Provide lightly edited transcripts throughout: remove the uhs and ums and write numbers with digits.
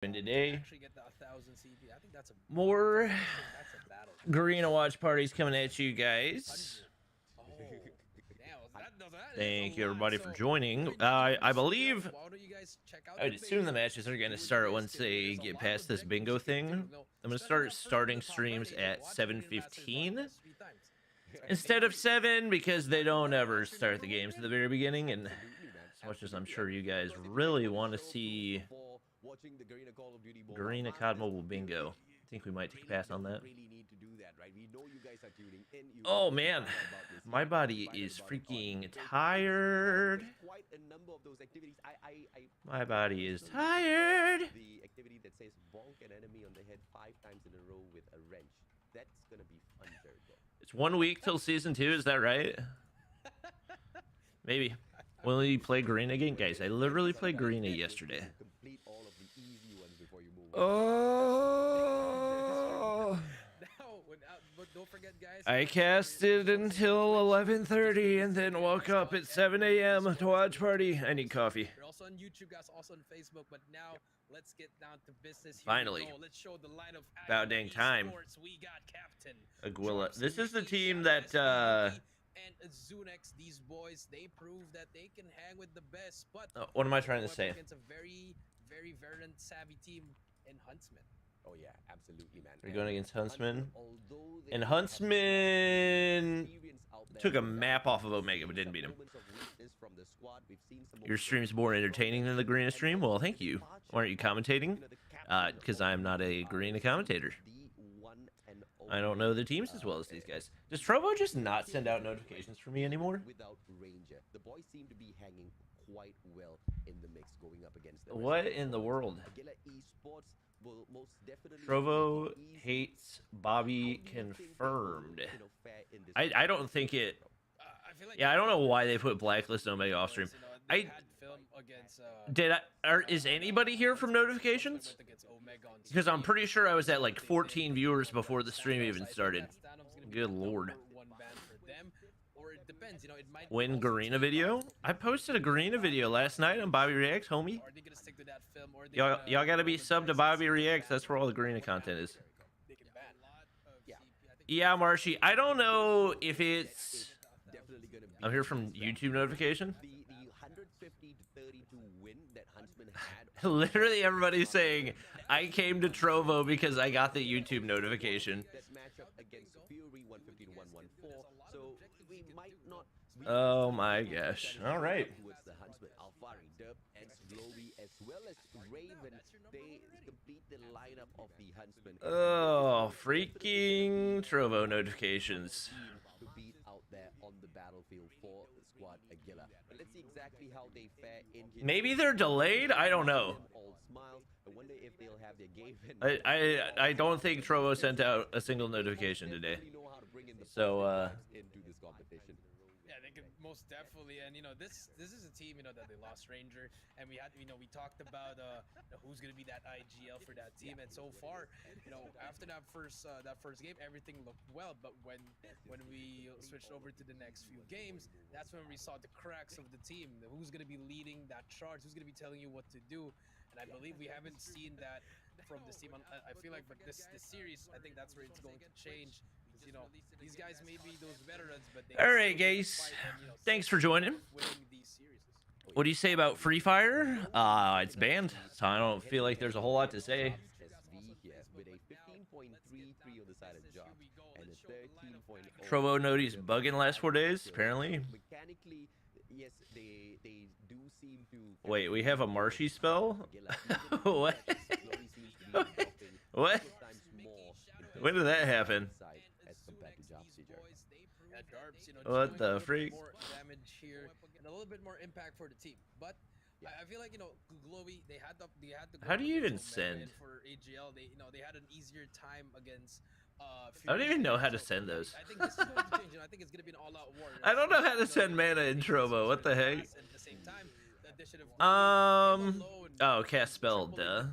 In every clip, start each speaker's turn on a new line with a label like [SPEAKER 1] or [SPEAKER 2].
[SPEAKER 1] And today, more Garena watch parties coming at you guys. Thank you everybody for joining. I believe I would assume the matches are going to start once they get past this bingo thing. I'm going to start starting streams at 7:15 instead of 7 because they don't ever start the games at the very beginning. And as much as I'm sure you guys really want to see Garena COD Mobile Bingo, I think we might take a pass on that. Oh man, my body is freaking tired. My body is tired.
[SPEAKER 2] The activity that says bonk an enemy on the head 5 times in a row with a wrench. That's gonna be fun, Jericho.
[SPEAKER 1] It's 1 week till season 2, is that right? Maybe. Will you play Garena again? Guys, I literally played Garena yesterday. Oh. I casted until 11:30 and then woke up at 7 a.m. to watch party. I need coffee.
[SPEAKER 3] We're also on YouTube, guys, also on Facebook, but now let's get down to business. Here
[SPEAKER 1] Finally.
[SPEAKER 3] Let's show the line of
[SPEAKER 1] about dang time.
[SPEAKER 3] We got Captain
[SPEAKER 1] Aguila. This is the team that
[SPEAKER 3] and Zunex, these boys, they prove that they can hang with the best, but
[SPEAKER 1] what am I trying to say?
[SPEAKER 3] Against a very, very veteran savvy team in Huntsman.
[SPEAKER 2] Oh yeah, absolutely, man.
[SPEAKER 1] We're going against Huntsman. And Huntsman took a map off of Omega, but didn't beat him. Your stream's more entertaining than the Garena stream? Well, thank you. Why aren't you commentating? Because I'm not a Garena commentator. I don't know the teams as well as these guys. Does Trovo just not send out notifications for me anymore?
[SPEAKER 2] Without Ranger, the boys seem to be hanging quite well in the mix going up against them.
[SPEAKER 1] What in the world? Trovo hates Bobby confirmed. I don't think it. Yeah, I don't know why they put Blacklist Omega off stream. Is anybody here from notifications? Because I'm pretty sure I was at like 14 viewers before the stream even started. Good lord. Win Garena video? I posted a Garena video last night on Bobby Reacts, homie. Y'all gotta be subbed to Bobby Reacts. That's where all the Garena content is. Yeah, Marshy. I don't know if it's... I'm here from YouTube notification. Literally everybody's saying, I came to Trovo because I got the YouTube notification. Oh my gosh. All right. Oh, freaking Trovo notifications. Maybe they're delayed? I don't know. I don't think Trovo sent out a single notification today. So,
[SPEAKER 3] yeah, they could most definitely, and this is a team that they lost Ranger, and we talked about who's gonna be that IGL for that team, and so far, after that first game, everything looked well, but when we switched over to the next few games, that's when we saw the cracks of the team. Who's gonna be leading that charge? Who's gonna be telling you what to do? And I believe we haven't seen that from this team. I feel like, but this series, I think that's where it's going to change. These guys may be those veterans, but they
[SPEAKER 1] all right, guys. Thanks for joining. What do you say about Free Fire? It's banned, so I don't feel like there's a whole lot to say. Trovo noticed bugging last 4 days, apparently. Wait, we have a Marshy spell? What? What? When did that happen? What the freak?
[SPEAKER 3] More damage here and a little bit more impact for the team, but I feel like Glowy, they had to
[SPEAKER 1] how do you even send
[SPEAKER 3] for AGL? They had an easier time against
[SPEAKER 1] I don't even know how to send those.
[SPEAKER 3] I think this is going to change. I think it's going to be an all-out war.
[SPEAKER 1] I don't know how to send mana in Trovo. What the heck? Oh, cast spell, duh.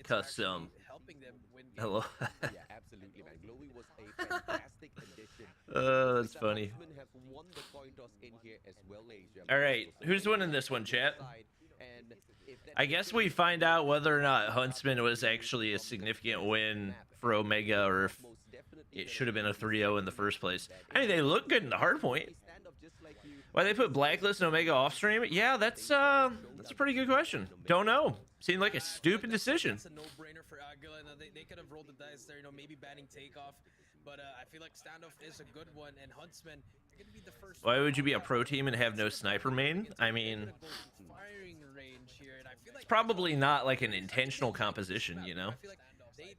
[SPEAKER 1] Custom. Hello.
[SPEAKER 2] Yeah, absolutely, man. Glowy was a fantastic addition.
[SPEAKER 1] That's funny.
[SPEAKER 2] Have won the coin toss in here as well,
[SPEAKER 1] all right, who's winning this one, chat?
[SPEAKER 2] And if that
[SPEAKER 1] I guess we find out whether or not Huntsman was actually a significant win for Omega, or if it should have been a 3-0 in the first place. I mean, they look good in the hard point. Why they put Blacklist and Omega off stream? Yeah, that's a pretty good question. Don't know. Seemed like a stupid decision.
[SPEAKER 3] It's a no-brainer for Aguila. They could have rolled the dice there, maybe banning Takeoff. But I feel like Standoff is a good one, and Huntsman, you're gonna be the first.
[SPEAKER 1] Why would you be a pro team and have no sniper main? I mean,
[SPEAKER 3] firing range here, and I feel like
[SPEAKER 1] it's probably not like an intentional composition, you know.
[SPEAKER 3] I feel like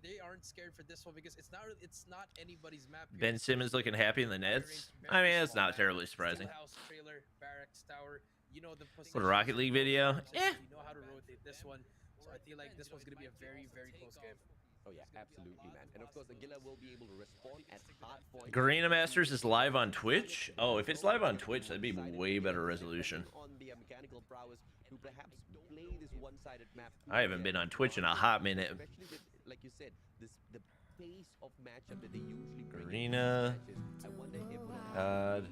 [SPEAKER 3] they aren't scared for this one because it's not anybody's map.
[SPEAKER 1] Ben Simmons looking happy in the Nets. I mean, it's not terribly surprising.
[SPEAKER 3] House, trailer, barracks, tower. You know the
[SPEAKER 1] What a Rocket League video.
[SPEAKER 3] You know how to rotate this one, so I feel like this one's gonna be a very, very close game.
[SPEAKER 2] Oh yeah, absolutely, man. And of course, Aguila will be able to respond at hard point.
[SPEAKER 1] Garena Masters is live on Twitch. Oh, if it's live on Twitch, that'd be way better resolution.
[SPEAKER 2] On the mechanical prowess to perhaps play this one-sided map.
[SPEAKER 1] I haven't been on Twitch in a hot minute.
[SPEAKER 2] Especially with, like you said, the pace of matchup that they usually bring.
[SPEAKER 1] Garena,
[SPEAKER 2] I wonder if
[SPEAKER 1] COD,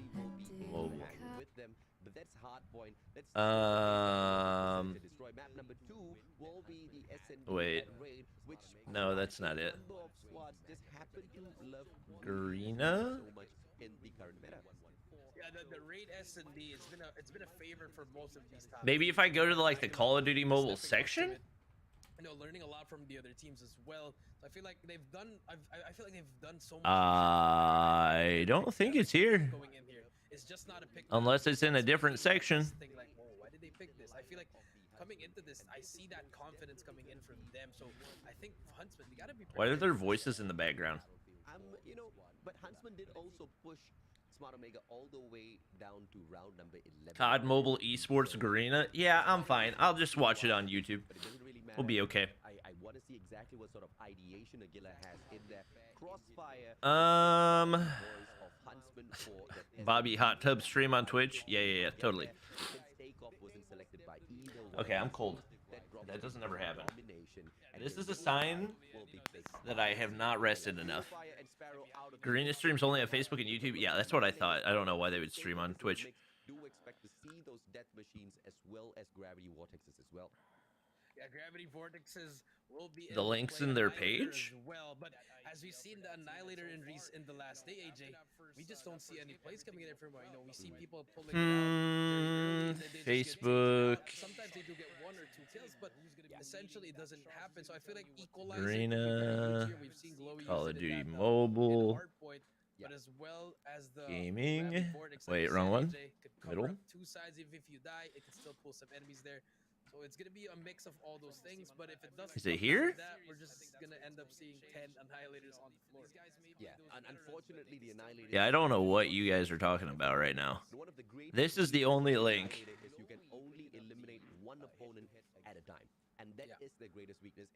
[SPEAKER 2] will be with them. But that's hard point. Let's destroy map number 2 will be the SND
[SPEAKER 1] Wait.
[SPEAKER 2] raid, which
[SPEAKER 1] No, that's not it.
[SPEAKER 2] number of squads just happen to love
[SPEAKER 1] Garena?
[SPEAKER 2] so much in the current meta.
[SPEAKER 3] Yeah, the raid S&D, it's been a favorite for most of these top.
[SPEAKER 1] Maybe if I go to the Call of Duty mobile section?
[SPEAKER 3] Learning a lot from the other teams as well. So I feel like they've done. I feel like they've done so much.
[SPEAKER 1] I don't think it's here.
[SPEAKER 3] Going in here, it's just not a pick.
[SPEAKER 1] Unless it's in a different section.
[SPEAKER 3] Thing like, whoa, why did they pick this? I feel like coming into this, I see that confidence coming in from them. So I think Huntsman, they gotta be.
[SPEAKER 1] Why are there voices in the background?
[SPEAKER 2] But Huntsman did also push Smart Omega all the way down to round number 11.
[SPEAKER 1] COD Mobile Esports Garena? Yeah, I'm fine. I'll just watch it on YouTube.
[SPEAKER 2] But it doesn't really matter.
[SPEAKER 1] We'll be okay.
[SPEAKER 2] I want to see exactly what sort of ideation Aguila has in there. Crossfire.
[SPEAKER 1] Um,
[SPEAKER 2] Voice of Huntsman for that
[SPEAKER 1] Bobby Hot Tub stream on Twitch? Yeah, totally.
[SPEAKER 2] Takeoff wasn't selected by either
[SPEAKER 1] Okay,
[SPEAKER 2] one.
[SPEAKER 1] I'm cold.
[SPEAKER 2] That
[SPEAKER 1] That doesn't ever happen.
[SPEAKER 2] combination. And
[SPEAKER 1] This
[SPEAKER 2] it
[SPEAKER 1] is a
[SPEAKER 2] will
[SPEAKER 1] sign
[SPEAKER 2] be big.
[SPEAKER 1] that I have not rested enough.
[SPEAKER 2] Fire and Sparrow out of the
[SPEAKER 1] Garena streams only on Facebook and YouTube? Yeah, that's what I thought. I don't know why they would stream on Twitch.
[SPEAKER 2] Do expect to see those death machines as well as gravity vortexes as well.
[SPEAKER 3] Yeah, gravity vortexes will be
[SPEAKER 1] The links in their
[SPEAKER 3] Annihilator
[SPEAKER 1] page?
[SPEAKER 3] as well. But as we've seen the Annihilator injuries in the last day, AJ, we just don't see any plays coming in there from. We see people pulling.
[SPEAKER 1] Facebook.
[SPEAKER 3] Sometimes they do get 1 or 2 kills, but essentially it doesn't happen. So I feel like
[SPEAKER 1] Garena,
[SPEAKER 3] we've seen Glowy
[SPEAKER 1] Call
[SPEAKER 3] use
[SPEAKER 1] of
[SPEAKER 3] it in
[SPEAKER 1] Duty
[SPEAKER 3] that,
[SPEAKER 1] Mobile,
[SPEAKER 3] hardpoint, but as well as the
[SPEAKER 1] Gaming.
[SPEAKER 3] gravity vortex, like
[SPEAKER 1] Wait,
[SPEAKER 3] you
[SPEAKER 1] wrong
[SPEAKER 3] said,
[SPEAKER 1] one?
[SPEAKER 3] AJ, could cover
[SPEAKER 1] Middle?
[SPEAKER 3] up 2 sides. Even if you die, it can still pull some enemies there. So it's gonna be a mix of all those things. But if it doesn't,
[SPEAKER 1] Is it
[SPEAKER 3] come down to
[SPEAKER 1] here?
[SPEAKER 3] That, we're just gonna end up seeing 10 Annihilators on the floor.
[SPEAKER 2] Yeah, and unfortunately the Annihilator.
[SPEAKER 1] Yeah, I don't know what you guys are talking about right now.
[SPEAKER 2] One of the great
[SPEAKER 1] This is the only link.
[SPEAKER 2] is you can only eliminate one opponent at a time, and that is the greatest weakness.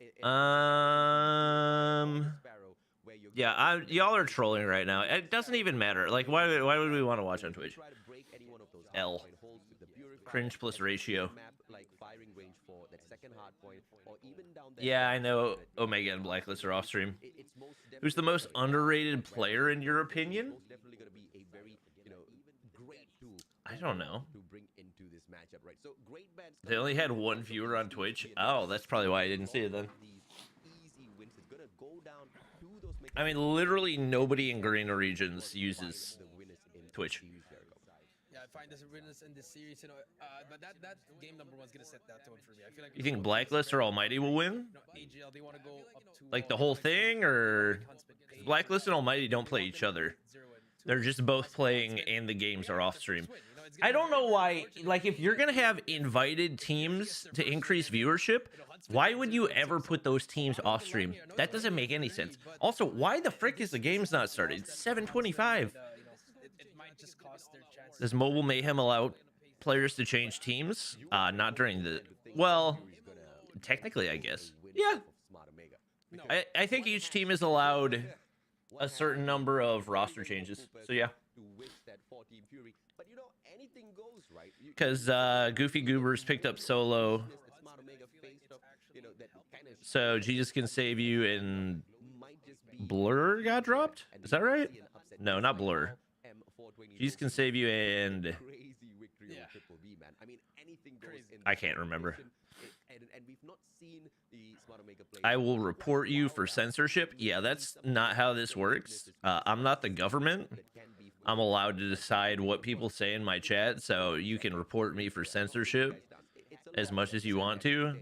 [SPEAKER 2] Sparrow, where you're
[SPEAKER 1] Yeah, y'all are trolling right now. It doesn't even matter. Like, why would we want to watch on Twitch?
[SPEAKER 2] try to break any one of those
[SPEAKER 1] L.
[SPEAKER 2] hardpoint holes with the Purifier,
[SPEAKER 1] Cringe plus ratio.
[SPEAKER 2] map like firing range for that second hardpoint, or even down there.
[SPEAKER 1] Yeah, I know Omega and Blacklist are off stream.
[SPEAKER 2] It's most
[SPEAKER 1] Who's the most underrated player in your opinion?
[SPEAKER 2] most definitely going to be a very great tool
[SPEAKER 1] I don't know.
[SPEAKER 2] to bring into this matchup, right? So great bans.
[SPEAKER 1] They only had one viewer on Twitch. Oh, that's probably why I didn't see it then.
[SPEAKER 2] These easy wins is gonna go down to those.
[SPEAKER 1] I mean, literally nobody in Garena regions uses
[SPEAKER 2] the winners in
[SPEAKER 1] Twitch.
[SPEAKER 2] series, Jericho.
[SPEAKER 3] Yeah, I find this a winners in this series, but that game number 1's gonna set that tone for me. I feel like
[SPEAKER 1] You think Blacklist or Almighty will win?
[SPEAKER 3] AGL, they want to go up to
[SPEAKER 1] Like the whole thing, or Blacklist and Almighty don't play each other? They're just both playing and the games are off stream. I don't know why, like, if you're gonna have invited teams to increase viewership, why would you ever put those teams off stream? That doesn't make any sense. Also, why the frick is the games not started? It's 7:25.
[SPEAKER 3] It might just cost their chances.
[SPEAKER 1] Does Mobile Mayhem allow players to change teams? Not during the... Well, technically, I guess. Yeah.
[SPEAKER 2] Smart Omega.
[SPEAKER 1] I think each team is allowed a certain number of roster changes. So, yeah.
[SPEAKER 2] To win that 14 Fury, but anything goes, right?
[SPEAKER 1] Because Goofy Goobers picked up Solo.
[SPEAKER 2] That Smart Omega faced up, that kind of
[SPEAKER 1] So, Jesus Can Save You and
[SPEAKER 2] might just be
[SPEAKER 1] Blur got dropped? Is that right?
[SPEAKER 2] an upset
[SPEAKER 1] No, not Blur.
[SPEAKER 2] M420
[SPEAKER 1] Jesus Can Save You and...
[SPEAKER 2] crazy victory
[SPEAKER 3] Yeah.
[SPEAKER 2] on Triple B, man. I mean, anything goes in
[SPEAKER 1] I can't remember.
[SPEAKER 2] And we've not seen the Smart Omega play.
[SPEAKER 1] I will report you for censorship. Yeah, that's not how this works. I'm not the government. I'm allowed to decide what people say in my chat, so you can report me for censorship as much as you want to.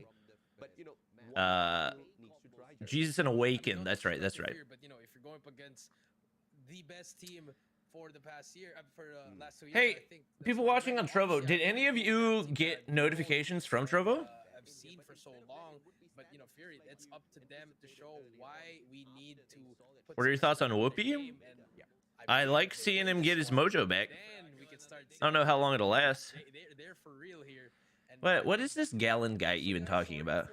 [SPEAKER 1] Jesus and Awaken. That's right. That's right.
[SPEAKER 3] But you know, if you're going up against the best team for the past year, for last 2 years,
[SPEAKER 1] Hey,
[SPEAKER 3] I think
[SPEAKER 1] people watching on Trovo, did any of you get notifications from Trovo?
[SPEAKER 3] I've seen for so long, but you know, Fury, it's up to them to show why we need to.
[SPEAKER 1] What are your thoughts on Whoopi? I like seeing him get his mojo back. I don't know how long it'll last.
[SPEAKER 3] They're for real here.
[SPEAKER 1] What is this Gallon guy even talking about?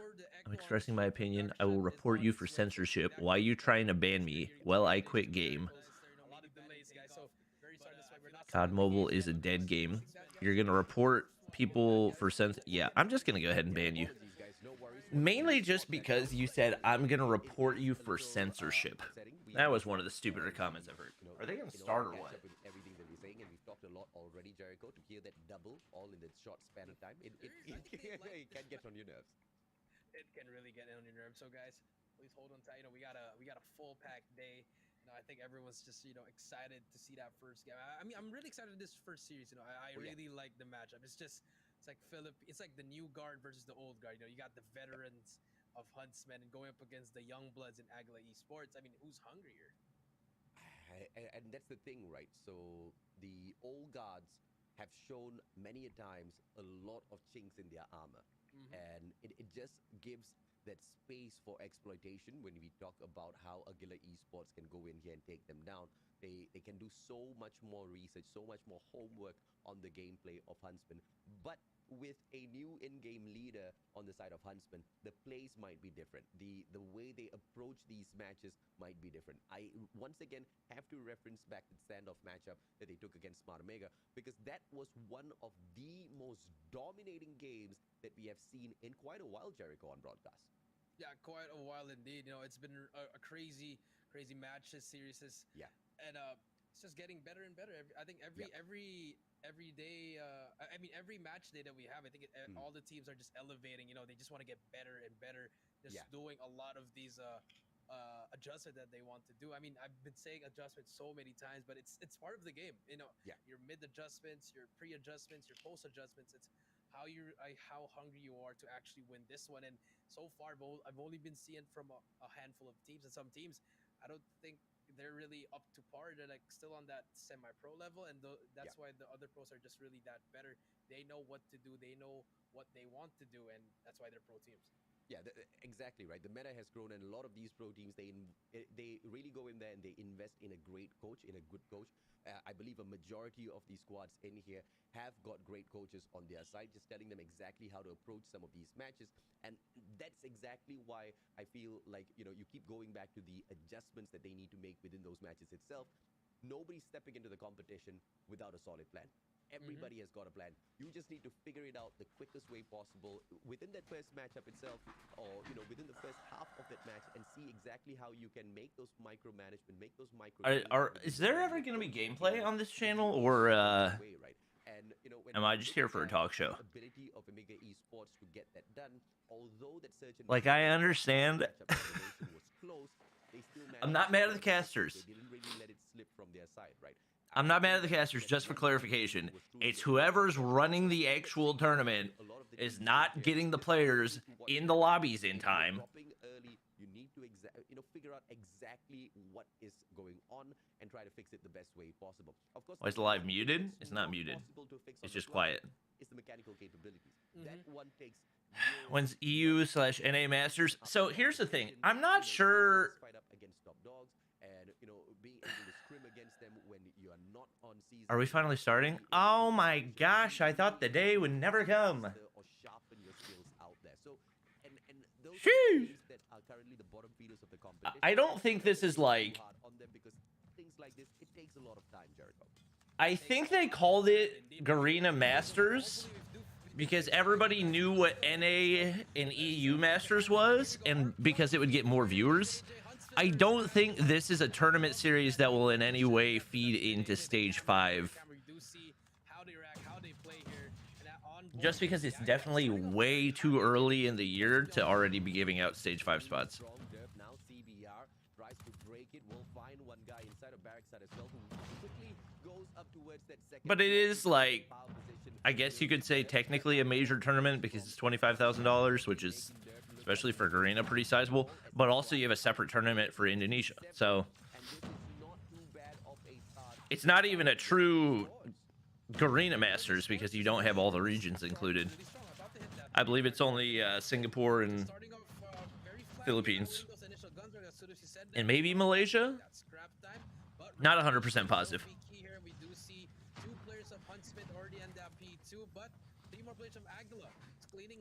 [SPEAKER 1] I'm expressing my opinion. I will report you for censorship. Why are you trying to ban me? Well, I quit game. COD Mobile is a dead game. You're gonna report people for yeah, I'm just gonna go ahead and ban you. Mainly just because you said I'm gonna report you for censorship. That was one of the stupider comments I've heard. Are they gonna start or what?
[SPEAKER 2] Everything that we're saying, and we've talked a lot already, Jericho, to hear that double all in that short span of time, it can get on your nerves.
[SPEAKER 3] It can really get on your nerves. So guys, please hold on tight. You know, we got a full packed day. You know, I think everyone's just, you know, excited to see that first game. I mean, I'm really excited this first series. You know, I really like the matchup. It's like it's like the new guard versus the old guard. You know, you got the veterans of Huntsman and going up against the young bloods in Agla Esports. I mean, who's hungrier?
[SPEAKER 2] And that's the thing, right? So the old guards have shown many a times a lot of chinks in their armor. And it just gives that space for exploitation when we talk about how Agila Esports can go in here and take them down. They can do so much more research, so much more homework on the gameplay of Huntsman. But with a new in-game leader on the side of Huntsman, the plays might be different. The way they approach these matches might be different. I once again have to reference back to the standoff matchup that they took against Smart Omega, because that was one of the most dominating games that we have seen in quite a while, Jericho, on broadcast.
[SPEAKER 3] Yeah, quite a while indeed. You know, it's been a crazy match this series. And it's just getting better and better. I think every day, I mean, every match day that we have, I think all the teams are just elevating. You know, they just want to get better and better. Just doing a lot of these adjustments that they want to do. I mean, I've been saying adjustments so many times, but it's part of the game. You know, your mid adjustments, your pre adjustments, your post adjustments. It's how hungry you are to actually win this one. And so far, I've only been seeing from a handful of teams, and some teams, I don't think they're really up to par. They're like still on that semi-pro level, and that's why the other pros are just really that better. They know what to do. They know what they want to do, and that's why they're pro teams.
[SPEAKER 2] Yeah, exactly right. The meta has grown, and a lot of these pro teams, they really go in there and they invest in a great coach, in a good coach. I believe a majority of these squads in here have got great coaches on their side, just telling them exactly how to approach some of these matches. And that's exactly why I feel like, you know, you keep going back to the adjustments that they need to make within those matches itself. Nobody's stepping into the competition without a solid plan. Everybody has got a plan. You just need to figure it out the quickest way possible within that first matchup itself, or, you know, within the first half of that match, and see exactly how you can make those micromanagement, make those
[SPEAKER 1] Is there ever going to be gameplay on this channel, or
[SPEAKER 2] and, you know,
[SPEAKER 1] am I just here for a talk show?
[SPEAKER 2] Ability of Omega Esports to get that done, although that search and
[SPEAKER 1] Like, I understand.
[SPEAKER 2] was close, they still
[SPEAKER 1] I'm not mad at the casters.
[SPEAKER 2] They didn't really let it slip from their side, right?
[SPEAKER 1] I'm not mad at the casters, just for clarification. It's whoever's running the actual tournament is not getting the players in the lobbies in time.
[SPEAKER 2] Dropping early, you need to figure out exactly what is going on and try to fix it the best way possible. Of course,
[SPEAKER 1] Why is the live muted? It's not muted. It's just quiet.
[SPEAKER 2] It's the mechanical capabilities. That one takes
[SPEAKER 1] When's EU/NA Masters? So here's the thing. I'm not sure.
[SPEAKER 2] Fight up against top dogs, and, you know, being able to scrim against them when you are not on season.
[SPEAKER 1] Are we finally starting? Oh my gosh, I thought the day would never come.
[SPEAKER 2] Or sharpen your skills out there. So, and those
[SPEAKER 1] Sheesh.
[SPEAKER 2] that are currently the bottom feeders of the competition.
[SPEAKER 1] I don't think this is like.
[SPEAKER 2] Hard on them, because things like this, it takes a lot of time, Jericho.
[SPEAKER 1] I think they called it Garena Masters because everybody knew what NA and EU Masters was, and because it would get more viewers. I don't think this is a tournament series that will in any way feed into Stage 5. just because it's definitely way too early in the year to already be giving out stage 5 spots.
[SPEAKER 2] Now CBR tries to break it. We'll find one guy inside of backside as well who quickly goes up towards that second.
[SPEAKER 1] But it is like, I guess you could say technically a major tournament because it's $25,000, which is, especially for Garena, pretty sizable. But also you have a separate tournament for Indonesia, so it's not even a true Garena Masters because you don't have all the regions included. I believe it's only Singapore and Philippines and maybe Malaysia. Not 100% positive.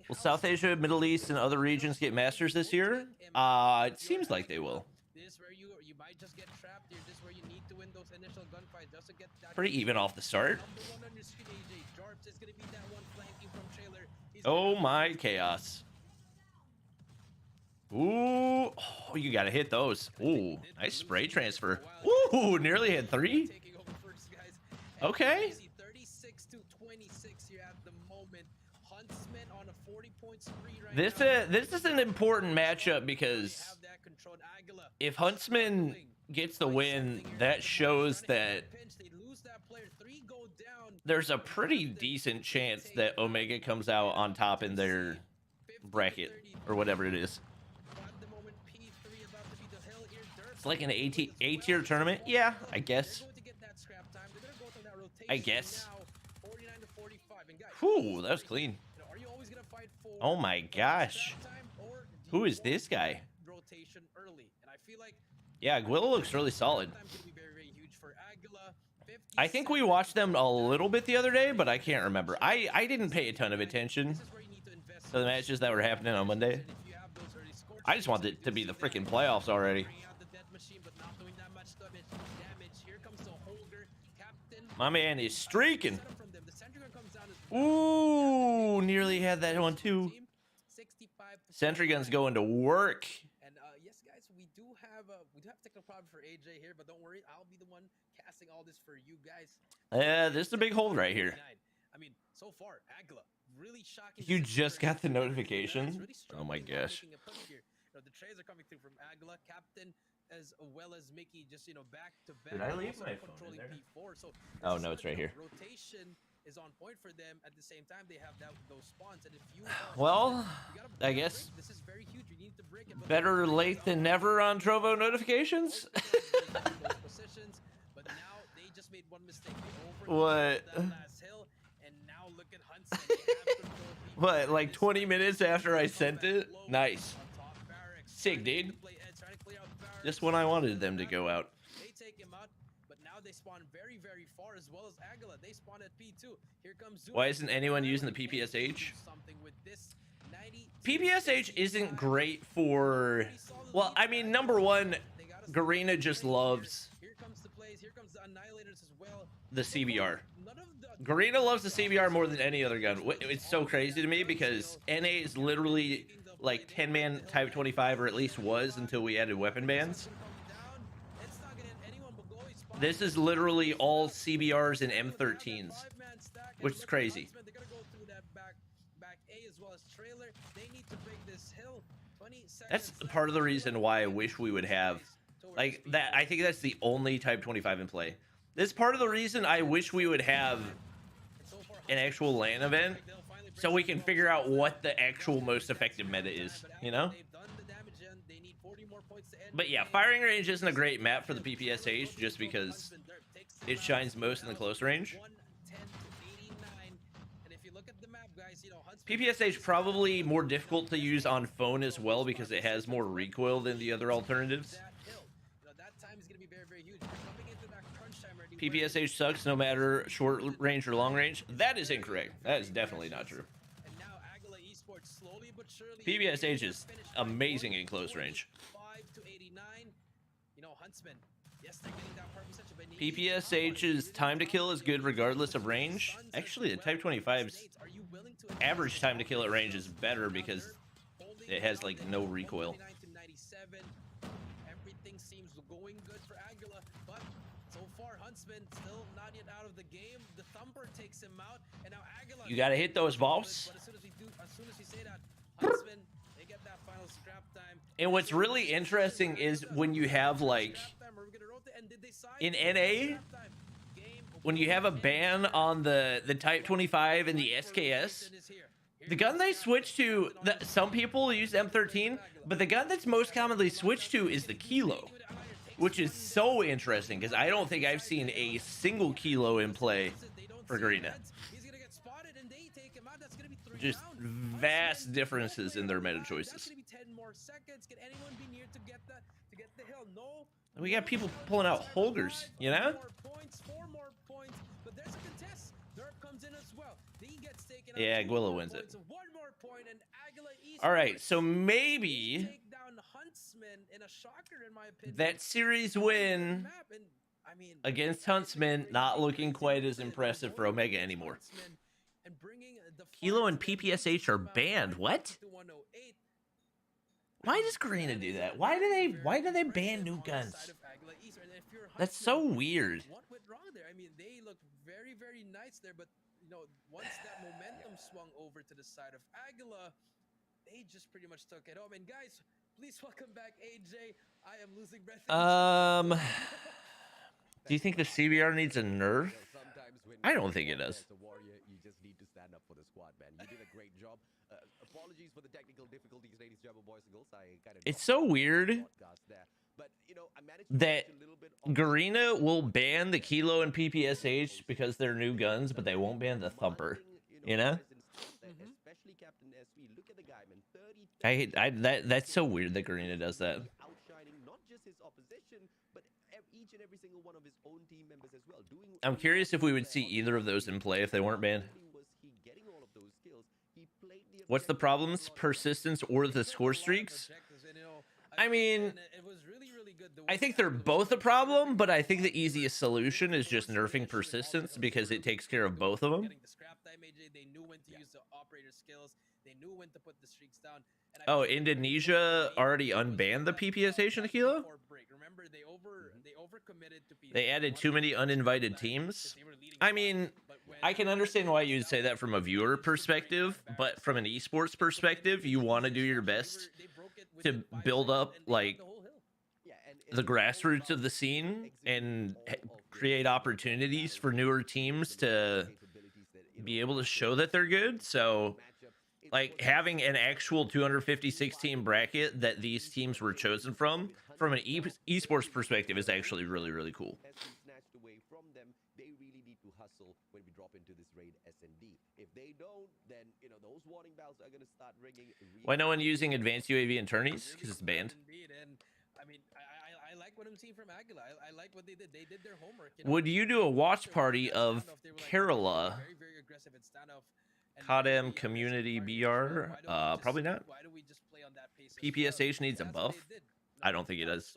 [SPEAKER 1] Will South Asia, Middle East, and other regions get Masters this year? It seems like they will. Pretty even off the start. Oh my chaos. Ooh, oh, you gotta hit those. Ooh, nice spray transfer. Ooh, nearly hit 3. Okay. 36-26 here at the moment. Huntsman on a 40-point spree right now. This is an important matchup because if Huntsman gets the win, that shows that there's a pretty decent chance that Omega comes out on top in their bracket or whatever it is. It's like an A-tier tournament. Yeah, I guess. Whew, that was clean. Oh my gosh. Who is this guy? Yeah, Aguila looks really solid. I think we watched them a little bit the other day, but I can't remember. I didn't pay a ton of attention to the matches that were happening on Monday. I just want it to be the freaking playoffs already. My man is streaking. Ooh, nearly had that one too. Sentry gun's going to work.
[SPEAKER 3] And yes, guys, we do have technical problem for AJ here, but don't worry, I'll be the one casting all this for you guys.
[SPEAKER 1] Yeah, this is a big hold right here.
[SPEAKER 3] I mean, so far, Aguila really shocking.
[SPEAKER 1] You just got the notification. Oh my gosh.
[SPEAKER 3] The trades are coming through from Aguila, Captain, as well as Mickey, just back to back.
[SPEAKER 1] Did I leave my phone in there? Oh no, it's right here.
[SPEAKER 3] Rotation is on point for them. At the same time, they have those spawns, and if you
[SPEAKER 1] well, I guess
[SPEAKER 3] this is very huge. You need to break it.
[SPEAKER 1] Better late than never on Trovo notifications.
[SPEAKER 3] But now they just made one mistake.
[SPEAKER 1] What? What? Like 20 minutes after I sent it? Nice. Sick, dude. Just when I wanted them to go out.
[SPEAKER 3] They take him out, but now they spawn very, very far as well as Aguila. They spawn at P2. Here comes Zoom.
[SPEAKER 1] Why isn't anyone using the PPSH? PPSH isn't great for... Well, I mean, number one, Garena just loves the CBR. Garena loves the CBR more than any other gun. It's so crazy to me because NA is literally like 10-man Type 25, or at least was until we added weapon bans. This is literally all CBRs and M13s, which is crazy. That's part of the reason why I wish we would have like that. I think that's the only Type 25 in play. This is part of the reason I wish we would have an actual LAN event, so we can figure out what the actual most effective meta is, you know? But yeah, firing range isn't a great map for the PPSH just because it shines most in the close range. PPSH probably more difficult to use on phone as well because it has more recoil than the other alternatives. PPSH sucks no matter short range or long range. That is incorrect. That is definitely not true. PPSH is amazing in close range. PPSH's time to kill is good regardless of range. Actually, the Type 25's average time to kill at range is better because it has like no recoil.
[SPEAKER 3] Everything seems going good for Aguila, but so so far, Huntsman still not yet out of the game. The Thumper takes him out, and now Aguila.
[SPEAKER 1] You gotta hit those balls.
[SPEAKER 3] But as soon as we say that, Huntsman, they get that final scrap time.
[SPEAKER 1] And what's really interesting is when you have like in NA, when you have a ban on the Type 25 and the SKS, the gun they switch to, some people use M13, but the gun that's most commonly switched to is the Kilo, which is so interesting because I don't think I've seen a single Kilo in play for Garena. Just vast differences in their meta choices. We got people pulling out Holgers, you know? Yeah, Aguila wins it. All right, so maybe that series win against Huntsman not looking quite as impressive for Omega anymore. Kilo and PPSH are banned. What? Why does Garena do that? Why do they ban new guns? That's so weird.
[SPEAKER 3] What went wrong there? I mean, they looked very, very nice there, but you know, once that momentum swung over to the side of Aguila, they just pretty much took it home. And guys, please welcome back AJ. I am losing breath.
[SPEAKER 1] Do you think the CBR needs a nerf? I don't think it does.
[SPEAKER 2] You just need to stand up for the squad, man. You did a great job. Apologies for the technical difficulties, ladies and gentlemen, boys and girls.
[SPEAKER 1] It's so weird
[SPEAKER 2] but, you know,
[SPEAKER 1] that Garena will ban the Kilo and PPSH because they're new guns, but they won't ban the Thumper. You know?
[SPEAKER 2] Especially Captain SV. Look at the guy, man.
[SPEAKER 1] That's so weird that Garena does that.
[SPEAKER 2] Outshining not just his opposition, but each and every single one of his own team members as well.
[SPEAKER 1] I'm curious if we would see either of those in play if they weren't banned. What's the problems? Persistence or the score streaks? I mean, I think they're both a problem, but I think the easiest solution is just nerfing persistence because it takes care of both of them. Oh, Indonesia already unbanned the PPSH in the Kilo? They added too many uninvited teams? I mean, I can understand why you'd say that from a viewer perspective, but from an esports perspective, you want to do your best to build up, like, the grassroots of the scene and create opportunities for newer teams to be able to show that they're good. So, like, having an actual 256 team bracket that these teams were chosen from an esports perspective is actually really, really cool. Why no one using advanced UAV in tourneys? Because it's banned.
[SPEAKER 3] I mean, I like what I'm seeing from Aguila. I like what they did. They did their homework. You know?
[SPEAKER 1] Would you do a watch party of Kerala?
[SPEAKER 3] Very aggressive at standoff.
[SPEAKER 1] CODM community BR? Probably not. PPSH needs a buff. I don't think it does.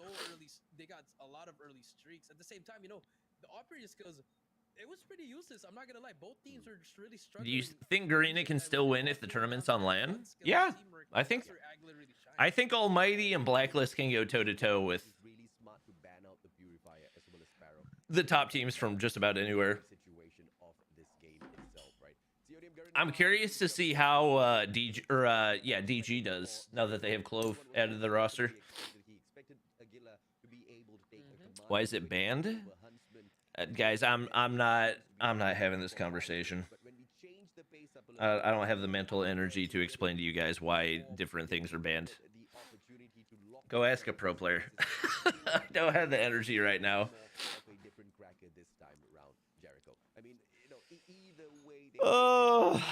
[SPEAKER 3] They got a lot of early streaks. At the same time, you know, the operator skills, it was pretty useless. I'm not gonna lie. Both teams were just really struggling.
[SPEAKER 1] Do you think Garena can still win if the tournament's on LAN? Yeah, I think Almighty and Blacklist can go toe to toe with the top teams from just about anywhere. I'm curious to see how DG does now that they have Clove added to the roster. Why is it banned? Guys, I'm not having this conversation. I don't have the mental energy to explain to you guys why different things are banned. Go ask a pro player. I don't have the energy right now. Oh.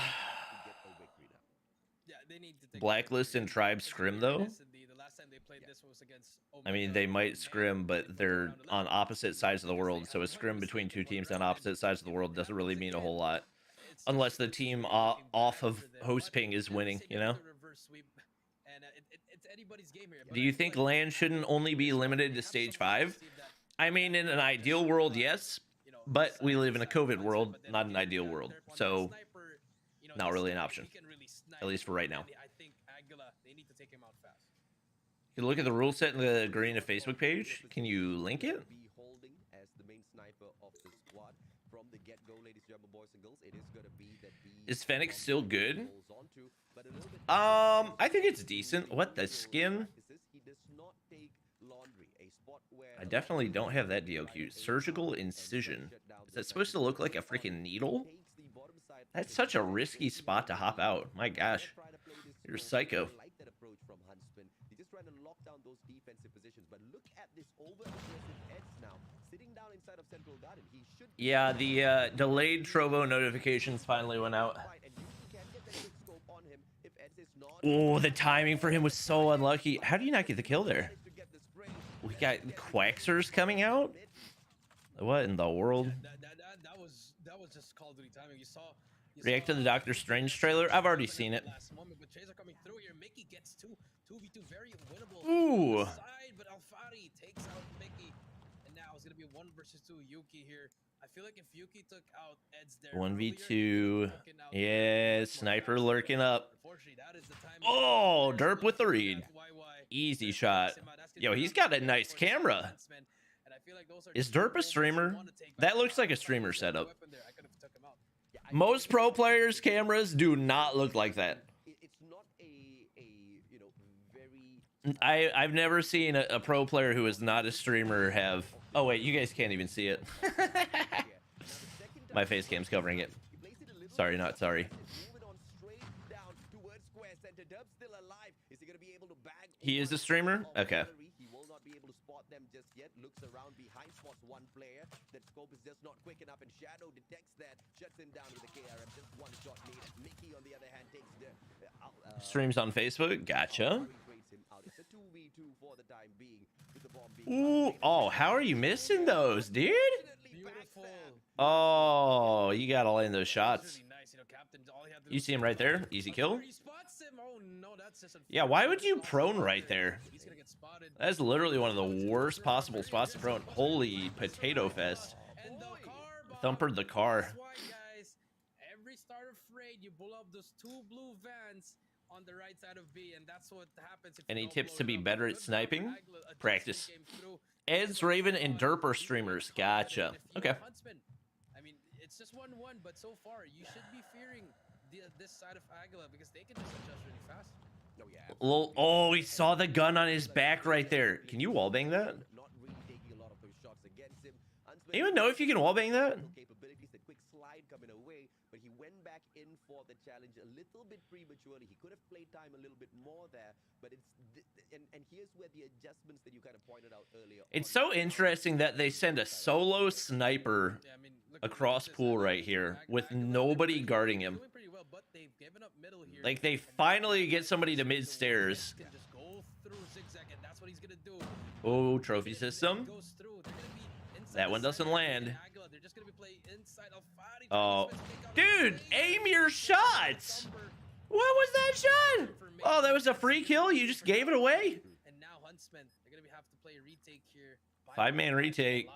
[SPEAKER 1] Blacklist and Tribe scrim though. I mean, they might scrim, but they're on opposite sides of the world. So a scrim between two teams on opposite sides of the world doesn't really mean a whole lot, unless the team off of host ping is winning. You know. Do you think LAN shouldn't only be limited to stage 5? I mean, in an ideal world, yes. But we live in a COVID world, not an ideal world. So, not really an option. At least for right now. You can look at the rule set in the Garena Facebook page. Can you link it?
[SPEAKER 2] sniper of the squad from the get-go, ladies and gentlemen, boys and girls. It is going to be that the
[SPEAKER 1] Is Fennec still good?
[SPEAKER 2] holds on to, but a little bit
[SPEAKER 1] I think it's decent. What, the skin?
[SPEAKER 2] he does not take laundry, a spot where
[SPEAKER 1] I definitely don't have that DLQ. Surgical incision. Is that supposed to look like a freaking needle? That's such a risky spot to hop out. My gosh. You're psycho.
[SPEAKER 2] like that approach from Huntsman. He's just trying to lock down those defensive positions. But look at this over-aggressive edge now. Sitting down inside of Central Garden. He should...
[SPEAKER 1] Yeah, the delayed Trovo notifications finally went out.
[SPEAKER 2] And you can get that quick scope on him if Eds is not...
[SPEAKER 1] Oh, the timing for him was so unlucky. How do you not get the kill there? We got Quaxers coming out? What in the world?
[SPEAKER 3] That was just Call of Duty timing. You saw
[SPEAKER 1] React to the Doctor Strange trailer? I've already seen it.
[SPEAKER 3] Last moment, but Chaser coming through here. Mickey gets 2v2 very winnable.
[SPEAKER 1] Ooh.
[SPEAKER 3] Side, but Alfari takes out Mickey. And now it's going to be 1 versus 2 Yuki here. I feel like if Yuki took out Ed's there
[SPEAKER 1] 1v2. Yeah, sniper lurking up.
[SPEAKER 3] That is the time.
[SPEAKER 1] Oh, Derp with the read. Easy shot. Yo, he's got a nice camera. Is Derp a streamer? That looks like a streamer setup. Most pro players' cameras do not look like that.
[SPEAKER 2] It's not very...
[SPEAKER 1] I've never seen a pro player who is not a streamer have... Oh, wait, you guys can't even see it. My face cam's covering it. Sorry, not sorry. He is a streamer? Okay.
[SPEAKER 2] He will not be able to spot them just yet. Looks around behind, spots one player. That scope is just not quick enough, and Shadow detects that, shuts him down with a KRM. Just one shot needed. Mickey, on the other hand, takes the
[SPEAKER 1] Streams on Facebook. Gotcha.
[SPEAKER 2] It's a 2v2 for the time being. With the bomb being
[SPEAKER 1] Ooh. Oh, how are you missing those, dude?
[SPEAKER 3] Beautiful.
[SPEAKER 1] Oh, you got to land those shots.
[SPEAKER 3] Really nice. Captain, all he had to
[SPEAKER 1] You
[SPEAKER 3] do
[SPEAKER 1] see him right there? Easy kill.
[SPEAKER 3] He spots him. Oh, no, that's just
[SPEAKER 1] Yeah, why would you prone right there?
[SPEAKER 3] He's gonna get spotted.
[SPEAKER 1] That's literally one of the worst possible spots to prone. Holy potato fest.
[SPEAKER 3] And the car bomb.
[SPEAKER 1] Thumpered the car.
[SPEAKER 3] That's why, guys, every starter afraid you pull up those 2 blue vans on the right side of B, and that's what happens. If
[SPEAKER 1] Any
[SPEAKER 3] you don't
[SPEAKER 1] tips
[SPEAKER 3] blow
[SPEAKER 1] to
[SPEAKER 3] it
[SPEAKER 1] be
[SPEAKER 3] up.
[SPEAKER 1] better at
[SPEAKER 3] Good
[SPEAKER 1] sniping?
[SPEAKER 3] job for Agla. A
[SPEAKER 1] Practice.
[SPEAKER 3] decent game through.
[SPEAKER 1] Eds, Raven, and Derp are streamers. Gotcha.
[SPEAKER 3] If you
[SPEAKER 1] Okay.
[SPEAKER 3] have Huntsman, I mean, it's just 1-1, but so far you should be fearing this side of Aguila because they can just adjust really fast.
[SPEAKER 2] Oh, yeah.
[SPEAKER 1] Oh, he saw the gun on his back right there. Can you wallbang that?
[SPEAKER 2] Not really taking a lot of those shots against him.
[SPEAKER 1] Anyone know if you can wallbang that?
[SPEAKER 2] Capabilities, that quick slide coming away, but he went back in for the challenge a little bit prematurely. He could have played time a little bit more there, but it's and here's where the adjustments that you kind of pointed out earlier.
[SPEAKER 1] It's so interesting that they send a solo sniper
[SPEAKER 3] Yeah, I mean, look
[SPEAKER 1] across
[SPEAKER 3] at this
[SPEAKER 1] pool
[SPEAKER 3] Aguila.
[SPEAKER 1] right here with
[SPEAKER 3] Aguila,
[SPEAKER 1] nobody
[SPEAKER 3] they're
[SPEAKER 1] guarding him.
[SPEAKER 3] doing pretty well, but they've given up middle here.
[SPEAKER 1] Like, they
[SPEAKER 3] And now
[SPEAKER 1] finally
[SPEAKER 3] Aguila
[SPEAKER 1] get somebody to
[SPEAKER 3] can
[SPEAKER 1] mid-stairs.
[SPEAKER 3] just go through zigzag, and that's what he's gonna do.
[SPEAKER 1] Oh, trophy system.
[SPEAKER 3] Goes through. They're gonna be inside
[SPEAKER 1] That
[SPEAKER 3] the
[SPEAKER 1] one doesn't
[SPEAKER 3] center,
[SPEAKER 1] land.
[SPEAKER 3] and Aguila, they're just gonna be playing inside of Fadi.
[SPEAKER 1] Oh, dude, aim your shots. What was that shot? Oh, that was a free kill? You just gave it away?
[SPEAKER 3] And now Huntsman, they're gonna have to play a retake here.
[SPEAKER 1] 5-man retake.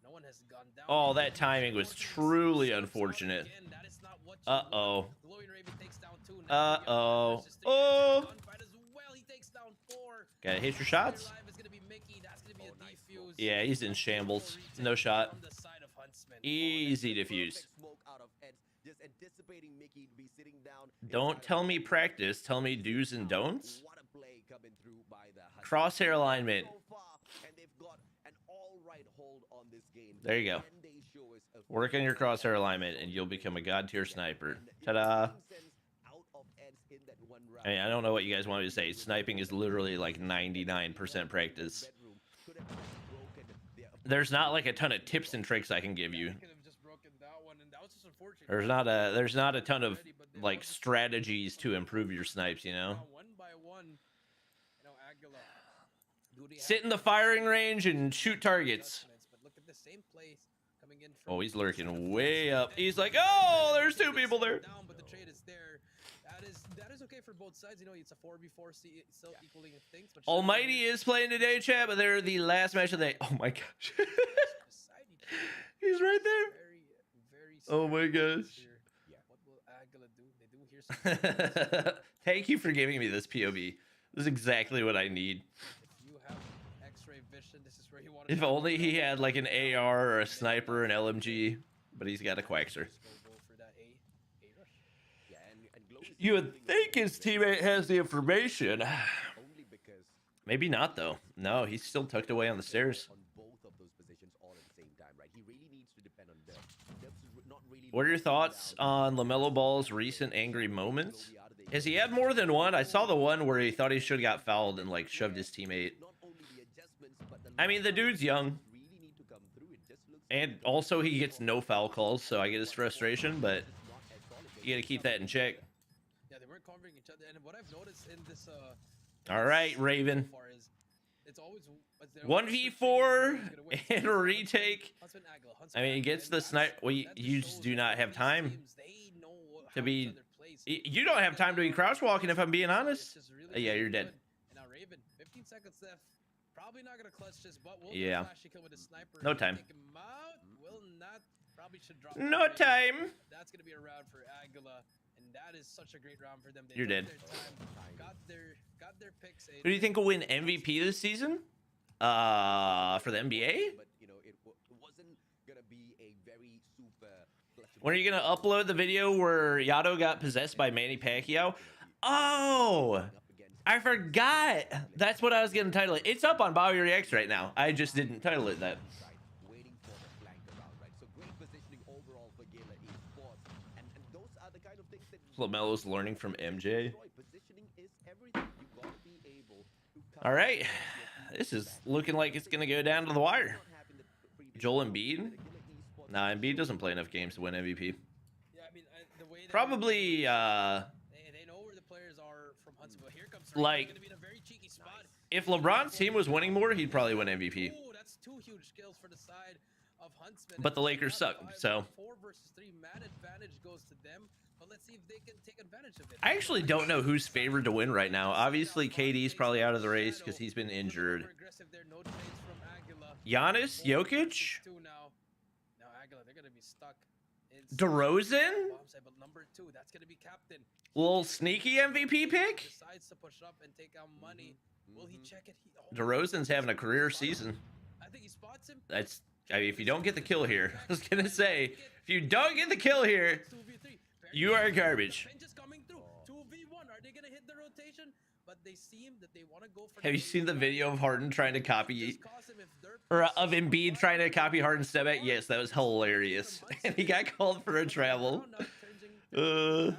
[SPEAKER 3] No one has gone down.
[SPEAKER 1] Oh, that timing was truly unfortunate.
[SPEAKER 3] Again, that is not what you
[SPEAKER 1] Uh-oh.
[SPEAKER 3] want. Glowing Raven takes down 2. Now
[SPEAKER 1] Uh-oh.
[SPEAKER 3] versus 3.
[SPEAKER 1] Oh.
[SPEAKER 3] Gunfight as well. He takes down 4.
[SPEAKER 1] Gotta hit your shots.
[SPEAKER 3] Live is gonna be Mickey. That's gonna be a defuse.
[SPEAKER 1] Yeah, he's in shambles. No shot.
[SPEAKER 3] On the side of Huntsman.
[SPEAKER 1] Easy defuse.
[SPEAKER 2] Perfect smoke out of Eds, just anticipating Mickey to be sitting down.
[SPEAKER 1] Don't
[SPEAKER 2] inside
[SPEAKER 1] tell
[SPEAKER 2] of
[SPEAKER 1] me
[SPEAKER 2] the-
[SPEAKER 1] practice. Tell me do's and don'ts.
[SPEAKER 2] What a play coming through by the Huskies.
[SPEAKER 1] Crosshair alignment.
[SPEAKER 2] So far, and they've got an all-right hold on this game.
[SPEAKER 1] There you go.
[SPEAKER 2] Can they show us a
[SPEAKER 1] Work on your crosshair alignment and you'll become a god tier sniper. Ta-da.
[SPEAKER 2] Out of Eds in that one round.
[SPEAKER 1] I mean, I don't know what you guys want me to say. Sniping is literally like 99% practice.
[SPEAKER 2] Bedroom could have broken their
[SPEAKER 1] There's not like a ton of tips and tricks I can give you.
[SPEAKER 3] Could have just broken that one, and that was just unfortunate.
[SPEAKER 1] There's not a ton of like strategies to improve your snipes, you know?
[SPEAKER 3] Now, 1 by 1, you know, Aguila. Do they
[SPEAKER 1] Sit
[SPEAKER 3] have
[SPEAKER 1] in the firing range and shoot targets.
[SPEAKER 3] adjustments? But look at the same place coming in from
[SPEAKER 1] Oh, he's lurking way up. He's like, oh, there's 2 people there.
[SPEAKER 3] Down, but the trade is there. That is okay for both sides. You know, it's a 4v4, still equaling things. But
[SPEAKER 1] Almighty is playing today, chat, but they're the last match of the day. Oh my gosh. He's right there.
[SPEAKER 3] Very
[SPEAKER 1] Oh my
[SPEAKER 3] serious
[SPEAKER 1] gosh.
[SPEAKER 3] here. Yeah. What will Aguila do? They do hear some.
[SPEAKER 1] Thank you for giving me this POV. This is exactly what I need.
[SPEAKER 3] If you have X-ray vision position. This is where he wanted.
[SPEAKER 1] If only he had like an AR or a sniper, an LMG, but he's got a Quaxer. You would think his teammate has the information. Maybe not, though. No, he's still tucked away on the stairs. What are your thoughts on LaMelo Ball's recent angry moments? Has he had more than one? I saw the one where he thought he should have got fouled and like shoved his teammate. I mean, the dude's young. And also he gets no foul calls, so I get his frustration, but you gotta keep that in check.
[SPEAKER 3] Yeah, they weren't covering each other. And what I've noticed in this
[SPEAKER 1] all right, Raven.
[SPEAKER 3] It's always
[SPEAKER 1] 1v4 and a retake. I mean, he gets the snipe. Well, you just do not have time to be. You don't have time to be crouch walking, if I'm being honest. Yeah, you're dead.
[SPEAKER 3] Now Raven, 15 seconds left. Probably not gonna clutch this, but we'll
[SPEAKER 1] yeah.
[SPEAKER 3] kill with a sniper.
[SPEAKER 1] No time.
[SPEAKER 3] Take him out. Will not. Probably should drop.
[SPEAKER 1] No time.
[SPEAKER 3] That's gonna be a round for Aguila, and that is such a great round for them. They
[SPEAKER 1] you're dead.
[SPEAKER 3] Got their picks.
[SPEAKER 1] Who do you think will win MVP this season? For the NBA?
[SPEAKER 2] But you know, it wasn't gonna be a very super.
[SPEAKER 1] When are you gonna upload the video where Yado got possessed by Manny Pacquiao? Oh, I forgot. That's what I was gonna title it. It's up on Bobby Reacts right now. I just didn't title it that.
[SPEAKER 2] Waiting for the flank around, right? So great positioning overall for Gila Esports, and those are the kind of things that
[SPEAKER 1] LaMelo's learning from MJ.
[SPEAKER 2] Positioning is everything. You gotta be able to.
[SPEAKER 1] All right, this is looking like it's gonna go down to the wire. Joel Embiid? Nah, Embiid doesn't play enough games to win MVP.
[SPEAKER 3] Yeah, I mean, the way
[SPEAKER 1] Probably,
[SPEAKER 3] they know where the players are from Huntsville. Here comes
[SPEAKER 1] like,
[SPEAKER 3] gonna be in a very cheeky spot.
[SPEAKER 1] If LeBron's team was winning more, he'd probably win MVP.
[SPEAKER 3] Ooh, that's two huge kills for the side of Huntsman.
[SPEAKER 1] But the Lakers suck, so.
[SPEAKER 3] 4 versus 3, man advantage goes to them. But let's see if they can take advantage of it.
[SPEAKER 1] I actually don't know who's favored to win right now. Obviously, KD's probably out of the race because he's been injured. Giannis, Jokic,
[SPEAKER 3] Now Aguila, they're gonna be stuck.
[SPEAKER 1] DeRozan,
[SPEAKER 3] But number 2, that's gonna be captain.
[SPEAKER 1] little sneaky MVP pick.
[SPEAKER 3] Decides to push up and take out money. Will he check it?
[SPEAKER 1] DeRozan's having a career season.
[SPEAKER 3] I think he spots him.
[SPEAKER 1] That's. I mean, if you don't get the kill here, I was gonna say, if you don't get the kill here, you are garbage.
[SPEAKER 3] Just coming through. 2v1. Are they gonna hit the rotation? But they seem that they want to go for.
[SPEAKER 1] Have you seen the video of Harden trying to copy, or of Embiid trying to copy Harden's step back? Yes, that was hilarious. And he got called for a travel. I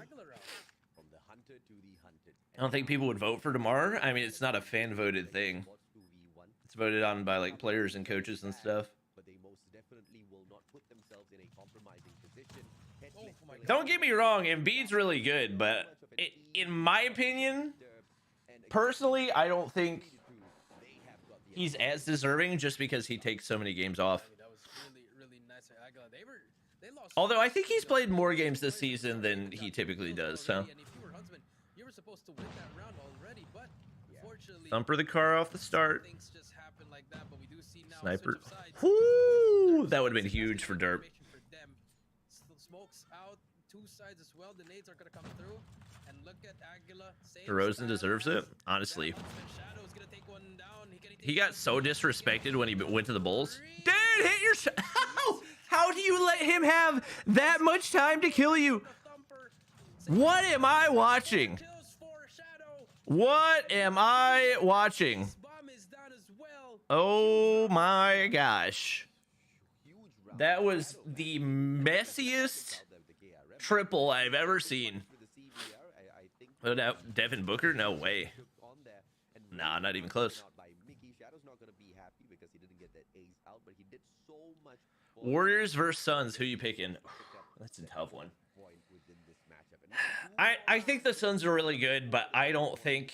[SPEAKER 1] don't think people would vote for DeMar. I mean, it's not a fan voted thing. It's voted on by like players and coaches and stuff.
[SPEAKER 2] But they most definitely will not put themselves in a compromising position.
[SPEAKER 1] Don't get me wrong, Embiid's really good, but in my opinion, personally, I don't think he's as deserving just because he takes so many games off.
[SPEAKER 3] That was really nice. They lost.
[SPEAKER 1] Although I think he's played more games this season than he typically does. So.
[SPEAKER 3] And if you were Huntsman, you were supposed to win that round already, but unfortunately,
[SPEAKER 1] Thumper the car off the start.
[SPEAKER 3] Things just happen like that, but we do see now
[SPEAKER 1] Sniper.
[SPEAKER 3] switch of sides.
[SPEAKER 1] Whoo! That would have been huge for Derp.
[SPEAKER 3] Smokes out 2 sides as well. The nades are gonna come through, and look at Aguila.
[SPEAKER 1] DeRozan deserves it, honestly. He got so disrespected when he went to the Bulls. Dude, hit your shot. How do you let him have that much time to kill you? What am I watching? What am I watching? Oh my gosh. That was the messiest triple I've ever seen. Oh, now, Devin Booker? No way. Nah, not even close. Warriors versus Suns. Who you picking? That's a tough one. I think the Suns are really good, but I don't think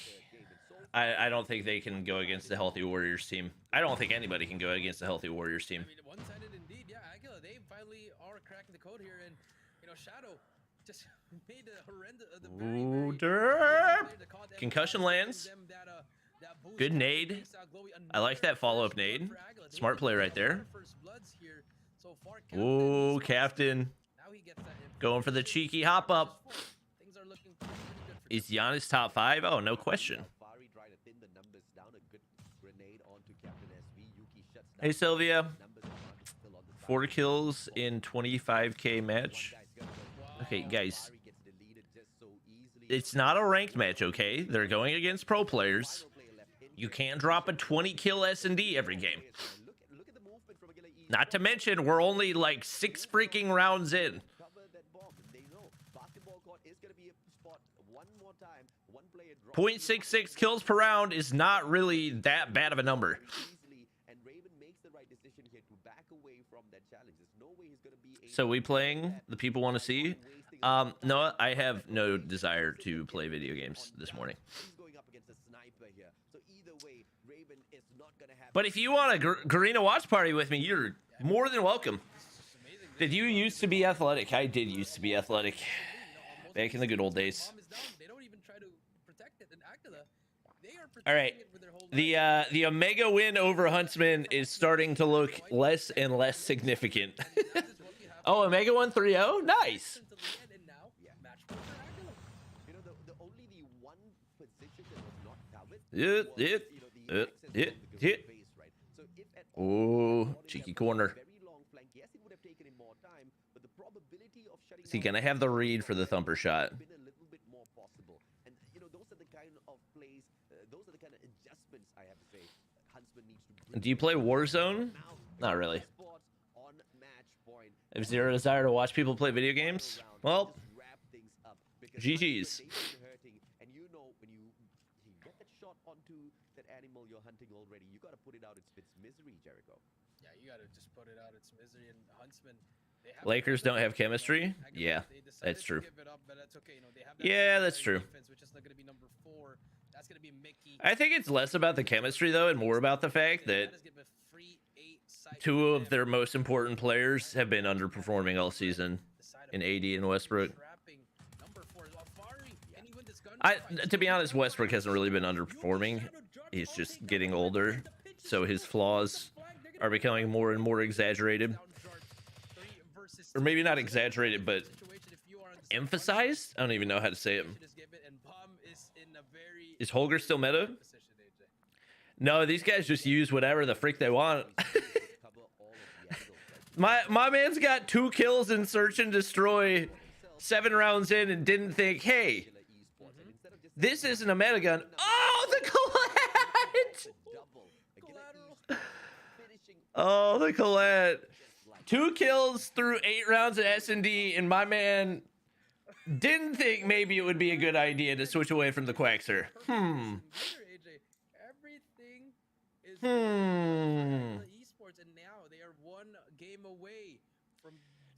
[SPEAKER 1] they can go against the healthy Warriors team. I don't think anybody can go against the healthy Warriors team.
[SPEAKER 3] I mean, one-sided indeed. Yeah, Aguila, they finally are cracking the code here, and Shadow just made a horrendous.
[SPEAKER 1] Ooh, Derp! Concussion lands. Good nade. I like that follow-up nade. Smart play right there. Ooh, Captain. Going for the cheeky hop-up. Is Giannis top 5? Oh, no question. Hey, Sylvia. 4 kills in 25k match. Okay, guys. It's not a ranked match, okay? They're going against pro players. You can't drop a 20 kill S&D every game. Not to mention, we're only like 6 freaking rounds in. 0.66 kills per round is not really that bad of a number. So we playing? The people want to see? No, I have no desire to play video games this morning. But if you want a Garena watch party with me, you're more than welcome. Did you used to be athletic? I did used to be athletic. Back in the good old days. All right. The Omega win over Huntsman is starting to look less and less significant. Oh, Omega won 3-0? Nice. Oh, cheeky corner. Is he gonna have the read for the thumper shot? Do you play Warzone? Not really. If zero desire to watch people play video games, well, GG's.
[SPEAKER 2] And you know when you get that shot onto that animal you're hunting already, you gotta put it out its misery, Jericho. Yeah, you gotta just put it out its misery. And Huntsman,
[SPEAKER 1] Lakers don't have chemistry. Yeah, that's true. Yeah, that's true. I think it's less about the chemistry though, and more about the fact that 2 of their most important players have been underperforming all season in AD and Westbrook. To be honest, Westbrook hasn't really been underperforming. He's just getting older, so his flaws are becoming more and more exaggerated. Or maybe not exaggerated, but emphasized? I don't even know how to say it. Is Holger still meta? No, these guys just use whatever the freak they want. my man's got 2 kills in Search and Destroy 7 rounds in and didn't think, hey, this isn't a meta gun. Oh, the collat! Oh, the collat. 2 kills through 8 rounds of S&D, and my man didn't think maybe it would be a good idea to switch away from the Quaxer.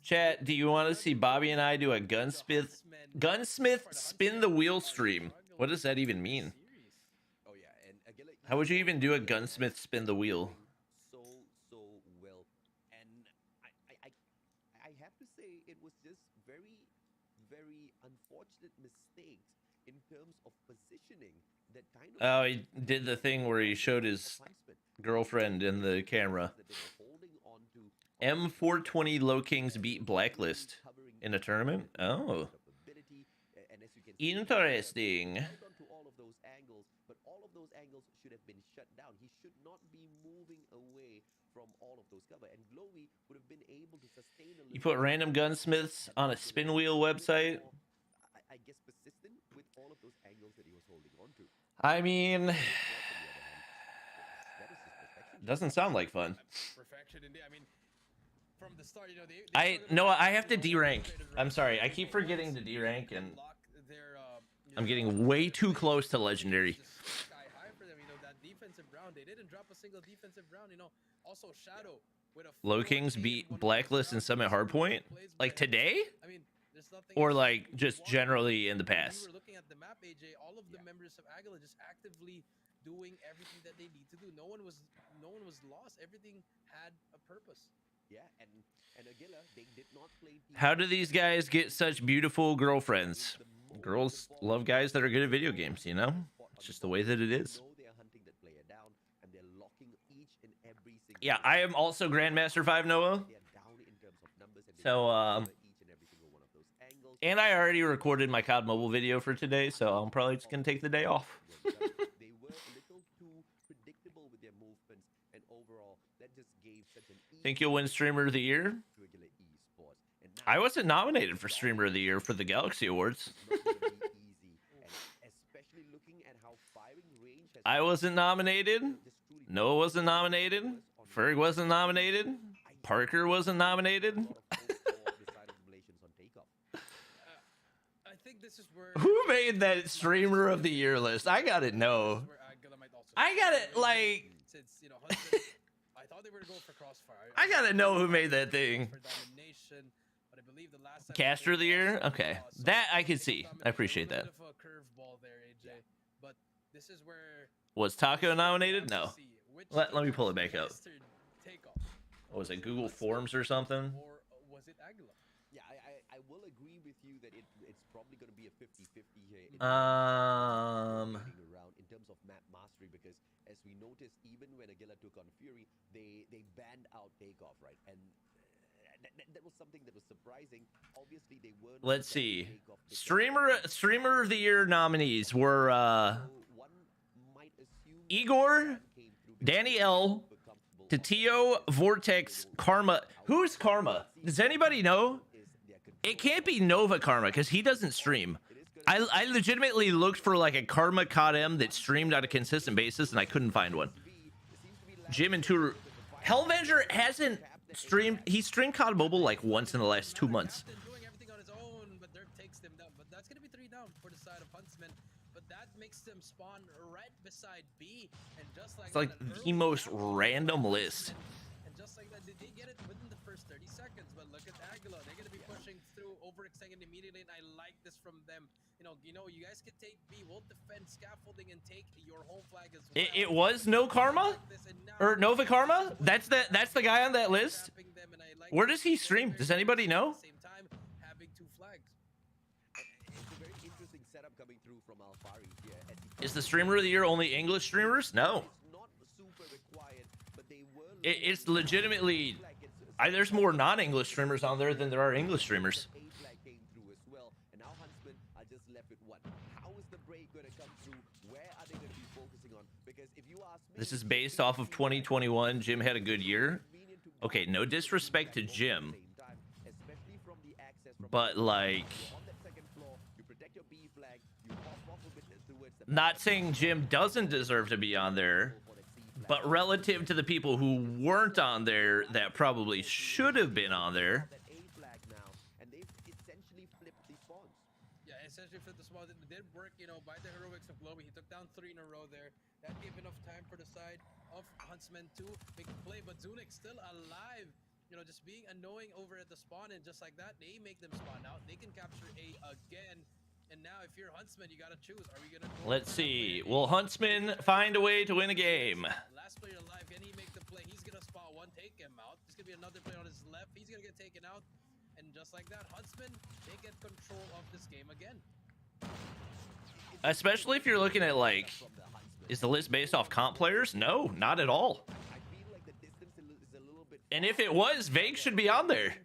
[SPEAKER 1] Chat, do you want to see Bobby and I do a gunsmith spin the wheel stream? What does that even mean? How would you even do a gunsmith spin the wheel? Oh, he did the thing where he showed his girlfriend in the camera. M420 Low Kings beat Blacklist in a tournament? Oh. Interesting. But all of those angles should have been shut down. He should not be moving away from all of those cover. And Glowy would have been able to sustain a little. You put random gunsmiths on a spin wheel website? I guess persistent with all of those angles that he was holding on to. I mean, doesn't sound like fun. Perfection indeed. I mean, from the start, you know, I have to D-rank. I'm sorry. I keep forgetting to D-rank, and I'm getting way too close to legendary. Low Kings beat Blacklist and Summit Hardpoint? Like today? Or like just generally in the past? We were looking at the map, AJ. All of the members of Aguila just actively doing everything that they need to do. No one was lost. Everything had a purpose. Yeah, and Aguila, they did not play. How do these guys get such beautiful girlfriends? Girls love guys that are good at video games, you know? It's just the way that it is. Yeah, I am also Grandmaster 5 Noah. So, and I already recorded my COD mobile video for today, so I'm probably just going to take the day off.
[SPEAKER 2] movements, and overall, that just gave such an
[SPEAKER 1] Think you'll win Streamer of the Year?
[SPEAKER 2] to Regular Esports. And
[SPEAKER 1] I
[SPEAKER 2] now,
[SPEAKER 1] wasn't nominated for Streamer of the Year for the Galaxy Awards.
[SPEAKER 2] it's not gonna be easy, and especially looking at how firing range has
[SPEAKER 1] I wasn't nominated.
[SPEAKER 2] just truly
[SPEAKER 1] Noah wasn't nominated. Ferg wasn't nominated. Parker wasn't nominated.
[SPEAKER 2] a lot of post-war decided relations on takeoff.
[SPEAKER 3] I think this is where
[SPEAKER 1] Who made that Streamer of the Year list? I gotta know.
[SPEAKER 3] where Aguila might also
[SPEAKER 1] I gotta, like,
[SPEAKER 3] since Hudson, I thought they were gonna go for Crossfire.
[SPEAKER 1] I gotta know who made that thing.
[SPEAKER 3] For domination, but I believe the last time
[SPEAKER 1] Caster of the Year? Okay.
[SPEAKER 3] So
[SPEAKER 1] That I can
[SPEAKER 3] think
[SPEAKER 1] see.
[SPEAKER 3] I'm
[SPEAKER 1] I appreciate
[SPEAKER 3] a
[SPEAKER 1] that.
[SPEAKER 3] bit of a curveball there, AJ. But this is where
[SPEAKER 1] Was Taco nominated? No. Let me pull it back up.
[SPEAKER 3] Takeoff.
[SPEAKER 1] What was it, Google Forms or something?
[SPEAKER 3] Or was it Aguila?
[SPEAKER 2] Yeah, I will agree with you that it's probably going to be a 50-50 here.
[SPEAKER 1] Um,
[SPEAKER 2] Around in terms of map mastery, because as we noticed, even when Aguila took on Fury, they banned out Takeoff, right? And that was something that was surprising. Obviously, they weren't.
[SPEAKER 1] let's see. Streamer of the Year nominees were
[SPEAKER 2] One might assume
[SPEAKER 1] Igor, Danny L, Tatio, Vortex, Karma. Who's Karma? Does anybody know? It can't be Nova Karma because he doesn't stream. I legitimately looked for like a Karma CODM that streamed on a consistent basis and I couldn't find one. Jim and Tour. Hellvenger hasn't streamed. He streamed COD Mobile like once in the last 2 months.
[SPEAKER 3] Captain doing everything on his own, but Dirk takes them down. But that's gonna be 3 down for the side of Huntsman. But that makes them spawn right beside B, and just like
[SPEAKER 1] It's like
[SPEAKER 3] that, an
[SPEAKER 1] the
[SPEAKER 3] early
[SPEAKER 1] most
[SPEAKER 3] down
[SPEAKER 1] random list.
[SPEAKER 3] And just like that, they get it within the first 30 seconds. But look at Aguila. They're gonna be pushing through, overextending immediately, and I like this from them. You guys can take B. We'll defend scaffolding and take your home flag as well.
[SPEAKER 1] It was no Karma or Nova Karma. That's the guy on that list. Where does he stream? Does anybody know?
[SPEAKER 3] Same time, having 2 flags.
[SPEAKER 2] it's a very interesting setup coming through from Alfari here. As he
[SPEAKER 1] Is the Streamer of the Year only English streamers? No.
[SPEAKER 2] It's not super required, but they were.
[SPEAKER 1] It's legitimately. There's more non-English streamers on there than there are English streamers.
[SPEAKER 2] A flag came through as well, and now Huntsman are just left with what? How is the break going to come through? Where are they going to be focusing on? Because if you ask me,
[SPEAKER 1] This is based off of 2021. Jim had a good year. Okay, no disrespect to Jim,
[SPEAKER 2] especially from the access from
[SPEAKER 1] but like,
[SPEAKER 2] on that second floor, you protect your B flag, you hop off a bit towards the
[SPEAKER 1] not saying Jim doesn't deserve to be on there, but relative to the people who weren't on there that probably should have been on there.
[SPEAKER 2] that A flag now, and they've essentially flipped the spawns.
[SPEAKER 3] Yeah, essentially for the small, it did work, by the heroics of Glowy. He took down 3 in a row there. That gave enough time for the side of Huntsman to make the play, but Zunic still alive. Just being annoying over at the spawn, and just like that, they make them spawn out. They can capture A again. And now, if you're Huntsman, you gotta choose. Are we gonna?
[SPEAKER 1] Let's see. Will Huntsman find a way to win a game?
[SPEAKER 3] Last player alive, can he make the play? He's gonna spot 1, take him out. There's gonna be another player on his left. He's gonna get taken out. And just like that, Huntsman, they get control of this game again.
[SPEAKER 1] Especially if you're looking at like, is the list based off comp players? No, not at all.
[SPEAKER 2] I feel like the distance is a little bit.
[SPEAKER 1] And if it was, Vague should be on there.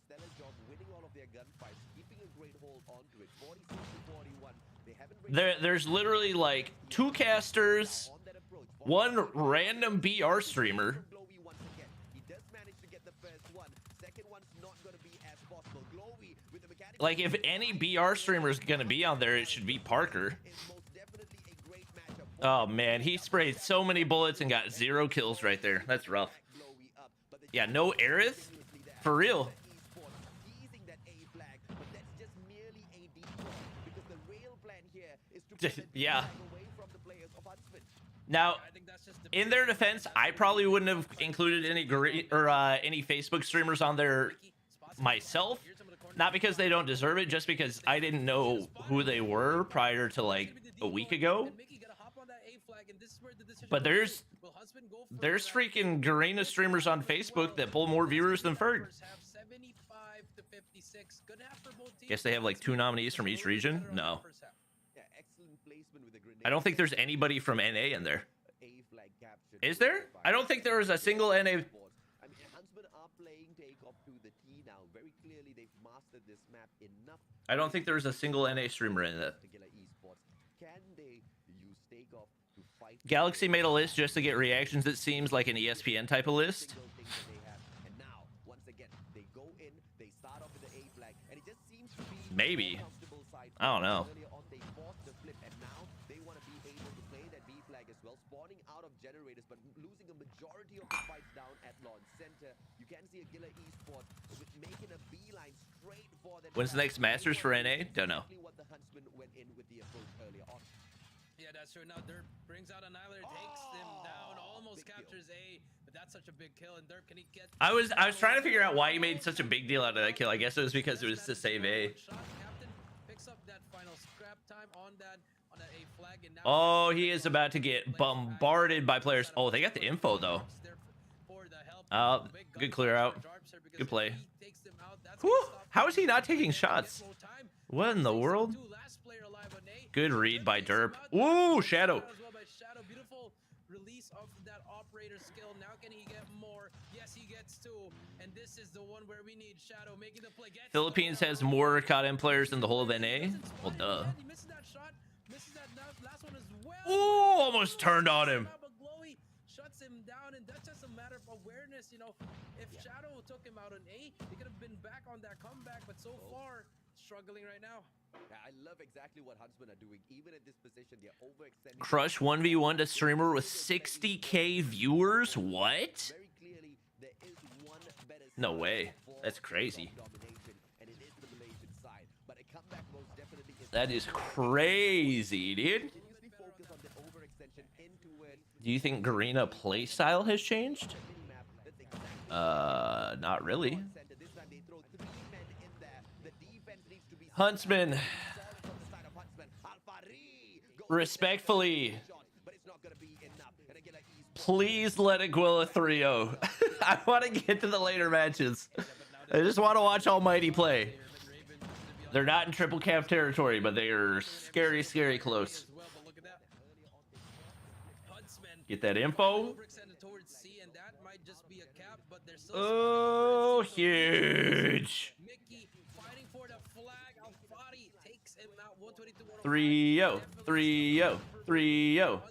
[SPEAKER 2] Stellar job winning all of their gunfights, keeping a great hold onto it. 46 to 41. They haven't
[SPEAKER 1] There's literally like 2 casters,
[SPEAKER 2] on that approach.
[SPEAKER 1] 1 random BR streamer.
[SPEAKER 2] Glowy once again. He does manage to get the first one. Second one's not going to be as possible. Glowy with the mechanics.
[SPEAKER 1] Like if any BR streamer is gonna be on there, it should be Parker.
[SPEAKER 2] Is most definitely a great matchup.
[SPEAKER 1] Oh man, he sprayed so many bullets and got 0 kills right there. That's rough.
[SPEAKER 2] Glowy up, but the
[SPEAKER 1] Yeah, no Aerith? For real.
[SPEAKER 2] teasing that A flag, but that's just merely a decoy because the real plan here is to put the D
[SPEAKER 1] Yeah.
[SPEAKER 2] flag away from the players of Huntsman.
[SPEAKER 1] Now,
[SPEAKER 3] I think that's just the
[SPEAKER 1] in their defense, I probably wouldn't have included any any Facebook streamers on there myself. Not because they don't deserve it, just because I didn't know who they were prior to like a week ago. But there's freaking Garena streamers on Facebook that pull more viewers than Ferg. Guess they have like 2 nominees from each region? No.
[SPEAKER 2] Yeah, excellent placement with the grenade.
[SPEAKER 1] I don't think there's anybody from NA in there.
[SPEAKER 2] A flag captured.
[SPEAKER 1] Is there? I don't think there is a single NA.
[SPEAKER 2] I mean, Huntsman are playing takeoff to the T now. Very clearly, they've mastered this map enough.
[SPEAKER 1] I don't think there's a single NA streamer in it.
[SPEAKER 2] Particular esports. Can they use takeoff to fight
[SPEAKER 1] Galaxy made a list just to get reactions. It seems like an ESPN type of list.
[SPEAKER 2] And now, once again, they go in, they start off with the A flag, and it just seems to be
[SPEAKER 1] Maybe.
[SPEAKER 2] the comfortable side.
[SPEAKER 1] I don't know.
[SPEAKER 2] Earlier on, they forced the flip, and now they want to be able to play that B flag as well, spawning out of generators, but losing a majority of the fights down at launch center. You can see a Gilla Esports making a beeline straight for that.
[SPEAKER 1] When's the next Masters for NA? Don't know.
[SPEAKER 2] What the Huntsman went in with the approach earlier on.
[SPEAKER 3] Yeah, that's true. Now Derp brings out Annihilator, takes them down, almost captures A, but that's such a big kill. And Derp, can he get?
[SPEAKER 1] I was trying to figure out why he made such a big deal out of that kill. I guess it was because it was to save A.
[SPEAKER 3] Captain picks up that final scrap time on that A flag, and now
[SPEAKER 1] Oh, he is about to get bombarded by players. Oh, they got the info though. Good clear out. Good play. Whew, how is he not taking shots? What in the world? Good read by Derp. Ooh, Shadow.
[SPEAKER 3] Beautiful release of that operator skill. Now can he get more? Yes, he gets two. And this is the one where we need Shadow making the play.
[SPEAKER 1] Philippines has more CODM players than the whole of NA. Well, duh.
[SPEAKER 3] He misses that shot. Misses that last one as well.
[SPEAKER 1] Ooh, almost turned on him.
[SPEAKER 3] Shuts him down, and that's just a matter of awareness. You know, if Shadow took him out on A, he could have been back on that comeback, but so far struggling right now.
[SPEAKER 2] Yeah, I love exactly what Huntsman are doing. Even at this position, they're overextending.
[SPEAKER 1] Crush 1v1 to streamer with 60k viewers. What?
[SPEAKER 2] Very clearly, there is one better
[SPEAKER 1] No way. That's crazy.
[SPEAKER 2] And it is the Malaysian side. But a comeback most definitely is.
[SPEAKER 1] That is crazy, dude.
[SPEAKER 2] Continuously focus on the overextension into it.
[SPEAKER 1] Do you think Garena playstyle has changed? Not really.
[SPEAKER 2] This time they throw 3 men in there. The defense needs to be
[SPEAKER 1] Huntsman, respectfully,
[SPEAKER 2] but it's not gonna be enough. And again,
[SPEAKER 1] please let Aguila 3-0. I want to get to the later matches. I just want to watch Almighty play. They're not in triple cap territory, but they are scary, scary close. Get that info. Oh, huge. 3-0, 3-0, 3-0.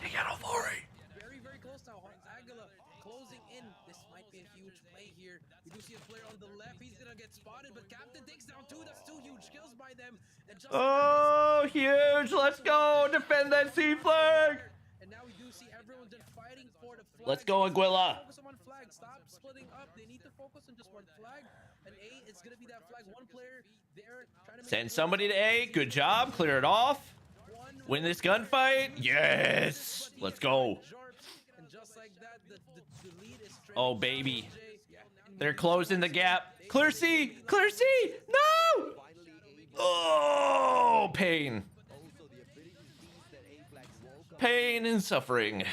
[SPEAKER 1] They got a 4.
[SPEAKER 3] Very, very close now. Aguila closing in. This might be a huge play here. We do see a player on the left. He's gonna get spotted, but Captain takes down 2. That's 2 huge kills by them. And just
[SPEAKER 1] oh, huge. Let's go. Defend that C flag.
[SPEAKER 3] And now we do see everyone just fighting for the flag.
[SPEAKER 1] Let's go, Aguila.
[SPEAKER 3] Focus on one flag. Stop splitting up. They need to focus on just one flag. And A is gonna be that flag. One player there trying to
[SPEAKER 1] Send somebody to A. Good job. Clear it off. Win this gunfight. Yes. Let's go.
[SPEAKER 3] And just like that, the lead is
[SPEAKER 1] Oh, baby. They're closing the gap. Clear C. Clear C. No. Oh, pain. Pain and suffering.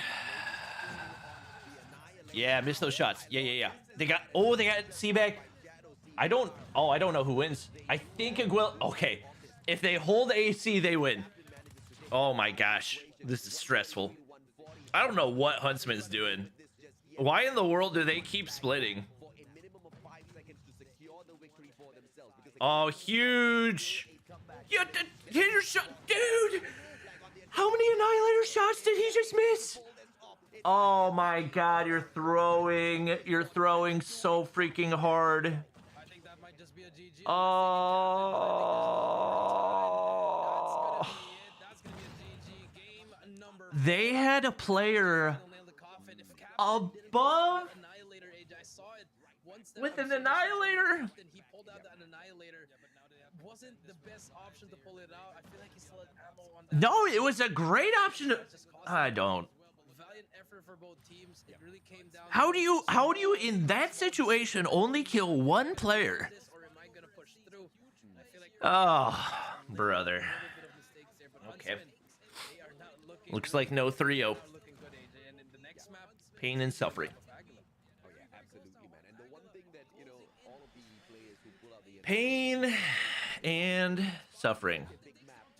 [SPEAKER 1] Yeah, missed those shots. Yeah. They got C back. I don't know who wins. I think Aguila. Okay. If they hold AC, they win. Oh my gosh. This is stressful. I don't know what Huntsman's doing. Why in the world do they keep splitting? Oh, huge. Yeah, hit your shot. Dude. How many Annihilator shots did he just miss? Oh my god, you're throwing so freaking hard.
[SPEAKER 3] I think that might just be a GG.
[SPEAKER 1] Oh.
[SPEAKER 3] That's gonna be a GG. Game number 4.
[SPEAKER 1] They had a player above
[SPEAKER 3] Annihilator Age. I saw it once
[SPEAKER 1] with an Annihilator.
[SPEAKER 3] He pulled out that Annihilator. Wasn't the best option to pull it out. I feel like he still had ammo on that.
[SPEAKER 1] No, it was a great option. I don't.
[SPEAKER 3] Valiant effort for both teams. It really came down.
[SPEAKER 1] How do you in that situation only kill one player?
[SPEAKER 3] Or am I gonna push through? I feel like
[SPEAKER 1] Oh, brother. Okay. Looks like no 3-0. Pain and suffering. Pain and suffering.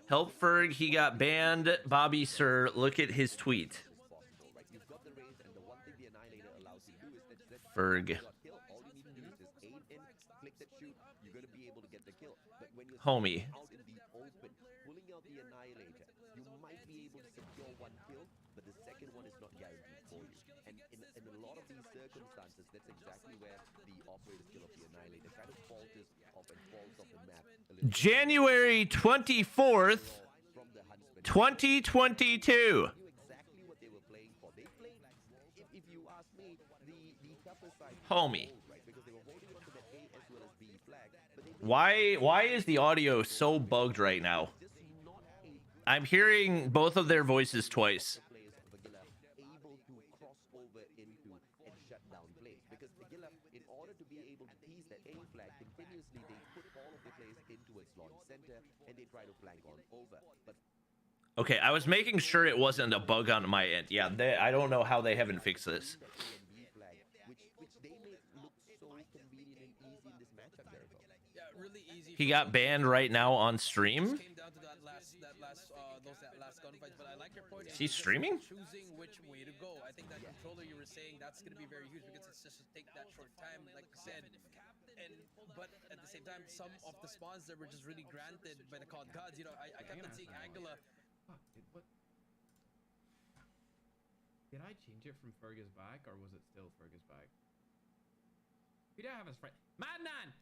[SPEAKER 1] Help Ferg, he got banned. Bobby Sir, look at his tweet. Ferg. Homie.
[SPEAKER 2] able to secure one kill, but the second one is not guaranteed for you. And in a lot of these circumstances, that's exactly where the operator skill of the Annihilator kind of falters off and falls off the map a little bit.
[SPEAKER 1] January 24th,
[SPEAKER 2] From the Huntsman.
[SPEAKER 1] 2022.
[SPEAKER 2] Knew exactly what they were playing for. They played, if you ask me, the tougher side.
[SPEAKER 1] Homie.
[SPEAKER 2] Right? Because they were holding on to that A as well as B flag. But they
[SPEAKER 1] Why is the audio so bugged right now?
[SPEAKER 2] just not
[SPEAKER 1] I'm hearing both of their voices twice.
[SPEAKER 2] players of Agila able to cross over into and shut down plays. Because Agila, in order to be able to tease that A flag continuously, they put all of the players into its launch center and they try to flank on over. But
[SPEAKER 1] Okay, I was making sure it wasn't a bug on my end. Yeah, I don't know how they haven't fixed this.
[SPEAKER 2] the A and B flag, which they make look so convenient and easy in this matchup, Jericho.
[SPEAKER 3] Yeah, really easy.
[SPEAKER 1] He got banned right now on stream.
[SPEAKER 3] Came down to that last gunfight, but I like your point.
[SPEAKER 1] Is he streaming?
[SPEAKER 3] Choosing which way to go. I think that controller you were saying, that's going to be very huge because it's just to take that short time, like you said. But at the same time, some of the spawns that were just really granted by the COD gods. You know, I kept on seeing Angela.
[SPEAKER 4] Fuck, what? Did I change it from Fergus back, or was it still Fergus back? Who do I have as friend? Madman!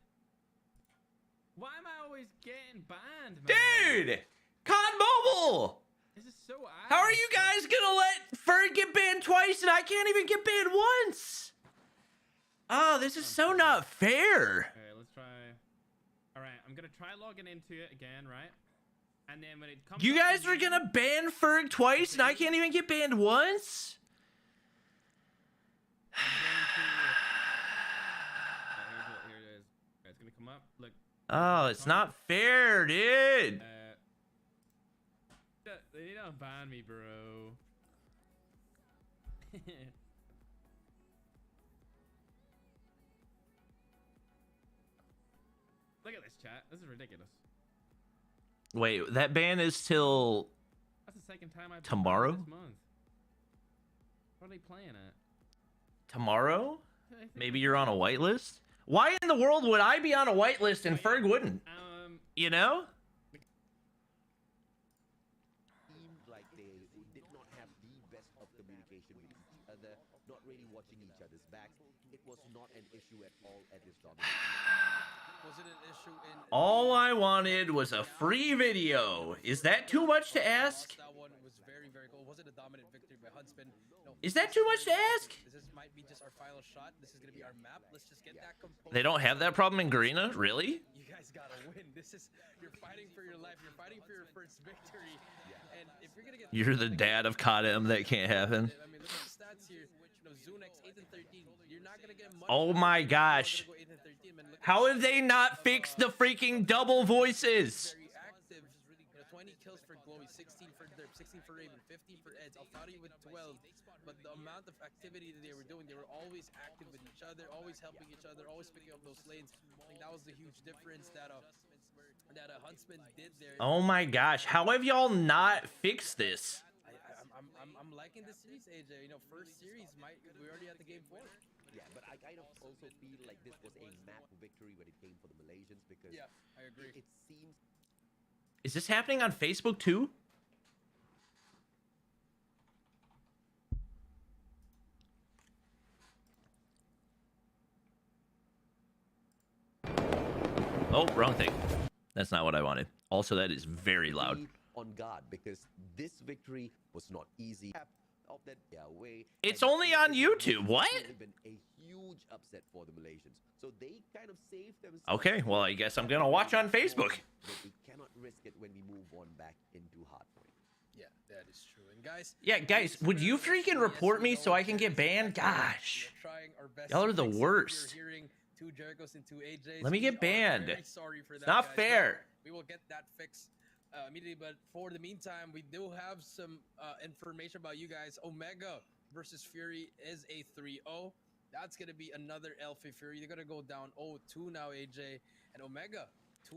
[SPEAKER 4] Why am I always getting banned, man?
[SPEAKER 1] Dude! COD Mobile!
[SPEAKER 4] This is so ass.
[SPEAKER 1] How are you guys gonna let Ferg get banned twice and I can't even get banned once? Oh, this is so not fair.
[SPEAKER 4] Okay, let's try. Alright, I'm gonna try logging into it again, right? And then when it comes
[SPEAKER 1] You
[SPEAKER 4] up
[SPEAKER 1] guys
[SPEAKER 4] to
[SPEAKER 1] are gonna ban Ferg twice and I can't even get banned once?
[SPEAKER 4] here it is. Okay, it's gonna come up. Look.
[SPEAKER 1] Oh, it's not fair, dude.
[SPEAKER 4] They don't ban me, bro. Look at this chat. This is ridiculous.
[SPEAKER 1] Wait, that ban is till
[SPEAKER 4] That's the second time I've been
[SPEAKER 1] Tomorrow?
[SPEAKER 4] banned this month. What are they playing at?
[SPEAKER 1] tomorrow?
[SPEAKER 4] I think
[SPEAKER 1] Maybe you're on a whitelist? Why in the world would I be on a whitelist and Ferg wouldn't? You know?
[SPEAKER 2] Seemed like they did not have the best of communication with each other, not really watching each other's backs. It was not an issue at all at this domination.
[SPEAKER 3] Was it an issue in?
[SPEAKER 1] All I wanted was a free video. Is that too much to ask?
[SPEAKER 3] That one was very, very cool. Was it a dominant victory by Huntsman? No,
[SPEAKER 1] Is that too much to ask?
[SPEAKER 3] This might be just our final shot. This is gonna be our map. Let's just get that composed.
[SPEAKER 1] They don't have that problem in Garena? Really?
[SPEAKER 3] You guys gotta win. This is, you're fighting for your life. You're fighting for your first victory. And if you're gonna get,
[SPEAKER 1] You're the dad of CODM. That can't happen.
[SPEAKER 3] I mean, look at the stats here. You know, Zunex 8 and 13. You're not gonna get much.
[SPEAKER 1] Oh my gosh.
[SPEAKER 3] Go 8 and 13, man. Look at
[SPEAKER 1] How have they not fixed the freaking double voices?
[SPEAKER 3] very active. You know, 20 kills for Glowy, 16 for Derp, 16 for Raven, 15 for Eds, Alfari with 12. But the amount of activity that they were doing, they were always active with each other, always helping each other, always picking up those lanes. I think that was the huge difference that Huntsman did there.
[SPEAKER 1] Oh my gosh. How have y'all not fixed this?
[SPEAKER 3] I'm liking this series, AJ. You know, first series, we're already at the game 4.
[SPEAKER 2] Yeah, but I kind of also feel like this was a map victory when it came for the Malaysians because
[SPEAKER 3] Yeah, I agree.
[SPEAKER 2] it seems
[SPEAKER 1] Is this happening on Facebook too? Oh, wrong thing. That's not what I wanted. Also, that is very loud.
[SPEAKER 2] be on guard because this victory was not easy. Of that way,
[SPEAKER 1] It's
[SPEAKER 2] and
[SPEAKER 1] only on
[SPEAKER 2] it
[SPEAKER 1] YouTube.
[SPEAKER 2] would
[SPEAKER 1] What?
[SPEAKER 2] have been a huge upset for the Malaysians. So they kind of saved themselves.
[SPEAKER 1] Okay, well, I guess I'm gonna watch on Facebook.
[SPEAKER 2] But we cannot risk it when we move on back into hardpoint.
[SPEAKER 3] Yeah, that is true. And guys,
[SPEAKER 1] Yeah, guys, would you freaking report me so I can get banned? Gosh.
[SPEAKER 3] we're trying our best.
[SPEAKER 1] Y'all
[SPEAKER 3] to
[SPEAKER 1] are the
[SPEAKER 3] fix it.
[SPEAKER 1] worst.
[SPEAKER 3] You're hearing 2 Jerichos and 2 AJs.
[SPEAKER 1] Let me get
[SPEAKER 3] We are
[SPEAKER 1] banned.
[SPEAKER 3] very sorry for that,
[SPEAKER 1] It's not
[SPEAKER 3] guys, but
[SPEAKER 1] fair.
[SPEAKER 3] We will get that fixed immediately. But for the meantime, we do have some information about you guys. Omega versus Fury is a 3-0. That's going to be another Alpha Fury. They're going to go down 0-2 now, AJ. And Omega.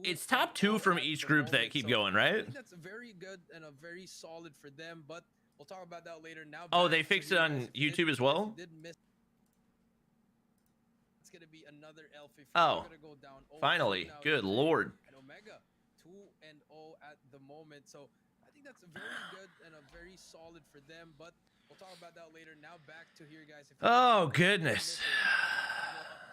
[SPEAKER 1] It's top 2 from
[SPEAKER 3] at
[SPEAKER 1] each
[SPEAKER 3] the
[SPEAKER 1] group that
[SPEAKER 3] moment,
[SPEAKER 1] keep
[SPEAKER 3] so
[SPEAKER 1] going,
[SPEAKER 3] I
[SPEAKER 1] right?
[SPEAKER 3] think that's very good and a very solid for them. But we'll talk about that later. Now.
[SPEAKER 1] Oh,
[SPEAKER 3] back
[SPEAKER 1] they
[SPEAKER 3] to
[SPEAKER 1] fixed
[SPEAKER 3] you
[SPEAKER 1] it on
[SPEAKER 3] guys. If you
[SPEAKER 1] YouTube
[SPEAKER 3] did-
[SPEAKER 1] as well?
[SPEAKER 3] if you did miss, it's going to be another Alpha Fury.
[SPEAKER 1] Oh,
[SPEAKER 3] They're gonna go down 0-2
[SPEAKER 1] finally.
[SPEAKER 3] now,
[SPEAKER 1] Good
[SPEAKER 3] AJ.
[SPEAKER 1] lord.
[SPEAKER 3] And Omega 2-0 at the moment. So I think that's very good and very solid for them, but we'll talk about that later. Now back to here, guys. If you
[SPEAKER 1] Oh,
[SPEAKER 3] look at
[SPEAKER 1] goodness.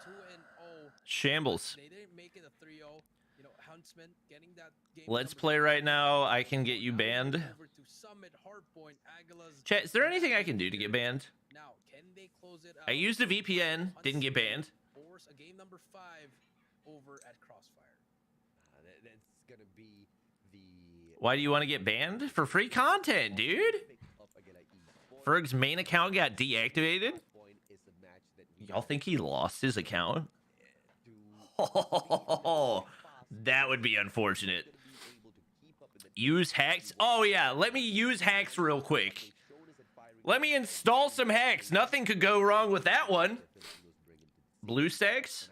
[SPEAKER 3] you know, up 2-0.
[SPEAKER 1] Shambles.
[SPEAKER 3] They didn't make it a 3-0. You know, Huntsman getting that game.
[SPEAKER 1] Let's
[SPEAKER 3] number
[SPEAKER 1] play
[SPEAKER 3] 3.
[SPEAKER 1] right now. I can get you
[SPEAKER 3] Now
[SPEAKER 1] banned.
[SPEAKER 3] over to Summit, Hardpoint, Aguilas.
[SPEAKER 1] Chat, is there anything I can do to get banned?
[SPEAKER 3] Now, can they close it out?
[SPEAKER 1] I used a VPN, didn't get banned.
[SPEAKER 3] Force a game number 5 over at Crossfire.
[SPEAKER 2] That's gonna be the.
[SPEAKER 1] Why do you want to get banned? For free content, dude. Ferg's main account got deactivated. Y'all think he lost his account? Oh, that would be unfortunate. Use hacks? Oh yeah, let me use hacks real quick. Let me install some hacks. Nothing could go wrong with that one. BlueStacks?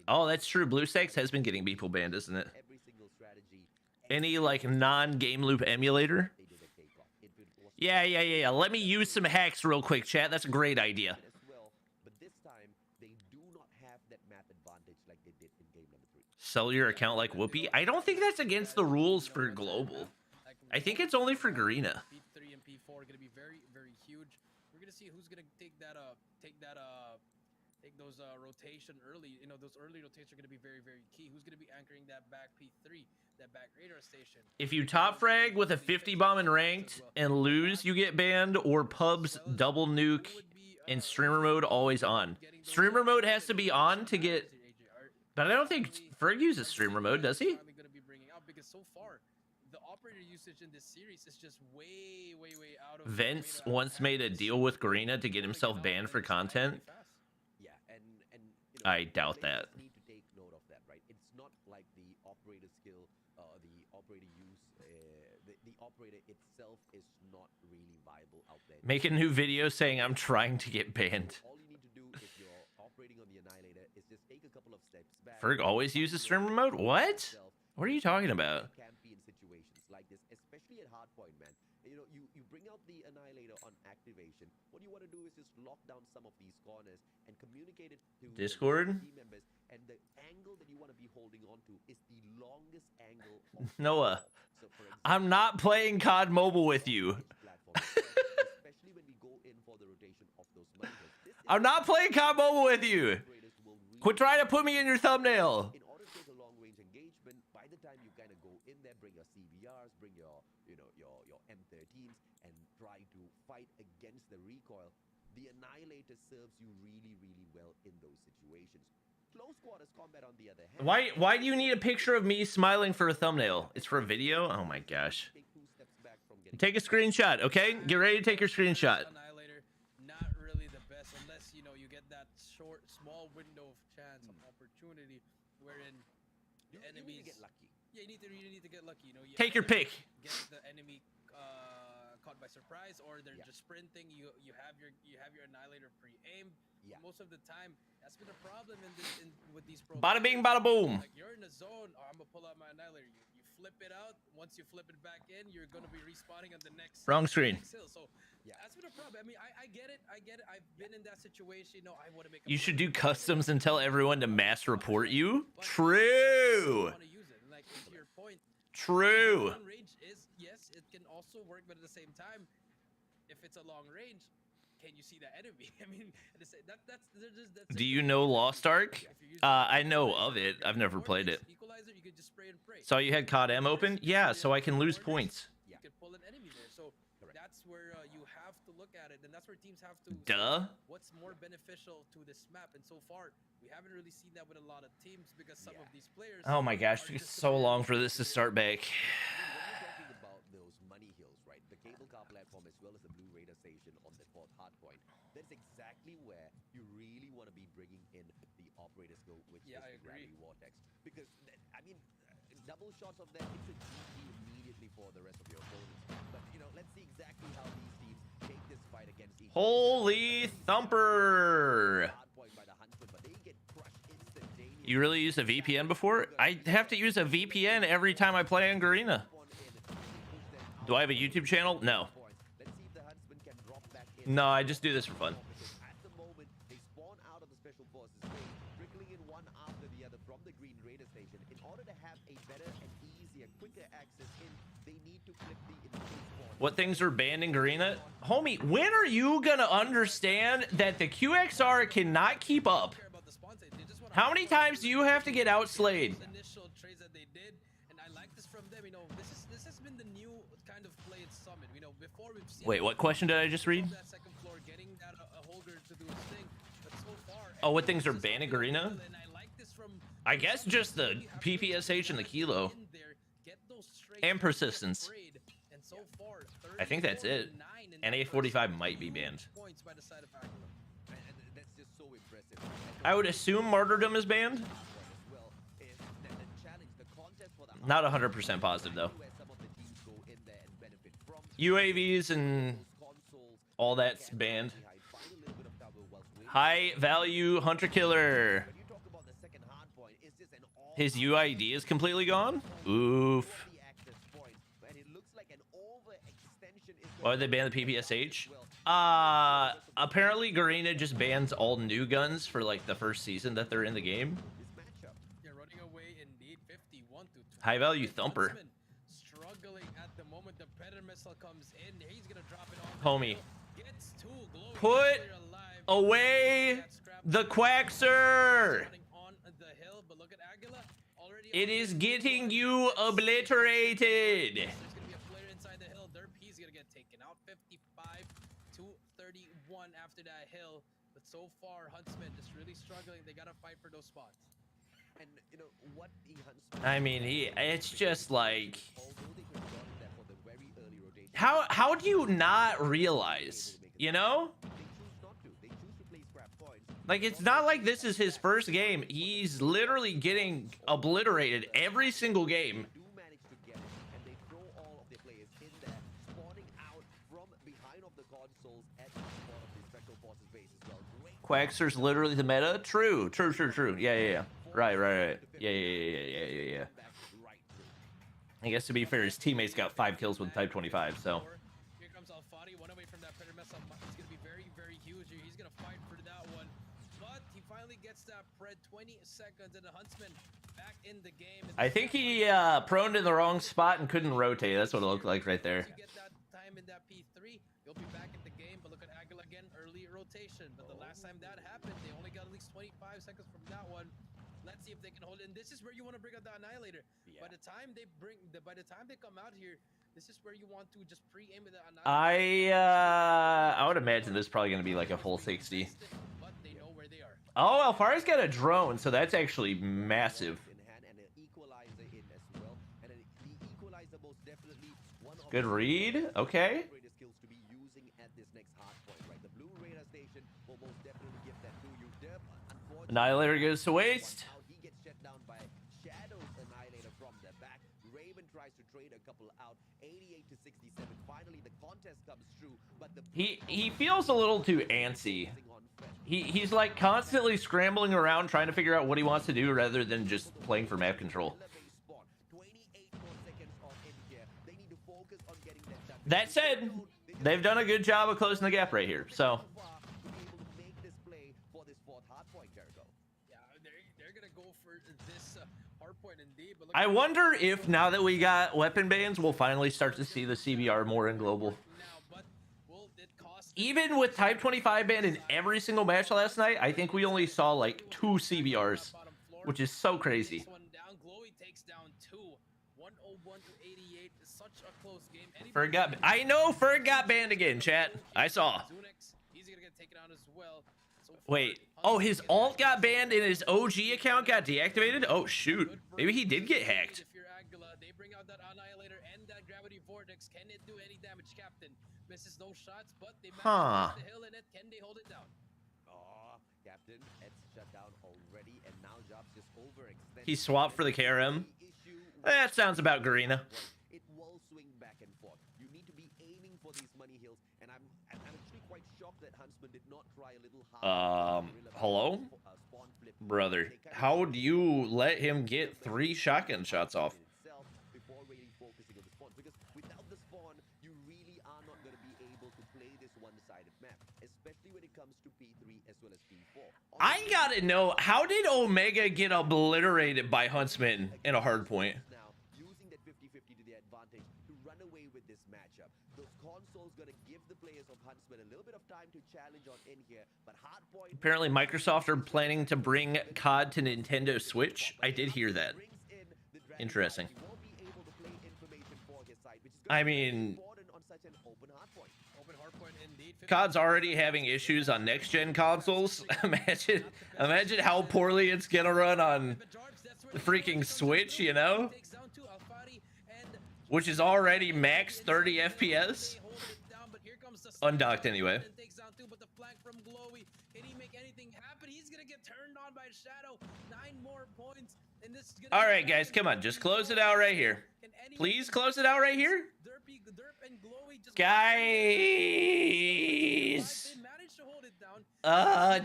[SPEAKER 1] Oh, that's true. BlueStacks has been getting people banned, isn't it? Any like non-game loop emulator? Yeah. Let me use some hacks real quick, chat. That's a great idea.
[SPEAKER 2] But this time they do not have that map advantage like they did in game number 3.
[SPEAKER 1] Sell your account like Whoopi? I don't think that's against the rules for global. I think it's only for Garena.
[SPEAKER 3] P3 and P4 are gonna be very, very huge. We're gonna see who's gonna take those rotation early. You know, those early rotations are gonna be very, very key. Who's gonna be anchoring that back P3, that back radar station?
[SPEAKER 1] If you top frag with a 50 bomb in ranked and lose, you get banned, or pubs double nuke in streamer mode always on. Streamer mode has to be on to get, but I don't think Ferg uses streamer mode, does he?
[SPEAKER 3] Because so far, the operator usage in this series is just way out of.
[SPEAKER 1] Vince once made a deal with Garena to get himself banned for content.
[SPEAKER 2] Yeah, and you know,
[SPEAKER 1] I doubt that.
[SPEAKER 2] players need to take note of that, right? It's not like the operator skill, the operator use, the operator itself is not really viable out there.
[SPEAKER 1] Make a new video saying I'm trying to get banned.
[SPEAKER 2] All you need to do if you're operating on the Annihilator is just take a couple of steps back.
[SPEAKER 1] Ferg always uses streamer mode? What? What are you talking about?
[SPEAKER 2] Can be in situations like this, especially at hardpoint, man. You know, you bring out the Annihilator on activation. What you want to do is just lock down some of these corners and communicate it to
[SPEAKER 1] Discord?
[SPEAKER 2] team members. And the angle that you want to be holding on to is the longest angle of
[SPEAKER 1] Noah,
[SPEAKER 2] so for example,
[SPEAKER 1] I'm not playing COD Mobile with you.
[SPEAKER 2] platform, especially when we go in for the rotation of those monitors. This is
[SPEAKER 1] I'm not playing COD Mobile with you.
[SPEAKER 2] operators will really
[SPEAKER 1] Quit trying to put me in your thumbnail.
[SPEAKER 2] in order to take a long range engagement, by the time you kind of go in there, bring your CBRs, bring your your M13s, and try to fight against the recoil, the Annihilator serves you really well in those situations. Close quarters combat, on the other hand.
[SPEAKER 1] Why do you need a picture of me smiling for a thumbnail? It's for a video? Oh my gosh.
[SPEAKER 2] Take 2 steps back from getting
[SPEAKER 1] Take a screenshot, okay? Get ready to take your screenshot.
[SPEAKER 3] Annihilator, not really the best unless you know you get that small window of chance of opportunity wherein the
[SPEAKER 2] you need
[SPEAKER 3] enemies
[SPEAKER 2] to get lucky.
[SPEAKER 3] Yeah, you need to get lucky. You know, you
[SPEAKER 1] Take your
[SPEAKER 3] either
[SPEAKER 1] pick.
[SPEAKER 3] Get the enemy caught by surprise, or they're
[SPEAKER 2] Yeah.
[SPEAKER 3] just sprinting. You have your Annihilator pre-aimed.
[SPEAKER 2] Yeah.
[SPEAKER 3] Most of the time, that's been a problem with these pro.
[SPEAKER 1] Bada bing,
[SPEAKER 3] players.
[SPEAKER 1] bada boom.
[SPEAKER 3] Like you're in a zone, oh, I'm gonna pull out my Annihilator. You flip it out. Once you flip it back in, you're gonna be respawning on the next.
[SPEAKER 1] Wrong screen.
[SPEAKER 3] next hill. So
[SPEAKER 2] Yeah.
[SPEAKER 3] that's been a problem. I mean, I get it. I've been in that situation. You know, I want to make.
[SPEAKER 1] You should do
[SPEAKER 3] play.
[SPEAKER 1] customs and tell everyone to mass report you?
[SPEAKER 3] But
[SPEAKER 1] True.
[SPEAKER 3] want to use it. And like to your point,
[SPEAKER 1] True.
[SPEAKER 3] long range is, yes, it can also work, but at the same time, if it's a long range, can you see the enemy? I mean, that's
[SPEAKER 1] Do you know Lost Ark?
[SPEAKER 3] If you're using
[SPEAKER 1] I know of it. I've never played it.
[SPEAKER 3] Equalizer, you could just spray and pray.
[SPEAKER 1] Saw you had CODM open? Yeah, so I can lose points.
[SPEAKER 3] You could pull an enemy there. So
[SPEAKER 2] Correct.
[SPEAKER 3] that's where you have to look at it, and that's where teams have to.
[SPEAKER 1] Duh.
[SPEAKER 3] What's more beneficial to this map? And so far, we haven't really seen that with a lot of teams because some of these players.
[SPEAKER 1] Oh my gosh,
[SPEAKER 3] are
[SPEAKER 1] it's
[SPEAKER 3] just
[SPEAKER 1] so
[SPEAKER 3] superior
[SPEAKER 1] long for
[SPEAKER 3] to
[SPEAKER 1] this to
[SPEAKER 3] the
[SPEAKER 1] start back.
[SPEAKER 2] When you're talking about those money hills, right? The cable car platform as well as the Blue Raider station on the 4th hardpoint. That's exactly where you really want to be bringing in the operator skill, which
[SPEAKER 3] Yeah, I
[SPEAKER 2] is the
[SPEAKER 3] agree.
[SPEAKER 2] Gravity Vortex. Because, I mean, double shots of that, it's a GG immediately for the rest of your opponents. But, you know, let's see exactly how these teams take this fight against each other.
[SPEAKER 1] Holy thumper!
[SPEAKER 2] Hardpoint by the Huntsman, but they get crushed instantaneously.
[SPEAKER 1] You really used a VPN before? I have to use a VPN every time I play on Garena. Do I have a YouTube channel? No.
[SPEAKER 2] Let's see if the Huntsman can drop back in.
[SPEAKER 1] No, I just do this for fun.
[SPEAKER 2] At the moment, they spawn out of the Special Forces base, trickling in one after the other from the Green Raider station in order to have a better and easier
[SPEAKER 1] What things are banned in Garena? Homie, when are you gonna understand that the QXR cannot keep up? How many times do you have to get outslayed?
[SPEAKER 3] Initial trades that they did, and I like this from them. You know, this has been the new kind of play at Summit. You know, before we've seen.
[SPEAKER 1] Wait, what question did I just read?
[SPEAKER 3] That second floor, getting that Holger to do his thing, but so far.
[SPEAKER 1] Oh, what things are banned in Garena?
[SPEAKER 3] And I like this from.
[SPEAKER 1] I guess just the PPSH and the Kilo. And persistence.
[SPEAKER 3] And so far,
[SPEAKER 1] I think that's it. And A45 might be banned. I would assume Martyrdom is banned. Not 100% positive though. UAVs and all that's banned. High value hunter killer. His UID is completely gone? Oof. Why would they ban the PPSH? Apparently Garena just bans all new guns for like the first season that they're in the game. High value thumper.
[SPEAKER 3] Struggling at the moment the Predator missile comes in. He's gonna drop it on.
[SPEAKER 1] Homie. Put away the Quaxer. It is getting you obliterated.
[SPEAKER 3] There's gonna be a player inside the hill. He's gonna get taken out. 55 to 31 after that hill. But so far, Huntsman just really struggling. They gotta fight for those spots.
[SPEAKER 2] And you know what the Huntsman,
[SPEAKER 1] I mean, it's just like, how do you not realize, you know? Like, it's not like this is his first game. He's literally getting obliterated every single game. Quaxer's literally the meta? True. Yeah. Right. Yeah. I guess to be fair, his teammates got 5 kills with Type 25, so.
[SPEAKER 3] Here comes Alfati, one away from that Predator missile. It's gonna be very, very huge here. He's gonna fight for that one. But he finally gets that Pred 20 seconds and the Huntsman back in the game.
[SPEAKER 1] I think he proned in the wrong spot and couldn't rotate. That's what it looked like right there.
[SPEAKER 3] You get that time in that P3, you'll be back in the game. But look at Aguila again, early rotation. But the last time that happened, they only got at least 25 seconds from that one. Let's see if they can hold it. And this is where you want to bring out the Annihilator. Yeah. By the time they come out here, this is where you want to just pre-aim with the Annihilator.
[SPEAKER 1] I would imagine this is probably going to be like a full 60.
[SPEAKER 3] But they know where they are.
[SPEAKER 1] Oh, Alfari's got a drone, so that's actually massive. Good read. Okay. Annihilator goes to waste. He feels a little too antsy. He's like constantly scrambling around trying to figure out what he wants to do rather than just playing for map control. That said, they've done a good job of closing the gap right here, so. I wonder if now that we got weapon bans, we'll finally start to see the CBR more in global. Even with Type 25 banned in every single match last night, I think we only saw like 2 CBRs, which is so crazy. Ferg I know Ferg got banned again, chat. I saw. Wait. Oh, his alt got banned and his OG account got deactivated? Oh, shoot. Maybe he did get hacked.
[SPEAKER 3] They bring out that Annihilator and that Gravity Vortex. Can it do any damage, Captain? Misses no shots, but they managed the hill in it. Can they hold it down?
[SPEAKER 2] Oh, Captain, it's shut down already, and now Jobs just overextended.
[SPEAKER 1] He swapped for the KRM. That sounds about Garena.
[SPEAKER 2] It will swing back and forth. You need to be aiming for these money hills, and I'm actually quite shocked that Huntsman did not try a little hard.
[SPEAKER 1] Hello? Brother, how do you let him get 3 shotgun shots off?
[SPEAKER 2] Before really focusing on the spawn, because without the spawn, you really are not going to be able to play this one-sided map, especially when it comes to P3 as well as P4.
[SPEAKER 1] I gotta know, how did Omega get obliterated by Huntsman in a hard point?
[SPEAKER 2] Now, using that this matchup. Those consoles gonna give the players of Huntsman a little bit of time to challenge on in here, but Hardpoint...
[SPEAKER 1] Apparently, Microsoft are planning to bring COD to Nintendo Switch. I did hear that. Interesting. I mean, COD's already having issues on next-gen consoles. Imagine how poorly it's gonna run on the freaking Switch, you know? Which is already max 30 FPS. Undocked anyway. All right, guys, come on. Just close it out right here. Please close it out right here. Guys.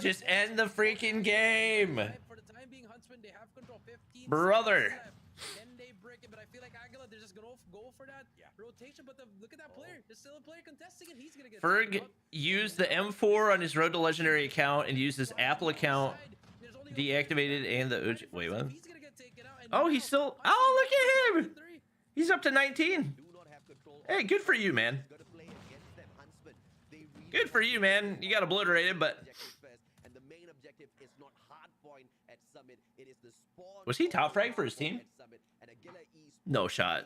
[SPEAKER 1] Just end the freaking game. Brother.
[SPEAKER 3] But I feel like Aguila, they're just gonna go for that rotation. But look at that player. There's still a player contesting, and he's gonna get.
[SPEAKER 1] Ferg used the M4 on his Road to Legendary account and used his Apple account deactivated and the wait, what? Oh, he's still. Oh, look at him. He's up to 19. Hey, good for you, man. Good for you, man. You got obliterated, but. Was he top frag for his team? No shot.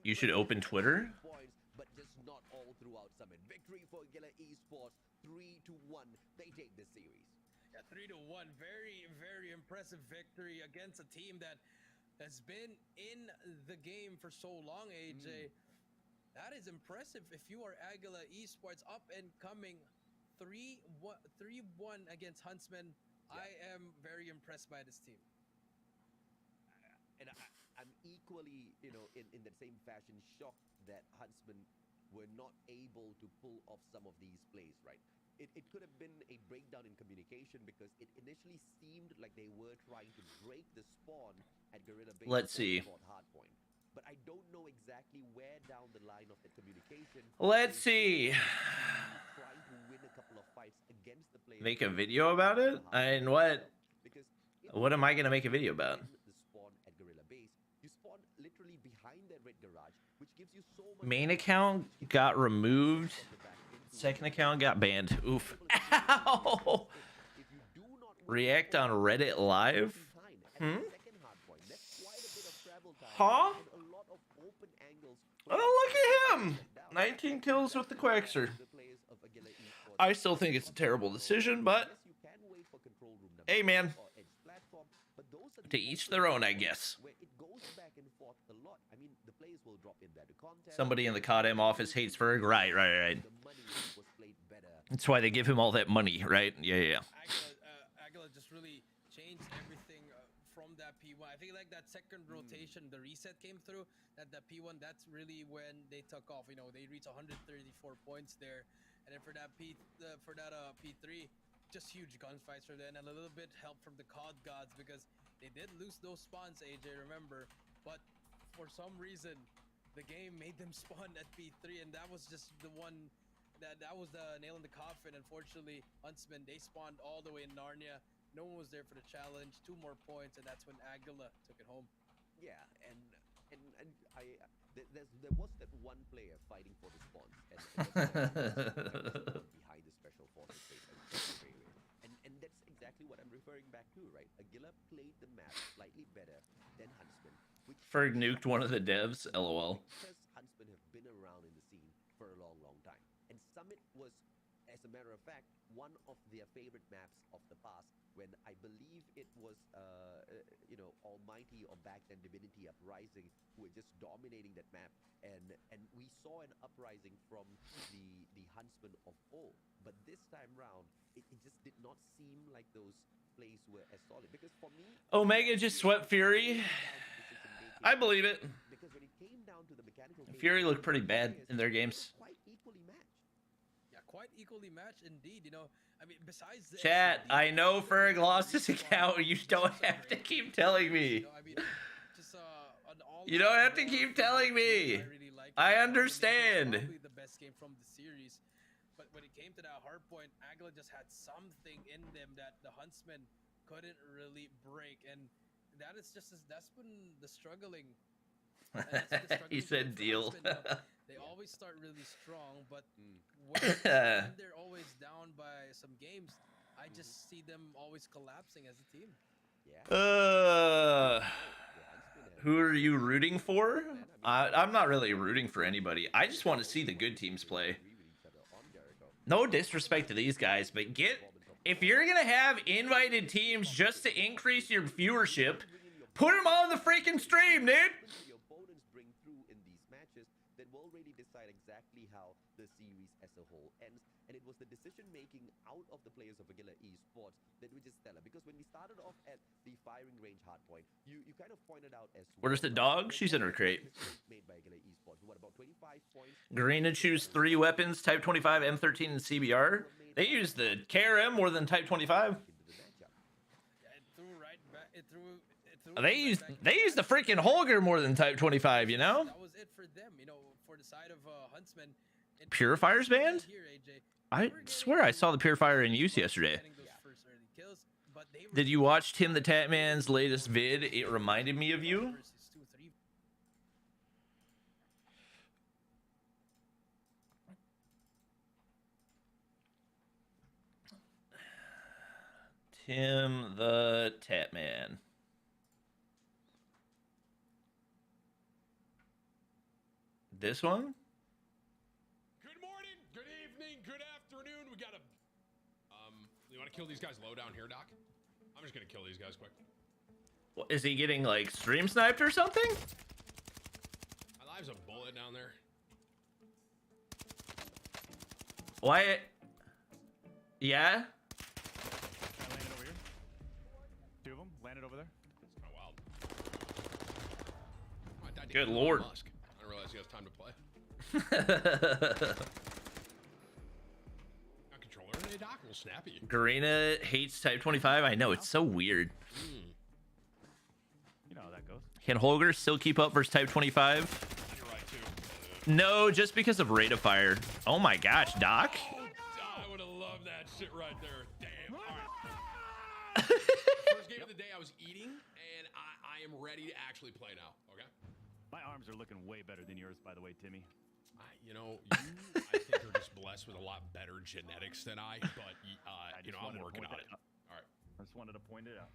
[SPEAKER 1] You should open Twitter.
[SPEAKER 2] But just not all throughout Summit. Victory for Gila Esports, 3-1. They take this series.
[SPEAKER 3] Yeah, 3-1. Very, very impressive victory against a team that has been in the game for so long, AJ. That is impressive. If you are Aguila Esports, up and coming 3-1 against Huntsman, yeah. I am very impressed by this team.
[SPEAKER 2] And I'm equally, you know, in that same fashion, shocked that Huntsman were not able to pull off some of these plays, right? It could have been a breakdown in communication because it initially seemed like they were trying to break the spawn at Garena Base.
[SPEAKER 1] Let's see.
[SPEAKER 2] Hardpoint. But I don't know exactly where down the line of the communication.
[SPEAKER 1] Let's see.
[SPEAKER 2] Trying to win a couple of fights against the players.
[SPEAKER 1] Make a video about it? And what? What am I gonna make a video about?
[SPEAKER 2] The spawn at Garena Base, you spawn literally behind that red garage, which gives you so much.
[SPEAKER 1] Main account got removed. Second account got banned. Oof. Ow! React on Reddit Live? Huh? Oh, look at him! 19 kills with the Quaxer. I still think it's a terrible decision, but hey, man. To each their own, I guess. Somebody in the CODM office hates Ferg. Right. That's why they give him all that money, right? Yeah.
[SPEAKER 3] Aguila just really changed everything from that P1. I think like that second rotation, the reset came through. That P1, that's really when they took off. You know, they reached 134 points there, and then for that P3, just huge gunfights for them, and a little bit help from the COD gods because they did lose those spawns, AJ, remember, but for some reason the game made them spawn at P3, and that was just the one that was the nail in the coffin. Unfortunately, Huntsman, they spawned all the way in Narnia. No one was there for the challenge. 2 more points, and that's when Aguila took it home.
[SPEAKER 2] Yeah, and there was that one player fighting for the spawns and behind the special forces and that's exactly what I'm referring back to, right? Aguila played the map slightly better than Huntsman, which
[SPEAKER 1] Ferg nuked one of the devs. LOL.
[SPEAKER 2] Because Huntsman have been around in the scene for a long time, and Summit was, as a matter of fact, one of their favorite maps of the past. When I believe it was, Almighty, or back then Divinity Uprising, who were just dominating that map, and we saw an uprising from the Huntsman of old. But this time round, it just did not seem like those plays were as solid. Because for me,
[SPEAKER 1] Omega just swept Fury. I believe it.
[SPEAKER 2] Because when it came down to the mechanical,
[SPEAKER 1] Fury looked pretty bad in their games.
[SPEAKER 2] Quite equally matched.
[SPEAKER 3] Yeah, quite equally matched indeed. You know, I mean, besides the
[SPEAKER 1] Chat, I know Ferg lost his account. You don't have to keep telling me. You don't have to keep telling me. I understand.
[SPEAKER 3] Probably the best game from the series, but when it came to that hard point, Aguila just had something in them that the Huntsman couldn't really break, and that is just that's been the struggling. And that's been the
[SPEAKER 1] He
[SPEAKER 3] struggling
[SPEAKER 1] said
[SPEAKER 3] point for
[SPEAKER 1] deal.
[SPEAKER 3] Huntsman, you know. They always start really strong, but when they're always down by some games, I just see them always collapsing as a team.
[SPEAKER 1] Who are you rooting for? I'm not really rooting for anybody. I just want to see the good teams play. No disrespect to these guys, but if you're gonna have invited teams just to increase your viewership, put them on the freaking stream, dude.
[SPEAKER 2] The opponents bring through in these matches that will really decide exactly how the series as a whole ends. And it was the decision making out of the players of Agila Esports that was just stellar. Because when we started off at the firing range hardpoint, you kind of pointed out as
[SPEAKER 1] Where's the dog? She's in her crate.
[SPEAKER 2] Made by Agila Esports. What about 25 points?
[SPEAKER 1] Garena choose 3 weapons, Type 25, M13, and CBR. They use the KRM more than Type 25. They use the freaking Holger more than Type 25, you know?
[SPEAKER 3] That was it for them, you know, for the side of Huntsman.
[SPEAKER 1] Purifier's banned? I swear I saw the Purifier in use yesterday. Did you watch Tim the Tatman's latest vid? It reminded me of you. Tim the Tatman. This one?
[SPEAKER 5] Good morning, good evening, good afternoon. We got a you want to kill these guys low down here, Doc? I'm just gonna kill these guys quick.
[SPEAKER 1] What, is he getting like stream sniped or something?
[SPEAKER 5] My live's a bullet down there.
[SPEAKER 1] Why? Yeah.
[SPEAKER 6] I landed over here. 2 of them landed over there.
[SPEAKER 5] It's kind of wild. Oh, I died to
[SPEAKER 1] Good
[SPEAKER 5] Elon
[SPEAKER 1] lord.
[SPEAKER 5] Musk. I didn't realize he has time to play. Not controller today, Doc. We'll snappy.
[SPEAKER 1] Garena hates Type 25. I know, it's so weird.
[SPEAKER 6] You know how that goes.
[SPEAKER 1] Can Holger still keep up versus Type 25?
[SPEAKER 5] You're right too.
[SPEAKER 1] No, just because of rate of fire. Oh my gosh, Doc.
[SPEAKER 5] Oh, I would have loved that shit right there. Damn. All right. First game of the day, I was eating, and I am ready to actually play now. Okay.
[SPEAKER 6] My arms are looking way better than yours, by the way, Timmy.
[SPEAKER 5] You know, I think are just blessed with a lot better genetics than I, but you know, I'm working on it. All right.
[SPEAKER 6] I just wanted to point it out.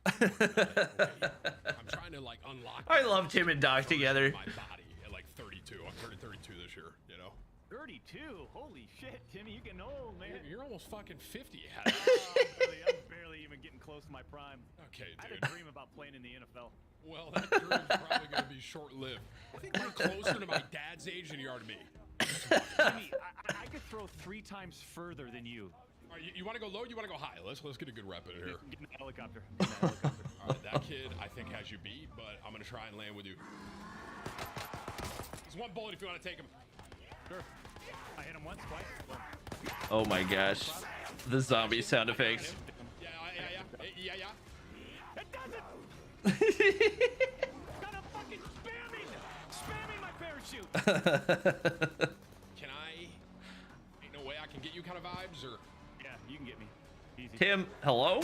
[SPEAKER 5] I'm trying to like unlock.
[SPEAKER 1] I love Tim and Doc together.
[SPEAKER 5] My body at like 32. I'm turning 32 this year. You know.
[SPEAKER 6] 32? Holy shit, Timmy, you getting old, man.
[SPEAKER 5] You're almost fucking 50.
[SPEAKER 6] I'm barely even getting close to my prime.
[SPEAKER 5] Okay,
[SPEAKER 6] I
[SPEAKER 5] dude.
[SPEAKER 6] had a dream about playing in the NFL.
[SPEAKER 5] Well, that dream's probably gonna be short-lived. I think we're closer to my dad's age than you are to me.
[SPEAKER 6] Timmy, I could throw 3 times further than you.
[SPEAKER 5] All right, you want to go low? You want to go high? Let's get a good rep in here.
[SPEAKER 6] Get in the helicopter. Get in the helicopter.
[SPEAKER 5] All right, that kid I think has you beat, but I'm gonna try and land with you. He's 1 bullet if you want to take him.
[SPEAKER 6] Sure. I hit him once, twice.
[SPEAKER 1] Oh my gosh. The zombie sound effects.
[SPEAKER 5] Yeah.
[SPEAKER 6] It doesn't! Gotta fucking spamming my parachute!
[SPEAKER 5] Can I? Ain't no way I can get you kind of vibes, or?
[SPEAKER 6] Yeah, you can get me. Easy.
[SPEAKER 1] Tim, hello?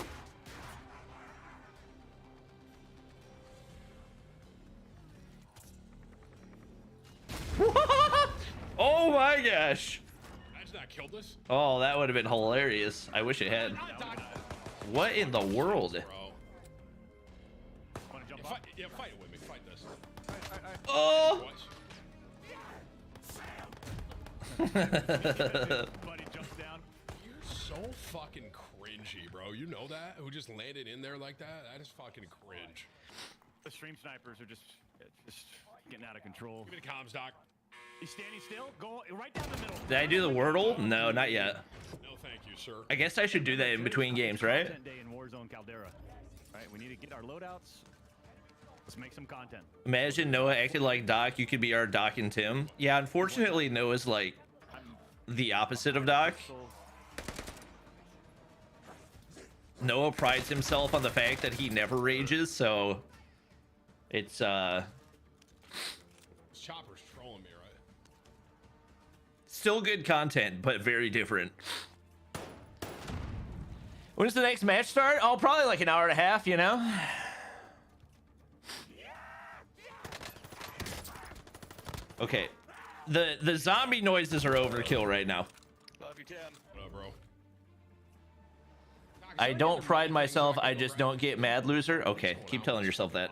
[SPEAKER 1] Oh my gosh.
[SPEAKER 5] Imagine that killed us.
[SPEAKER 1] Oh, that would have been hilarious. I wish it had. What in the world?
[SPEAKER 5] Bro.
[SPEAKER 6] Wanna jump
[SPEAKER 5] Yeah,
[SPEAKER 6] off?
[SPEAKER 5] fight it with me. Fight this.
[SPEAKER 1] Oh!
[SPEAKER 6] Buddy jumps down.
[SPEAKER 5] You're so fucking cringy, bro. You know that? Who just landed in there like that? That is fucking cringe.
[SPEAKER 6] The stream snipers are just getting out of control.
[SPEAKER 5] Give me the comms, Doc.
[SPEAKER 6] He's standing still. Go right down the middle.
[SPEAKER 1] Did I do the Wordle? No, not yet.
[SPEAKER 5] No, thank you, sir.
[SPEAKER 1] I guess I should do that in between games, right?
[SPEAKER 6] Content day in Warzone Caldera. All right, we need to get our loadouts. Let's make some content.
[SPEAKER 1] Imagine Noah acted like Doc. You could be our Doc and Tim. Yeah, unfortunately, Noah's like the opposite of Doc. Noah prides himself on the fact that he never rages, so it's
[SPEAKER 5] This chopper's trolling me, right?
[SPEAKER 1] still good content, but very different. When's the next match start? Oh, probably like an hour and a half, you know? Okay. The zombie noises are overkill right now.
[SPEAKER 6] Well, if you can.
[SPEAKER 5] What up, bro?
[SPEAKER 1] I don't pride myself. I just don't get mad, loser. Okay, keep telling yourself that.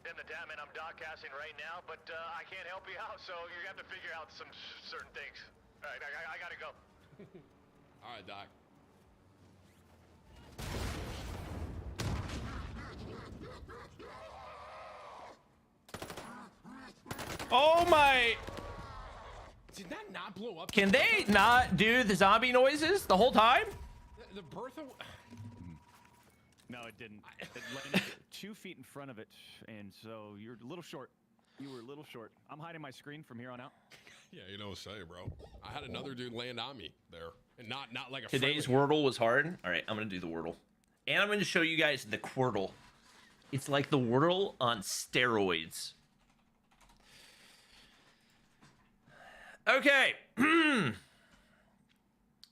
[SPEAKER 6] In the damn, and I'm dockcasting right now, but I can't help you out, so you're gonna have to figure out some certain things. All right, I gotta go.
[SPEAKER 5] All right, Doc.
[SPEAKER 1] Oh my!
[SPEAKER 5] Did that not blow up?
[SPEAKER 1] Can they not do the zombie noises the whole time?
[SPEAKER 5] The Bertha.
[SPEAKER 6] No, it didn't. It landed 2 feet in front of it, and so you're a little short. You were a little short. I'm hiding my screen from here on out.
[SPEAKER 5] Yeah, you know what I'm saying, bro. I had another dude land on me there, and not like a.
[SPEAKER 1] Today's
[SPEAKER 5] friendly.
[SPEAKER 1] Wordle was hard. All right, I'm gonna do the Wordle, and I'm gonna show you guys the Quirtle. It's like the Wordle on steroids. Okay.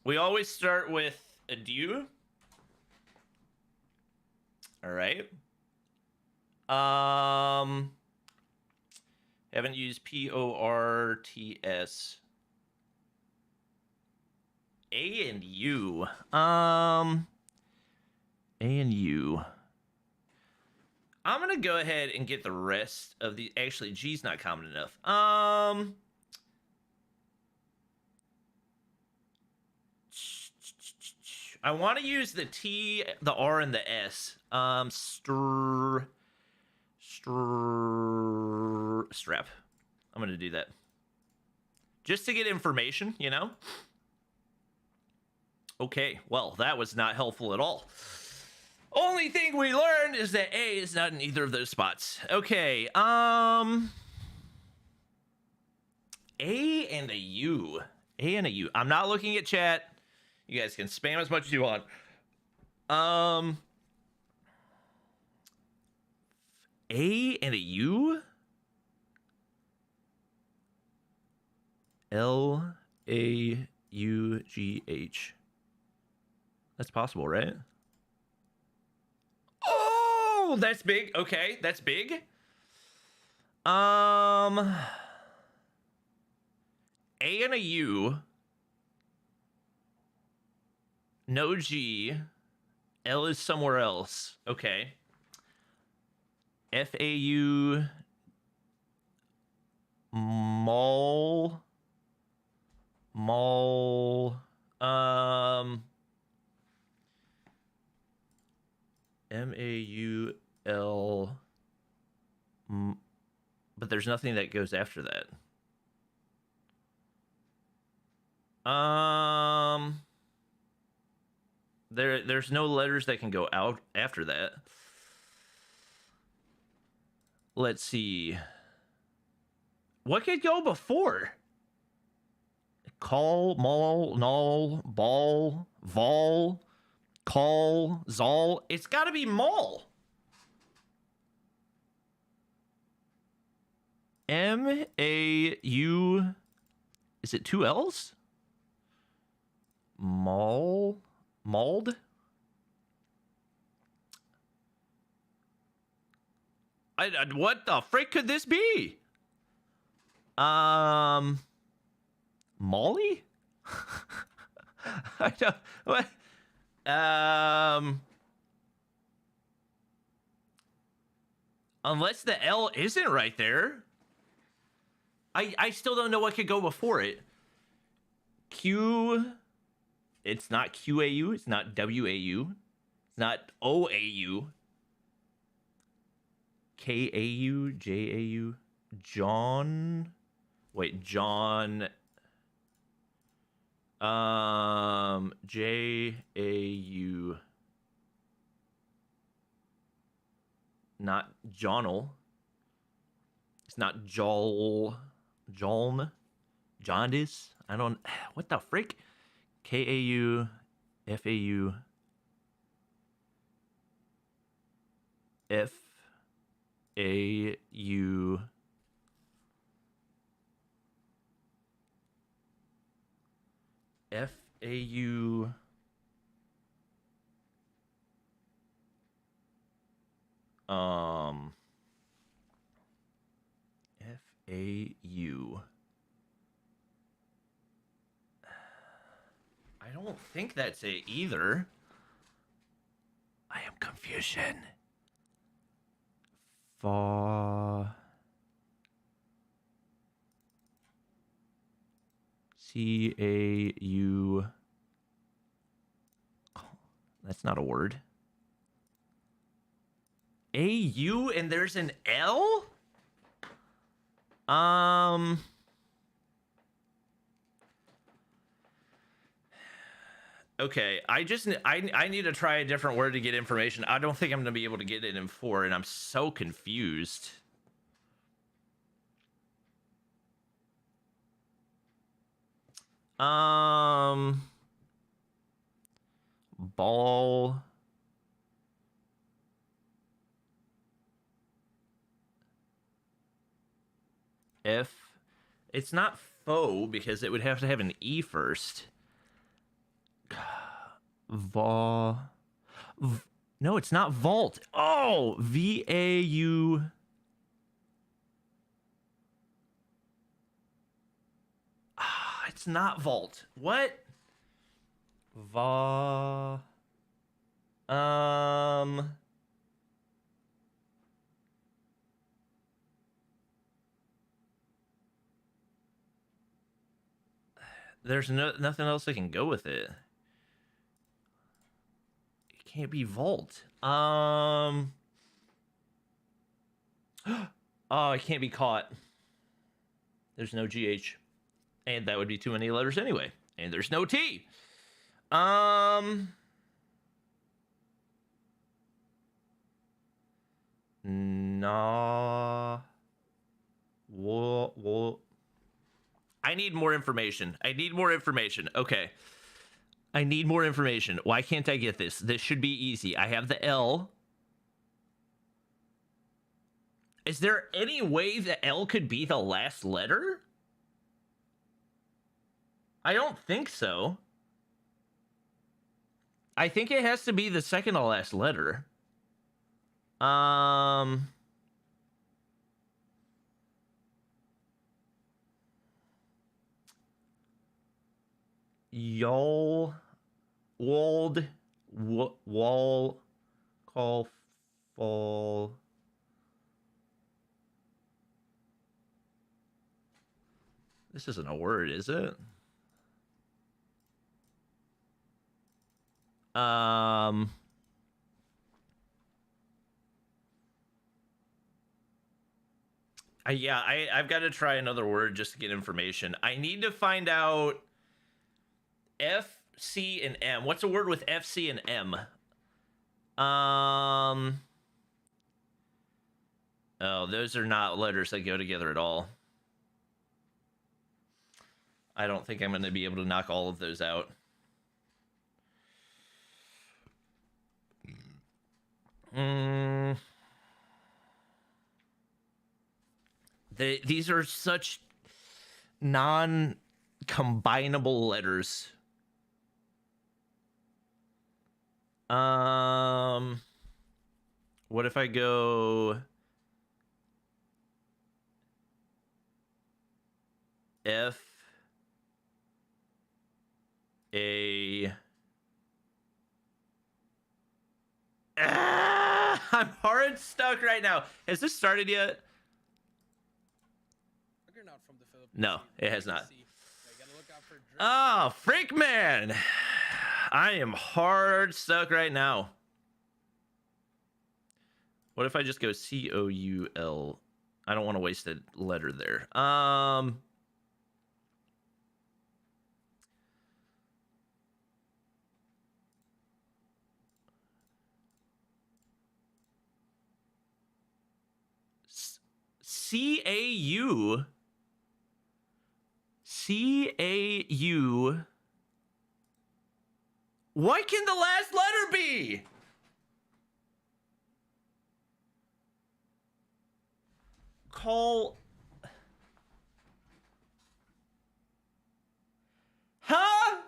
[SPEAKER 1] We always start with adieu. All right. Haven't used PORTS. A and U. A and U. I'm gonna go ahead and get the rest of the. Actually, G's not common enough. I want to use the T, the R, and the S. Strap. I'm gonna do that just to get information, you know. Okay, well, that was not helpful at all. Only thing we learned is that A is not in either of those spots. Okay, A and a U. A and a U. I'm not looking at chat. You guys can spam as much as you want. A and a U? L-A-U-G-H. That's possible, right? Oh, that's big. Okay, that's big. A and a U. No G. L is somewhere else. Okay. F-A-U. Mall. M-A-U-L. But there's nothing that goes after that. There's no letters that can go out after that. Let's see. What could go before? Call, mall, null, ball, vol, call, zol. It's got to be mall. M-A-U. Is it 2 L's? Mall. Mauled? What the frick could this be? Molly? I don't what unless the L isn't right there. I still don't know what could go before it. Q. It's not QAU. It's not WAU. It's not OAU. KAU, JAU, John. Wait, John. JAU. Not Johnel. It's not Joln. Jaundice. I don't. What the frick? KAU, FAU, FAU, FAU, A-U. I don't think that's it either. I am confusion. C-A-U. That's not a word. A-U and there's an L? Okay, I need to try a different word to get information. I don't think I'm gonna be able to get it in 4, and I'm so confused. Ball. F. It's not faux because it would have to have an E first. No, it's not vault. Oh, V-A-U. It's not vault. What? There's nothing else I can go with it. It can't be vault. Oh, it can't be caught. There's no GH. And that would be too many letters anyway. And there's no T. Nah. What? I need more information. I need more information. Okay. I need more information. Why can't I get this? This should be easy. I have the L. Is there any way the L could be the last letter? I don't think so. I think it has to be the second to last letter. Y'all, Wald, Wall, Call, Fall. This isn't a word, is it? I've got to try another word just to get information. I need to find out F, C, and M. What's a word with F, C, and M? Oh, those are not letters that go together at all. I don't think I'm going to be able to knock all of those out. These are such non-combinable letters. What if I go F A I'm hard stuck right now. Has this started yet?
[SPEAKER 3] From the Philippines.
[SPEAKER 1] No, it has not.
[SPEAKER 3] Gotta look out for
[SPEAKER 1] Oh, freak man. I am hard stuck right now. What if I just go C-O-U-L? I don't want to waste a letter there. C-A-U. C-A-U. What can the last letter be? Call. Huh?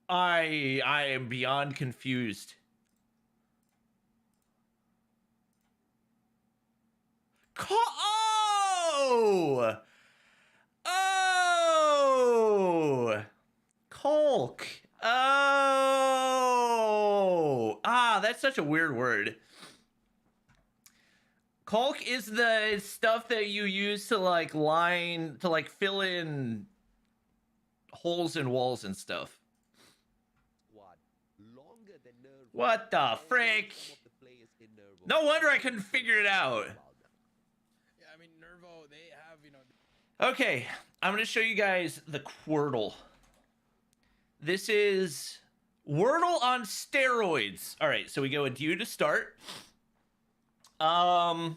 [SPEAKER 1] I am beyond confused. Oh! Oh! Colk. Oh! Ah, that's such a weird word. Colk is the stuff that you use to like fill in holes in walls and stuff. What the frick? No wonder I couldn't figure it out.
[SPEAKER 3] Yeah, I mean, Nervo, they have, you know.
[SPEAKER 1] Okay, I'm going to show you guys the Quirtle. This is Wordle on steroids. All right, so we go with U to start. So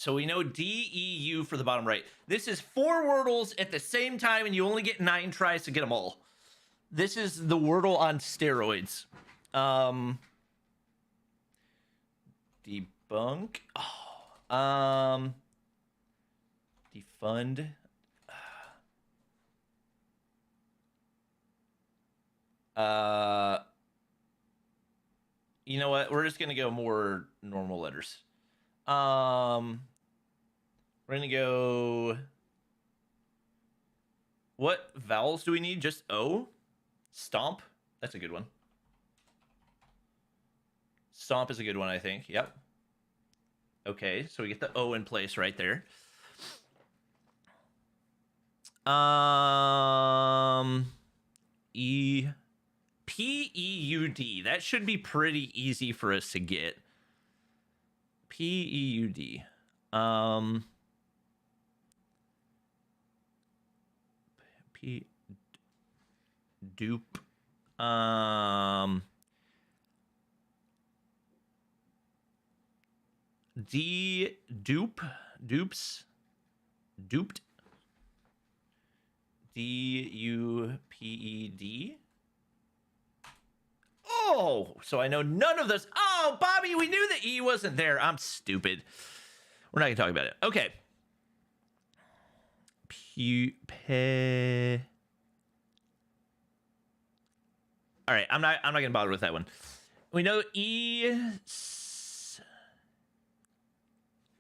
[SPEAKER 1] we know D, E, U for the bottom right. This is 4 Wordles at the same time, and you only get 9 tries to get them all. This is the Wordle on steroids. Debunk. Oh. Defund. You know what? We're just gonna go more normal letters. We're gonna go. What vowels do we need? Just O? Stomp? That's a good one. Stomp is a good one, I think. Yep. Okay, so we get the O in place right there. E. P-E-U-D. That should be pretty easy for us to get. P-E-U-D. Dupe. D. Dupe. Dupes. Duped. D-U-P-E-D. Oh, so I know none of those. Oh, Bobby, we knew the E wasn't there. I'm stupid. We're not going to talk about it. Okay. All right, I'm not going to bother with that one. We know E.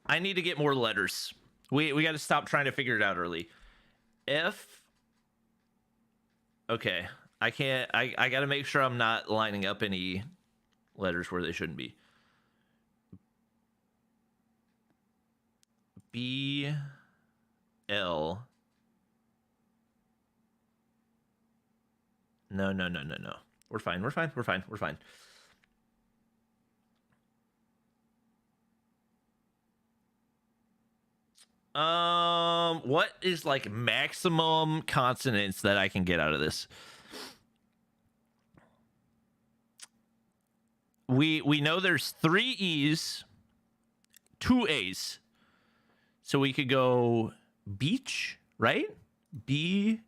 [SPEAKER 1] I need to get more letters. We got to stop trying to figure it out early. F. Okay. I can't. I got to make sure I'm not lining up any letters where they shouldn't be. B. L. No. We're fine. What is like maximum consonants that I can get out of this? We know there's 3 E's, 2 A's. So we could go beach, right? B-E-A-C-H.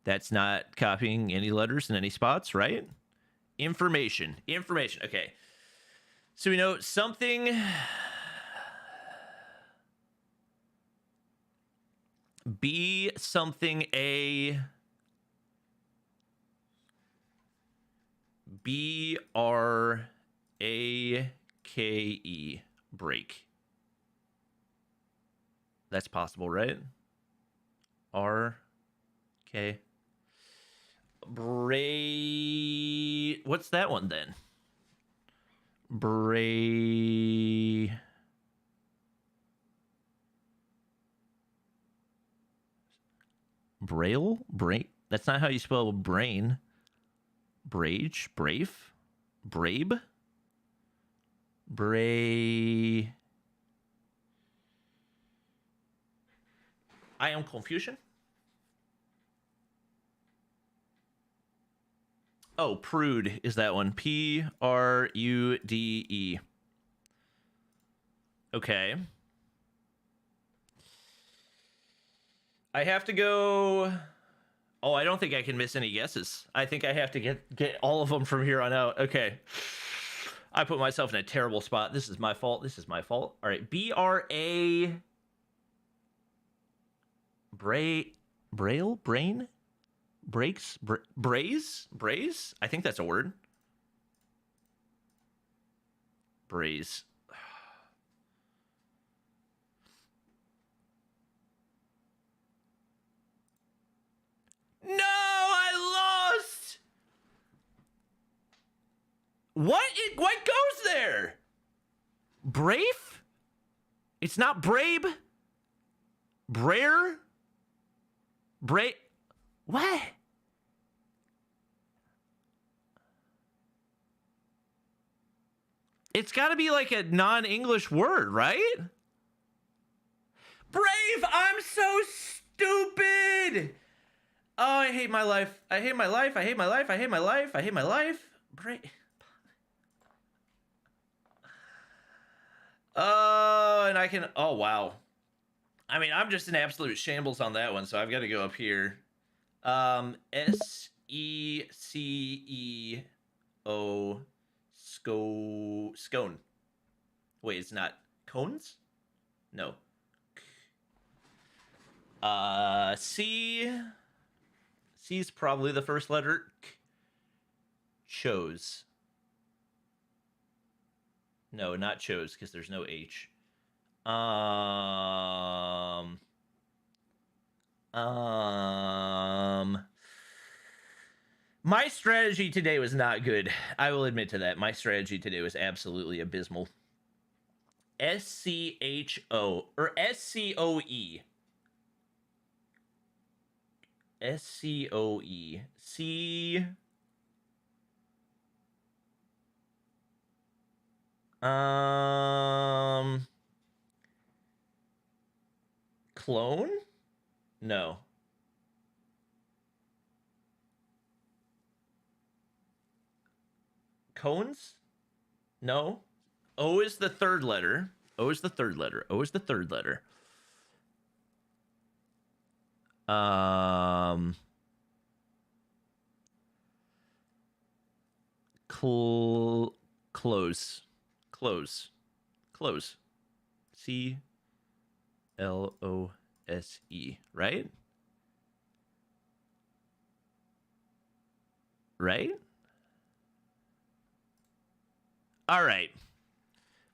[SPEAKER 1] That's not copying any letters in any spots, right? Information. Okay. So we know something. B something A. B-R-A-K-E. Break. That's possible, right? R-K. Bray. What's that one then? Bray. Braille? That's not how you spell brain. Brage? Brave? Brabe? Bray. I am Confucian. Oh, prude is that one. P-R-U-D-E. Okay. I have to go. Oh, I don't think I can miss any guesses. I think I have to get all of them from here on out. Okay. I put myself in a terrible spot. This is my fault. All right. B-R-A. Bray. Braille? Brain? Breaks? Braze? Braze? I think that's a word. Braze. No, I lost. What goes there? Brave? It's not Brabe. Brer? What? It's got to be like a non-English word, right? Brave! I'm so stupid! Oh, I hate my life. I hate my life. I hate my life. I hate my life. I hate my life. Brave. Oh, and I can... Oh, wow. I mean, I'm just in absolute shambles on that one, so I've got to go up here. S-E-C-E-O... Scone. Wait, it's not cones? No. C. C's probably the first letter. Chose. No, not chose, because there's no H. My strategy today was not good. I will admit to that. My strategy today was absolutely abysmal. S-C-H-O, or S-C-O-E. S-C-O-E. C... Clone? No. Cones? No. O is the third letter. O is the third letter. O is the third letter. Close. Close. Close. C-L-O-S-E. Right? Right? All right.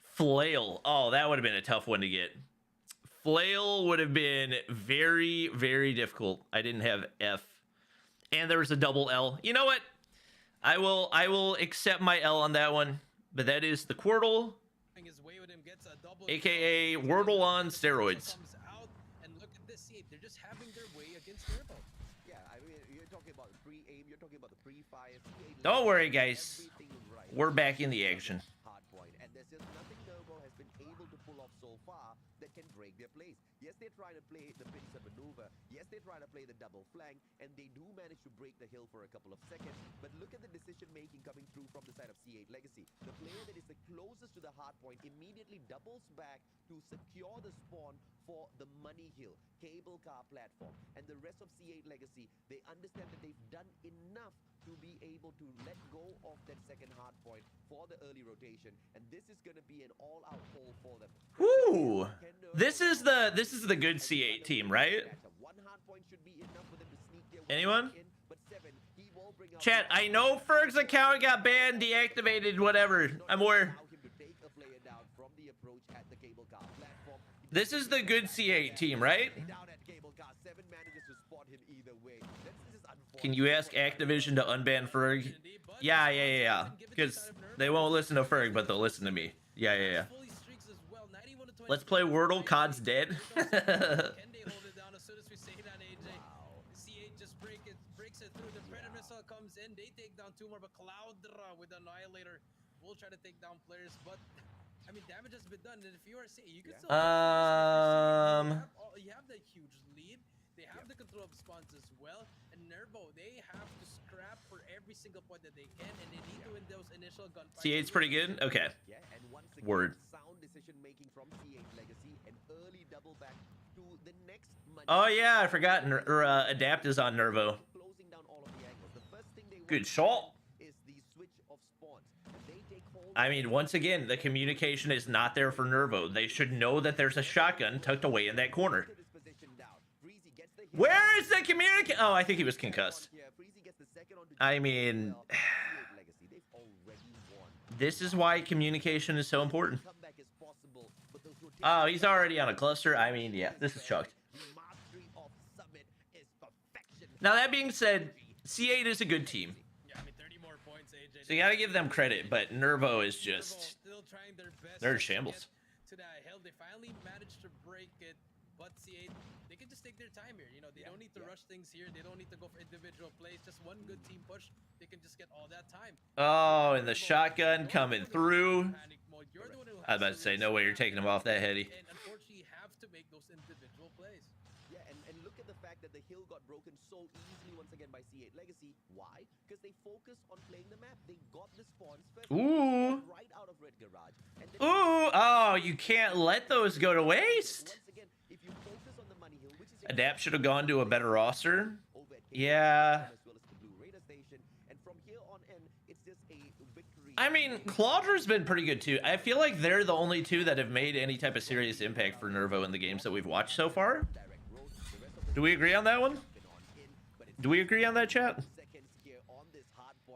[SPEAKER 1] Flail. Oh, that would have been a tough one to get. Flail would have been very, very difficult. I didn't have F. And there was a double L. You know what? I will accept my L on that one. But that is the Quirtle, aka Wordle on steroids.
[SPEAKER 3] And look at this, they're just having their way against Turbo.
[SPEAKER 2] Yeah, I mean, you're talking about the pre-aim, you're talking about the pre-fire.
[SPEAKER 1] Don't worry, guys. We're back in the action.
[SPEAKER 2] Hardpoint, and there's just nothing Turbo has been able to pull off so far that can break their plays. Yes, they try to play the pincer maneuver. Yes, they try to play the double flank, and they do manage to break the hill for a couple of seconds. But look at the decision-making coming through from the side of C8 Legacy. The player that is the closest to the hardpoint immediately doubles back to secure the spawn for the money hill, cable car platform. And the rest of C8 Legacy, they understand that they've done enough to be able to let go of that second hardpoint for the early rotation, and this is going to be an all-out hole for them.
[SPEAKER 1] Woo! This is the good C8 team, right? Anyone? Chat, I know Ferg's account got banned, deactivated, whatever. I'm aware. This is the good C8 team, right? Can you ask Activision to unban Ferg? Yeah. Because they won't listen to Ferg, but they'll listen to me. Yeah. Let's play Wordle. COD's dead.
[SPEAKER 3] Comes in, they take down two more, but Cloudra with Annihilator will try to take down players, but I mean, damage has been done, and if you are saying you can still you have that huge lead. They have the control of spawns as well, and Nervo, they have to scrap for every single point that they can, and they need to win those initial gunfights.
[SPEAKER 1] C8's pretty good. Okay.
[SPEAKER 2] Yeah, and once again,
[SPEAKER 1] Word.
[SPEAKER 2] Sound decision making from C8 Legacy, an early double back to the next.
[SPEAKER 1] Oh yeah, I forgot. Adapt is on Nervo.
[SPEAKER 2] Closing down all of the angles. The first thing they
[SPEAKER 1] Good shot.
[SPEAKER 2] Is the switch of spawns. They take hold.
[SPEAKER 1] I mean, once again, the communication is not there for Nervo. They should know that there's a shotgun tucked away in that corner. Where is the communication? Oh, I think he was concussed. I mean, this is why communication is so important. Oh, he's already on a cluster. I mean, yeah, this is chucked. Now, that being said, C8 is a good team.
[SPEAKER 3] Yeah, I mean, 30 more points, AJ.
[SPEAKER 1] So you gotta give them credit, but Nervo is just...
[SPEAKER 3] Still trying their best.
[SPEAKER 1] They're in shambles.
[SPEAKER 3] To that hill, they finally managed to break it, but C8, they can just take their time here. You know, they don't need to rush things here. They don't need to go for individual plays. Just one good team push, they can just get all that time.
[SPEAKER 1] Oh, and the shotgun coming through. I was about to say, no way you're taking him off that heady.
[SPEAKER 3] And unfortunately, you have to make those individual plays.
[SPEAKER 2] Yeah, and look at the fact that the hill got broken so easily once again by C8 Legacy. Why? Because they focused on playing the map. They got the spawns first.
[SPEAKER 1] Ooh.
[SPEAKER 2] Right out of Red Garage. And
[SPEAKER 1] Ooh. Oh, you can't let those go to waste.
[SPEAKER 2] once again, if you focus on the money hill, which is
[SPEAKER 1] Adapt should have gone to a better roster.
[SPEAKER 2] over at
[SPEAKER 1] Yeah.
[SPEAKER 2] as well as the Blue Raider Station, and from here on in, it's just a victory.
[SPEAKER 1] I mean, Claudra's been pretty good too. I feel like they're the only two that have made any type of serious impact for Nervo in the games that we've watched so far. Do we agree on that one? Do we agree on that, chat?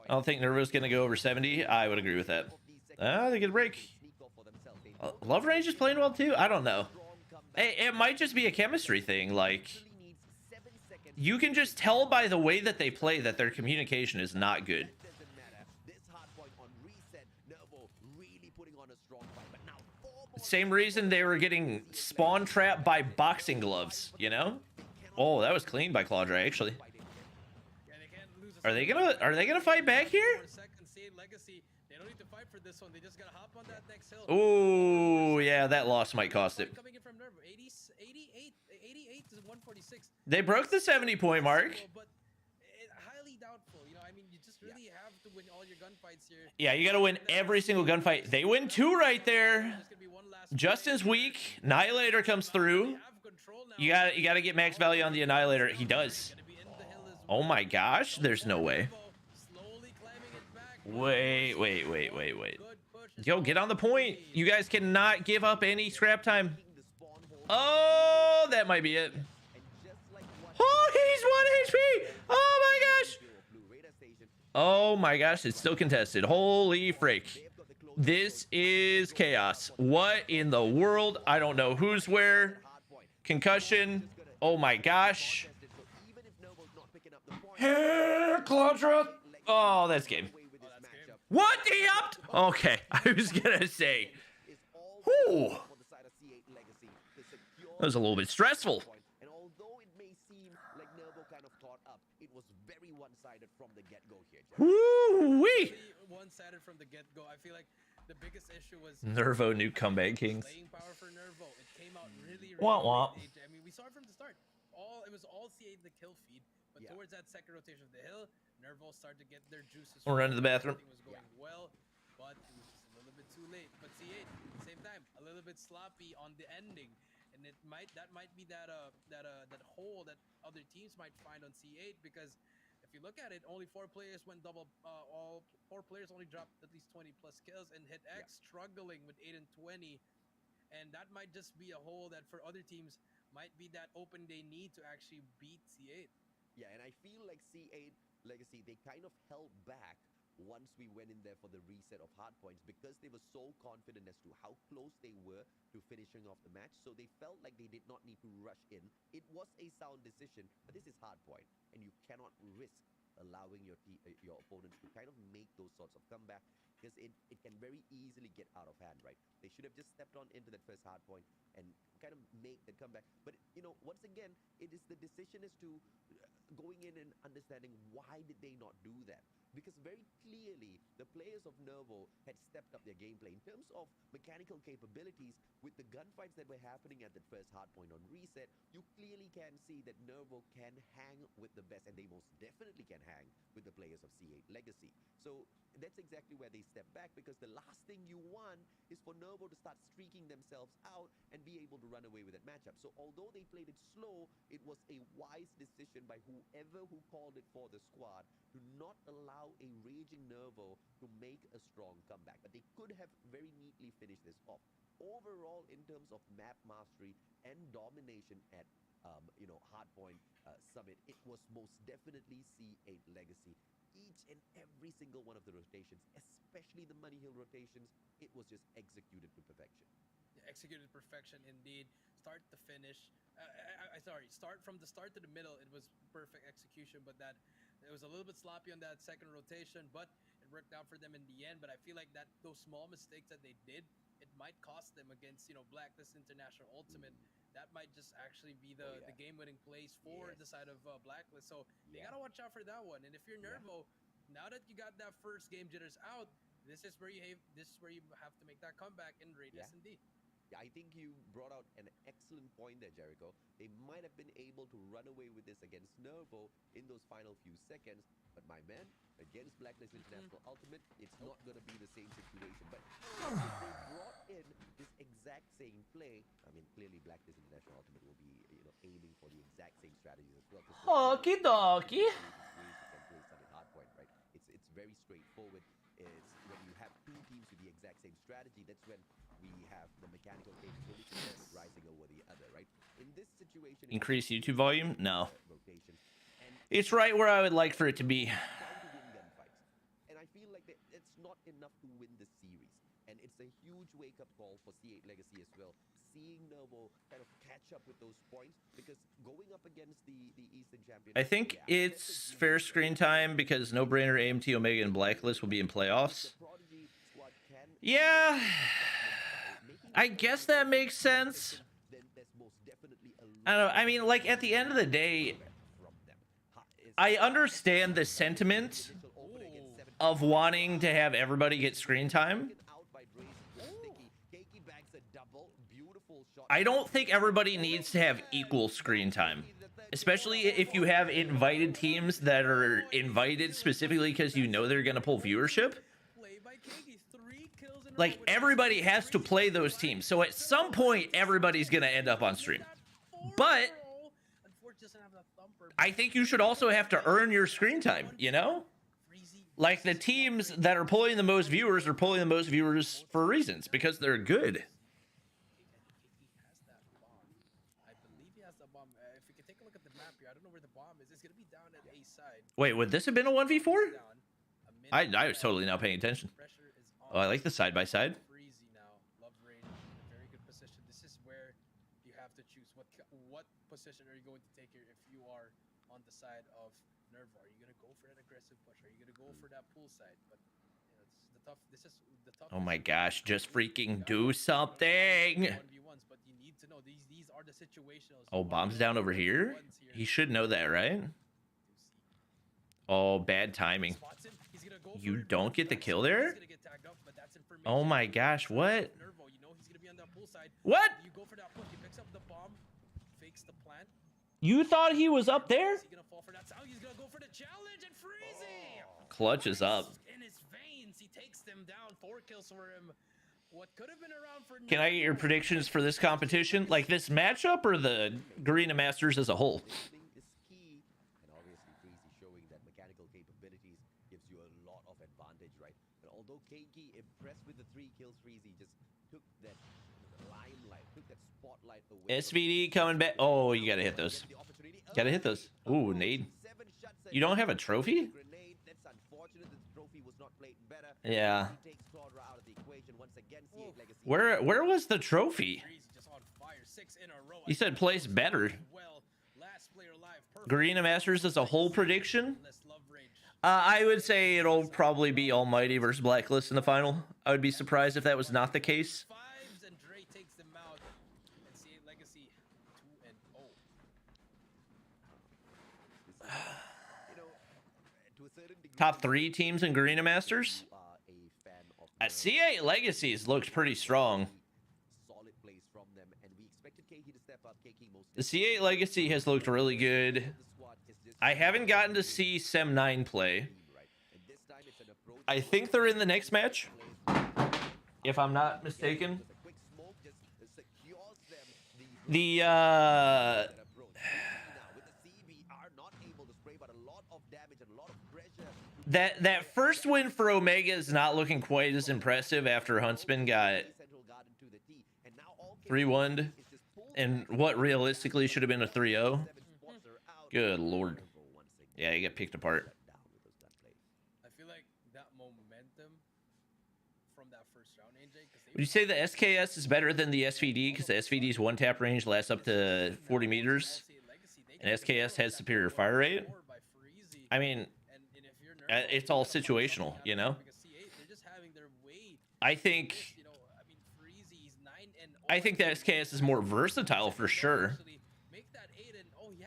[SPEAKER 1] I don't think Nervo's going to go over 70. I would agree with that. They get a break. Love Range is playing well too? I don't know. It might just be a chemistry thing. Like, you can just tell by the way that they play that their communication is not good. Same reason they were getting spawn trapped by boxing gloves, you know? Oh, that was clean by Claudra, actually. Are they gonna fight back here?
[SPEAKER 3] They don't need to fight for this one. They just gotta hop on that next hill.
[SPEAKER 1] Ooh, yeah, that loss might cost it.
[SPEAKER 3] Coming in from Nervo, 88 to 146.
[SPEAKER 1] They broke the 70-point mark.
[SPEAKER 3] But highly doubtful. You know, I mean, you just really have to win all your gunfights here.
[SPEAKER 1] Yeah, you gotta win every single gunfight. They win 2 right there. Justin's weak. Annihilator comes through. You gotta get max value on the Annihilator. He does. Oh my gosh, there's no way. Wait. Yo, get on the point. You guys cannot give up any scrap time. Oh, that might be it. Oh, he's 1 HP. Oh my gosh. Oh my gosh, it's still contested. Holy freak. This is chaos. What in the world? I don't know who's where. Concussion. Oh my gosh. Here, Claudra. Oh, that's game. What? He upped? Okay, I was gonna say. Whew. That was a little bit stressful.
[SPEAKER 2] And although it may seem like Nervo kind of caught up, it was very one-sided from the get-go here.
[SPEAKER 1] Woo-wee.
[SPEAKER 3] One-sided from the get-go. I feel like the biggest issue was
[SPEAKER 1] Nervo new comeback kings.
[SPEAKER 3] playing power for Nervo. It came out really
[SPEAKER 1] Womp womp.
[SPEAKER 3] late. I mean, we saw it from the start. It was all C8 the kill feed, but towards that second rotation of the hill, Nervo started to get their juices.
[SPEAKER 1] We'll run to the bathroom.
[SPEAKER 3] Everything was going well, but it was just a little bit too late. But C8, at the same time, a little bit sloppy on the ending, and that might be that hole that other teams might find on C8, because if you look at it, only 4 players went double. All 4 players only dropped at least 20 plus kills, and Hit X struggling with 8 and 20, and that might just be a hole that for other teams might be that open they need to actually beat C8.
[SPEAKER 2] Yeah, and I feel like C8 Legacy, they kind of held back once we went in there for the reset of hardpoints, because they were so confident as to how close they were to finishing off the match. So they felt like they did not need to rush in. It was a sound decision, but this is hardpoint, and you cannot risk allowing your opponents to kind of make those sorts of comeback, because it can very easily get out of hand, right? They should have just stepped on into that first hardpoint and kind of make the comeback. But, you know, once again, it is the decision as to going in and understanding why did they not do that. Because very clearly, the players of Nervo had stepped up their gameplay. In terms of mechanical capabilities, with the gunfights that were happening at that first hardpoint on reset, you clearly can see that Nervo can hang with the best, and they most definitely can hang with the players of C8 Legacy. So that's exactly where they step back, because the last thing you want is for Nervo to start streaking themselves out and be able to run away with that matchup. So although they played it slow, it was a wise decision by whoever who called it for the squad to not allow a raging Nervo to make a strong comeback. But they could have very neatly finished this off. Overall, in terms of map mastery and domination at Hardpoint Summit, it was most definitely C8 Legacy. Each and every single one of the rotations, especially the Money Hill rotations, it was just executed to perfection.
[SPEAKER 3] Executed perfection indeed, start to finish. Sorry, from the start to the middle, it was perfect execution, but that it was a little bit sloppy on that second rotation, but it worked out for them in the end. But I feel like that those small mistakes that they did, it might cost them against Blacklist International Ultimate. That might just actually be the game-winning plays for the side of Blacklist. So you gotta watch out for that one. And if you're Nervo, now that you got that first game jitters out, this is where you have to make that comeback in Raid S&D.
[SPEAKER 2] Yeah, I think you brought out an excellent point there, Jericho. They might have been able to run away with this against Nervo in those final few seconds, but my man, against Blacklist International Ultimate, it's not going to be the same situation. But if they brought in this exact same play, I mean, clearly Blacklist International Ultimate will be aiming for the exact same strategy as well.
[SPEAKER 1] Okie dokie.
[SPEAKER 2] Hardpoint, right? It's very straightforward. It's when you have two teams with the exact same strategy, that's when we have the mechanical capability rising over the other, right? In this situation,
[SPEAKER 1] Increase YouTube volume? No.
[SPEAKER 2] Rotations, and
[SPEAKER 1] It's right where I would like for it to be.
[SPEAKER 2] trying to win gunfights. And I feel like it's not enough to win the series. And it's a huge wake-up call for C8 Legacy as well. Seeing Nervo kind of catch up with those points, because going up against the Eastern champion,
[SPEAKER 1] I think it's fair screen time because No Brainer, AMT, Omega, and Blacklist will be in playoffs.
[SPEAKER 2] the Prodigy squad can
[SPEAKER 1] Yeah, I guess that makes sense.
[SPEAKER 2] then there's most definitely a
[SPEAKER 1] I don't know. I mean, like, at the end of the day,
[SPEAKER 2] from them.
[SPEAKER 1] I understand the sentiment of wanting to have everybody get screen time. I don't think everybody needs to have equal screen time, especially if you have invited teams that are invited specifically because they're going to pull viewership. Like, everybody has to play those teams, so at some point everybody's going to end up on stream. But I think you should also have to earn your screen time, Like, the teams that are pulling the most viewers are pulling the most viewers for reasons, because they're good. Wait, would this have been a 1v4? I was totally not paying attention. Oh, I like the side-by-side.
[SPEAKER 3] Freezy now. Love range, very good position. This is where you have to choose what position are you going to take here if you are on the side of Nervo. Are you going to go for that aggressive push? Are you going to go for that pull side? But this is the tough.
[SPEAKER 1] Oh my gosh, just freaking do something.
[SPEAKER 3] 1v1s, but you need to know these are the situational.
[SPEAKER 1] Oh, bombs down over here? He should know that, right? Oh, bad timing. You don't get the kill there? Oh my gosh, what? What?
[SPEAKER 3] You go for that push, he picks up the bomb, fakes the plant.
[SPEAKER 1] You thought he was up there?
[SPEAKER 3] Is he gonna fall for that sound? He's gonna go for the challenge, and Freezy!
[SPEAKER 1] Clutch is up.
[SPEAKER 3] In his veins, he takes them down. 4 kills for him. What could have been around for
[SPEAKER 1] Can I get your predictions for this competition? Like this matchup or the Garena Masters as a whole?
[SPEAKER 2] Is key, and obviously Freezy showing that mechanical capabilities gives you a lot of advantage, right? And although Keiki impressed with the 3 kills, Freezy just took that limelight, took that spotlight away.
[SPEAKER 1] SVD coming back. Oh, you gotta hit those. Gotta hit those. Ooh, nade. You don't have a trophy?
[SPEAKER 2] Grenade. That's unfortunate. The trophy was not played better.
[SPEAKER 1] Yeah.
[SPEAKER 2] He takes Claudia out of the equation once again. C8 Legacy.
[SPEAKER 1] Where was the trophy?
[SPEAKER 3] Freezy just on fire. 6 in a row.
[SPEAKER 1] You said place better.
[SPEAKER 3] Well, last player alive. Perfect.
[SPEAKER 1] Garena Masters as a whole prediction?
[SPEAKER 3] Love range.
[SPEAKER 1] I would say it'll probably be Almighty versus Blacklist in the final. I would be surprised if that was not the case.
[SPEAKER 3] 5s and Dre takes them out. And C8 Legacy 2-0.
[SPEAKER 2] You know, to a certain degree,
[SPEAKER 1] Top 3 teams in Garena Masters?
[SPEAKER 2] you are a fan of
[SPEAKER 1] C8 Legacies looks pretty strong.
[SPEAKER 2] solid plays from them, and we expected Keiki to step up. Keiki most
[SPEAKER 1] The C8 Legacy has looked really good.
[SPEAKER 2] the squad is just
[SPEAKER 1] I haven't gotten to see Sem9 play.
[SPEAKER 2] right. And this time it's an approach.
[SPEAKER 1] I think they're in the next match, if I'm not mistaken.
[SPEAKER 2] Just a quick smoke just secures them
[SPEAKER 1] The
[SPEAKER 2] that approach. Now with the CBR not able to spray, but a lot of damage and a lot of pressure.
[SPEAKER 1] that first win for Omega is not looking quite as impressive after Huntsman got
[SPEAKER 2] Central Garden to the T, and now all
[SPEAKER 1] 3-1'd.
[SPEAKER 2] is just pulled
[SPEAKER 1] and what realistically should have been a 3-0. Good lord. Yeah, he got picked apart.
[SPEAKER 3] I feel like that momentum from that first round, AJ.
[SPEAKER 1] Would you say the SKS is better than the SVD? Because the SVD's one tap range lasts up to 40 meters, and SKS has superior fire rate. I mean, it's all situational, you know? I think the SKS is more versatile for sure.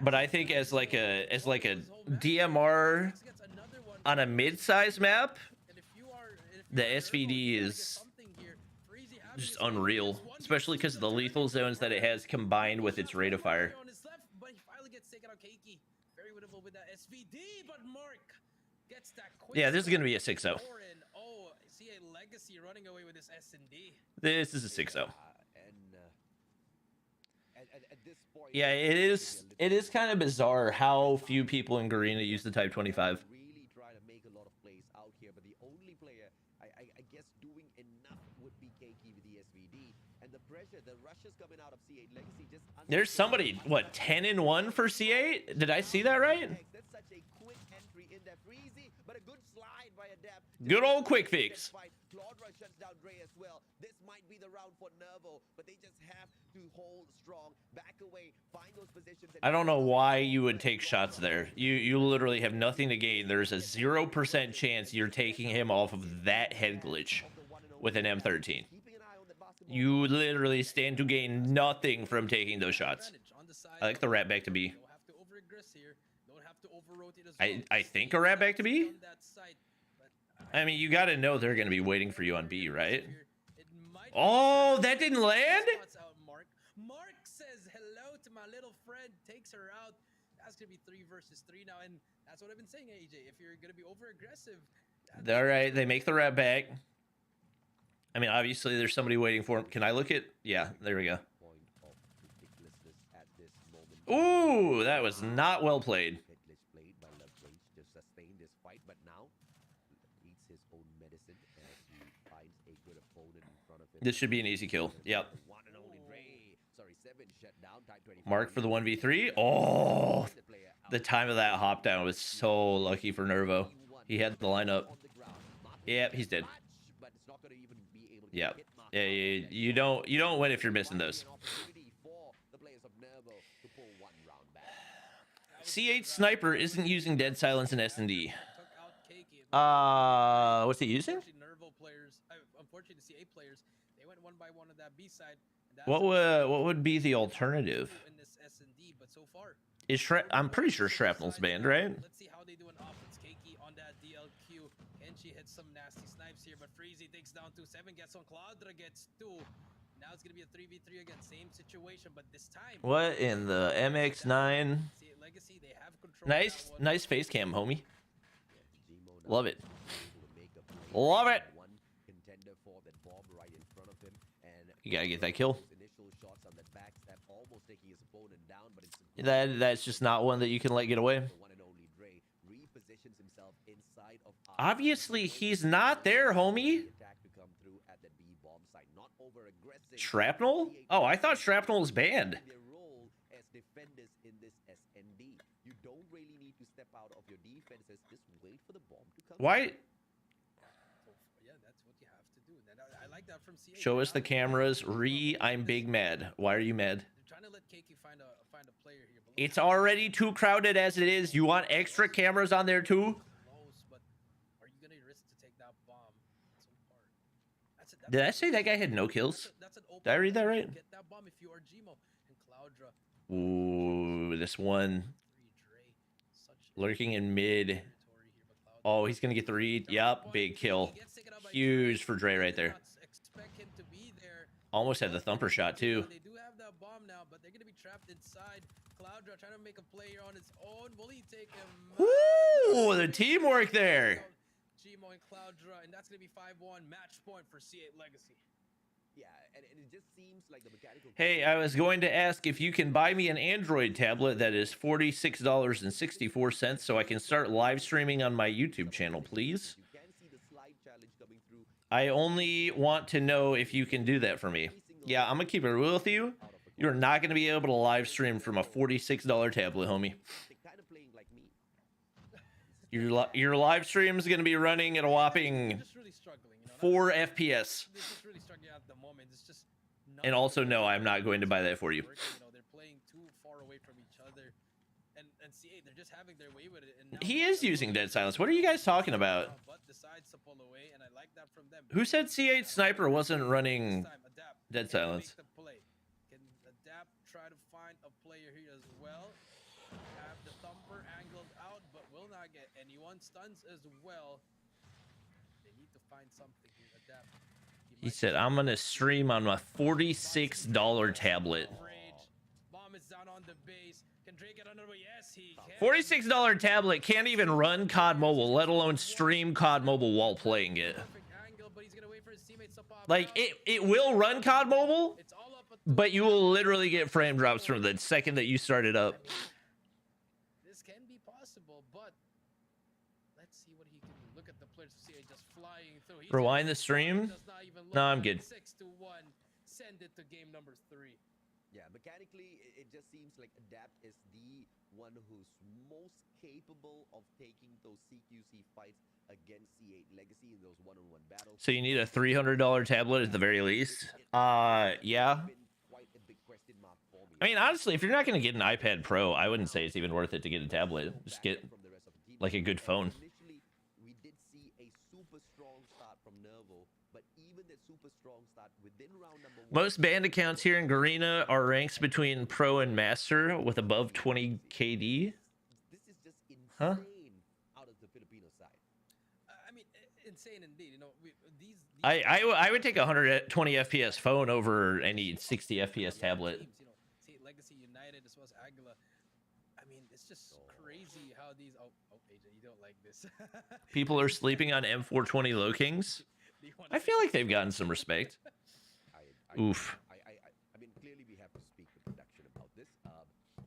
[SPEAKER 1] But I think as like a DMR on a mid-size map, the SVD is just unreal, especially because of the lethal zones that it has combined with its rate of fire. Yeah, this is gonna be a 6-0. This is a 6-0. Yeah, it is kind of bizarre how few people in Garena use the Type 25.
[SPEAKER 2] Really try to make a lot of plays out here, but the only player I guess doing enough would be Keiki with the SVD, and the pressure, the rushes coming out of C8 Legacy just.
[SPEAKER 1] There's somebody, what, 10-1 for C8? Did I see that right?
[SPEAKER 2] That's such a quick entry in there, Freezy, but a good slide by Adept.
[SPEAKER 1] Good old quick fix.
[SPEAKER 2] Claudra shuts down Dre as well. This might be the round for Nervo, but they just have to hold strong, back away, find those positions.
[SPEAKER 1] I don't know why you would take shots there. You literally have nothing to gain. There's a 0% chance you're taking him off of that head glitch with an M13. You literally stand to gain nothing from taking those shots. I like the rat back to B. I think a rat back to B? I mean, you got to know they're going to be waiting for you on B, right? Oh, that didn't land?
[SPEAKER 3] Mark says hello to my little friend, takes her out. That's going to be 3 versus 3 now, and that's what I've been saying, AJ. If you're going to be over-aggressive...
[SPEAKER 1] All right, they make the rat back. I mean, obviously, there's somebody waiting for him. Can I look at... Yeah, there we go. Ooh, that was not well played. This should be an easy kill. Yep. Mark for the 1v3. Oh, the time of that hop down was so lucky for Nervo. He had the lineup. Yep, he's dead. Yep. Yeah, you don't win if you're missing those. C8 Sniper isn't using Dead Silence and S&D. What's he using?
[SPEAKER 3] Unfortunately, C8 players, they went one by one on that B side.
[SPEAKER 1] What would be the alternative? Is I'm pretty sure Shrapnel's banned, right?
[SPEAKER 3] Let's see how they do an offense. Keiki on that DLQ. Kenshi hits some nasty snipes here, but Freezy takes down 2-7, gets on Claudra, gets 2. Now it's gonna be a 3v3 again, same situation, but this time.
[SPEAKER 1] What in the MX9?
[SPEAKER 3] Legacy, they have control.
[SPEAKER 1] Nice face cam, homie. Love it. Love it. You gotta get that kill. That's just not one that you can let get away. Obviously, he's not there, homie. Shrapnel? Oh, I thought Shrapnel was banned. Why? Show us the cameras. I'm big mad. Why are you mad? It's already too crowded as it is. You want extra cameras on there too? Did I say that guy had no kills? Did I read that right? Ooh, this one. Lurking in mid. Oh, he's going to get the read. Yep, big kill. Huge for Dre right there. Almost had the thumper shot too.
[SPEAKER 3] They do have that bomb now, but they're going to be trapped inside. Claudra trying to make a play on his own. Will he take him?
[SPEAKER 1] Ooh, the teamwork there.
[SPEAKER 3] Gmo and Claudra, and that's going to be 5-1 match point for C8 Legacy.
[SPEAKER 2] Yeah, and it just seems like the mechanical...
[SPEAKER 1] Hey, I was going to ask if you can buy me an Android tablet that is $46.64 so I can start live streaming on my YouTube channel, please. I only want to know if you can do that for me. Yeah, I'm going to keep it real with you. You're not going to be able to live stream from a $46 tablet, homie.
[SPEAKER 2] They're kind of playing like me.
[SPEAKER 1] Your live stream is going to be running at a whopping
[SPEAKER 3] Just really struggling, you know,
[SPEAKER 1] 4 FPS.
[SPEAKER 3] they're just really struggling at the moment. It's just
[SPEAKER 1] And also, no, I'm not going to buy that for you.
[SPEAKER 3] You know, they're playing too far away from each other, and CA, they're just having their way with it. And now
[SPEAKER 1] He is using Dead Silence. What are you guys talking about?
[SPEAKER 3] But decides to pull away, and I like that from them.
[SPEAKER 1] Who said C8 Sniper wasn't running
[SPEAKER 3] This time, Adapt.
[SPEAKER 1] Dead
[SPEAKER 3] Can
[SPEAKER 1] Silence?
[SPEAKER 3] make the play. Can Adapt try to find a player here as well? Have the thumper angled out, but will not get anyone. Stuns as well. They need to find something here. Adapt.
[SPEAKER 1] He said, I'm going to stream on my $46 tablet.
[SPEAKER 3] Bomb is down on the base. Can Drake get another way? Yes, he can.
[SPEAKER 1] $46 tablet can't even run COD Mobile, let alone stream COD Mobile while playing it.
[SPEAKER 3] Perfect angle, but he's gonna wait for his teammates to pop
[SPEAKER 1] Like,
[SPEAKER 3] out.
[SPEAKER 1] it will run COD Mobile,
[SPEAKER 3] It's all up
[SPEAKER 1] but you will literally get frame drops from the second that you start it up.
[SPEAKER 3] This can be possible, but let's see what he can do. Look at the players of CA just flying through. He's
[SPEAKER 1] Rewind
[SPEAKER 3] gonna
[SPEAKER 1] the stream?
[SPEAKER 3] does not even look
[SPEAKER 1] No, I'm
[SPEAKER 3] at
[SPEAKER 1] good.
[SPEAKER 3] 6-1. Send it to game number 3.
[SPEAKER 2] Yeah, mechanically, it just seems like Adapt is the one who's most capable of taking those CQC fights against C8 Legacy in those one-on-one battles.
[SPEAKER 1] So you need a $300 tablet at the very least. Yeah.
[SPEAKER 2] Been quite a big question mark for me.
[SPEAKER 1] I mean, honestly, if you're not going to get an iPad Pro, I wouldn't say it's even worth it to get a tablet. Just get
[SPEAKER 2] From the rest of the team.
[SPEAKER 1] like a good phone.
[SPEAKER 2] Initially, we did see a super strong start from Nervo, but even that super strong start within round number 1.
[SPEAKER 1] Most band accounts here in Garena are ranks between Pro and Master with above 20 KD.
[SPEAKER 2] This is just insane
[SPEAKER 1] Huh?
[SPEAKER 2] out of the Filipino side.
[SPEAKER 3] I mean, insane indeed. You know, these
[SPEAKER 1] I would take a 120 FPS phone over any 60 FPS tablet.
[SPEAKER 3] teams, you know, see Legacy United as well as Aguila. I mean, it's just crazy how these. Oh, AJ, you don't like this.
[SPEAKER 1] People are sleeping on M420 Low Kings.
[SPEAKER 3] Do you wanna
[SPEAKER 1] I
[SPEAKER 3] say
[SPEAKER 1] feel like they've gotten some respect.
[SPEAKER 2] I
[SPEAKER 1] Oof.
[SPEAKER 2] mean, clearly we have to speak to production about this,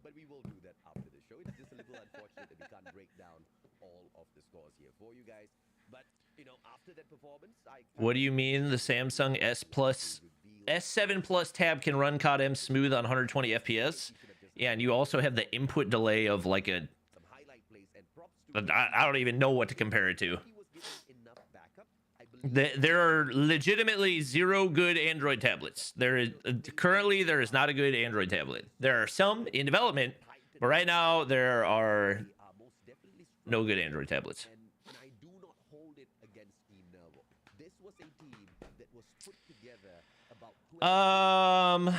[SPEAKER 2] but we will do that after the show. It's just a little unfortunate that we can't break down all of the scores here for you guys. But you know, after that performance,
[SPEAKER 1] What do you mean the Samsung S7 Plus tab can run COD smooth on 120 FPS? Yeah, and you also have the input delay of like a.
[SPEAKER 2] some highlight plays and props to
[SPEAKER 1] I don't even know what to compare it to.
[SPEAKER 2] he was given enough backup. I believe
[SPEAKER 1] There are legitimately 0 good Android tablets. There is currently not a good Android tablet. There are some in development, but right now there are
[SPEAKER 2] they are most definitely
[SPEAKER 1] no good Android tablets.
[SPEAKER 2] and I do not hold it against Team Nervo. This was a team that was put together about 20 C8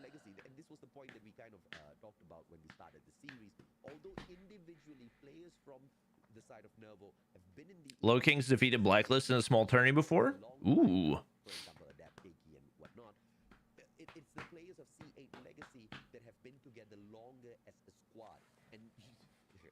[SPEAKER 2] Legacy, and this was the point that we kind of talked about when we started the series. Although individually players from the side of Nervo have been in the
[SPEAKER 1] Low Kings defeated Blacklist in a small tourney before. Ooh.
[SPEAKER 2] for example, Adapt, Keiki, and whatnot. It's the players of C8 Legacy that have been together longer as a squad. And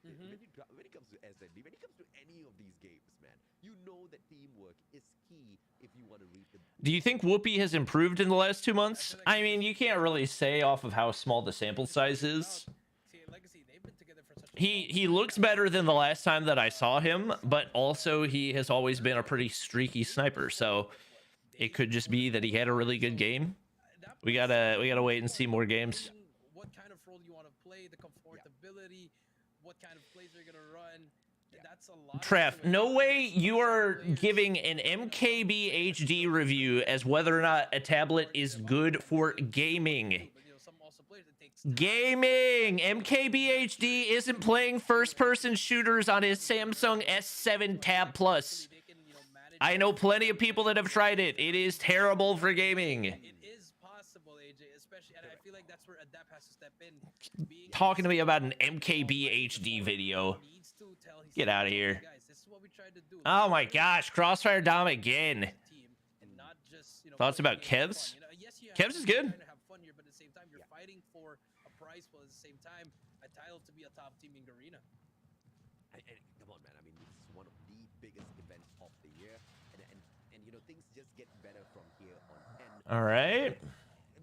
[SPEAKER 2] when it comes to SND, when it comes to any of these games, man, you know that teamwork is key if you want to read the.
[SPEAKER 1] Do you think Whoopi has improved in the last 2 months? I mean, you can't really say off of how small the sample size is.
[SPEAKER 3] See, Legacy, they've been together for such a
[SPEAKER 1] He looks better than the last time that I saw him, but also he has always been a pretty streaky sniper. So it could just be that he had a really good game. We gotta wait and see more games.
[SPEAKER 3] What kind of role you want to play, the comfortability, what kind of plays you're gonna run. That's a lot.
[SPEAKER 1] Trev, no way you are giving an MKB HD review as whether or not a tablet is good for gaming. Gaming! MKB HD isn't playing first-person shooters on his Samsung S7 Tab Plus. I know plenty of people that have tried it. It is terrible for gaming.
[SPEAKER 3] It is possible, AJ, especially, and I feel like that's where Adapt has to step in.
[SPEAKER 1] Talking to me about an MKB HD video. Get out of here. Oh my gosh, Crossfire Dom again. Thoughts about Kev's? Kev's is good.
[SPEAKER 3] But at the same time, you're fighting for a prize, but at the same time, a title to be a top team in Garena.
[SPEAKER 2] Come on, man. I mean, this is one of the biggest events of the year, and you know things just get better from here on end.
[SPEAKER 1] All right.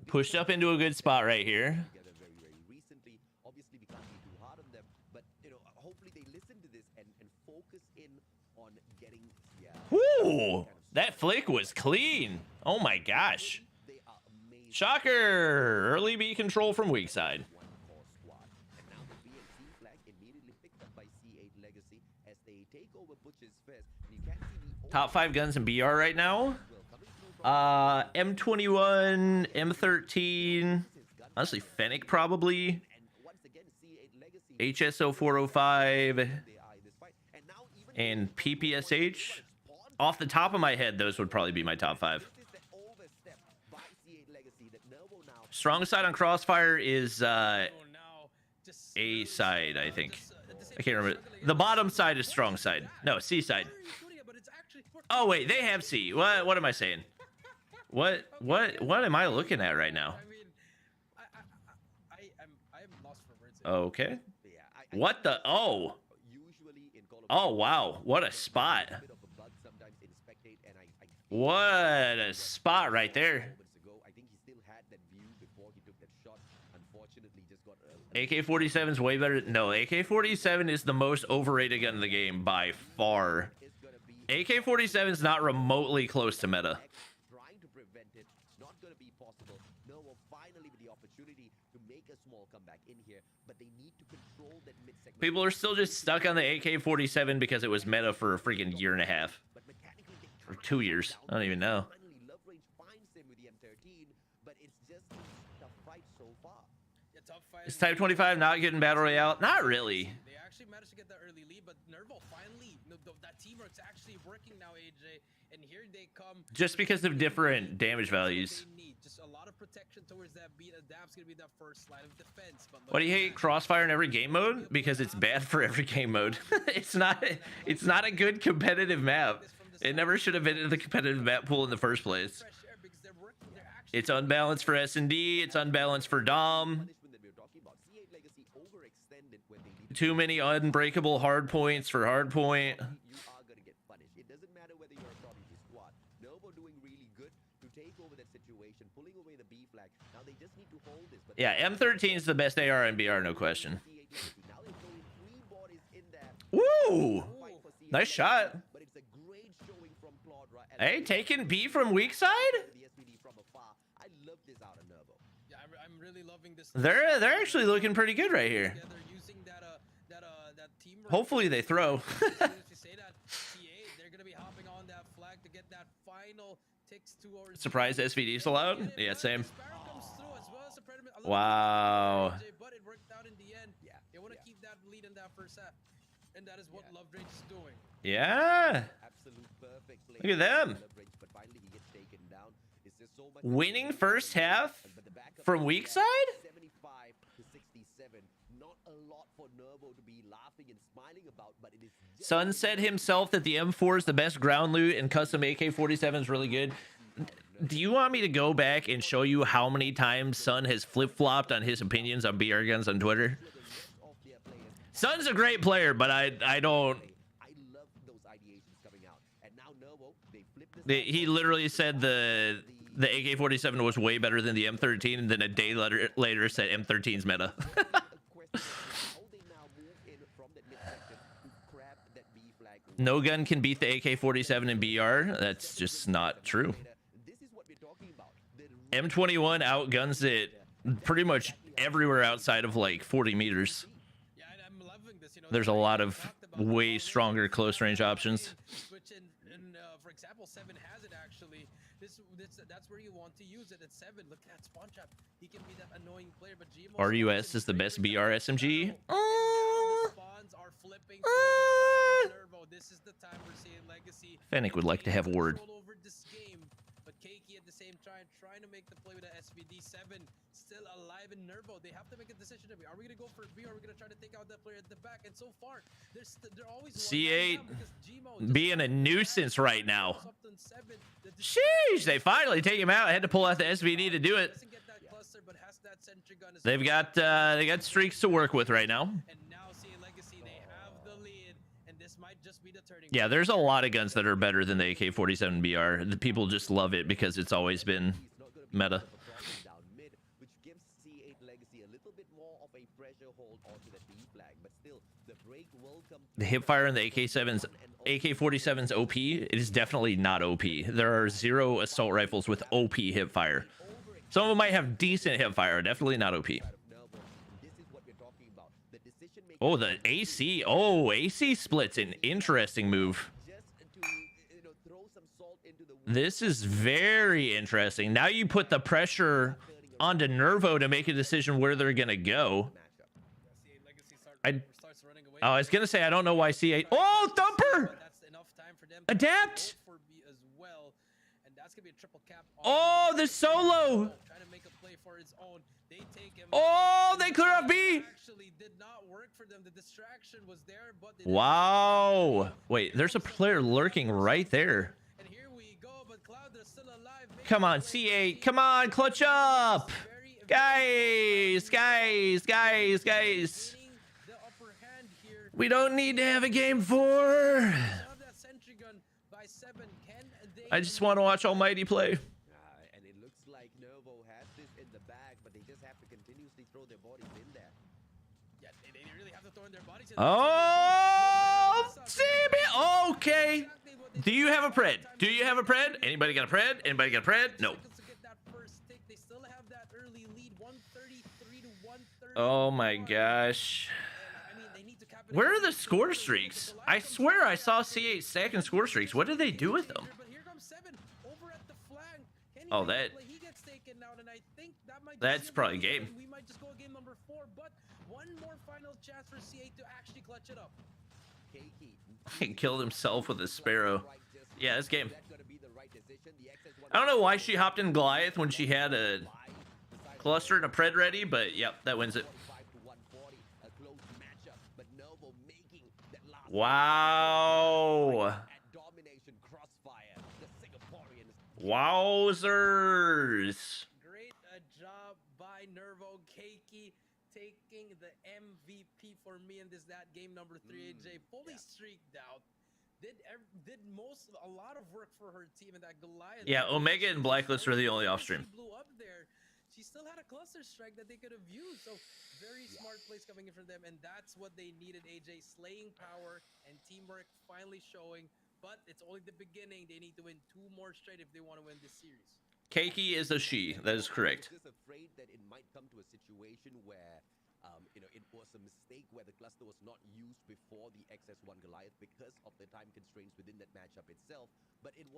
[SPEAKER 1] Pushed up into a good spot right here.
[SPEAKER 2] Together very, very recently. Obviously, we can't be too hard on them, but you know, hopefully they listen to this and focus in on getting. Yeah.
[SPEAKER 1] Woo! That flick was clean. Oh my gosh.
[SPEAKER 2] They are amazing.
[SPEAKER 1] Shocker! Early B control from weak side.
[SPEAKER 2] One core squad. And now the B and C flag immediately picked up by C8 Legacy as they take over Butcher's Fest. And you can see the
[SPEAKER 1] Top 5 guns in BR right now.
[SPEAKER 2] coming through from
[SPEAKER 1] M21, M13. Honestly, Fennec probably.
[SPEAKER 2] and once again C8 Legacy
[SPEAKER 1] HSO 405
[SPEAKER 2] they eye this fight. And now even
[SPEAKER 1] and PPSH. Off the top of my head, those would probably be my top 5.
[SPEAKER 2] this is the overstep by C8 Legacy that Nervo now
[SPEAKER 1] Strong side on Crossfire is
[SPEAKER 3] So now, just
[SPEAKER 1] A side, I think.
[SPEAKER 3] at the same
[SPEAKER 1] I can't
[SPEAKER 3] time,
[SPEAKER 1] remember.
[SPEAKER 3] struggling
[SPEAKER 1] The
[SPEAKER 3] against-
[SPEAKER 1] bottom side is strong side. No, C side.
[SPEAKER 3] Why are you doing it? But it's actually working.
[SPEAKER 1] Oh wait, they have C. What am I saying? What am I looking at right now?
[SPEAKER 3] I mean, I am lost for words.
[SPEAKER 1] Okay.
[SPEAKER 2] yeah,
[SPEAKER 1] What the oh.
[SPEAKER 2] usually in Call of
[SPEAKER 1] Oh
[SPEAKER 2] Duty,
[SPEAKER 1] wow, what a spot.
[SPEAKER 2] bit of a bug sometimes in Spectate, and I
[SPEAKER 1] What a spot right there.
[SPEAKER 2] moments ago, I think he still had that view before he took that shot. Unfortunately, just got
[SPEAKER 1] AK-47 is way better. No, AK-47 is the most overrated gun in the game by far.
[SPEAKER 2] it's gonna be
[SPEAKER 1] AK-47 is not remotely close to meta.
[SPEAKER 2] trying to prevent it. Not gonna be possible. Noah finally with the opportunity to make a small comeback in here, but they need to control that mid segment.
[SPEAKER 1] People are still just stuck on the AK-47 because it was meta for a freaking year and a half.
[SPEAKER 2] But mechanically they
[SPEAKER 1] Or
[SPEAKER 2] can't
[SPEAKER 1] 2 years. I don't even know.
[SPEAKER 2] Finally, Love Range finds him with the M13, but it's just a tough fight so far.
[SPEAKER 3] Yeah, top 5.
[SPEAKER 1] Is Type 25 not good in Battle Royale? Not really.
[SPEAKER 3] They actually managed to get that early lead, but Nervo finally, that teamwork's actually working now, AJ. And here they come.
[SPEAKER 1] Just because of different damage values.
[SPEAKER 3] They need just a lot of protection towards that beat. Adapt's gonna be that first line of defense. But
[SPEAKER 1] Why do you hate Crossfire in every game mode? Because it's bad for every game mode. It's not a good competitive map. It never should have been in the competitive map pool in the first place.
[SPEAKER 3] fresh air because they're working. They're actually
[SPEAKER 1] It's unbalanced for S&D, it's unbalanced for Dom.
[SPEAKER 2] Punishment that we were talking about. C8 Legacy overextended when they needed
[SPEAKER 1] Too many unbreakable hard points for hard point.
[SPEAKER 2] you are gonna get punished. It doesn't matter whether you're a Prodigy squad. Novo doing really good to take over that situation, pulling away the B flag. Now they just need to hold this. But
[SPEAKER 1] Yeah, M13 is the best AR in BR, no question.
[SPEAKER 2] C8 Legacy, now they're throwing 3 bodies in there.
[SPEAKER 1] Woo!
[SPEAKER 2] Fight for C8
[SPEAKER 1] Nice
[SPEAKER 2] Legacy,
[SPEAKER 1] shot.
[SPEAKER 2] But it's a great showing from Claudra. And
[SPEAKER 1] Hey, taking B from weak side?
[SPEAKER 2] the SVD from afar. I love this out of Nervo.
[SPEAKER 3] yeah, I'm really loving this.
[SPEAKER 1] They're actually looking pretty good right here.
[SPEAKER 3] Yeah, they're using that teamwork.
[SPEAKER 1] Hopefully they throw.
[SPEAKER 3] As soon as you say that, T8, they're gonna be hopping on that flag to get that final ticks towards.
[SPEAKER 1] Surprised SVD still out? Yeah, same.
[SPEAKER 3] Sparrow comes through as well as a Predator.
[SPEAKER 1] Wow.
[SPEAKER 3] But it worked out in the end.
[SPEAKER 2] Yeah,
[SPEAKER 3] They want to
[SPEAKER 2] yeah.
[SPEAKER 3] keep that lead in that first half, and that is what Love Rage is doing.
[SPEAKER 1] Yeah.
[SPEAKER 2] Absolute perfect play.
[SPEAKER 1] Look at them.
[SPEAKER 2] Leverage, but finally he gets taken down. It's just so much
[SPEAKER 1] Winning first half
[SPEAKER 2] but the backup
[SPEAKER 1] from
[SPEAKER 2] is
[SPEAKER 1] weak
[SPEAKER 2] there.
[SPEAKER 1] side?
[SPEAKER 2] 75 to 67. Not a lot for Nervo to be laughing and smiling about, but it is just
[SPEAKER 1] Sun said himself that the M4 is the best ground loot and custom AK-47 is really good. Do you want me to go back and show you how many times Sun has flip-flopped on his opinions on BR guns on Twitter?
[SPEAKER 2] of their players.
[SPEAKER 1] Sun's a great player, but I don't...
[SPEAKER 2] I love those ideations coming out. And now Nervo, they flip this.
[SPEAKER 1] He literally said the AK-47 was way better than the M13, and then a day later said M13's meta.
[SPEAKER 2] How they now move in from that midsection to grab that B flag.
[SPEAKER 1] No gun can beat the AK-47 in BR. That's just not true.
[SPEAKER 2] This is what we're talking about. The
[SPEAKER 1] M21 outguns it pretty much everywhere outside of like 40 meters.
[SPEAKER 3] Yeah, and I'm loving this.
[SPEAKER 1] There's a lot of way stronger close range options.
[SPEAKER 3] Which for example, 7 has it actually. That's where you want to use it at 7. Look at Spawn Trap. He can be that annoying player, but GMO
[SPEAKER 1] RUS is the best BR SMG.
[SPEAKER 3] And now the spawns are flipping towards Nervo. This is the time we're seeing Legacy.
[SPEAKER 1] Fennec would like to have a word.
[SPEAKER 3] Control over this game, but Keiki at the same time trying to make the play with the SVD 7 still alive in Nervo. They have to make a decision. Are we gonna go for B or are we gonna try to take out that player at the back? And so far, they're always
[SPEAKER 1] C8
[SPEAKER 3] one man down because Gmo just
[SPEAKER 1] being a nuisance right now.
[SPEAKER 3] something 7 that just
[SPEAKER 1] Sheesh, they finally take him out. I had to pull out the SVD to do it.
[SPEAKER 3] doesn't get that cluster, but has that sentry gun as
[SPEAKER 1] They got streaks to work with right now.
[SPEAKER 3] and now seeing Legacy, they have the lead, and this might just be the turning
[SPEAKER 1] Yeah,
[SPEAKER 3] point.
[SPEAKER 1] there's a lot of guns that are better than the AK-47 BR. The people just love it because it's always been meta.
[SPEAKER 2] down mid, which gives C8 Legacy a little bit more of a pressure hold onto the B flag, but still the break will come.
[SPEAKER 1] The hipfire in the AK-47's OP. It is definitely not OP. There are 0 assault rifles with OP hipfire. Some of them might have decent hip fire, definitely not OP.
[SPEAKER 2] Side of Nervo. This is what we're talking about. The decision making.
[SPEAKER 1] Oh, the AC. Oh, AC split's an interesting move.
[SPEAKER 2] Just to throw some salt into the wound.
[SPEAKER 1] This is very interesting. Now you put the pressure onto Nervo to make a decision where they're gonna go.
[SPEAKER 2] Matchup.
[SPEAKER 3] C8 Legacy starts running away.
[SPEAKER 1] I was gonna say I don't know why C8. Oh, thumper!
[SPEAKER 3] But that's enough time for them
[SPEAKER 1] Adapt!
[SPEAKER 3] go for B as well, and that's gonna be a triple cap.
[SPEAKER 1] Oh, the solo!
[SPEAKER 3] Trying to make a play for its own. They take him.
[SPEAKER 1] Oh, they clear off B!
[SPEAKER 3] Actually, did not work for them. The distraction was there, but
[SPEAKER 1] Wow. Wait, there's a player lurking right there.
[SPEAKER 3] And here we go, but Cloud is still alive.
[SPEAKER 1] Come on, C8. Come on, clutch up! Guys, guys, guys, guys.
[SPEAKER 3] The upper hand here.
[SPEAKER 1] We don't need to have a game 4.
[SPEAKER 3] Have that sentry gun by 7. Can they
[SPEAKER 1] I just want to watch Almighty play.
[SPEAKER 2] And it looks like Nervo has this in the bag, but they just have to continuously throw their bodies in there.
[SPEAKER 3] Yeah, they really have to throw in their bodies. In
[SPEAKER 1] Oh, CB. Okay. Do you have a pred? Do you have a pred? Anybody got a pred? Anybody got a pred? No.
[SPEAKER 3] To get that first tick, they still have that early lead, 133 to 130.
[SPEAKER 1] Oh my gosh.
[SPEAKER 3] I mean, they need to capitalize.
[SPEAKER 1] Where are the score streaks? I swear I saw C8 second score streaks. What did they do with them?
[SPEAKER 3] But here comes 7 over at the flank. Can he
[SPEAKER 1] Oh,
[SPEAKER 3] make a
[SPEAKER 1] that-
[SPEAKER 3] play? He gets taken out, and I think that might be
[SPEAKER 1] That's
[SPEAKER 3] it.
[SPEAKER 1] probably game.
[SPEAKER 3] We might just go game number 4, but one more final chance for C8 to actually clutch it up.
[SPEAKER 1] He killed himself with a sparrow. Yeah, this game.
[SPEAKER 2] That's gonna be the right decision. The XS1
[SPEAKER 1] I don't know why she hopped in Goliath when she had a cluster and a pred ready, but yep, that wins it.
[SPEAKER 2] 45 to 140, a close matchup, but Nervo making that last
[SPEAKER 1] Wow.
[SPEAKER 2] at domination crossfire. The Singaporeans
[SPEAKER 1] Wowzers.
[SPEAKER 3] Great job by Nervo. Keiki taking the MVP for me in that game number 3. AJ fully streaked out. Did a lot of work for her team, and that Goliath.
[SPEAKER 1] Yeah, Omega and Blacklist are the only off-stream.
[SPEAKER 3] She blew up there. She still had a cluster strike that they could have used. So very smart plays coming in from them, and that's what they needed. AJ, slaying power and teamwork finally showing, but it's only the beginning. They need to win 2 more straight if they want to win this series.
[SPEAKER 1] Keiki is a she. That is correct.
[SPEAKER 2] just afraid that it might come to a situation where it was a mistake where the cluster was not used before the XS1 Goliath because of the time constraints within that matchup itself. But things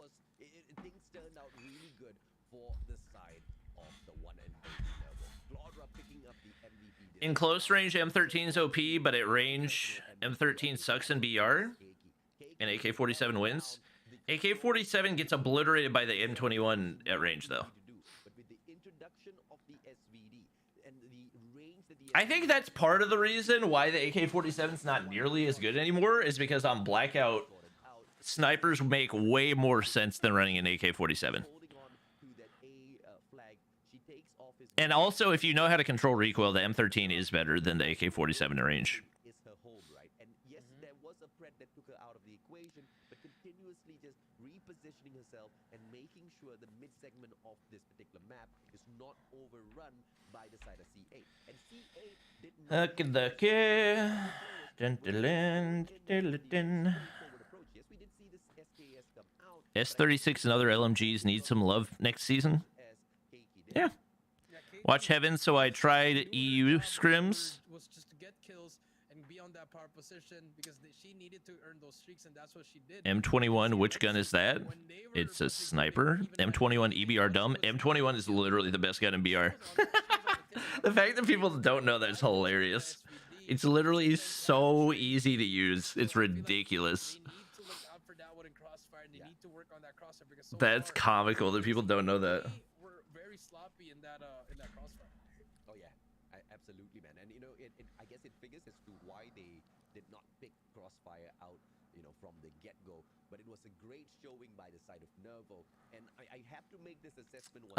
[SPEAKER 2] turned out really good for the side of the 1 and 8 level. Claudra picking up the MVP.
[SPEAKER 1] In close range, M13 is OP, but at range, M13 sucks in BR, and AK-47 wins. AK-47 gets obliterated by the M21 at range, though.
[SPEAKER 2] But with the introduction of the SVD and the range that the
[SPEAKER 1] I think that's part of the reason why the AK-47 is not nearly as good anymore, is because on Blackout, snipers make way more sense than running an AK-47.
[SPEAKER 2] holding on to that A flag, she takes off his
[SPEAKER 1] And also, if you know how to control recoil, the M13 is better than the AK-47 in range.
[SPEAKER 2] is her hold, right? And yes, there was a threat that took her out of the equation, but continuously just repositioning herself and making sure the mid-segment of this particular map is not overrun by the side of C8. And C8 did not
[SPEAKER 1] Look at the kid. Dun, dun, dun, dun, dun.
[SPEAKER 2] forward approach. Yes, we did see this SKS come out
[SPEAKER 1] S36 and other LMGs need some love next season.
[SPEAKER 2] as Keiki did.
[SPEAKER 1] Yeah.
[SPEAKER 3] Yeah, Keiki
[SPEAKER 1] Watch Heaven, so I tried EU scrims.
[SPEAKER 3] was just to get kills and be on that power position because she needed to earn those streaks, and that's what she did.
[SPEAKER 1] M21, which gun is that? It's a sniper. M21 EBR dumb. M21 is literally the best gun in BR. The fact that people don't know that is hilarious. It's literally so easy to use. It's ridiculous.
[SPEAKER 3] They need to look out for that one in crossfire, and they need to work on that crossfire because so
[SPEAKER 1] That's
[SPEAKER 3] far,
[SPEAKER 1] comical that people don't know that.
[SPEAKER 3] they were very sloppy in that crossfire.
[SPEAKER 2] Oh yeah, absolutely, man. And I guess it figures as to why they did not pick Crossfire out, from the get-go. But it was a great showing by the side of Nervo. And I have to make this assessment. Did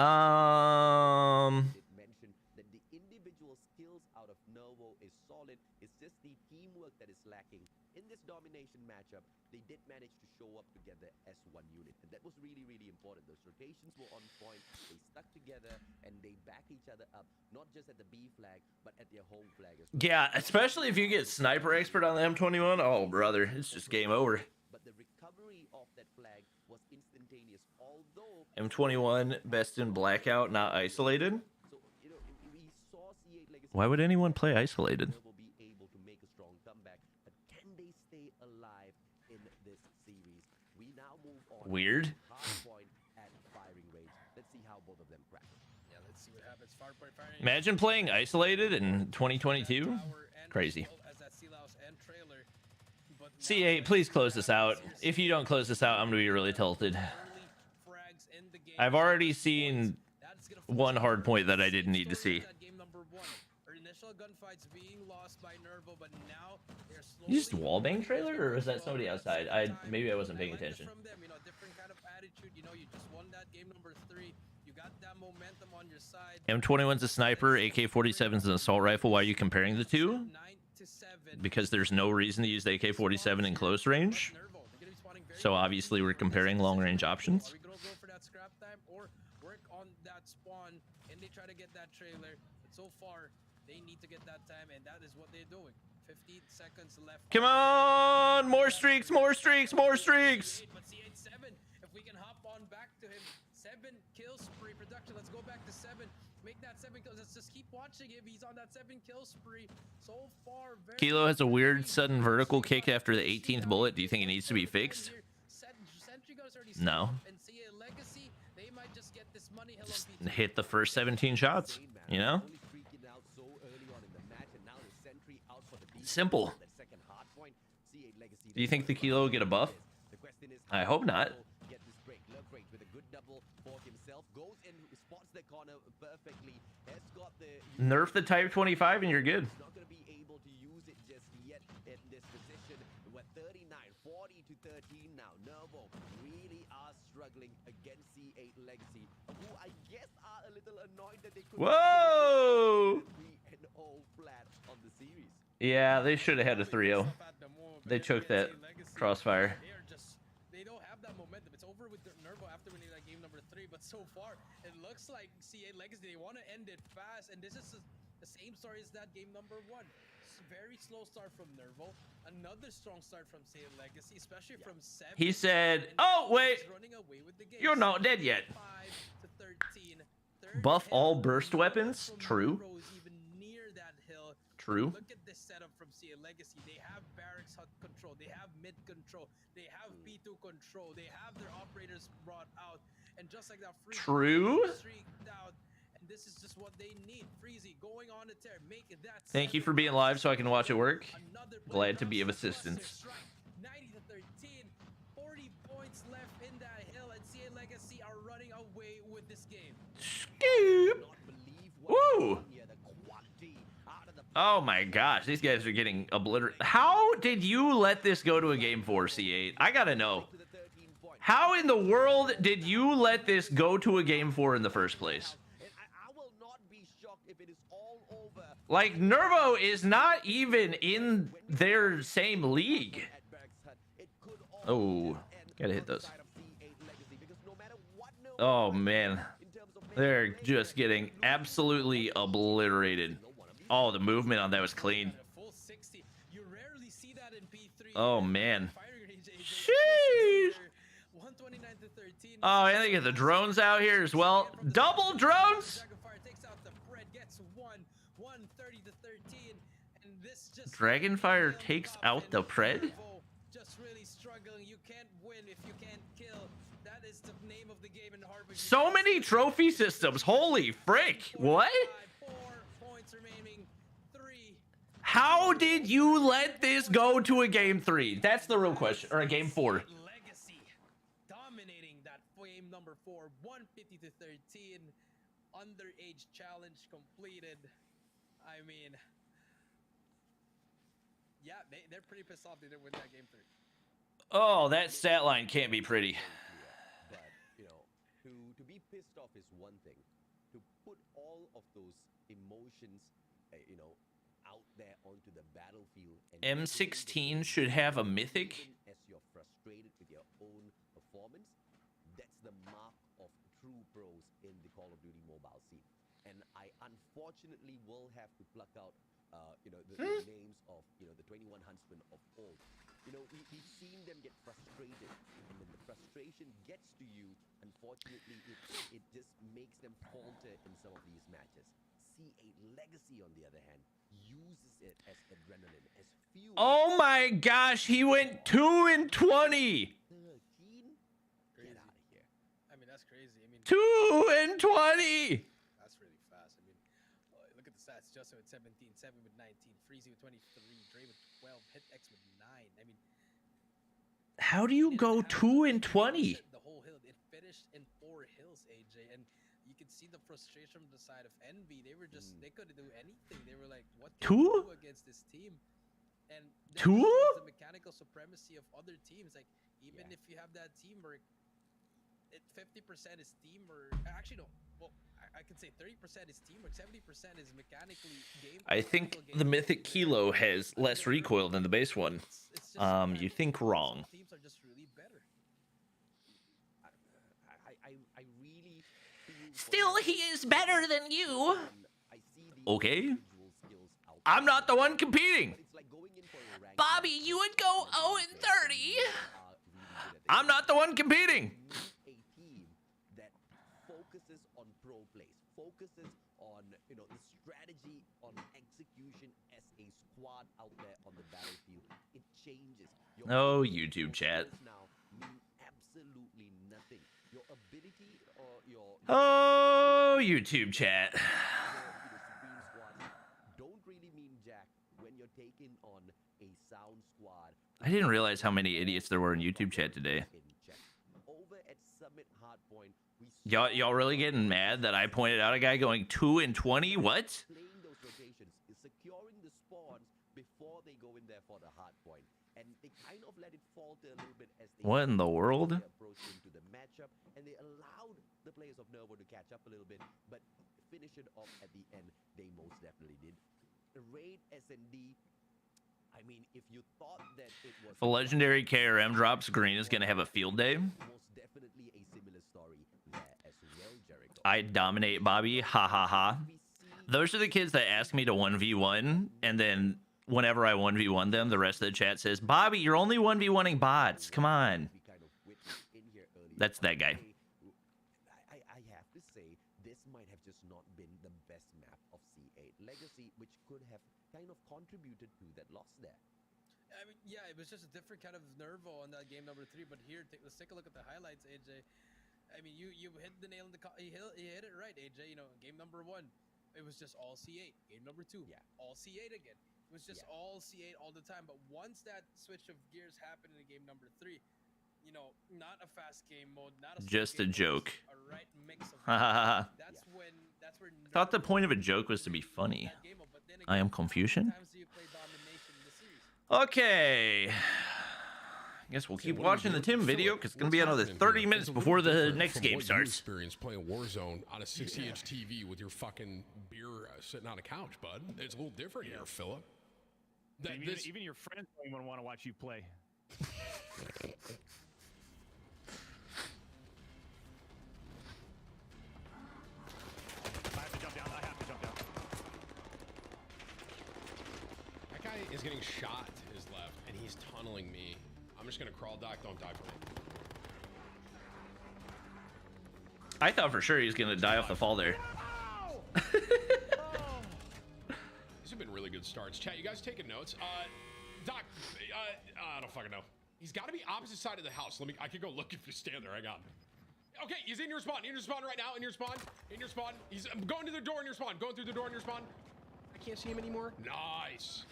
[SPEAKER 2] mention that the individual skills out of Nervo is solid. It's just the teamwork that is lacking. In this domination matchup, they did manage to show up together as one unit. And that was really, really important. Those rotations were on point. They stuck together and they backed each other up, not just at the B flag, but at their home flag as well.
[SPEAKER 1] Yeah, especially if you get sniper expert on the M21. Oh, brother, it's just game over.
[SPEAKER 2] But the recovery of that flag was instantaneous. Although
[SPEAKER 1] M21 best in blackout, not isolated.
[SPEAKER 2] So, you know, we saw C8 Legacy.
[SPEAKER 1] Why would anyone play isolated?
[SPEAKER 2] Will be able to make a strong comeback, but can they stay alive in this series? We now move on.
[SPEAKER 1] Weird.
[SPEAKER 2] Hardpoint at firing range. Let's see how both of them crack it.
[SPEAKER 3] Yeah, let's see what happens. Farpoint firing.
[SPEAKER 1] Imagine playing isolated in 2022.
[SPEAKER 3] Tower and
[SPEAKER 1] Crazy.
[SPEAKER 3] as well as that Sealouse and trailer. But now
[SPEAKER 1] C8, please close this out. If you don't close this out, I'm gonna be really tilted.
[SPEAKER 3] early frags in the game.
[SPEAKER 1] I've already seen
[SPEAKER 3] That's gonna force
[SPEAKER 1] one hard
[SPEAKER 3] Nervo
[SPEAKER 1] point that I
[SPEAKER 3] to
[SPEAKER 1] didn't need to
[SPEAKER 3] story
[SPEAKER 1] see.
[SPEAKER 3] that game number 1. Our initial gunfights being lost by Nervo, but now they're slowly
[SPEAKER 1] You just wallbang trailer, or is that somebody outside? Maybe I wasn't paying
[SPEAKER 3] like it
[SPEAKER 1] attention.
[SPEAKER 3] From them, you know, different kind of attitude. You know, you just won that game number 3. You got that momentum on your side.
[SPEAKER 1] M21's a sniper, AK-47's an assault rifle. Why are you comparing the two?
[SPEAKER 3] 9 to 7.
[SPEAKER 1] Because there's no reason to use the AK-47 in close range.
[SPEAKER 3] Nervo, they're gonna be spawning very
[SPEAKER 1] So obviously we're comparing long-range options.
[SPEAKER 3] Are we gonna go for that scrap time or work on that spawn and they try to get that trailer? But so far, they need to get that time, and that is what they're doing. 15 seconds left.
[SPEAKER 1] Come on! More streaks, more streaks, more streaks!
[SPEAKER 3] But C8 7, if we can hop on back to him. 7 kill spree production. Let's go back to 7. Make that 7 kills. Let's just keep watching him. He's on that 7 kill spree. So far, very
[SPEAKER 1] Kilo has a weird sudden vertical kick after the 18th bullet. Do you think it needs to be fixed? No.
[SPEAKER 3] And CA Legacy, they might just get this money. Hello,
[SPEAKER 1] Just
[SPEAKER 3] BT.
[SPEAKER 1] hit the first 17 shots, you know?
[SPEAKER 2] Only freaking out so early on in the match, and now the sentry out for the defense.
[SPEAKER 1] Simple.
[SPEAKER 2] That second hard point, C8 Legacy.
[SPEAKER 1] Do you think the Kilo will get a buff?
[SPEAKER 2] The question is,
[SPEAKER 1] I hope not.
[SPEAKER 2] Get this break. Love break with a good double for himself. Goes and spots the corner perfectly. Has got the
[SPEAKER 1] Nerf the Type 25 and you're good.
[SPEAKER 2] not going to be able to use it just yet in this position. We're 39, 40 to 13 now. Nervo really are struggling against C8 Legacy, who I guess are a little annoyed that they couldn't
[SPEAKER 1] Whoa!
[SPEAKER 2] 3-0 flat on the series.
[SPEAKER 1] Yeah, they should have had a 3-0. They took that crossfire.
[SPEAKER 3] They are just, they don't have that momentum. It's over with Nervo after winning that game number 3, but so far it looks like C8 Legacy, they want to end it fast, and this is the same story as that game number 1. Very slow start from Nervo, another strong start from C8 Legacy, especially from 7.
[SPEAKER 1] He said,
[SPEAKER 3] And
[SPEAKER 1] "Oh,
[SPEAKER 3] Nervo
[SPEAKER 1] wait,
[SPEAKER 3] is running away with the game.
[SPEAKER 1] you're not dead yet."
[SPEAKER 3] 5 to 13. Third
[SPEAKER 1] Buff
[SPEAKER 3] hill,
[SPEAKER 1] all burst
[SPEAKER 3] none
[SPEAKER 1] weapons?
[SPEAKER 3] from
[SPEAKER 1] True.
[SPEAKER 3] Nervo is even near that hill.
[SPEAKER 1] True.
[SPEAKER 3] Look at this setup from CA Legacy. They have barracks hut control. They have mid control. They have B2 control. They have their operators brought out. And just like that, Freezy
[SPEAKER 1] True.
[SPEAKER 3] streaked out. And this is just what they need. Freezy going on a tear. Make that.
[SPEAKER 1] Thank you for being live so I can watch it work.
[SPEAKER 3] Another
[SPEAKER 1] Glad to
[SPEAKER 3] play
[SPEAKER 1] be of
[SPEAKER 3] comes from
[SPEAKER 1] assistance.
[SPEAKER 3] Cluster Strike. 90 to 13. 40 points left in that hill. And CA Legacy are running away with this game.
[SPEAKER 1] Scoop.
[SPEAKER 2] Not believe what
[SPEAKER 1] Woo!
[SPEAKER 2] they're doing here. The quality out of the
[SPEAKER 1] Oh my gosh, these guys are getting obliterated. How did you let this go to a game 4, C8? I gotta know.
[SPEAKER 2] to the 13 point.
[SPEAKER 1] How in the world did you let this go to a game 4 in the first place?
[SPEAKER 2] And I will not be shocked if it is all over.
[SPEAKER 1] Like, Nervo is not even in their same league.
[SPEAKER 2] At Barracks Hut. It could all
[SPEAKER 1] Oh,
[SPEAKER 2] end
[SPEAKER 1] gotta hit
[SPEAKER 2] on the
[SPEAKER 1] those.
[SPEAKER 2] side of C8 Legacy, because no matter what Nervo
[SPEAKER 1] Oh
[SPEAKER 2] does
[SPEAKER 1] man,
[SPEAKER 2] in terms of making
[SPEAKER 1] they're
[SPEAKER 2] breaks,
[SPEAKER 1] just getting absolutely obliterated. Oh, the movement on that was clean.
[SPEAKER 3] A full 60. You rarely see that in P3.
[SPEAKER 1] Oh man.
[SPEAKER 3] Firing range is
[SPEAKER 1] Sheesh.
[SPEAKER 3] 129 to 13.
[SPEAKER 1] Oh, and they get the drones out here as well. Double drones?
[SPEAKER 3] Dragonfire takes out the Fred, gets 130 to 13, and this just
[SPEAKER 1] Dragonfire takes out the Pred?
[SPEAKER 3] just really struggling. You can't win if you can't kill. That is the name of the game in Harbor.
[SPEAKER 1] So many trophy systems. Holy frick. What?
[SPEAKER 3] 4 points remaining. 3.
[SPEAKER 1] How did you let this go to a game 3? That's the real question. Or a game 4.
[SPEAKER 3] Legacy dominating that game number 4, 150 to 13. Underage challenge completed. I mean, yeah, they're pretty pissed off they didn't win that game 3.
[SPEAKER 1] Oh, that stat line can't be pretty.
[SPEAKER 2] But, you know, to be pissed off is one thing. To put all of those emotions, you know, out there onto the battlefield. And
[SPEAKER 1] M16 should have a mythic.
[SPEAKER 2] even as you're frustrated with your own performance, that's the mark of true pros in the Call of Duty mobile scene. And I unfortunately will have to pluck out, you know, the names of, you know, the 21 Huntsmen of old. You know, we've seen them get frustrated, and then the frustration gets to you unfortunately, it just makes them falter in some of these matches. C8 Legacy, on the other hand, uses it as adrenaline, as fuel.
[SPEAKER 1] Oh my gosh, he went 2 and 20.
[SPEAKER 2] 13? Get out of here.
[SPEAKER 3] I mean, that's crazy. I mean,
[SPEAKER 1] 2 and 20.
[SPEAKER 3] that's really fast. I mean, look at the stats. Justin with 17, 7 with 19, Freezy with 23, Dre with 12, HitX with 9. I mean,
[SPEAKER 1] How do you go 2 and 20?
[SPEAKER 3] the whole hill. It finished in 4 hills, AJ, and you can see the frustration from the side of Envy. They were just they couldn't do anything. They were like, what can we do against this team? And then it shows the mechanical supremacy of other teams. Like, even if you have that teamwork, 50% is teamwork. Actually, no. Well, I can say 30% is teamwork, 70% is mechanically game.
[SPEAKER 1] I think the Mythic Kilo has less recoil than the base one. You think wrong.
[SPEAKER 3] Teams are just really better.
[SPEAKER 2] I really feel for
[SPEAKER 1] Still,
[SPEAKER 2] them.
[SPEAKER 1] he is better than you.
[SPEAKER 2] I see the
[SPEAKER 1] Okay.
[SPEAKER 2] individual skills out
[SPEAKER 1] I'm
[SPEAKER 2] there,
[SPEAKER 1] not the one competing.
[SPEAKER 2] but it's like going in for a ranked
[SPEAKER 1] Bobby,
[SPEAKER 2] match.
[SPEAKER 1] you would go 0 and 30.
[SPEAKER 2] Are really good at it.
[SPEAKER 1] I'm not the one competing.
[SPEAKER 2] Need a team that focuses on pro plays, focuses on the strategy, on execution as a squad out there on the battlefield. It changes. Your
[SPEAKER 1] Oh,
[SPEAKER 2] individual
[SPEAKER 1] YouTube chat.
[SPEAKER 2] skills now mean absolutely nothing. Your ability or your
[SPEAKER 1] Oh, YouTube chat.
[SPEAKER 2] supreme squads don't really mean jack when you're taking on a sound squad.
[SPEAKER 1] I didn't realize how many idiots there were in YouTube chat today.
[SPEAKER 2] In check. Over at Summit Hardpoint, we
[SPEAKER 1] Y'all really getting mad that I pointed out a guy going 2 and 20? What?
[SPEAKER 2] playing those rotations is securing the spawns before they go in there for the hard point. And they kind of let it falter a little bit as they
[SPEAKER 1] What in the world?
[SPEAKER 2] approach into the matchup, and they allowed the players of Nervo to catch up a little bit, but finish it off at the end. They most definitely did. Raid SND. I mean, if you thought that it was
[SPEAKER 1] If a legendary KRM drops, Garena's gonna have a field day.
[SPEAKER 2] most definitely a similar story there as well, Jericho.
[SPEAKER 1] I dominate Bobby. Ha ha ha.
[SPEAKER 2] We see
[SPEAKER 1] Those are the kids that ask me to 1v1, and then whenever I 1v1 them, the rest of the chat says, Bobby, you're only 1v1ing bots. Come on.
[SPEAKER 2] we kind of witnessed in here earlier.
[SPEAKER 1] That's that guy.
[SPEAKER 2] I have to say, this might have just not been the best map of C8 Legacy, which could have kind of contributed to that loss there.
[SPEAKER 3] I mean, yeah, it was just a different kind of nervo on that game number 3. But here, let's take a look at the highlights, AJ. I mean, you hit the nail in the you hit it right, AJ. You know, game number 1, it was just all C8. Game number 2, all C8 again. It was just all C8 all the time. But once that switch of gears happened in game number 3, you know, not a fast game mode, not a slow
[SPEAKER 1] Just a
[SPEAKER 3] game mode,
[SPEAKER 1] joke.
[SPEAKER 3] a right mix of
[SPEAKER 1] Ha ha ha.
[SPEAKER 3] that's where
[SPEAKER 1] I thought the
[SPEAKER 3] Nervo
[SPEAKER 1] point of a joke was to be funny.
[SPEAKER 3] that game mode. But then
[SPEAKER 1] I am
[SPEAKER 3] again, how many
[SPEAKER 1] Confucian.
[SPEAKER 3] times do you play domination in the series?
[SPEAKER 1] Okay. I guess we'll keep watching the Tim video because it's going to be another 30 minutes before the next game starts.
[SPEAKER 5] Experience playing Warzone on a 60-inch TV with your fucking beer sitting on a couch, bud. It's a little different here, Philip.
[SPEAKER 6] Even your friends don't even want to watch you play. I have to jump down.
[SPEAKER 5] That guy is getting shot to his left, and he's tunneling me. I'm just gonna crawl, Doc. Don't die for me.
[SPEAKER 1] I thought for sure he was going to die off the fall there.
[SPEAKER 5] These have been really good starts. Chat, you guys taking notes? Doc, I don't fucking know. He's got to be opposite side of the house. I could go look if you stand there. Hang on. Okay, he's in your spawn. In your spawn right now. In your spawn. In your spawn. He's going to the door in your spawn. Going through the door in your spawn. I can't see him anymore. Nice.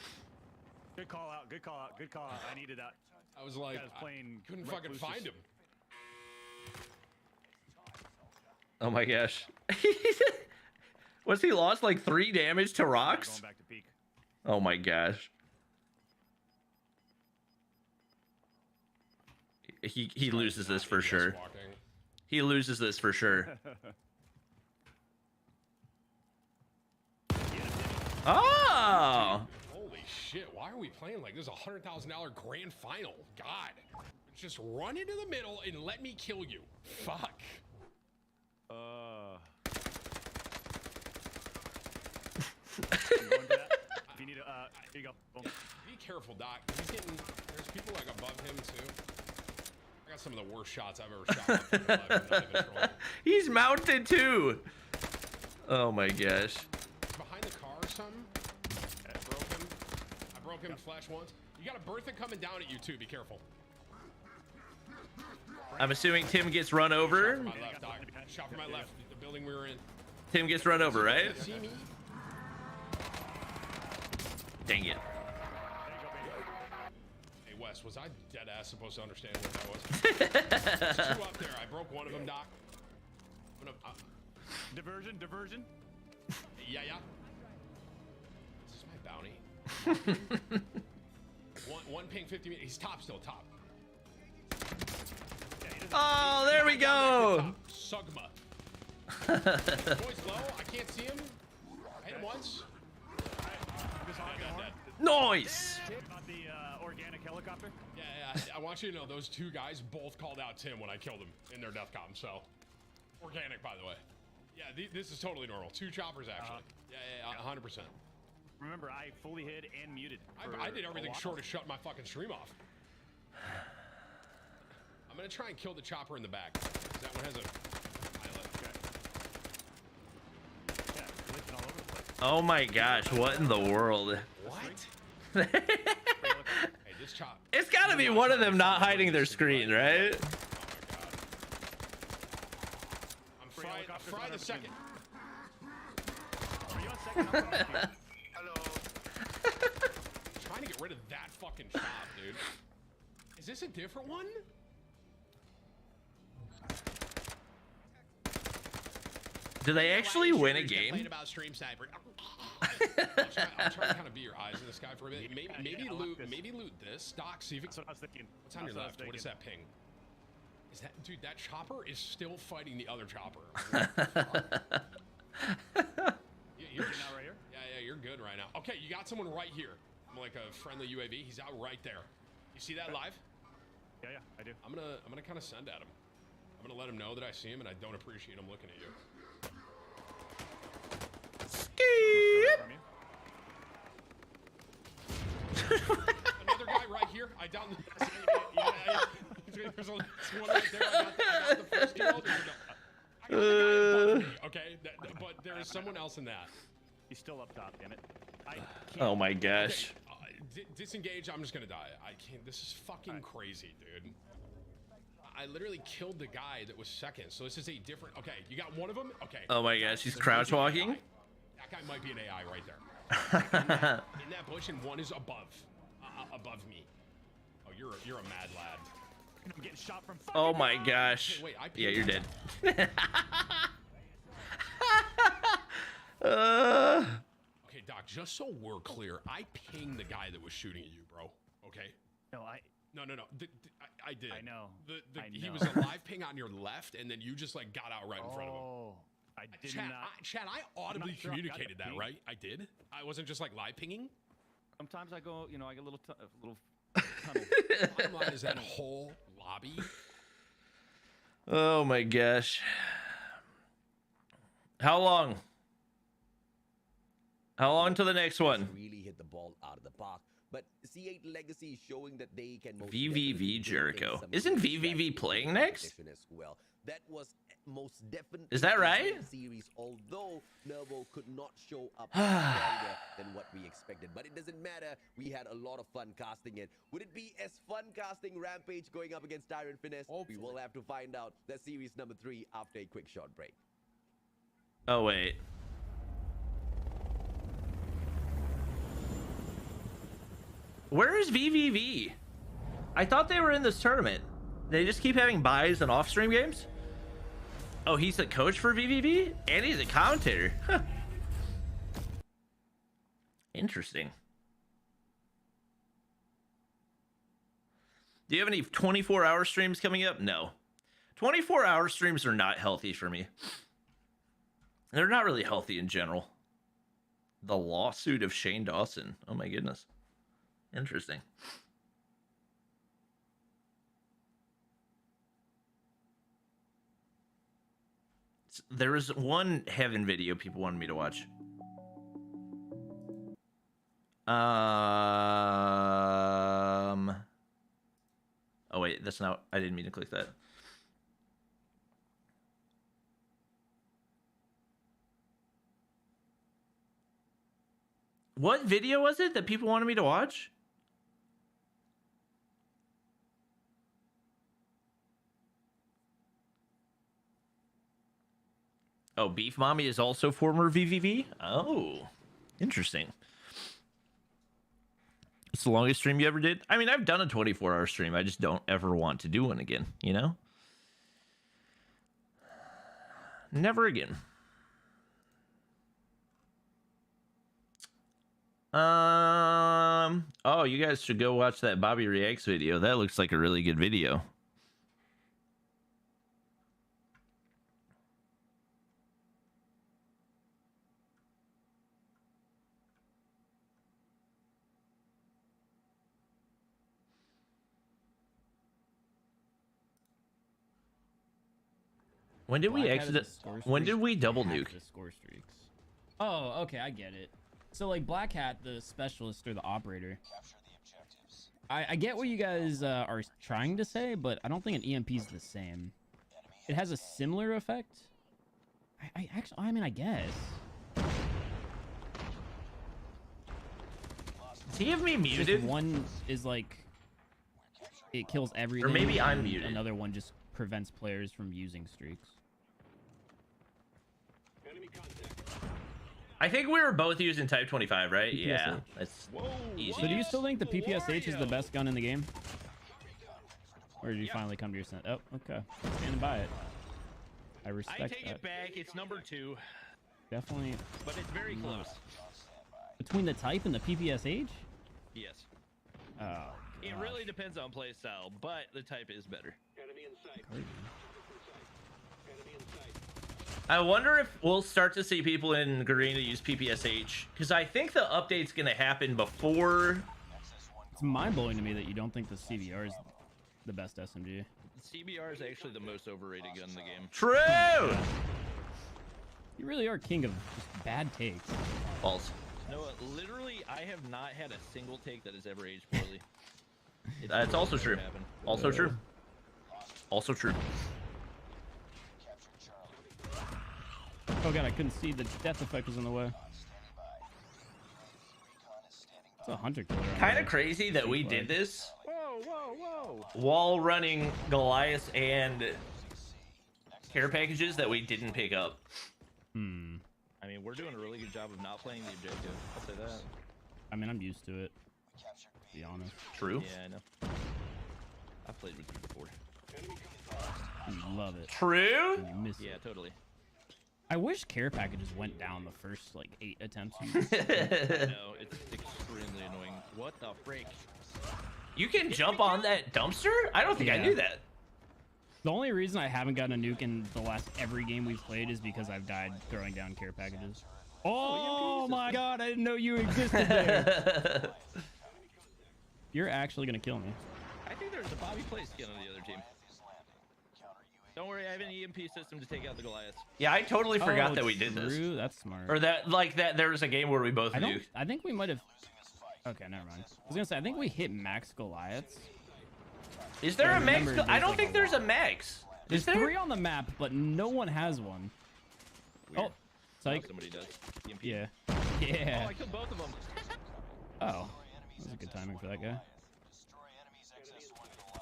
[SPEAKER 6] Good call out. I needed that.
[SPEAKER 5] I was like,
[SPEAKER 6] Guy's playing
[SPEAKER 5] couldn't fucking
[SPEAKER 6] recluses.
[SPEAKER 5] find him.
[SPEAKER 1] Oh my gosh. Was he lost like 3 damage to rocks?
[SPEAKER 6] Going back to peak.
[SPEAKER 1] Oh my gosh. He loses this for sure.
[SPEAKER 5] Walking.
[SPEAKER 1] He loses this for sure. Oh!
[SPEAKER 5] Holy shit, why are we playing like this? $100,000 grand final. God. Just run into the middle and let me kill you. Fuck.
[SPEAKER 6] I'm going for that. If you need a, here you go. Boom.
[SPEAKER 5] Be careful, Doc. He's getting, there's people like above him too. I got some of the worst shots I've ever shot. In my fucking life. I'm not even trolling.
[SPEAKER 1] He's mounted too. Oh my gosh.
[SPEAKER 5] He's behind the car or something. I broke him. I broke him flash once. You got a Bertha coming down at you too. Be careful.
[SPEAKER 1] I'm assuming Tim gets run over.
[SPEAKER 5] Shot from my left, Doc. Shot from my left. The building we were in.
[SPEAKER 1] Tim gets run over, right?
[SPEAKER 5] See me?
[SPEAKER 1] Dang it.
[SPEAKER 5] Hey Wes, was I dead ass supposed to understand what that was? There's two up there. I broke one of them, Doc.
[SPEAKER 6] Diversion.
[SPEAKER 5] Yeah. This is my bounty. one ping 50 meters. He's top still, top.
[SPEAKER 1] Oh, there we go.
[SPEAKER 5] Sugma. Boy's low. I can't see him. I hit him once. Dead.
[SPEAKER 1] Nice.
[SPEAKER 6] About the organic helicopter.
[SPEAKER 5] Yeah. I want you to know those two guys both called out Tim when I killed him in their death comm. So, organic, by the way. Yeah, this is totally normal. Two choppers, actually. Yeah, 100%.
[SPEAKER 6] Remember, I fully hid and muted.
[SPEAKER 5] I did everything short of shut my fucking stream off. I'm gonna try and kill the chopper in the back. That one has a pilot.
[SPEAKER 6] Yeah, glitching all over the place.
[SPEAKER 1] Oh my gosh, what in the world?
[SPEAKER 5] What? Hey, this chop.
[SPEAKER 1] It's gotta be one of them not hiding their screen, right?
[SPEAKER 5] I'm frying the second.
[SPEAKER 6] Are you on second?
[SPEAKER 5] Hello. Trying to get rid of that fucking chop, dude. Is this a different one?
[SPEAKER 1] Do they actually win a game?
[SPEAKER 5] About stream sniper. I'll try to kind of be your eyes in the sky for a bit. Maybe loot this. Doc, see if
[SPEAKER 6] That's what I was thinking.
[SPEAKER 5] what's on your left? What is that ping? Is that dude? That chopper is still fighting the other chopper. You're
[SPEAKER 6] out right here?
[SPEAKER 5] Yeah, you're good right now. Okay, you got someone right here. I'm like a friendly UAV. He's out right there. You see that live?
[SPEAKER 6] Yeah, I do.
[SPEAKER 5] I'm gonna kind of send at him. I'm gonna let him know that I see him and I don't appreciate him looking at you. Another guy right here. I down the. There's one right there. I got the first kill. I got the guy above me, okay, but there is someone else in that.
[SPEAKER 6] He's still up top, damn it. I can't.
[SPEAKER 1] Oh my gosh.
[SPEAKER 5] Okay, disengage. I'm just gonna die. I can't. This is fucking crazy, dude. I literally killed the guy that was second. So this is a different. Okay, you got one of them. Okay.
[SPEAKER 1] Oh my gosh, he's crouch walking.
[SPEAKER 5] That guy might be an AI right there. in that bush, and one is above me. Oh, you're a mad lad.
[SPEAKER 6] I'm getting shot from.
[SPEAKER 1] Oh my gosh.
[SPEAKER 5] Wait,
[SPEAKER 1] Yeah, you're dead.
[SPEAKER 5] Okay, Doc. Just so we're clear, I pinged the guy that was shooting at you, bro. Okay.
[SPEAKER 6] No.
[SPEAKER 5] No. I did.
[SPEAKER 6] I know.
[SPEAKER 5] He was a live ping on your left, and then you just like got out right in front of him.
[SPEAKER 6] Oh, I did
[SPEAKER 5] Chad,
[SPEAKER 6] not.
[SPEAKER 5] Chad, I audibly
[SPEAKER 6] sure I got
[SPEAKER 5] communicated
[SPEAKER 6] the
[SPEAKER 5] that,
[SPEAKER 6] ping.
[SPEAKER 5] right? I did. I wasn't just like live pinging.
[SPEAKER 6] Sometimes I go, I get a little tunnel.
[SPEAKER 5] Bottom line is that whole lobby.
[SPEAKER 1] Oh my gosh. How long? How long to the next one?
[SPEAKER 2] Really hit the ball out of the park. But C8 Legacy is showing that they can most
[SPEAKER 1] VVV
[SPEAKER 2] definitely
[SPEAKER 1] Jericho.
[SPEAKER 2] some
[SPEAKER 1] Isn't
[SPEAKER 2] good
[SPEAKER 1] VVV
[SPEAKER 2] strategy
[SPEAKER 1] playing
[SPEAKER 2] in
[SPEAKER 1] next?
[SPEAKER 2] competition as well. That was most definitely
[SPEAKER 1] Is that
[SPEAKER 2] a
[SPEAKER 1] right?
[SPEAKER 2] great series, although Nervo could not show up stronger than what we expected. But it doesn't matter. We had a lot of fun casting it. Would it be as fun casting Rampage going up against Tyrant Finesse?
[SPEAKER 3] Hopefully.
[SPEAKER 2] We will have to find out. That's series number 3 after a quick short break.
[SPEAKER 1] Oh wait. Where is VVV? I thought they were in this tournament. They just keep having buys and off-stream games? Oh, he's the coach for VVV? And he's a commentator. Huh. Interesting. Do you have any 24-hour streams coming up? No. 24-hour streams are not healthy for me. They're not really healthy in general. The lawsuit of Shane Dawson. Oh my goodness. Interesting. There was one Heaven video people wanted me to watch. Oh wait, wait, that's not. I didn't mean to click that. What video was it that people wanted me to watch? Oh, Beef Mommy is also former VVV? Oh, interesting. It's the longest stream you ever did? I mean, I've done a 24-hour stream. I just don't ever want to do one again, you know? Never again. Oh, you guys should go watch that Bobby Reacts video. That looks like a really good video. When did we exit? When did we double nuke?
[SPEAKER 7] The score streaks. Oh, okay, I get it. So like Black Hat, the specialist or the operator. I get what you guys are trying to say, but I don't think an EMP is the same. It has a similar effect. I actually, I mean, I guess.
[SPEAKER 1] Does he have me muted?
[SPEAKER 7] Just one is like it kills everything.
[SPEAKER 1] Or maybe I'm
[SPEAKER 7] and
[SPEAKER 1] muted.
[SPEAKER 7] Another one just prevents players from using streaks.
[SPEAKER 1] I think we were both using Type 25, right?
[SPEAKER 7] PPSH.
[SPEAKER 1] Yeah, that's easy.
[SPEAKER 7] So do you still think the PPSH is the best gun in the game? Or did you finally come to your sense? Oh, okay. Standing by it. I respect that.
[SPEAKER 8] I take it back. It's number 2.
[SPEAKER 7] Definitely.
[SPEAKER 8] But it's very close.
[SPEAKER 7] Between the Type and the PPSH?
[SPEAKER 8] Yes.
[SPEAKER 7] Oh,
[SPEAKER 8] It
[SPEAKER 7] gosh.
[SPEAKER 8] really depends on play style, but the Type is better.
[SPEAKER 1] I wonder if we'll start to see people in Garena use PPSH, because I think the update's going to happen before.
[SPEAKER 7] It's mind-blowing to me that you don't think the CBR is the best SMG.
[SPEAKER 8] CBR is actually the most overrated gun in the game.
[SPEAKER 1] True!
[SPEAKER 7] You really are king of just bad takes.
[SPEAKER 1] False.
[SPEAKER 8] No, literally, I have not had a single take that has ever aged poorly.
[SPEAKER 1] That's also true.
[SPEAKER 8] Happened.
[SPEAKER 1] Also true. Also true.
[SPEAKER 7] Oh god, I couldn't see the death effect was in the way. It's a hunter killer.
[SPEAKER 1] Kind of crazy that we did this
[SPEAKER 8] Whoa, whoa, whoa!
[SPEAKER 1] while running Goliath and care packages that we didn't pick up.
[SPEAKER 8] I mean, we're doing a really good job of not playing the objective. I'll say that.
[SPEAKER 7] I mean, I'm used to it. To be honest.
[SPEAKER 1] True.
[SPEAKER 8] Yeah, I know. I've played with you before.
[SPEAKER 7] You love it.
[SPEAKER 1] True?
[SPEAKER 7] And you miss
[SPEAKER 8] Yeah,
[SPEAKER 7] it.
[SPEAKER 8] totally.
[SPEAKER 7] I wish care packages went down the first like 8 attempts.
[SPEAKER 8] I know, it's extremely annoying. What the freak?
[SPEAKER 1] You can jump on that dumpster? I don't think I
[SPEAKER 7] Yeah.
[SPEAKER 1] knew that.
[SPEAKER 7] The only reason I haven't gotten a nuke in the last every game we've played is because I've died throwing down care packages. Oh my god, I didn't know you existed there. You're actually gonna kill me.
[SPEAKER 8] I think there's a Bobby Play skin on the other team. Don't worry, I have an EMP system to take out the Goliaths.
[SPEAKER 1] Yeah, I totally forgot
[SPEAKER 7] Oh,
[SPEAKER 1] that we did this.
[SPEAKER 7] true. That's smart.
[SPEAKER 1] Or that, like, that there was a game where we both nuked.
[SPEAKER 7] I think we might have. Okay, never mind. I was gonna say I think we hit max Goliaths.
[SPEAKER 1] Is there
[SPEAKER 7] I
[SPEAKER 1] a max?
[SPEAKER 7] remember
[SPEAKER 1] I
[SPEAKER 7] there's,
[SPEAKER 1] don't
[SPEAKER 7] like,
[SPEAKER 1] think
[SPEAKER 7] a
[SPEAKER 1] there's a
[SPEAKER 7] lot.
[SPEAKER 1] max.
[SPEAKER 7] There's
[SPEAKER 1] Is there?
[SPEAKER 7] 3 on the map, but no one has one.
[SPEAKER 8] Weird.
[SPEAKER 7] Oh, psych.
[SPEAKER 8] Somebody does. EMP.
[SPEAKER 7] Yeah.
[SPEAKER 8] Oh,
[SPEAKER 7] Yeah.
[SPEAKER 8] I killed both of them.
[SPEAKER 7] Oh, that was a good timing for that guy.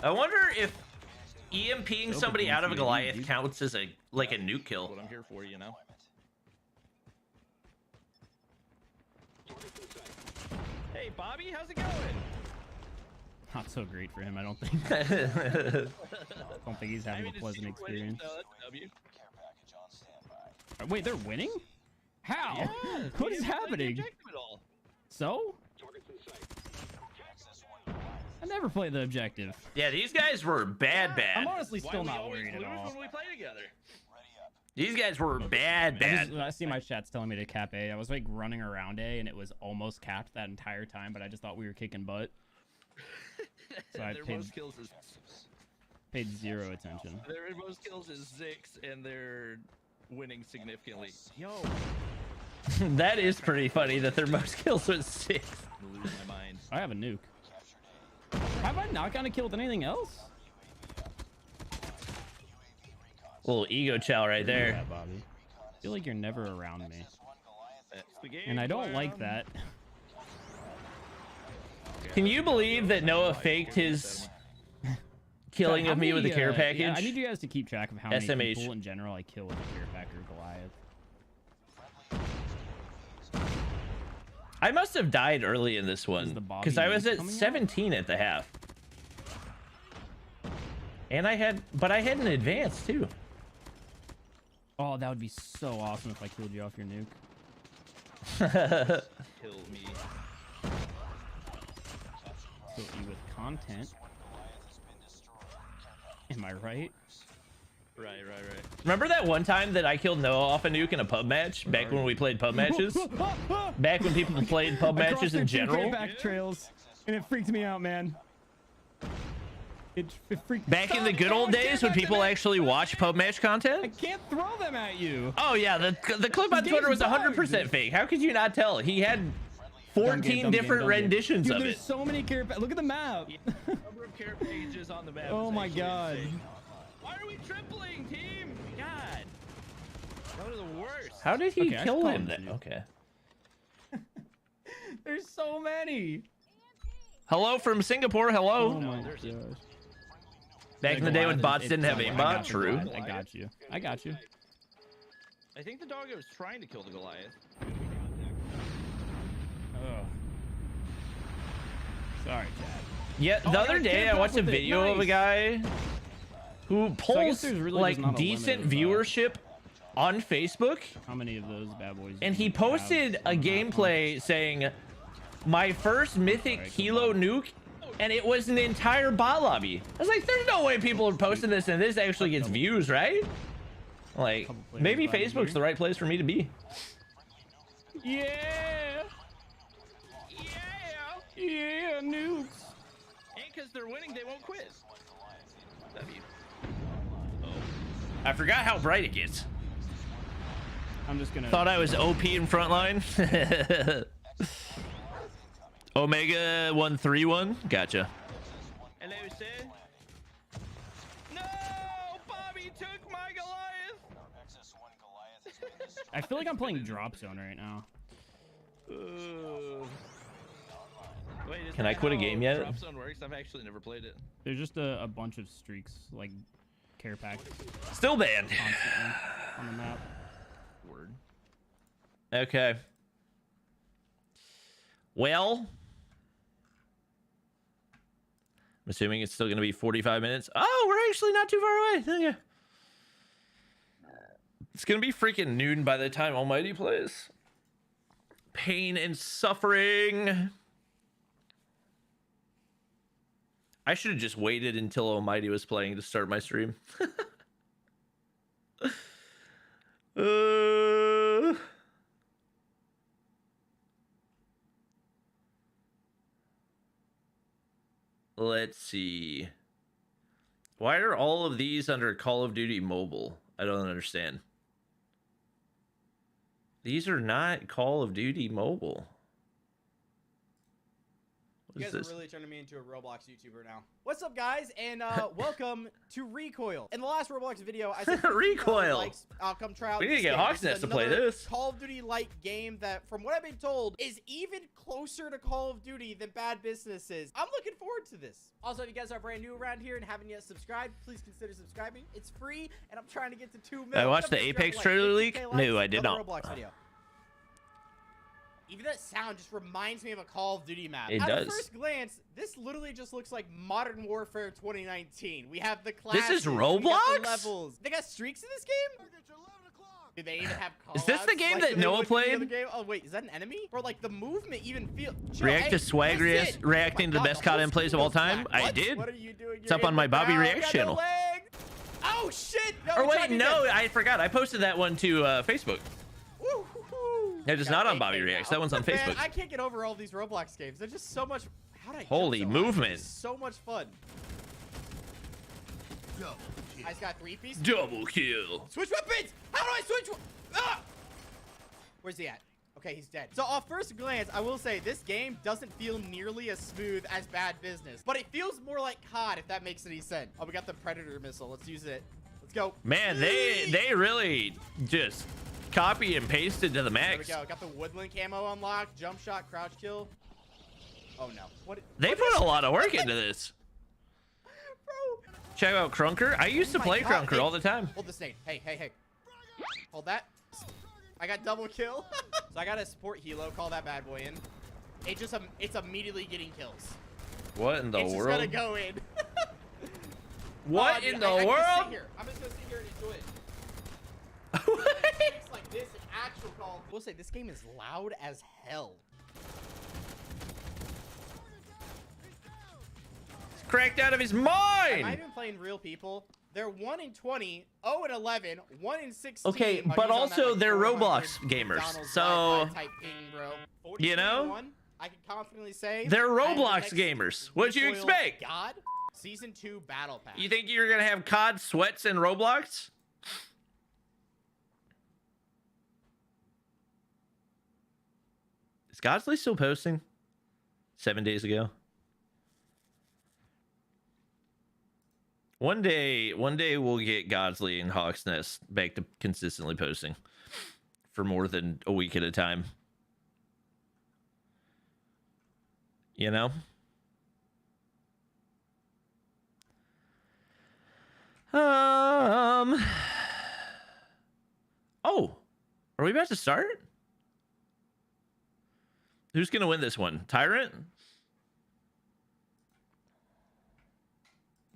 [SPEAKER 1] I wonder if EMPing somebody out of a
[SPEAKER 7] dude.
[SPEAKER 1] Goliath counts as a like a nuke kill.
[SPEAKER 8] What I'm here for, you know. Hey, Bobby, how's it going?
[SPEAKER 7] Not so great for him, I don't think. I don't think he's having a pleasant experience.
[SPEAKER 8] So that's a W.
[SPEAKER 7] Wait, they're winning? How?
[SPEAKER 8] Yeah,
[SPEAKER 7] What
[SPEAKER 8] we
[SPEAKER 7] is
[SPEAKER 8] haven't played the
[SPEAKER 7] happening?
[SPEAKER 8] objective at all.
[SPEAKER 7] So? I never played the objective.
[SPEAKER 1] Yeah, these guys were bad.
[SPEAKER 7] I'm honestly
[SPEAKER 8] Why
[SPEAKER 7] still
[SPEAKER 8] we
[SPEAKER 7] not
[SPEAKER 8] always
[SPEAKER 7] worried at
[SPEAKER 8] lose
[SPEAKER 7] all.
[SPEAKER 8] when we play together?
[SPEAKER 1] These guys were bad.
[SPEAKER 7] I see my chat's telling me to cap A. I was like running around A and it was almost capped that entire time, but I just thought we were kicking butt. So I
[SPEAKER 8] Their
[SPEAKER 7] paid-
[SPEAKER 8] most kills is
[SPEAKER 7] Paid 0 attention.
[SPEAKER 8] their most kills is 6, and they're winning significantly. Yo,
[SPEAKER 1] That is pretty funny that their most kills was 6.
[SPEAKER 8] I'm losing my mind.
[SPEAKER 7] I have a nuke. Have I not gotten a kill with anything else?
[SPEAKER 1] Little ego chow right there.
[SPEAKER 7] Yeah, Bobby. I feel like you're never around me,
[SPEAKER 8] That's the game.
[SPEAKER 7] and I don't like that.
[SPEAKER 1] Can you believe that Noah faked his killing
[SPEAKER 7] How
[SPEAKER 1] of me with the
[SPEAKER 7] many,
[SPEAKER 1] care
[SPEAKER 7] yeah,
[SPEAKER 1] package?
[SPEAKER 7] I need you guys to keep track of how many
[SPEAKER 1] SMH.
[SPEAKER 7] people in general I kill with the care pack or Goliath.
[SPEAKER 1] I must have died early in this one
[SPEAKER 7] the Bobby
[SPEAKER 1] because I was
[SPEAKER 7] nuke
[SPEAKER 1] at
[SPEAKER 7] coming out?
[SPEAKER 1] 17 at the half, and I had an advance too.
[SPEAKER 7] Oh, that would be so awesome if I killed you off your nuke.
[SPEAKER 8] Kill me.
[SPEAKER 7] Kill you with content. Am I right?
[SPEAKER 8] Right.
[SPEAKER 1] Remember that one time that I killed Noah off a nuke in a pub match back when we played pub matches? Back when people played pub matches in general?
[SPEAKER 7] Back trails, and it freaked me out, man. It freaked
[SPEAKER 1] Back in the good old days when people actually watch pub match
[SPEAKER 7] I
[SPEAKER 1] content?
[SPEAKER 7] can't throw them at you.
[SPEAKER 1] Oh yeah, the clip on
[SPEAKER 7] This
[SPEAKER 1] Twitter was
[SPEAKER 7] game's
[SPEAKER 1] 100%
[SPEAKER 7] bugged.
[SPEAKER 1] fake. How could you not tell? He had 14 different renditions
[SPEAKER 7] Dude,
[SPEAKER 1] of
[SPEAKER 7] there's
[SPEAKER 1] it.
[SPEAKER 7] so many care packs. Look at the map.
[SPEAKER 8] Number of care pages on the map.
[SPEAKER 7] Oh
[SPEAKER 8] is
[SPEAKER 7] my
[SPEAKER 8] actually
[SPEAKER 7] god.
[SPEAKER 8] insane. Why are we tripling, team? God. That was the worst.
[SPEAKER 1] How did he
[SPEAKER 7] Okay, I
[SPEAKER 1] kill
[SPEAKER 7] call
[SPEAKER 1] him
[SPEAKER 7] him
[SPEAKER 1] then?
[SPEAKER 7] too.
[SPEAKER 1] Okay.
[SPEAKER 7] There's so many.
[SPEAKER 1] Hello from Singapore. Hello.
[SPEAKER 7] Oh my
[SPEAKER 8] there's
[SPEAKER 7] gosh.
[SPEAKER 1] Back in the day when bots didn't have
[SPEAKER 7] I
[SPEAKER 1] aimbot.
[SPEAKER 7] got you,
[SPEAKER 1] True.
[SPEAKER 7] Goliath. I got you.
[SPEAKER 8] I think the doggo was trying to kill the Goliath.
[SPEAKER 7] Ugh. Sorry, Chad.
[SPEAKER 1] Yeah, the
[SPEAKER 7] Oh, I
[SPEAKER 1] other
[SPEAKER 7] got
[SPEAKER 1] day I
[SPEAKER 7] camped
[SPEAKER 1] watched a
[SPEAKER 7] up with it.
[SPEAKER 1] video of a
[SPEAKER 7] Nice.
[SPEAKER 1] guy who
[SPEAKER 7] guess
[SPEAKER 1] pulls
[SPEAKER 7] there's really
[SPEAKER 1] like
[SPEAKER 7] just not a
[SPEAKER 1] decent
[SPEAKER 7] limit of,
[SPEAKER 1] viewership on Facebook,
[SPEAKER 7] How many of those bad boys?
[SPEAKER 1] and
[SPEAKER 7] do
[SPEAKER 1] he
[SPEAKER 7] you
[SPEAKER 1] posted
[SPEAKER 7] have
[SPEAKER 1] a
[SPEAKER 7] on that
[SPEAKER 1] gameplay saying, "My first mythic
[SPEAKER 7] Alright,
[SPEAKER 1] Kilo
[SPEAKER 7] come
[SPEAKER 1] nuke," and it was an entire bot lobby. I was like, "There's no way people are posting this and this actually gets views, right?" Like,
[SPEAKER 7] Couple players
[SPEAKER 1] maybe
[SPEAKER 7] behind
[SPEAKER 1] Facebook's
[SPEAKER 7] here.
[SPEAKER 1] the right place for me to be.
[SPEAKER 7] Yeah. Yeah, nukes.
[SPEAKER 8] And because they're winning, they won't quit. W.
[SPEAKER 1] I forgot how bright it gets.
[SPEAKER 7] I'm just gonna.
[SPEAKER 1] Thought I was OP in frontline. Omega 131. Gotcha.
[SPEAKER 8] Hello, sir. No! Bobby took my Goliath!
[SPEAKER 7] I feel like I'm playing Drop Zone right now.
[SPEAKER 8] Wait, is
[SPEAKER 1] Can
[SPEAKER 8] that
[SPEAKER 1] I quit a
[SPEAKER 8] how
[SPEAKER 1] game yet?
[SPEAKER 8] Drop Zone works? I've actually never played it.
[SPEAKER 7] There's just a bunch of streaks, like care packs,
[SPEAKER 1] Still banned.
[SPEAKER 7] constantly on the map.
[SPEAKER 8] Word.
[SPEAKER 1] Okay. Well, I'm assuming it's still going to be 45 minutes. Oh, we're actually not too far away. Okay. It's going to be freaking noon by the time Almighty plays. Pain and suffering. I should have just waited until Almighty was playing to start my stream. Let's see. Why are all of these under Call of Duty Mobile? I don't understand. These are not Call of Duty Mobile. What
[SPEAKER 9] You
[SPEAKER 1] is
[SPEAKER 9] guys
[SPEAKER 1] this?
[SPEAKER 9] are really turning me into a Roblox YouTuber now. What's up, guys? And welcome to Recoil. In the last Roblox video, I said
[SPEAKER 1] Recoil.
[SPEAKER 9] likes, I'll come try out
[SPEAKER 1] We need to
[SPEAKER 9] this
[SPEAKER 1] get
[SPEAKER 9] game.
[SPEAKER 1] Hawksnest
[SPEAKER 9] This is
[SPEAKER 1] to play
[SPEAKER 9] another
[SPEAKER 1] this.
[SPEAKER 9] Call of Duty-like game that, from what I've been told, is even closer to Call of Duty than Bad Business is. I'm looking forward to this. Also, if you guys are brand new around here and haven't yet subscribed, please consider subscribing. It's free, and I'm trying to get to 2 million.
[SPEAKER 1] I watched the
[SPEAKER 9] Subscribe,
[SPEAKER 1] Apex
[SPEAKER 9] like,
[SPEAKER 1] trailer
[SPEAKER 9] 50K
[SPEAKER 1] leak.
[SPEAKER 9] likes,
[SPEAKER 1] No, I did
[SPEAKER 9] another
[SPEAKER 1] not.
[SPEAKER 9] Roblox video. Even that sound just reminds me of a Call of Duty map.
[SPEAKER 1] It
[SPEAKER 9] At
[SPEAKER 1] does.
[SPEAKER 9] first glance, this literally just looks like Modern Warfare 2019. We have the classes.
[SPEAKER 1] This is
[SPEAKER 9] we got the
[SPEAKER 1] Roblox?
[SPEAKER 9] levels. They got streaks in this game? Do they even have
[SPEAKER 1] Is this the
[SPEAKER 9] callouts
[SPEAKER 1] game
[SPEAKER 9] like
[SPEAKER 1] that
[SPEAKER 9] they
[SPEAKER 1] Noah
[SPEAKER 9] would in the other
[SPEAKER 1] played?
[SPEAKER 9] game? Oh wait, is that an enemy? Or like the movement even feel? Chill,
[SPEAKER 1] React
[SPEAKER 9] hey,
[SPEAKER 1] to swag
[SPEAKER 9] listen.
[SPEAKER 1] reacting
[SPEAKER 9] Oh
[SPEAKER 1] to
[SPEAKER 9] my
[SPEAKER 1] the best
[SPEAKER 9] God,
[SPEAKER 1] CODM plays of
[SPEAKER 9] whole
[SPEAKER 1] all time?
[SPEAKER 9] screen goes
[SPEAKER 1] I
[SPEAKER 9] black.
[SPEAKER 1] did.
[SPEAKER 9] What are you doing?
[SPEAKER 1] It's up on my Bobby Reacts channel.
[SPEAKER 9] Oh shit! No,
[SPEAKER 1] Or
[SPEAKER 9] we tried
[SPEAKER 1] wait,
[SPEAKER 9] to
[SPEAKER 1] no,
[SPEAKER 9] get-
[SPEAKER 1] I forgot. I posted that one to Facebook.
[SPEAKER 9] Woo, woo, woo.
[SPEAKER 1] It is
[SPEAKER 9] Got
[SPEAKER 1] not on
[SPEAKER 9] AK
[SPEAKER 1] Bobby
[SPEAKER 9] now.
[SPEAKER 1] Reacts. That one's on
[SPEAKER 9] Man,
[SPEAKER 1] Facebook.
[SPEAKER 9] I can't get over all these Roblox games. They're just so much. How did I jump
[SPEAKER 1] Holy
[SPEAKER 9] so high?
[SPEAKER 1] movement.
[SPEAKER 9] It's so much fun. I just got 3 pieces.
[SPEAKER 1] Double kill.
[SPEAKER 9] Switch weapons! How do I switch? Ah! Where's he at? Okay, he's dead. So off first glance, I will say this game doesn't feel nearly as smooth as Bad Business, but it feels more like COD, if that makes any sense. Oh, we got the Predator missile. Let's use it. Let's go.
[SPEAKER 1] Man, they really just copy and pasted to the
[SPEAKER 9] There we
[SPEAKER 1] max.
[SPEAKER 9] go. Got the woodland camo unlocked. Jump shot, crouch kill. Oh no.
[SPEAKER 1] They put a lot of work into this.
[SPEAKER 9] Bro.
[SPEAKER 1] Check out Crunker. I used to
[SPEAKER 9] Oh my
[SPEAKER 1] play
[SPEAKER 9] God,
[SPEAKER 1] Crunker all the time.
[SPEAKER 9] Hold the snake. Hey, hey, hey. Hold that. I got double kill. So I got a support helo. Call that bad boy in. It's immediately getting kills.
[SPEAKER 1] What in the
[SPEAKER 9] It's just
[SPEAKER 1] world?
[SPEAKER 9] gonna go in.
[SPEAKER 1] What
[SPEAKER 9] Dude,
[SPEAKER 1] in the
[SPEAKER 9] I can
[SPEAKER 1] world?
[SPEAKER 9] sit here. I'm just gonna sit here and enjoy it. It's like this in actual Call. I will say this game is loud as hell.
[SPEAKER 1] He's cracked out of his
[SPEAKER 9] Am I
[SPEAKER 1] mind.
[SPEAKER 9] even playing real people? They're 1 in 20, 0 in 11, 1 in 16.
[SPEAKER 1] Okay,
[SPEAKER 9] Oh,
[SPEAKER 1] but
[SPEAKER 9] he's on
[SPEAKER 1] also
[SPEAKER 9] that, like,
[SPEAKER 1] they're
[SPEAKER 9] 400
[SPEAKER 1] Roblox gamers,
[SPEAKER 9] McDonald's
[SPEAKER 1] so
[SPEAKER 9] drive-by type thing, bro.
[SPEAKER 1] you know?
[SPEAKER 9] 42-1, I can confidently say
[SPEAKER 1] they're
[SPEAKER 9] I am the
[SPEAKER 1] Roblox
[SPEAKER 9] next
[SPEAKER 1] gamers. What'd you
[SPEAKER 9] recoil
[SPEAKER 1] expect?
[SPEAKER 9] God, Season 2 Battle Pass.
[SPEAKER 1] You think you're gonna have COD sweats in Roblox? Is Godsley still posting? 7 days ago. One day we'll get Godsley and Hawks Nest back to consistently posting for more than a week at a time. You know? Oh, are we about to start? Who's gonna win this one? Tyrant?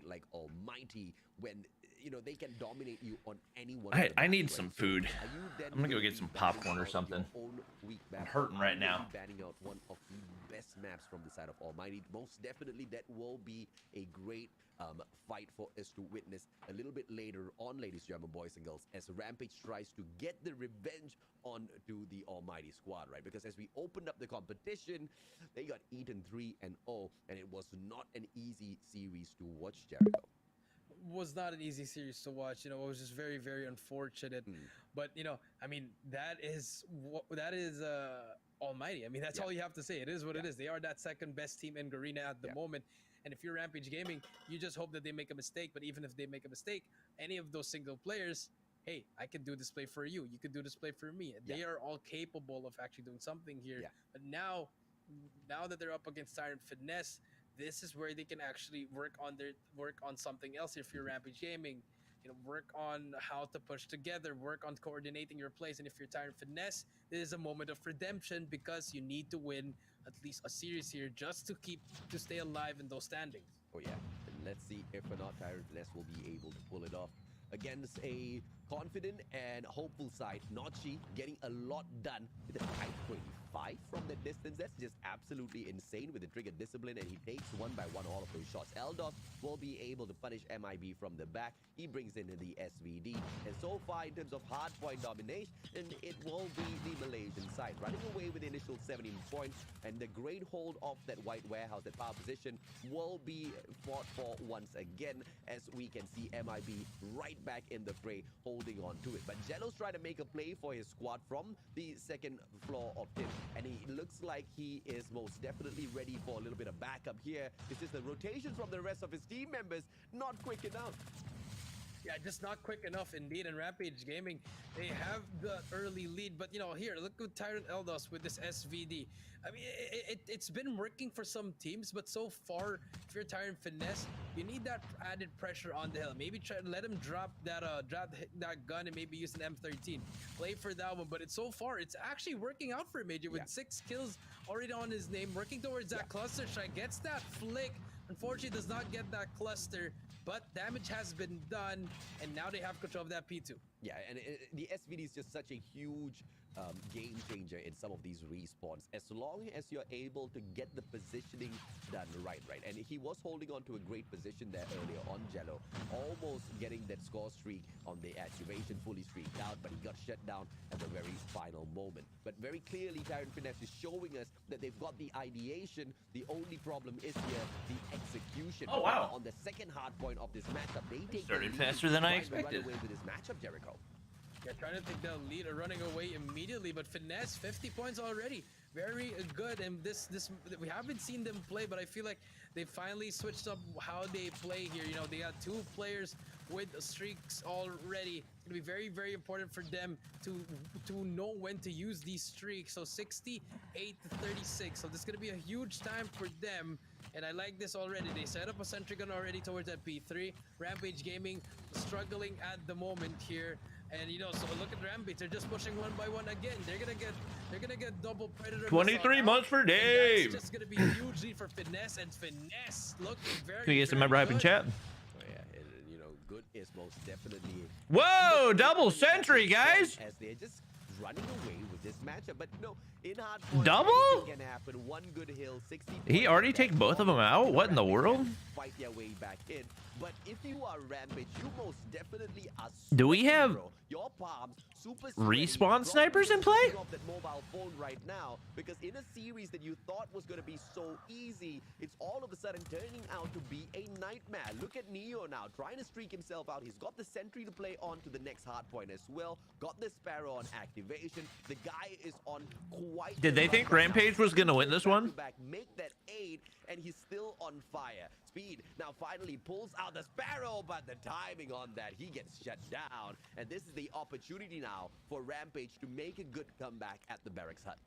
[SPEAKER 2] Like almighty when they can dominate you on any one.
[SPEAKER 1] I need some food. I'm gonna go get some popcorn or something. I'm hurting right now.
[SPEAKER 2] Banning out one of the best maps from the side of Almighty. Most definitely, that will be a great fight for us to witness a little bit later on, ladies and gentlemen, boys and girls, as Rampage tries to get the revenge on to the Almighty squad, right? Because as we opened up the competition, they got eaten 3-0, and it was not an easy series to watch, Jericho.
[SPEAKER 3] Was not an easy series to watch. It was just very, very unfortunate. But I mean, that is Almighty. I mean, that's all you have to say. It is what it is. They are that second best team in Garena at the moment. And if you're Rampage Gaming, you just hope that they make a mistake. But even if they make a mistake, any of those single players, hey, I can do this play for you. You can do this play for me. They are all capable of actually doing something here. But now that they're up against Tyrant Finesse, this is where they can actually work on something else. If you're Rampage Gaming, work on how to push together, work on coordinating your plays. And if you're Tyrant Finesse, this is a moment of redemption because you need to win at least a series here just to stay alive in those standings.
[SPEAKER 2] Oh yeah, and let's see if or not Tyrant Finesse will be able to pull it off against a confident and hopeful side. Notchi getting a lot done with a tight 25 from the distance. That's just absolutely insane with the trigger discipline, and he takes one by one all of those shots. Eldos will be able to punish MIB from the back. He brings in the SVD, and so far in terms of hard point domination, and it will be the Malaysian side running away with the initial 17 points, and the great hold of that white warehouse, that power position, will be fought for once again, as we can see MIB right back in the fray, holding on to it. But Jello's trying to make a play for his squad from the second floor of TIM, and he looks like he is most definitely ready for a little bit of backup here. It's just the rotation from the rest of his team members not quick enough.
[SPEAKER 3] Yeah, just not quick enough indeed. And Rampage Gaming, they have the early lead. But, here, look at Tyrant Eldos with this SVD. I mean, it's been working for some teams, but so far, if you're Tyrant Finesse, you need that added pressure on the hill. Maybe try to let him drop that gun and maybe use an M13. Play for that one. But so far, it's actually working out for Major with 6 kills already on his name, working towards that cluster strike. Gets that flick. Unfortunately, does not get that cluster, but damage has been done, and now they have control of that P2.
[SPEAKER 2] Yeah, and the SVD is just such a huge game changer in some of these respawns, as long as you're able to get the positioning done right. And he was holding on to a great position there earlier on Jello, almost getting that score streak on the activation, fully streaked out, but he got shut down at the very final moment. But very clearly, Tyrant Finesse is showing us that they've got the ideation. The only problem is here the execution.
[SPEAKER 1] Oh, wow.
[SPEAKER 2] On the second hard point of this matchup, they take
[SPEAKER 1] Started
[SPEAKER 2] the lead,
[SPEAKER 1] faster than I
[SPEAKER 2] trying to run
[SPEAKER 1] expected.
[SPEAKER 2] away with this matchup, Jericho.
[SPEAKER 3] Yeah, trying to take that lead or running away immediately, but Finesse 50 points already. Very good, and this we haven't seen them play, but I feel like they finally switched up how they play here. They got 2 players with streaks already. It's gonna be very, very important for them to know when to use these streaks. So 68 to 36. So this is gonna be a huge time for them. And I like this already. They set up a sentry gun already towards that P3. Rampage Gaming struggling at the moment here. And you know, so look at Rampage. They're just pushing one by one again. They're gonna get double predator.
[SPEAKER 1] 23 months for Dave.
[SPEAKER 3] It's just gonna be hugely for Finesse, and Finesse looking very.
[SPEAKER 1] Can you get some member hype in
[SPEAKER 3] good.
[SPEAKER 1] chat?
[SPEAKER 2] Oh, yeah, and, you know, good is most definitely.
[SPEAKER 1] Whoa, double sentry, guys.
[SPEAKER 2] As they're just running away with this matchup, but no, in hardpoint,
[SPEAKER 1] Double?
[SPEAKER 2] anything can happen. One good hill, 60.
[SPEAKER 1] He already take both of them out? What in the world?
[SPEAKER 2] Fight their way back in. But if you are Rampage, you most definitely are.
[SPEAKER 1] Do we have
[SPEAKER 2] bro. Your palms super
[SPEAKER 1] respawn
[SPEAKER 2] sweaty,
[SPEAKER 1] snipers in play?
[SPEAKER 2] off that mobile phone right now, because in a series that you thought was going to be so easy, it's all of a sudden turning out to be a nightmare. Look at Neo now trying to streak himself out. He's got the sentry to play on to the next hard point as well. Got the Sparrow on activation. The guy is on quite.
[SPEAKER 1] Did they think Rampage was gonna win this one?
[SPEAKER 2] Back, make that 8, and he's still on fire. Speed now finally pulls out the Sparrow, but the timing on that, he gets shut down. And this is the opportunity now for Rampage to make a good comeback at the Barracks Hut.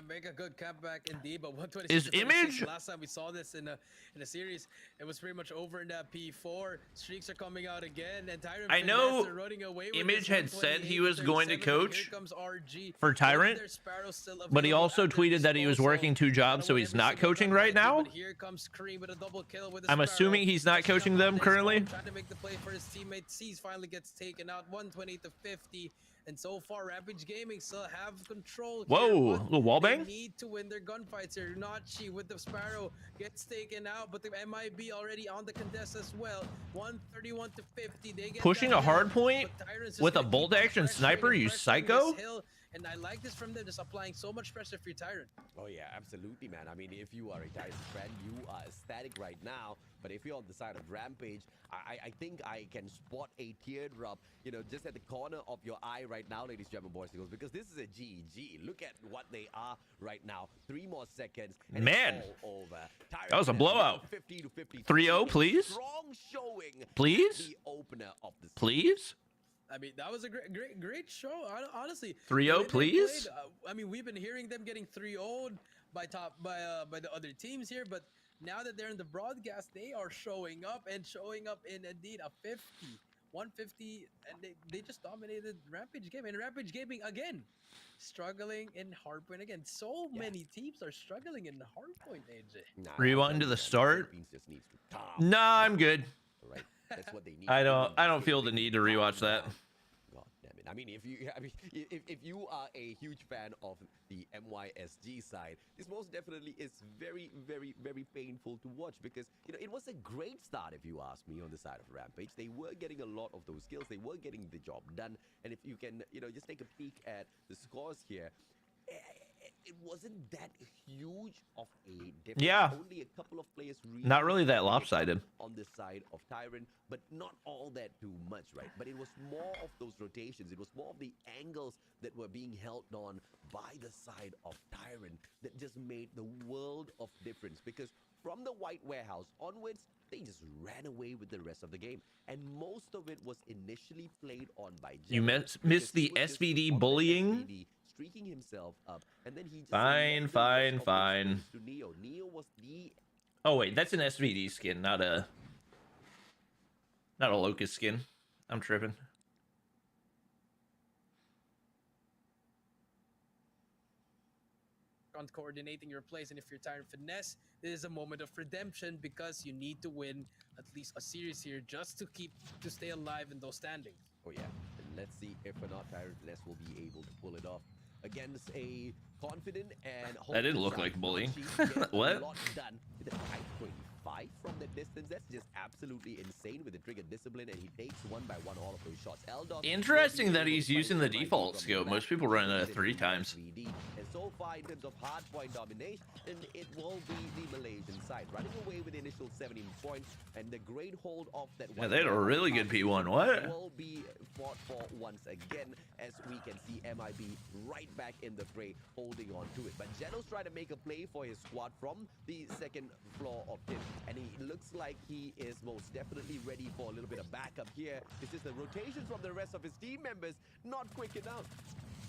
[SPEAKER 3] Make a good comeback indeed, but 126
[SPEAKER 1] Is
[SPEAKER 3] to 36,
[SPEAKER 1] Image-
[SPEAKER 3] last time we saw this in a series, it was pretty much over in that P4. Streaks are coming out again, and Tyrant
[SPEAKER 1] I know
[SPEAKER 3] Finesse are running away with
[SPEAKER 1] Image
[SPEAKER 3] this
[SPEAKER 1] had said he
[SPEAKER 3] 128
[SPEAKER 1] was going to
[SPEAKER 3] 37, but
[SPEAKER 1] coach
[SPEAKER 3] here comes RG.
[SPEAKER 1] for Tyrant,
[SPEAKER 3] Their Sparrow still
[SPEAKER 1] but he
[SPEAKER 3] available
[SPEAKER 1] also
[SPEAKER 3] at their
[SPEAKER 1] tweeted that he was
[SPEAKER 3] disposal.
[SPEAKER 1] working 2 jobs, so he's not coaching right now.
[SPEAKER 3] But here comes Cream with a double kill with the
[SPEAKER 1] I'm
[SPEAKER 3] Sparrow.
[SPEAKER 1] assuming he's not coaching them currently.
[SPEAKER 3] Trying to make the play for his teammate. Seas finally gets taken out, 120 to 50. And so far, Rampage Gaming still have control.
[SPEAKER 1] Whoa,
[SPEAKER 3] but
[SPEAKER 1] little wall
[SPEAKER 3] they
[SPEAKER 1] bang?
[SPEAKER 3] need to win their gunfights here. Nachi with the Sparrow gets taken out, but the MIB already on the contest as well. 131 to 50. They get
[SPEAKER 1] Pushing
[SPEAKER 3] that
[SPEAKER 1] a hard
[SPEAKER 3] hill,
[SPEAKER 1] point
[SPEAKER 3] but Tyrant's just
[SPEAKER 1] with a
[SPEAKER 3] gonna keep
[SPEAKER 1] bolt
[SPEAKER 3] on
[SPEAKER 1] action
[SPEAKER 3] pressuring
[SPEAKER 1] sniper,
[SPEAKER 3] and
[SPEAKER 1] you
[SPEAKER 3] pressuring
[SPEAKER 1] psycho?
[SPEAKER 3] this hill. And I like this from them, just applying so much pressure for your Tyrant.
[SPEAKER 2] Oh yeah, absolutely, man. I mean, if you are a Tyrant fan, you are ecstatic right now. But if you're on the side of Rampage, I think I can spot a teardrop, you know, just at the corner of your eye right now, ladies and gentlemen, boys and girls, because this is a GG. Look at what they are right now. 3 more seconds. And
[SPEAKER 1] Man,
[SPEAKER 2] it's all over. Tyrant
[SPEAKER 1] that was a
[SPEAKER 2] has
[SPEAKER 1] blowout.
[SPEAKER 2] 50 to 50.
[SPEAKER 1] 3-0, please?
[SPEAKER 2] Strong showing.
[SPEAKER 1] Please?
[SPEAKER 2] The opener of the
[SPEAKER 1] Please?
[SPEAKER 3] I mean, that was a great show. Honestly,
[SPEAKER 1] 3-0,
[SPEAKER 3] the way they
[SPEAKER 1] please?
[SPEAKER 3] played, I mean, we've been hearing them getting 3-0'd by the other teams here, but now that they're in the broadcast, they are showing up in indeed a 50, 150, and they just dominated Rampage Gaming. And Rampage Gaming again, struggling in hardpoint again. So many teams are struggling in hardpoint, AJ.
[SPEAKER 2] Nah,
[SPEAKER 1] Rewind to the start?
[SPEAKER 2] Philippines just needs to
[SPEAKER 1] Nah, I'm good.
[SPEAKER 2] right? That's what they need.
[SPEAKER 1] I don't feel the need to rewatch that.
[SPEAKER 2] God damn it! I mean, if you are a huge fan of the MYSG side, this most definitely is very, very, very painful to watch, because you know it was a great start, if you ask me, on the side of Rampage. They were getting a lot of those kills. They were getting the job done. And if you can, you know, just take a peek at the scores here, it wasn't that huge of a difference.
[SPEAKER 1] Yeah.
[SPEAKER 2] Only a couple of players
[SPEAKER 1] Not really that lopsided.
[SPEAKER 2] on the side of Tyrant, but not all that too much, right? But it was more of those rotations. It was more of the angles that were being held on by the side of Tyrant that just made the world of difference, because from the White Warehouse onwards, they just ran away with the rest of the game. And most of it was initially played on by
[SPEAKER 1] You
[SPEAKER 2] Jet,
[SPEAKER 1] missed
[SPEAKER 2] because
[SPEAKER 1] the
[SPEAKER 2] he was just
[SPEAKER 1] SVD
[SPEAKER 2] on the
[SPEAKER 1] bullying?
[SPEAKER 2] SVD, streaking himself up, and then he just
[SPEAKER 1] Fine,
[SPEAKER 2] left the rest
[SPEAKER 1] fine,
[SPEAKER 2] of his
[SPEAKER 1] fine.
[SPEAKER 2] moves to Neo. Neo was the
[SPEAKER 1] Oh wait, that's an SVD skin, not a Locust skin. I'm tripping.
[SPEAKER 3] On coordinating your plays, and if you're Tyrant Finesse, this is a moment of redemption, because you need to win at least a series here just to stay alive in those standings.
[SPEAKER 2] Oh yeah, and let's see if or not Tyrant Finesse will be able to pull it off against a confident and
[SPEAKER 1] That didn't look
[SPEAKER 2] hopeful
[SPEAKER 1] like
[SPEAKER 2] side.
[SPEAKER 1] bullying.
[SPEAKER 2] She gets
[SPEAKER 1] What?
[SPEAKER 2] A lot done with a 525 from the distance. That's just absolutely insane with the trigger discipline, and he takes one by one all of those shots. Eldos
[SPEAKER 1] Interesting
[SPEAKER 2] will be
[SPEAKER 1] that
[SPEAKER 2] able
[SPEAKER 1] he's
[SPEAKER 2] to fight
[SPEAKER 1] using the
[SPEAKER 2] right
[SPEAKER 1] default
[SPEAKER 2] from
[SPEAKER 1] scope.
[SPEAKER 2] the
[SPEAKER 1] Most
[SPEAKER 2] back.
[SPEAKER 1] people run it
[SPEAKER 2] Uses
[SPEAKER 1] 3
[SPEAKER 2] in
[SPEAKER 1] times.
[SPEAKER 2] 3D. And so far, in terms of hard point domination, it will be the Malaysian side running away with the initial 17 points, and the great hold of that.
[SPEAKER 1] Yeah, they had a really good P1. What?
[SPEAKER 2] Will be fought for once again, as we can see MIB right back in the fray, holding on to it. But Geno's trying to make a play for his squad from the second floor of him. And he looks like he is most definitely ready for a little bit of backup here. It's just the rotations from the rest of his team members not quick enough.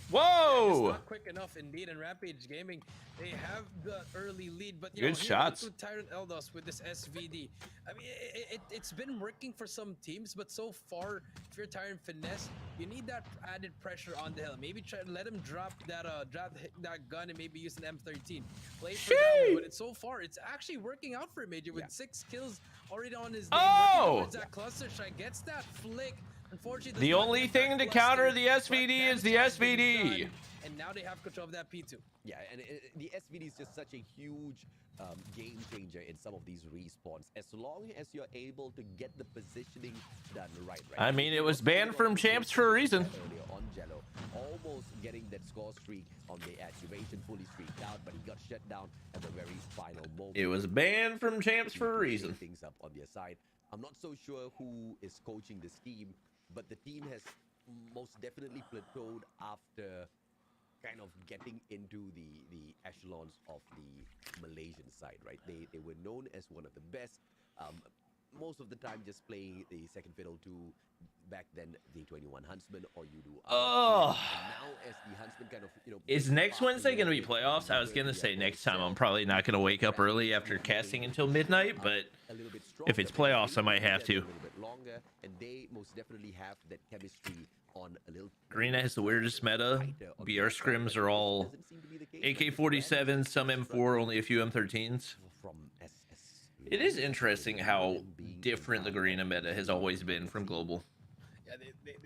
[SPEAKER 3] It's
[SPEAKER 1] Whoa!
[SPEAKER 3] not quick enough indeed. And Rampage Gaming, they have the early lead, but
[SPEAKER 1] Good shots.
[SPEAKER 3] To Tyrant Eldos with this SVD. I mean, it's been working for some teams, but so far, if you're Tyrant Finesse, you need that added pressure on the hill. Maybe try to let him drop that that gun and maybe use an M13. Play for that one, but so far it's actually working out for him, Major, with 6 kills already on his name.
[SPEAKER 1] Oh!
[SPEAKER 3] That cluster strike gets that flick. Unfortunately,
[SPEAKER 1] The only thing to counter the SVD is the SVD.
[SPEAKER 3] And now they have control of that P2.
[SPEAKER 2] Yeah, and the SVD is just such a huge game changer in some of these respawns. As long as you're able to get the positioning done right.
[SPEAKER 1] I mean, it was banned from champs for a reason.
[SPEAKER 2] Earlier on Jello, almost getting that score streak on the activation, fully streaked out, but he got shut down at the very final moment.
[SPEAKER 1] It was banned from champs for a reason.
[SPEAKER 2] Things up on their side. I'm not so sure who is coaching this team, but the team has most definitely plateaued after kind of getting into the echelons of the Malaysian side, right? They were known as one of the best. Most of the time just playing the second fiddle to back then the 21 Huntsman or you do.
[SPEAKER 1] Oh.
[SPEAKER 2] Now as the Huntsman kind of, you know,
[SPEAKER 1] Is next Wednesday going to be playoffs? I was going to say next time I'm probably not going to wake up early after casting until midnight, but if it's playoffs, I might have to.
[SPEAKER 2] A little bit longer, and they most definitely have that chemistry on a little.
[SPEAKER 1] Garena has the weirdest meta. BR scrims are all AK-47s, some M4, only a few M13s. It is interesting how different the Garena meta has always been from global.
[SPEAKER 3] Yeah,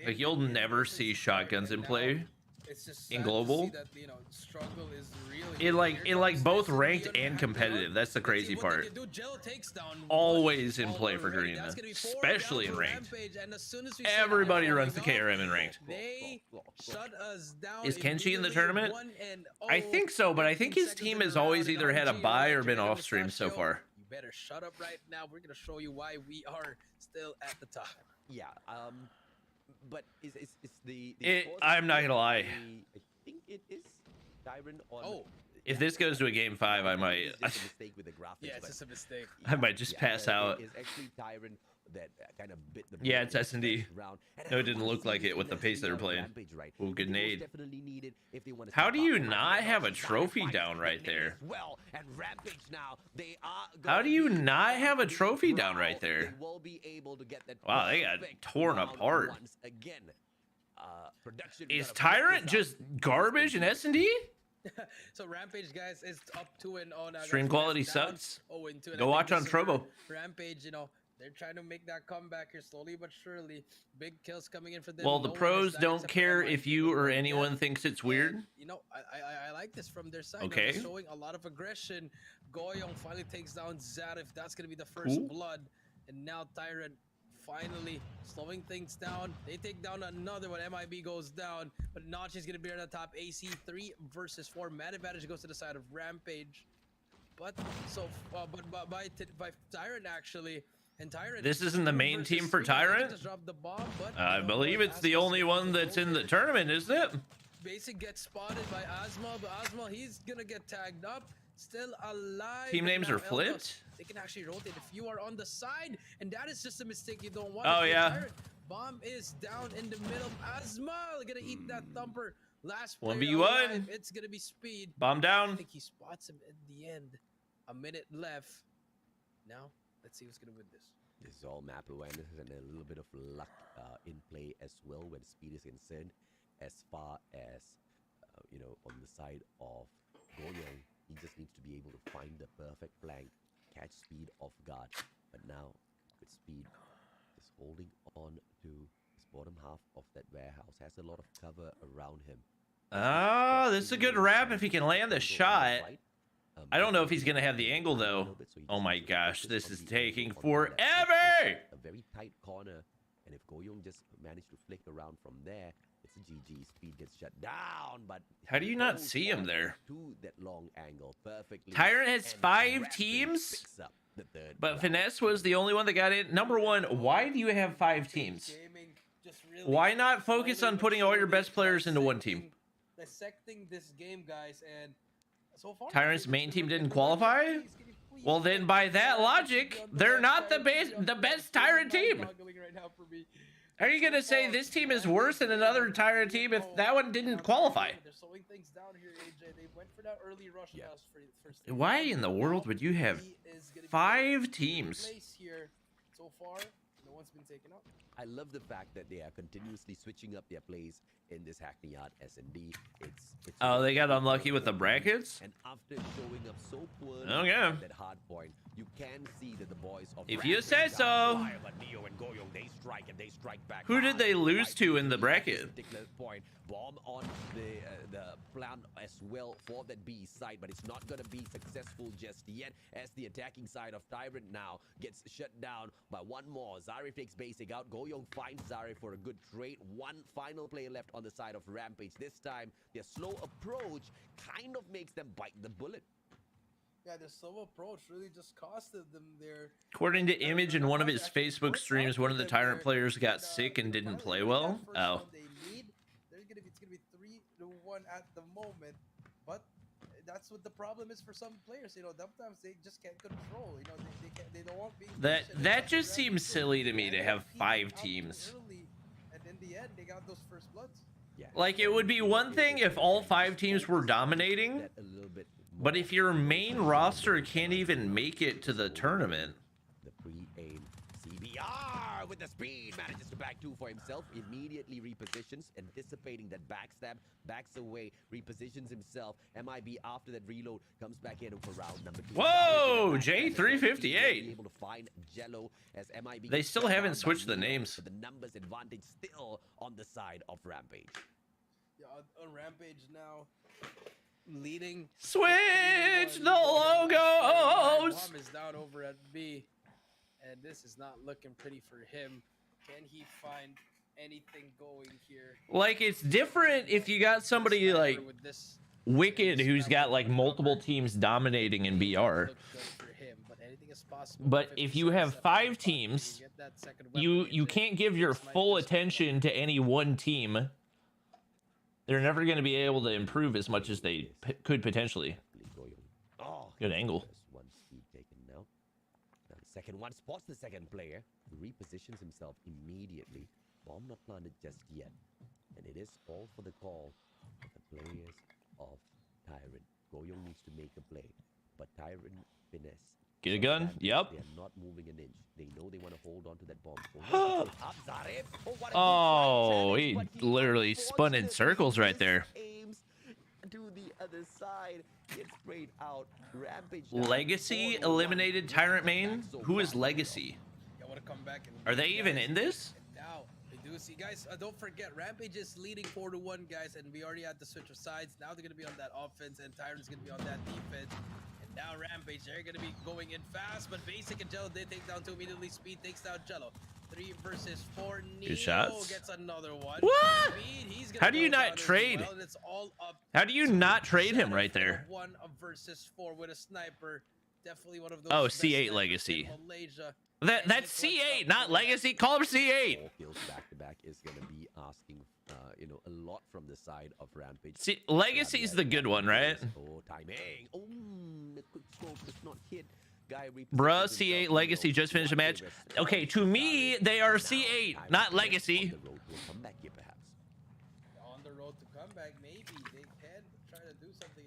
[SPEAKER 1] Like, you'll never see shotguns in play
[SPEAKER 3] it's just
[SPEAKER 1] in
[SPEAKER 3] sad to
[SPEAKER 1] global.
[SPEAKER 3] see that, you know, struggle is really
[SPEAKER 1] In like both ranked and competitive. That's the crazy part. Always in play for Garena, especially in ranked. Everybody runs the KRM in ranked.
[SPEAKER 3] They shut us down.
[SPEAKER 1] Is Kenshi in the tournament? I think so, but I think his team has always either had a bye or been off stream so far.
[SPEAKER 3] You better shut up right now. We're gonna show you why we are still at the top.
[SPEAKER 2] Yeah, but is the
[SPEAKER 1] I'm not gonna lie.
[SPEAKER 2] I think it is Tyrant on.
[SPEAKER 3] Oh,
[SPEAKER 1] If this goes to a game 5, I might.
[SPEAKER 2] It's just a mistake with the graphics.
[SPEAKER 3] yeah, it's just a mistake.
[SPEAKER 1] I might just pass out.
[SPEAKER 2] It's actually Tyrant that kind of bit the.
[SPEAKER 1] Yeah, it's S&D. No, it didn't look like it with the pace they were playing. Ooh, good nade. How do you not have a trophy down right there?
[SPEAKER 2] Well, and Rampage now, they are.
[SPEAKER 1] How do you not have a trophy down right there?
[SPEAKER 2] They will be able to get that.
[SPEAKER 1] Wow, they got torn
[SPEAKER 2] round
[SPEAKER 1] apart.
[SPEAKER 2] once again. Production
[SPEAKER 1] Is
[SPEAKER 2] gotta
[SPEAKER 1] Tyrant
[SPEAKER 2] pick this
[SPEAKER 1] just
[SPEAKER 2] up.
[SPEAKER 1] garbage in S&D?
[SPEAKER 3] So Rampage, guys, is up 2-0 now.
[SPEAKER 1] Stream quality sucks. Go watch on Trovo.
[SPEAKER 3] Rampage, you know, they're trying to make that comeback here slowly but surely. Big kills coming in for them.
[SPEAKER 1] Well, the
[SPEAKER 3] No one
[SPEAKER 1] pros
[SPEAKER 3] has died
[SPEAKER 1] don't
[SPEAKER 3] except for
[SPEAKER 1] care
[SPEAKER 3] MIB.
[SPEAKER 1] if you or anyone
[SPEAKER 3] Yeah.
[SPEAKER 1] thinks it's weird.
[SPEAKER 3] And, you know, I like this from their side.
[SPEAKER 1] Okay.
[SPEAKER 3] They're showing a lot of aggression. Goyong finally takes down Zarif. That's going to be the first
[SPEAKER 1] Ooh.
[SPEAKER 3] blood. And now Tyrant finally slowing things down. They take down another one. MIB goes down. But Nachi's going to be on the top. AC 3 versus 4. Man advantage goes to the side of Rampage. But so, by Tyrant actually. And Tyrant.
[SPEAKER 1] This isn't the main team for Tyrant?
[SPEAKER 3] Just dropped the bomb, but,
[SPEAKER 1] I
[SPEAKER 3] you know,
[SPEAKER 1] believe it's the
[SPEAKER 3] Asma's
[SPEAKER 1] only one that's in the tournament, isn't it?
[SPEAKER 3] Basic gets spotted by Asma, but Asma, he's gonna get tagged up. Still alive.
[SPEAKER 1] Team
[SPEAKER 3] but
[SPEAKER 1] names
[SPEAKER 3] now
[SPEAKER 1] are flipped?
[SPEAKER 3] Eldos, they can actually rotate if you are on the side, and that is just a mistake you don't want.
[SPEAKER 1] Oh,
[SPEAKER 3] If you're
[SPEAKER 1] yeah.
[SPEAKER 3] Tyrant, bomb is down in the middle. Asma gonna eat that thumper. Last
[SPEAKER 1] 1v1.
[SPEAKER 3] player alive, it's gonna be Speed.
[SPEAKER 1] Bomb
[SPEAKER 3] I
[SPEAKER 1] down.
[SPEAKER 3] think he spots him at the end. A minute left. Now, let's see who's gonna win this.
[SPEAKER 2] This is all map awareness and a little bit of luck in play as well when Speed is concerned. As far as, you know, on the side of Goyong, he just needs to be able to find the perfect flank, catch Speed off guard. But now, with Speed just holding on to his bottom half of that warehouse, has a lot of cover around him.
[SPEAKER 1] Ah, this is a good wrap if he can land the shot. I don't know if he's going to have the angle, though. Oh my gosh, this is taking forever!
[SPEAKER 2] A very tight corner, and if Goyong just managed to flick around from there, it's a GG. Speed gets shut down, but
[SPEAKER 1] How do you not see him there?
[SPEAKER 2] to that long angle perfectly.
[SPEAKER 1] Tyrant has
[SPEAKER 2] and
[SPEAKER 1] 5
[SPEAKER 2] Rampage
[SPEAKER 1] teams,
[SPEAKER 2] picks up the third
[SPEAKER 1] but
[SPEAKER 2] round.
[SPEAKER 1] Finesse was the only one that got in. Number 1, why do you have 5 teams?
[SPEAKER 3] Gaming just really
[SPEAKER 1] Why not focus
[SPEAKER 3] slowly
[SPEAKER 1] on
[SPEAKER 3] but
[SPEAKER 1] putting all your
[SPEAKER 3] surely
[SPEAKER 1] best players into one team?
[SPEAKER 3] Dissecting this game, guys, and so far
[SPEAKER 1] Tyrant's main team didn't qualify? Well, then by that logic, they're not the best Tyrant team. How are you gonna say this team is worse than another Tyrant team if that one didn't qualify?
[SPEAKER 3] They're slowing things down here, AJ. They went for that early rush pass for
[SPEAKER 1] Why in the world would you have 5 teams?
[SPEAKER 3] Here. So far, no one's been taken out.
[SPEAKER 2] I love the fact that they are continuously switching up their plays in this Hackney Yard S&D. It's
[SPEAKER 1] Oh, they got unlucky with the brackets?
[SPEAKER 2] And after showing up so poorly
[SPEAKER 1] Okay.
[SPEAKER 2] at that hard point, you can see that the boys of
[SPEAKER 1] If you
[SPEAKER 2] Rampage
[SPEAKER 1] say
[SPEAKER 2] are
[SPEAKER 1] so.
[SPEAKER 2] wild, but Neo and Goyong, they strike and they strike back.
[SPEAKER 1] Who did they
[SPEAKER 2] hard.
[SPEAKER 1] lose
[SPEAKER 2] Right
[SPEAKER 1] to in the
[SPEAKER 2] at
[SPEAKER 1] bracket?
[SPEAKER 2] this particular point, bomb on the plan as well for that B side, but it's not gonna be successful just yet, as the attacking side of Tyrant now gets shut down by one more. Zarif takes basic out. Goyong finds Zarif for a good trade. One final player left on the side of Rampage. This time, their slow approach kind of makes them bite the bullet.
[SPEAKER 3] Yeah, the slow approach really just costed them their.
[SPEAKER 1] According to Image in one of his Facebook streams, one of the Tyrant players got sick and didn't play well. Oh.
[SPEAKER 3] It's gonna be 3-1 at the moment, but that's what the problem is for some players. You know, sometimes they just can't control. You know, they don't want being.
[SPEAKER 1] That just seems silly to me to have 5 teams.
[SPEAKER 3] Early, and in the end, they got those first bloods.
[SPEAKER 2] Yeah.
[SPEAKER 1] Like, it would be one thing if all 5 teams were dominating,
[SPEAKER 2] That a little bit more.
[SPEAKER 1] but if your main roster can't even make it to the tournament.
[SPEAKER 2] The pre-aim CBR with the speed manages to back 2 for himself, immediately repositions, anticipating that backstab, backs away, repositions himself. MIB after that reload comes back in for round number 2.
[SPEAKER 1] Whoa, J358.
[SPEAKER 2] Able to find Jello as MIB
[SPEAKER 1] They
[SPEAKER 2] gets
[SPEAKER 1] still
[SPEAKER 2] shut
[SPEAKER 1] haven't
[SPEAKER 2] down by
[SPEAKER 1] switched the
[SPEAKER 2] Neo,
[SPEAKER 1] names.
[SPEAKER 2] but the numbers advantage still on the side of Rampage.
[SPEAKER 3] Yeah, on Rampage now, leading.
[SPEAKER 1] Switch the
[SPEAKER 3] 3-1.
[SPEAKER 1] logos!
[SPEAKER 3] Bomb is down over at B, and this is not looking pretty for him. Can he find anything going here?
[SPEAKER 1] Like, it's different if you got somebody like
[SPEAKER 3] With this
[SPEAKER 1] Wicked who's got like multiple teams dominating in BR.
[SPEAKER 3] look good for him, but anything is possible.
[SPEAKER 1] But if you have 5
[SPEAKER 3] 57,
[SPEAKER 1] teams,
[SPEAKER 3] you get that second weapon,
[SPEAKER 1] you
[SPEAKER 3] AJ.
[SPEAKER 1] can't give your
[SPEAKER 3] This might
[SPEAKER 1] full
[SPEAKER 3] just be
[SPEAKER 1] attention to any one team. They're never going to be able to improve as much as they could potentially.
[SPEAKER 2] Oh,
[SPEAKER 1] Good angle.
[SPEAKER 2] there's one speed taken now. Now the second one spots the second player, repositions himself immediately. Bomb not planted just yet, and it is all for the call of the players of Tyrant. Goyong needs to make a play, but Tyrant finesse.
[SPEAKER 1] Get a gun? Yep.
[SPEAKER 2] They are not moving an inch. They know they want to hold on to that bomb.
[SPEAKER 1] Oh, he literally spun in circles right there.
[SPEAKER 2] Aims to the other side. Gets sprayed out. Rampage.
[SPEAKER 1] Legacy eliminated Tyrant main? Who is Legacy?
[SPEAKER 3] I want to come back and
[SPEAKER 1] Are they even in this?
[SPEAKER 3] now they do see, guys. Don't forget, Rampage is leading 4-1, guys, and we already had the switch of sides. Now they're gonna be on that offense, and Tyrant's gonna be on that defense. And now Rampage, they're gonna be going in fast, but Basic and Jello they take down 2 immediately. Speed takes down Jello. 3 versus 4. Neo
[SPEAKER 1] shots.
[SPEAKER 3] gets another one.
[SPEAKER 1] What?
[SPEAKER 3] Speed, he's gonna
[SPEAKER 1] How do you
[SPEAKER 3] go
[SPEAKER 1] not
[SPEAKER 3] down as
[SPEAKER 1] trade?
[SPEAKER 3] well, and it's all up.
[SPEAKER 1] How do you not trade him
[SPEAKER 3] Shadow
[SPEAKER 1] right there?
[SPEAKER 3] 1 versus 4 with a sniper. Definitely one of those.
[SPEAKER 1] Oh,
[SPEAKER 3] best
[SPEAKER 1] C8
[SPEAKER 3] snipers in
[SPEAKER 1] Legacy.
[SPEAKER 3] Malaysia.
[SPEAKER 1] That's C8, not Legacy. Call him C8.
[SPEAKER 2] 4 kills back to back is going to be asking, a lot from the side of Rampage.
[SPEAKER 1] See, Legacy's the good one, right?
[SPEAKER 2] Oh, timing. Oh, the quick scope does not hit. Guy
[SPEAKER 1] Bruh,
[SPEAKER 2] repositions
[SPEAKER 1] C8
[SPEAKER 2] himself.
[SPEAKER 1] Legacy just finished a match. Okay, to me, they are C8, not Legacy.
[SPEAKER 2] On the road to a comeback here, perhaps.
[SPEAKER 3] On the road to comeback, maybe they can try to do something.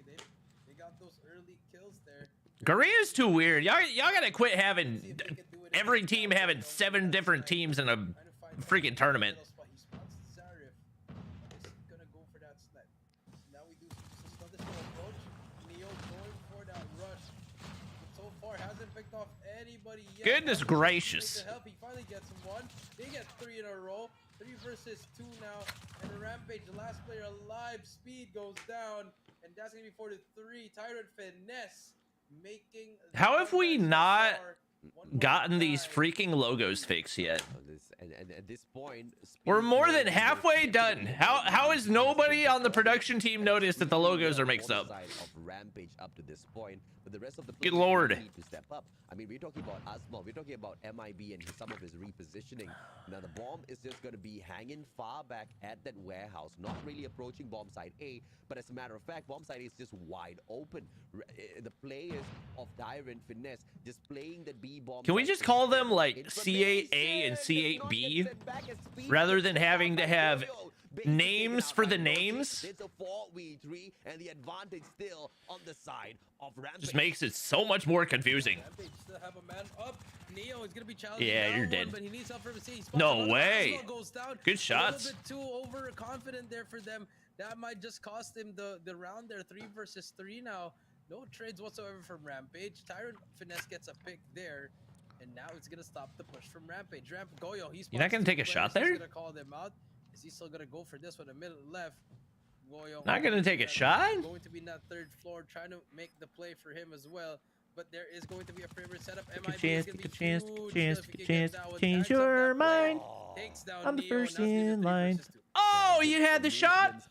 [SPEAKER 3] They got those early kills there.
[SPEAKER 1] Garena's too weird. Y'all gotta quit having
[SPEAKER 3] See if they can do it
[SPEAKER 1] every
[SPEAKER 3] again.
[SPEAKER 1] team having 7 different teams in a
[SPEAKER 3] Trying to find that
[SPEAKER 1] freaking tournament.
[SPEAKER 3] middle spot. He spots Zarif. Is he gonna go for that snipe? Now we do just another slow approach. Neo going for that rush. But so far hasn't picked off anybody yet.
[SPEAKER 1] Goodness
[SPEAKER 3] Now,
[SPEAKER 1] gracious.
[SPEAKER 3] to help, he finally gets one. They get 3 in a row. 3 versus 2 now. And Rampage, the last player alive. Speed goes down. And that's gonna be 4-3. Tyrant finesse. Making
[SPEAKER 1] How have we not gotten these
[SPEAKER 3] 1.5.
[SPEAKER 1] freaking logos fixed yet?
[SPEAKER 2] And at this point,
[SPEAKER 1] We're
[SPEAKER 2] Speed
[SPEAKER 1] more
[SPEAKER 2] knows
[SPEAKER 1] than
[SPEAKER 2] that
[SPEAKER 1] halfway
[SPEAKER 2] Speed
[SPEAKER 1] done.
[SPEAKER 2] is
[SPEAKER 1] How has nobody on the production team noticed that the logos are mixed
[SPEAKER 2] on the
[SPEAKER 1] up?
[SPEAKER 2] side of Rampage up to this point. but the rest of the
[SPEAKER 1] Good
[SPEAKER 2] players
[SPEAKER 1] lord.
[SPEAKER 2] really need to step up. I mean, we're talking about Asmal, we're talking about MIB and some of his repositioning. Now the bomb is just going to be hanging far back at that warehouse, not really approaching bomb site A, but as a matter of fact, bomb site A is just wide open. The players of Tyrant Finesse just playing that B bomb.
[SPEAKER 1] Can we just call them like C8A and C8B rather than having to have names for the names?
[SPEAKER 2] It's a 4v3 and the advantage still on the side of Rampage.
[SPEAKER 1] Just makes it so much more confusing.
[SPEAKER 3] Rampage still have a man up. Neo is gonna be challenging.
[SPEAKER 1] Yeah, you're dead.
[SPEAKER 3] But he needs help from his team.
[SPEAKER 1] No way.
[SPEAKER 3] Goes down.
[SPEAKER 1] Good shots.
[SPEAKER 3] A little bit too overconfident there for them. That might just cost him the round there. 3 versus 3 now. No trades whatsoever from Rampage. Tyrant Finesse gets a pick there. And now it's gonna stop the push from Rampage. Goyo, he's
[SPEAKER 1] You're not gonna take a shot there?
[SPEAKER 3] He's gonna call them out. Is he still gonna go for this one? A minute left. Goyo
[SPEAKER 1] Not gonna take a shot?
[SPEAKER 3] going to be in that 3rd floor, trying to make the play for him as well. But there is going to be a perimeter setup.
[SPEAKER 1] Take a chance, change your mind. I'm the first in line. Oh, you had the shot?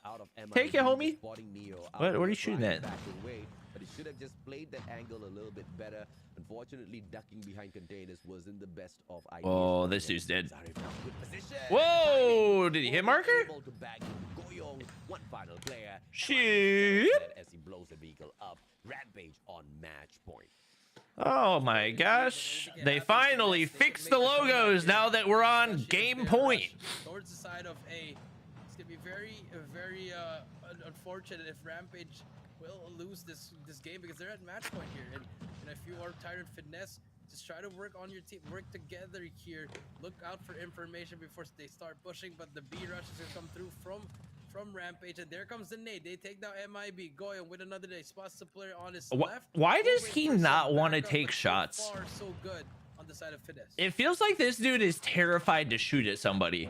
[SPEAKER 1] Take it, homie. What are you shooting at?
[SPEAKER 2] But he should have just played that angle a little bit better. Unfortunately, ducking behind containers wasn't the best of ideas.
[SPEAKER 1] Oh, this dude's dead. Whoa, did he hit marker?
[SPEAKER 2] One final player.
[SPEAKER 1] Shit.
[SPEAKER 2] As he blows the vehicle up. Rampage on match point.
[SPEAKER 1] Oh my gosh. They finally fixed the logos now that we're on game point.
[SPEAKER 3] Towards the side of A. It's going to be very unfortunate if Rampage will lose this game because they're at match point here. And if you are Tyrant Finesse, just try to work on your team, work together here. Look out for information before they start pushing, but the B rush is going to come through from Rampage, and there comes the nade. They take down MIB. Goyo with another day. Spots the player on his left.
[SPEAKER 1] Why does he not want to take shots?
[SPEAKER 3] So far, so good on the side of Finesse.
[SPEAKER 1] It feels like this dude is terrified to shoot at somebody.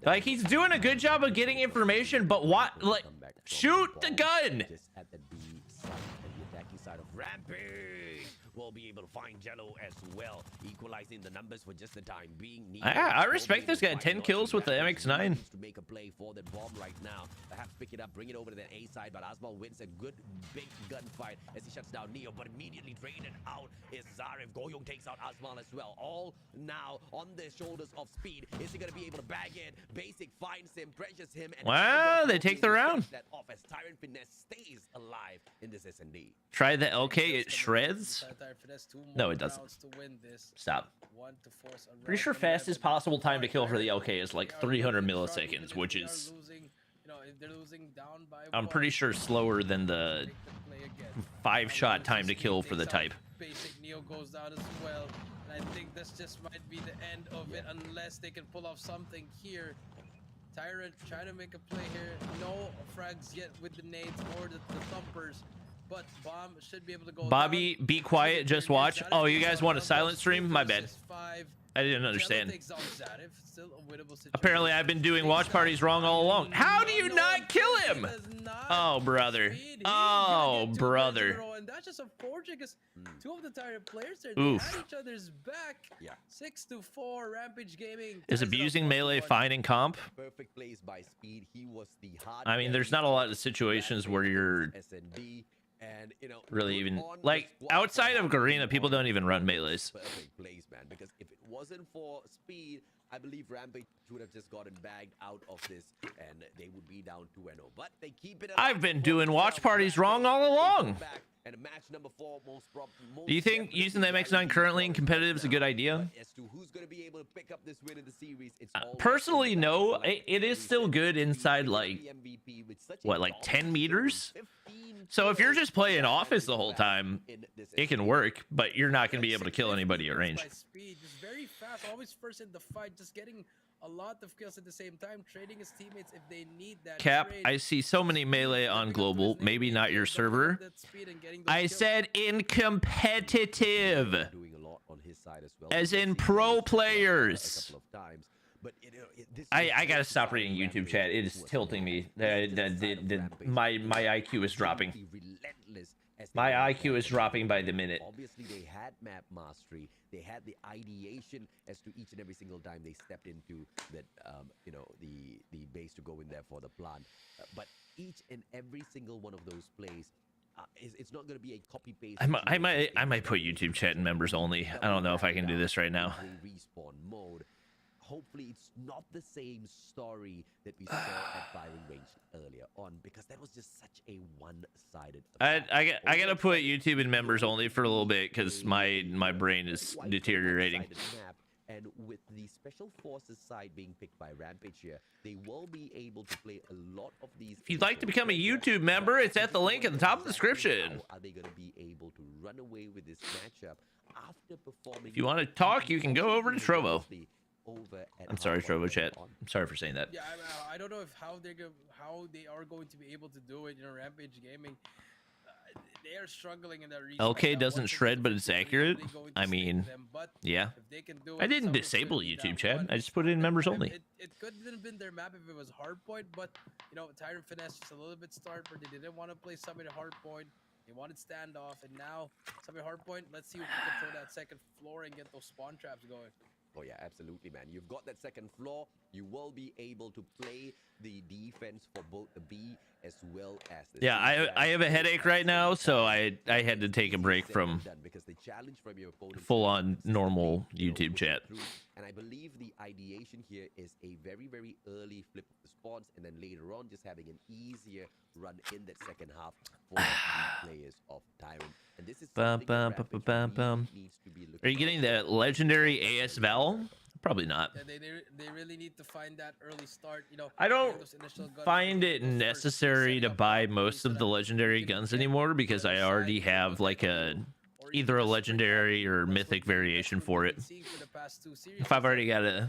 [SPEAKER 1] Like, he's doing a good job of getting information, but what? Like, shoot the gun!
[SPEAKER 2] Just at the B side and the attacking side of Rampage. We'll be able to find Jello as well, equalizing the numbers for just the time being.
[SPEAKER 1] I respect this guy. 10 kills with the MX-9.
[SPEAKER 2] To make a play for the bomb right now. Perhaps pick it up, bring it over to the A side, but Asmal wins a good big gunfight as he shuts down Neo, but immediately drained out is Zarif. Goyong takes out Asmal as well. All now on the shoulders of Speed. Is he gonna be able to bag it? Basic finds him, pressures him, and
[SPEAKER 1] wow, they take the round.
[SPEAKER 2] That off as Tyrant Finesse stays alive in this S&D.
[SPEAKER 1] Try the LK, it shreds. No, it doesn't. Stop. Pretty sure fastest possible time to kill for the LK is like 300 milliseconds, which is, I'm pretty sure, slower than the 5-shot time to kill for the type.
[SPEAKER 3] Basic Neo goes down as well, and I think this just might be the end of it unless they can pull off something here. Tyrant trying to make a play here. No frags yet with the nades or the thumpers. But Bomb should be able to go
[SPEAKER 1] Bobby,
[SPEAKER 3] down.
[SPEAKER 1] be quiet, just watch. Oh, you guys want a silent stream? My bad. I didn't understand. Apparently, I've been doing watch parties wrong all along. How do you not kill him? Oh, brother. Oh, brother.
[SPEAKER 3] And that's just unfortunate because two of the Tyrant players there,
[SPEAKER 1] Oof.
[SPEAKER 3] they had each other's back.
[SPEAKER 2] Yeah.
[SPEAKER 3] 6-4 Rampage Gaming.
[SPEAKER 1] Is abusing melee fine in comp?
[SPEAKER 2] Perfect plays by Speed. He was the hard
[SPEAKER 1] I mean, there's not a lot of situations where you're
[SPEAKER 2] S&D. And, you know,
[SPEAKER 1] really even like outside of Garena, people don't even run melees.
[SPEAKER 2] Perfect plays, man, because if it wasn't for Speed, I believe Rampage would have just gotten bagged out of this and they would be down 2-0. But they keep it.
[SPEAKER 1] I've been doing watch parties wrong all along.
[SPEAKER 2] And match number 4,
[SPEAKER 1] Do you think using the MX-9 currently in competitive is a good idea?
[SPEAKER 2] As to who's going to be able to pick up this win in the series, it's
[SPEAKER 1] personally, no. It is still good inside like what, like 10 meters. So if you're just playing office the whole time, it can work, but you're not going to be able to kill anybody at range.
[SPEAKER 3] Speed, just very fast, always first in the fight, just getting a lot of kills at the same time, trading his teammates if they need that.
[SPEAKER 1] Cap,
[SPEAKER 3] trade.
[SPEAKER 1] I see so many melee on global, maybe not your server. I said in competitive,
[SPEAKER 2] doing a lot on his side as well.
[SPEAKER 1] as in pro players. I gotta stop reading YouTube chat. It is tilting me. My IQ is dropping. My IQ is dropping by the minute.
[SPEAKER 2] Obviously, they had map mastery. They had the ideation as to each and every single time they stepped into that, you know, the base to go in there for the plant. But each and every single one of those plays, it's not going to be a copy paste.
[SPEAKER 1] I might put YouTube chat in members only. I don't know if I can do this right now.
[SPEAKER 2] Respawn mode. Hopefully, it's not the same story that we saw at Byron Range earlier on, because that was just such a one-sided.
[SPEAKER 1] I gotta put YouTube in members only for a little bit because my brain is deteriorating.
[SPEAKER 2] And with the Special Forces side being picked by Rampage here, they will be able to play a lot of these.
[SPEAKER 1] If you'd like to become a YouTube member, it's at the link at the top of the description.
[SPEAKER 2] How are they going to be able to run away with this matchup after performing?
[SPEAKER 1] If you want to talk, you can go over to Trovo. I'm sorry, Trovo chat. I'm sorry for saying that.
[SPEAKER 3] Yeah, I don't know how they are going to be able to do it. You know, Rampage Gaming, they are struggling in that region.
[SPEAKER 1] LK doesn't shred, but it's accurate. I mean, yeah. I didn't disable YouTube chat. I just put it in members only.
[SPEAKER 3] It could have been their map if it was hardpoint, but you know, Tyrant Finesse is a little bit starved. They didn't want to play Summit hardpoint. They wanted standoff, and now Summit hardpoint. Let's see if we can throw that second floor and get those spawn traps going.
[SPEAKER 2] Oh yeah, absolutely, man. You've got that second floor. You will be able to play the defense for both the B as well as the
[SPEAKER 1] yeah. I have a headache right now, so I had to take a break from full-on normal YouTube chat.
[SPEAKER 2] And I believe the ideation here is a very, very early flip of the spawns, and then later on just having an easier run in that second half for the players of Tyrant. And this is needs to be.
[SPEAKER 1] Are you getting the legendary AS Val? Probably not.
[SPEAKER 3] Yeah, they really need to find that early start. You know,
[SPEAKER 1] I don't find it necessary to buy most of the legendary guns anymore because I already have like either a legendary or mythic variation for it. If I've already got a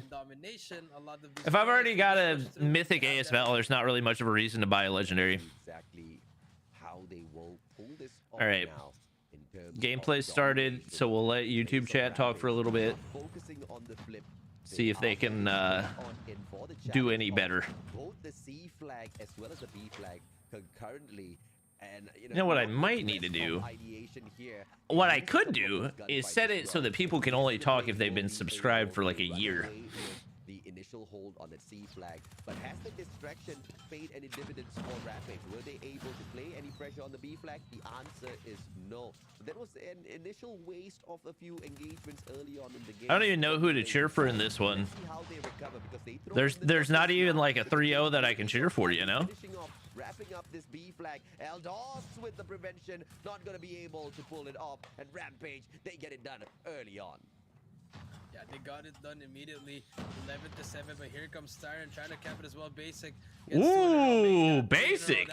[SPEAKER 1] mythic AS Val, there's not really much of a reason to buy a legendary.
[SPEAKER 2] Exactly how they will pull this off.
[SPEAKER 1] All right. Gameplay started, so we'll let YouTube chat talk for a little bit. See if they can do any better.
[SPEAKER 2] Both the C flag as well as the B flag concurrently. And
[SPEAKER 1] you know what I might need to do? What I could do is set it so that people can only talk if they've been subscribed for like a year.
[SPEAKER 2] The initial hold on the C flag, but has the distraction paid any dividends for Rampage? Were they able to play any pressure on the B flag? The answer is no. That was an initial waste of a few engagements early on in the game.
[SPEAKER 1] I don't even know who to cheer for in this one. There's not even like a 3-0 that I can cheer for, you know?
[SPEAKER 2] Wrapping up this B flag, Eldos with the prevention, not going to be able to pull it off, and Rampage, they get it done early on.
[SPEAKER 3] Yeah, they got it done immediately, 11-7, but here comes Tyrant trying to cap it as well. Basic.
[SPEAKER 1] Ooh, Basic.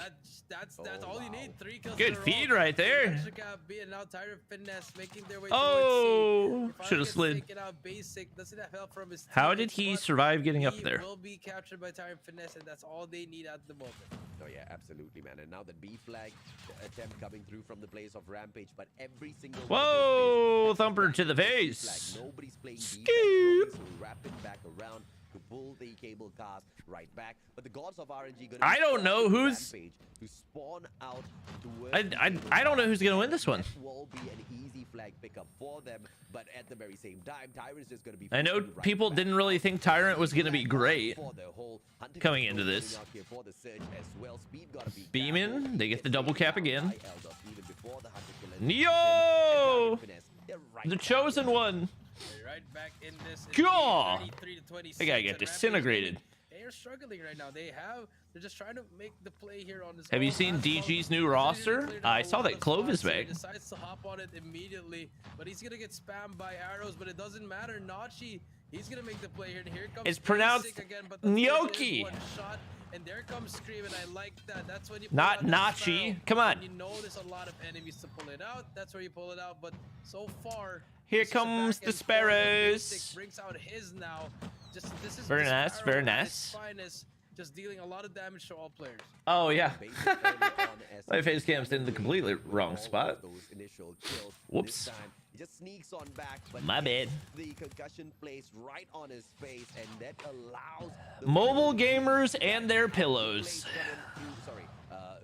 [SPEAKER 3] That's all you need. 3 kills.
[SPEAKER 1] Good feed right there.
[SPEAKER 3] Now Tyrant Finesse making their way
[SPEAKER 1] oh, should have slid.
[SPEAKER 3] Basic doesn't have help from his
[SPEAKER 1] How did he survive getting up there?
[SPEAKER 3] He will be captured by Tyrant Finesse, and that's all they need at the moment.
[SPEAKER 2] Oh yeah, absolutely, man. And now the B flag attempt coming through from the place of Rampage, but every single
[SPEAKER 1] whoa, thumper to the face.
[SPEAKER 2] Nobody's playing defense, wrapping back around to pull the cable cast right back. But the gods of RNG gonna
[SPEAKER 1] I don't know who's
[SPEAKER 2] to spawn out
[SPEAKER 1] I don't know who's gonna win this one.
[SPEAKER 2] That will be an easy flag pickup for them, but at the very same time, Tyrant's just gonna be.
[SPEAKER 1] I know people didn't really think Tyrant was gonna be great coming into this. Beeman, they get the double cap again. Yo, the chosen one.
[SPEAKER 3] Right back in this.
[SPEAKER 1] God, that guy got disintegrated.
[SPEAKER 3] They are struggling right now. They're just trying to make the play here on this.
[SPEAKER 1] Have you seen DG's new roster? I saw that Clove is back.
[SPEAKER 3] He decides to hop on it immediately, but he's gonna get spammed by arrows. But it doesn't matter. Nachi, he's gonna make the play here. And here comes.
[SPEAKER 1] It's pronounced
[SPEAKER 3] again, but
[SPEAKER 1] Gnocchi.
[SPEAKER 3] And there comes Scream, and I like that. That's when you pull
[SPEAKER 1] not
[SPEAKER 3] out
[SPEAKER 1] Nachi. Come on.
[SPEAKER 3] And you know there's a lot of enemies to pull it out. That's where you pull it out. But so far,
[SPEAKER 1] here comes the Sparrows.
[SPEAKER 3] Brings out his now. This is
[SPEAKER 1] very nice, very nice.
[SPEAKER 3] Finest, just dealing a lot of damage to all players.
[SPEAKER 1] Oh yeah. My face cam's in the completely wrong spot. Whoops.
[SPEAKER 2] He just sneaks on back, but
[SPEAKER 1] my bad.
[SPEAKER 2] The concussion plays right on his face, and that allows
[SPEAKER 1] mobile gamers and their pillows.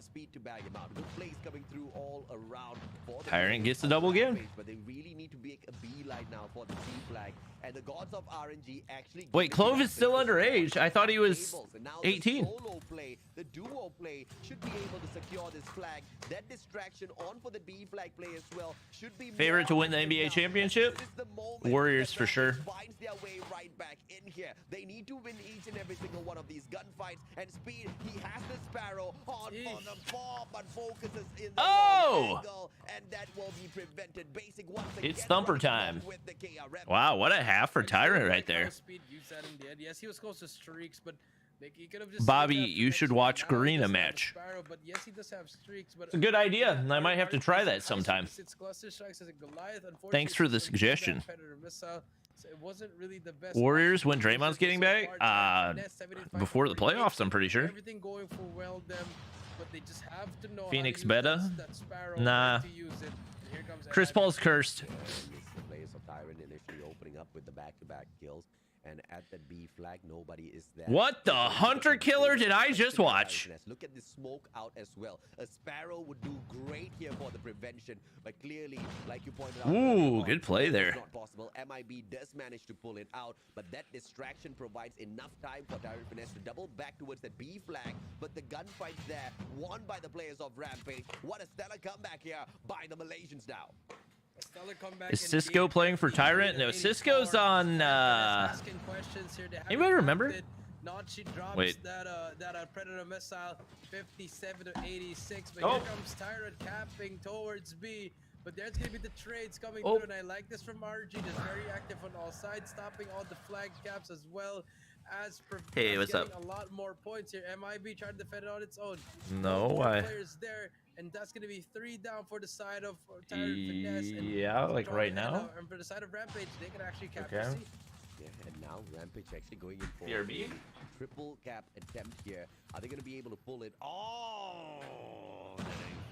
[SPEAKER 2] Speed to bag him out. Good plays coming through all around. For the
[SPEAKER 1] Tyrant
[SPEAKER 2] players
[SPEAKER 1] gets the
[SPEAKER 2] of
[SPEAKER 1] double again.
[SPEAKER 2] Rampage, but they really need to make a beeline now for the C flag. And the gods of RNG actually.
[SPEAKER 1] Wait,
[SPEAKER 2] giving
[SPEAKER 1] Clove is still
[SPEAKER 2] Rampage
[SPEAKER 1] underage. I thought he was
[SPEAKER 2] tables. And now
[SPEAKER 1] 18.
[SPEAKER 2] The solo play, the duo play should be able to secure this flag. That distraction on for the B flag play as well should be
[SPEAKER 1] Favorite to win the NBA
[SPEAKER 2] now.
[SPEAKER 1] championship?
[SPEAKER 2] This is the moment
[SPEAKER 1] Warriors
[SPEAKER 2] that
[SPEAKER 1] for sure.
[SPEAKER 2] Rampage finds their way right back in here. They need to win each and every single one of these gunfights. And Speed, he has the Sparrow on for the ball, but focuses in the wrong angle, and that will be prevented. Basic once again.
[SPEAKER 1] It's thumper
[SPEAKER 2] running
[SPEAKER 1] time.
[SPEAKER 2] off with the KRM.
[SPEAKER 1] Wow, what a half for Tyrant right
[SPEAKER 3] How
[SPEAKER 1] there.
[SPEAKER 3] Speed used that in the end. Yes, he was close to streaks, but like, he could have just
[SPEAKER 1] Bobby,
[SPEAKER 3] saved that
[SPEAKER 1] you
[SPEAKER 3] for
[SPEAKER 1] should
[SPEAKER 3] next
[SPEAKER 1] watch
[SPEAKER 3] round. Now he
[SPEAKER 1] Garena
[SPEAKER 3] doesn't have
[SPEAKER 1] match.
[SPEAKER 3] Sparrow, but yes, he does have streaks. But
[SPEAKER 1] It's a good idea. I might have to try that sometime.
[SPEAKER 3] It's cluster strikes as a Goliath. Unfortunately,
[SPEAKER 1] Thanks for the
[SPEAKER 3] it's a
[SPEAKER 1] suggestion.
[SPEAKER 3] Predator missile, so it wasn't really the best
[SPEAKER 1] Warriors,
[SPEAKER 3] option.
[SPEAKER 1] when Draymond's getting back, before the playoffs, I'm pretty sure.
[SPEAKER 3] Everything going for well them, but they just have to know how
[SPEAKER 1] Phoenix
[SPEAKER 3] to use
[SPEAKER 1] Beta?
[SPEAKER 3] that Sparrow
[SPEAKER 1] Nah.
[SPEAKER 3] to use it. Here comes
[SPEAKER 1] Chris
[SPEAKER 3] Ed.
[SPEAKER 1] Paul's cursed.
[SPEAKER 2] Yeah, it's the players of Tyrant initially opening up with the back-to-back kills. And at that B flag, nobody is there.
[SPEAKER 1] What the hunter killer did I just watch?
[SPEAKER 2] Look at the smoke out as well. A Sparrow would do great here for the prevention, but clearly, like you pointed out,
[SPEAKER 1] Ooh,
[SPEAKER 2] earlier
[SPEAKER 1] good
[SPEAKER 2] on,
[SPEAKER 1] play
[SPEAKER 2] it's
[SPEAKER 1] there.
[SPEAKER 2] Not possible. MIB does manage to pull it out, but that distraction provides enough time for Tyrant Finesse to double back towards that B flag. But the gunfight's there, won by the players of Rampage. What a stellar comeback here by the Malaysians now.
[SPEAKER 1] Is Cisco playing for Tyrant? No, Cisco's on, anybody remember?
[SPEAKER 3] Nachi drops
[SPEAKER 1] Wait.
[SPEAKER 3] that Predator missile 57 to 86, but
[SPEAKER 1] Oh.
[SPEAKER 3] here comes Tyrant capping towards B. But there's gonna be the trades coming
[SPEAKER 1] Oh.
[SPEAKER 3] through, and I like this from RG. Just very active on all sides, stopping all the flag caps as well as
[SPEAKER 1] Hey, what's
[SPEAKER 3] getting
[SPEAKER 1] up?
[SPEAKER 3] a lot more points here. MIB trying to defend it on its own.
[SPEAKER 1] No,
[SPEAKER 3] Four
[SPEAKER 1] why?
[SPEAKER 3] players there, and that's gonna be 3 down for the side of Tyrant Finesse. And
[SPEAKER 1] Yeah, like
[SPEAKER 3] Jordan,
[SPEAKER 1] right now.
[SPEAKER 3] and for the side of Rampage, they can actually capture
[SPEAKER 1] Okay.
[SPEAKER 3] C.
[SPEAKER 2] Yeah, and now Rampage actually going in for
[SPEAKER 1] BRB?
[SPEAKER 2] a triple cap attempt here. Are they going to be able to pull it? Oh, the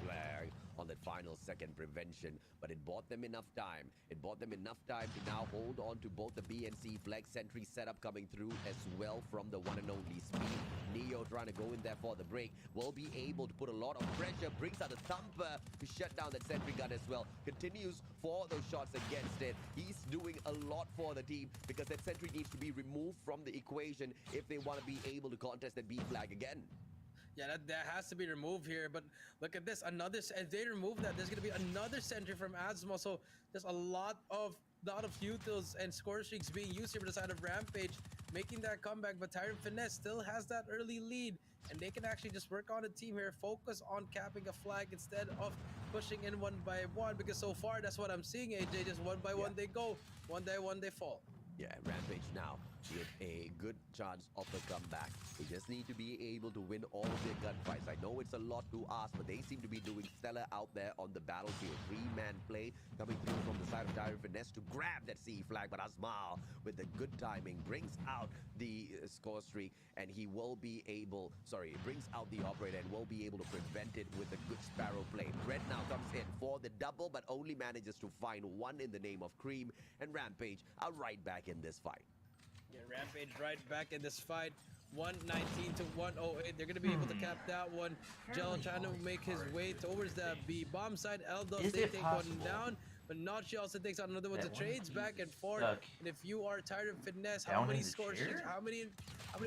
[SPEAKER 2] flag on that final second prevention, but it bought them enough time. It bought them enough time to now hold on to both the B and C flag. Sentry setup coming through as well from the one and only Speed. Neo trying to go in there for the break. Will be able to put a lot of pressure. Brings out a thumper to shut down that sentry gun as well. Continues for those shots against it. He's doing a lot for the team because that sentry needs to be removed from the equation if they want to be able to contest that B flag again.
[SPEAKER 3] Yeah, that has to be removed here. But look at this, if they remove that, there's gonna be another sentry from Asmo. So there's a lot of utils and score streaks being used here for the side of Rampage, making that comeback. But Tyrant Finesse still has that early lead, and they can actually just work on a team here, focus on capping a flag instead of pushing in one by one. Because so far, that's what I'm seeing, AJ. Just one by one they go, one by one they fall.
[SPEAKER 2] Yeah, Rampage now with a good chance of a comeback. They just need to be able to win all of their gunfights. I know it's a lot to ask, but they seem to be doing stellar out there on the battlefield. 3-man play coming through from the side of Tyrant Finesse to grab that C flag, but Asmal with the good timing brings out the score streak, and he will be able, brings out the operator and will be able to prevent it with a good Sparrow play. Red now comes in for the double, but only manages to find one in the name of Cream, and Rampage are right back in this fight.
[SPEAKER 3] Yeah, Rampage right back in this fight. 119 to 108. They're gonna be able to cap that one. Gel trying to make his way towards that B bomb side. Eldos,
[SPEAKER 1] Is
[SPEAKER 3] they
[SPEAKER 1] it
[SPEAKER 3] take
[SPEAKER 1] possible
[SPEAKER 3] one down, but Nachi also takes out another one. So
[SPEAKER 1] that one
[SPEAKER 3] trades
[SPEAKER 1] of
[SPEAKER 3] back
[SPEAKER 1] these
[SPEAKER 3] and forth.
[SPEAKER 1] stuck
[SPEAKER 3] And if you are Tyrant Finesse, how
[SPEAKER 1] down
[SPEAKER 3] many
[SPEAKER 1] in the
[SPEAKER 3] score
[SPEAKER 1] chair?
[SPEAKER 3] streaks, how many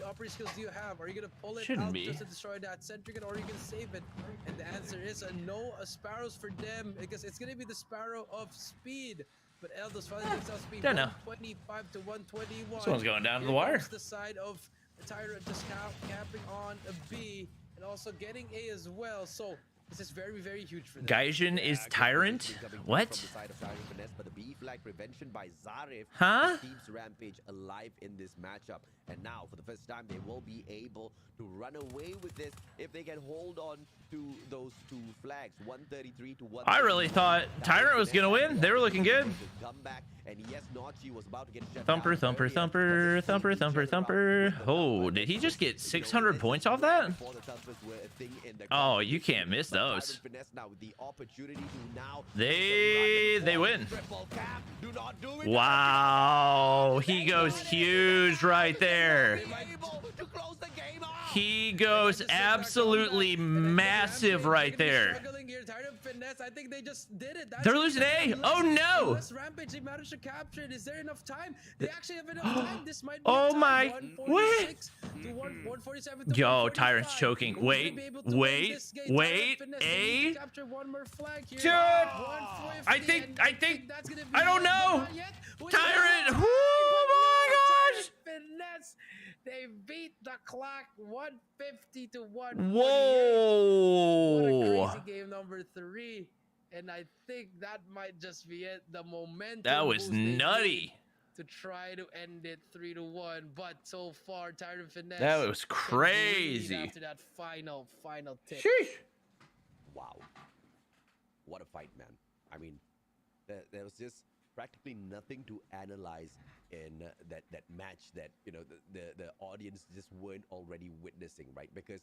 [SPEAKER 3] operating skills do you have? Are you gonna pull it
[SPEAKER 1] Shouldn't
[SPEAKER 3] out
[SPEAKER 1] be.
[SPEAKER 3] just to destroy that sentry gun, or are you gonna save it? And the answer is a no. A Sparrow's for them, because it's gonna be the Sparrow of Speed. But Eldos finally takes out Speed.
[SPEAKER 1] Don't know.
[SPEAKER 3] 125 to 121.
[SPEAKER 1] This one's going down to the
[SPEAKER 3] Here
[SPEAKER 1] wire.
[SPEAKER 3] comes the side of Tyrant just capping on a B and also getting A as well. So this is very, very huge for them.
[SPEAKER 1] Gaijin is
[SPEAKER 2] Yeah,
[SPEAKER 1] Tyrant?
[SPEAKER 2] coming from
[SPEAKER 1] What?
[SPEAKER 2] the side of Tyrant Finesse, but the B flag prevention by Zarif
[SPEAKER 1] Huh?
[SPEAKER 2] keeps Rampage alive in this matchup. And now, for the first time, they will be able to run away with this if they can hold on to those two flags, 133 to 1.
[SPEAKER 1] I really thought Tyrant was gonna win. They were looking good.
[SPEAKER 2] Come back, and yes, Nachi was about to get shut
[SPEAKER 1] Thumper,
[SPEAKER 2] down
[SPEAKER 1] thumper,
[SPEAKER 2] earlier,
[SPEAKER 1] thumper,
[SPEAKER 2] but they
[SPEAKER 1] thumper,
[SPEAKER 2] saved each
[SPEAKER 1] thumper,
[SPEAKER 2] other out
[SPEAKER 1] thumper.
[SPEAKER 2] with the
[SPEAKER 1] Oh,
[SPEAKER 2] thumper.
[SPEAKER 1] did he just get
[SPEAKER 2] So
[SPEAKER 1] 600
[SPEAKER 2] this
[SPEAKER 1] points
[SPEAKER 2] is
[SPEAKER 1] off that?
[SPEAKER 2] before the thumpers were a thing in the
[SPEAKER 1] Oh, you can't
[SPEAKER 2] competition,
[SPEAKER 1] miss
[SPEAKER 2] but
[SPEAKER 1] knows?
[SPEAKER 2] Tyrant Finesse now with the opportunity to now
[SPEAKER 1] They win.
[SPEAKER 2] triple cap. Do not do it.
[SPEAKER 1] Wow, he goes huge right there.
[SPEAKER 2] Able to close the game off.
[SPEAKER 1] He goes absolutely massive right there.
[SPEAKER 3] I think they just did it.
[SPEAKER 1] They're losing A. Oh no!
[SPEAKER 3] Rampage, they managed to capture it. Is there enough time? They actually have enough time. This might be
[SPEAKER 1] Oh my! Wait!
[SPEAKER 3] To 147 to
[SPEAKER 1] Yo,
[SPEAKER 3] 145.
[SPEAKER 1] Tyrant's choking.
[SPEAKER 3] Will they
[SPEAKER 1] Wait,
[SPEAKER 3] be able to win
[SPEAKER 1] wait,
[SPEAKER 3] this game?
[SPEAKER 1] wait.
[SPEAKER 3] Tyrant Finesse, they need
[SPEAKER 1] A.
[SPEAKER 3] to capture one more flag here.
[SPEAKER 1] Dude!
[SPEAKER 3] 150,
[SPEAKER 1] I think
[SPEAKER 3] that's gonna be
[SPEAKER 1] I don't
[SPEAKER 3] it,
[SPEAKER 1] know.
[SPEAKER 3] but not yet. With
[SPEAKER 1] Tyrant!
[SPEAKER 3] the-
[SPEAKER 1] Oh my gosh!
[SPEAKER 3] Tyrant Finesse, they beat the clock 150 to 148. What a
[SPEAKER 1] Whoa!
[SPEAKER 3] crazy game number 3. And I think that might just be it. The momentum
[SPEAKER 1] That was
[SPEAKER 3] boost they need
[SPEAKER 1] nutty.
[SPEAKER 3] to try to end it 3-1. But so far, Tyrant Finesse.
[SPEAKER 1] That was
[SPEAKER 3] can breathe
[SPEAKER 1] crazy.
[SPEAKER 3] After that final tip.
[SPEAKER 1] Sheesh.
[SPEAKER 2] Wow. What a fight, man. I mean, there was just practically nothing to analyze in that match that, you know, the audience just weren't already witnessing, right? Because,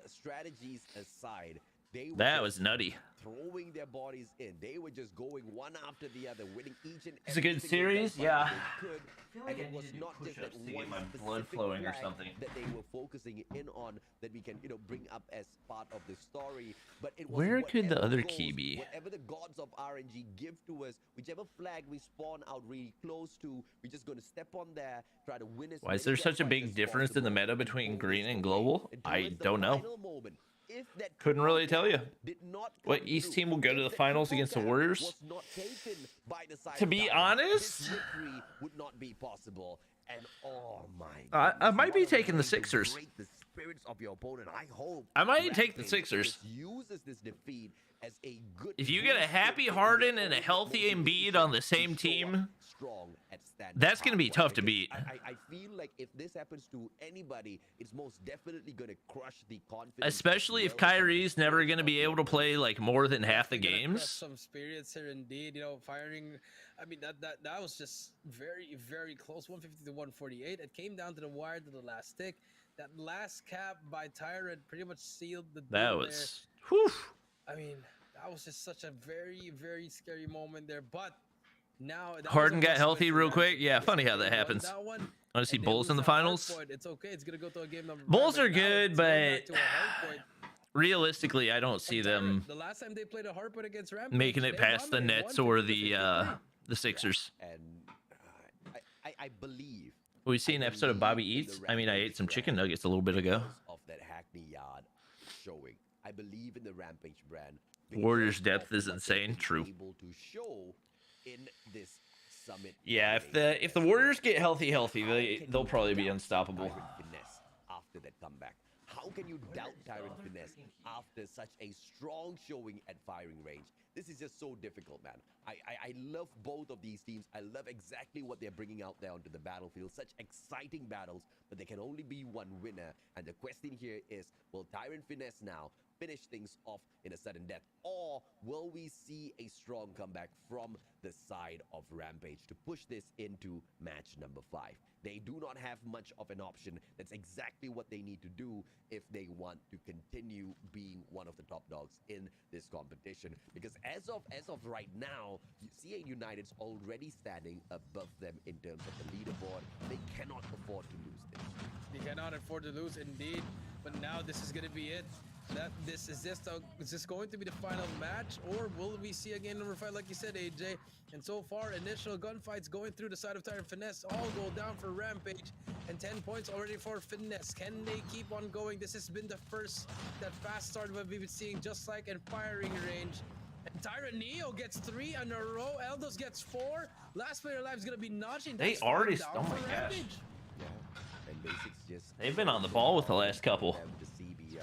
[SPEAKER 2] strategies aside, they were
[SPEAKER 1] That
[SPEAKER 2] just
[SPEAKER 1] was nutty.
[SPEAKER 2] throwing their bodies in. They were just going one after the other, winning each and
[SPEAKER 1] It's a
[SPEAKER 2] every
[SPEAKER 1] good
[SPEAKER 2] single
[SPEAKER 1] series,
[SPEAKER 2] gunfight
[SPEAKER 1] yeah.
[SPEAKER 2] they could. And it was not just that one
[SPEAKER 1] blood
[SPEAKER 2] specific
[SPEAKER 1] flowing or
[SPEAKER 2] flag
[SPEAKER 1] something.
[SPEAKER 2] that they were focusing in on that we can, bring up as part of the story. But it was
[SPEAKER 1] Where could the
[SPEAKER 2] whatever
[SPEAKER 1] other
[SPEAKER 2] goes,
[SPEAKER 1] key be?
[SPEAKER 2] Whatever the gods of RNG give to us, whichever flag we spawn out really close to, we're just going to step on there, try to win as
[SPEAKER 1] Why is
[SPEAKER 2] many
[SPEAKER 1] there such a
[SPEAKER 2] gunfights
[SPEAKER 1] big
[SPEAKER 2] as
[SPEAKER 1] difference in the
[SPEAKER 2] possible,
[SPEAKER 1] meta between
[SPEAKER 2] hold
[SPEAKER 1] green
[SPEAKER 2] this
[SPEAKER 1] and
[SPEAKER 2] away
[SPEAKER 1] global?
[SPEAKER 2] towards
[SPEAKER 1] I
[SPEAKER 2] the
[SPEAKER 1] don't know.
[SPEAKER 2] final moment. If that
[SPEAKER 1] Couldn't really tell you.
[SPEAKER 2] did not
[SPEAKER 1] What
[SPEAKER 2] come
[SPEAKER 1] East
[SPEAKER 2] through,
[SPEAKER 1] team will go to
[SPEAKER 2] if
[SPEAKER 1] the
[SPEAKER 2] that
[SPEAKER 1] finals
[SPEAKER 2] triple
[SPEAKER 1] against the
[SPEAKER 2] cap
[SPEAKER 1] Warriors?
[SPEAKER 2] was not taken by the side
[SPEAKER 1] To
[SPEAKER 2] of
[SPEAKER 1] be
[SPEAKER 2] Tyrant,
[SPEAKER 1] honest,
[SPEAKER 2] this victory would not be possible. And oh my
[SPEAKER 1] I
[SPEAKER 2] goodness,
[SPEAKER 1] might be
[SPEAKER 2] what a
[SPEAKER 1] taking the
[SPEAKER 2] way to
[SPEAKER 1] Sixers.
[SPEAKER 2] break the spirits of your opponent. I hope
[SPEAKER 1] I might take the
[SPEAKER 2] Rampage
[SPEAKER 1] Sixers.
[SPEAKER 2] just uses this defeat as a good
[SPEAKER 1] If you get a
[SPEAKER 2] boost
[SPEAKER 1] happy
[SPEAKER 2] in
[SPEAKER 1] Harden
[SPEAKER 2] their
[SPEAKER 1] and a
[SPEAKER 2] own
[SPEAKER 1] healthy Embiid
[SPEAKER 2] motivation
[SPEAKER 1] on the same
[SPEAKER 2] to show up
[SPEAKER 1] team,
[SPEAKER 2] strong at stand-up
[SPEAKER 1] that's gonna be
[SPEAKER 2] hardcore,
[SPEAKER 1] tough to
[SPEAKER 2] because
[SPEAKER 1] beat.
[SPEAKER 2] I feel like if this happens to anybody, it's most definitely going to crush the confidence.
[SPEAKER 1] Especially
[SPEAKER 2] as
[SPEAKER 1] if
[SPEAKER 2] well as the
[SPEAKER 1] Kyrie's never
[SPEAKER 2] spirit
[SPEAKER 1] going to
[SPEAKER 2] of
[SPEAKER 1] be
[SPEAKER 2] your
[SPEAKER 1] able to
[SPEAKER 2] opponent.
[SPEAKER 1] play like more than half the
[SPEAKER 3] Definitely gonna crush
[SPEAKER 1] games.
[SPEAKER 3] some spirits here, indeed. Firing. I mean, that was just very, very close. 150 to 148. It came down to the wire to the last tick. That last cap by Tyrant pretty much sealed the deal
[SPEAKER 1] That
[SPEAKER 3] there.
[SPEAKER 1] was, whew.
[SPEAKER 3] I mean, that was just such a very, very scary moment there. But now that
[SPEAKER 1] Harden
[SPEAKER 3] was a
[SPEAKER 1] got
[SPEAKER 3] must-win
[SPEAKER 1] healthy
[SPEAKER 3] for
[SPEAKER 1] real
[SPEAKER 3] Rampage.
[SPEAKER 1] quick. Yeah,
[SPEAKER 3] If
[SPEAKER 1] funny
[SPEAKER 3] they
[SPEAKER 1] how that
[SPEAKER 3] won
[SPEAKER 1] happens.
[SPEAKER 3] that one,
[SPEAKER 1] Want to see
[SPEAKER 3] and they
[SPEAKER 1] Bulls in
[SPEAKER 3] lose
[SPEAKER 1] the
[SPEAKER 3] a hard
[SPEAKER 1] finals?
[SPEAKER 3] point, it's okay. It's gonna go to a game number 5,
[SPEAKER 1] Bulls are
[SPEAKER 3] now
[SPEAKER 1] good,
[SPEAKER 3] it's going back
[SPEAKER 1] but
[SPEAKER 3] to a hard point.
[SPEAKER 1] realistically, I don't see
[SPEAKER 3] And
[SPEAKER 1] them
[SPEAKER 3] Tyrant, the last time they played a hard point against Rampage,
[SPEAKER 1] making it
[SPEAKER 3] they
[SPEAKER 1] past the
[SPEAKER 3] dominated,
[SPEAKER 1] Nets or
[SPEAKER 3] 150 to 53.
[SPEAKER 1] the Sixers.
[SPEAKER 2] And I believe.
[SPEAKER 1] We see an episode of Bobby Eats. I mean, I ate some chicken nuggets a little bit ago.
[SPEAKER 2] Of that Hackney Yard showing. I believe in the Rampage brand. because
[SPEAKER 1] Warriors'
[SPEAKER 2] of
[SPEAKER 1] depth is
[SPEAKER 2] what
[SPEAKER 1] insane.
[SPEAKER 2] they've been
[SPEAKER 1] True.
[SPEAKER 2] Able to show in this summit.
[SPEAKER 1] Yeah,
[SPEAKER 2] domination
[SPEAKER 1] if the
[SPEAKER 2] as
[SPEAKER 1] Warriors
[SPEAKER 2] well.
[SPEAKER 1] get healthy,
[SPEAKER 2] How
[SPEAKER 1] they'll
[SPEAKER 2] can
[SPEAKER 1] probably
[SPEAKER 2] you
[SPEAKER 1] be
[SPEAKER 2] doubt
[SPEAKER 1] unstoppable.
[SPEAKER 2] Tyrant Finesse after that comeback? How can you doubt Tyrant Finesse after such a strong showing at firing range? This is just so difficult, man. I love both of these teams. I love exactly what they're bringing out there onto the battlefield. Such exciting battles, but there can only be one winner. And the question here is, will Tyrant Finesse now finish things off in a sudden death? Or will we see a strong comeback from the side of Rampage to push this into match number 5? They do not have much of an option. That's exactly what they need to do if they want to continue being one of the top dogs in this competition. Because as of right now, CA United's already standing above them in terms of the leaderboard. They cannot afford to lose this.
[SPEAKER 3] They cannot afford to lose, indeed. But now this is going to be it. Is this going to be the final match, or will we see a game number 5, like you said, AJ? And so far, initial gunfights going through the side of Tyrant Finesse all go down for Rampage, and 10 points already for Finesse. Can they keep on going? This has been the first that fast start we've been seeing, just like in firing range. And Tyrant Neo gets 3 in a row. Eldos gets 4. Last player alive is gonna be notching.
[SPEAKER 1] They
[SPEAKER 3] That's
[SPEAKER 1] already-
[SPEAKER 3] down
[SPEAKER 1] oh
[SPEAKER 3] for
[SPEAKER 1] my gosh.
[SPEAKER 3] Rampage.
[SPEAKER 2] Yeah, and Basics just
[SPEAKER 1] They've been on the ball with the last couple.
[SPEAKER 2] them to see the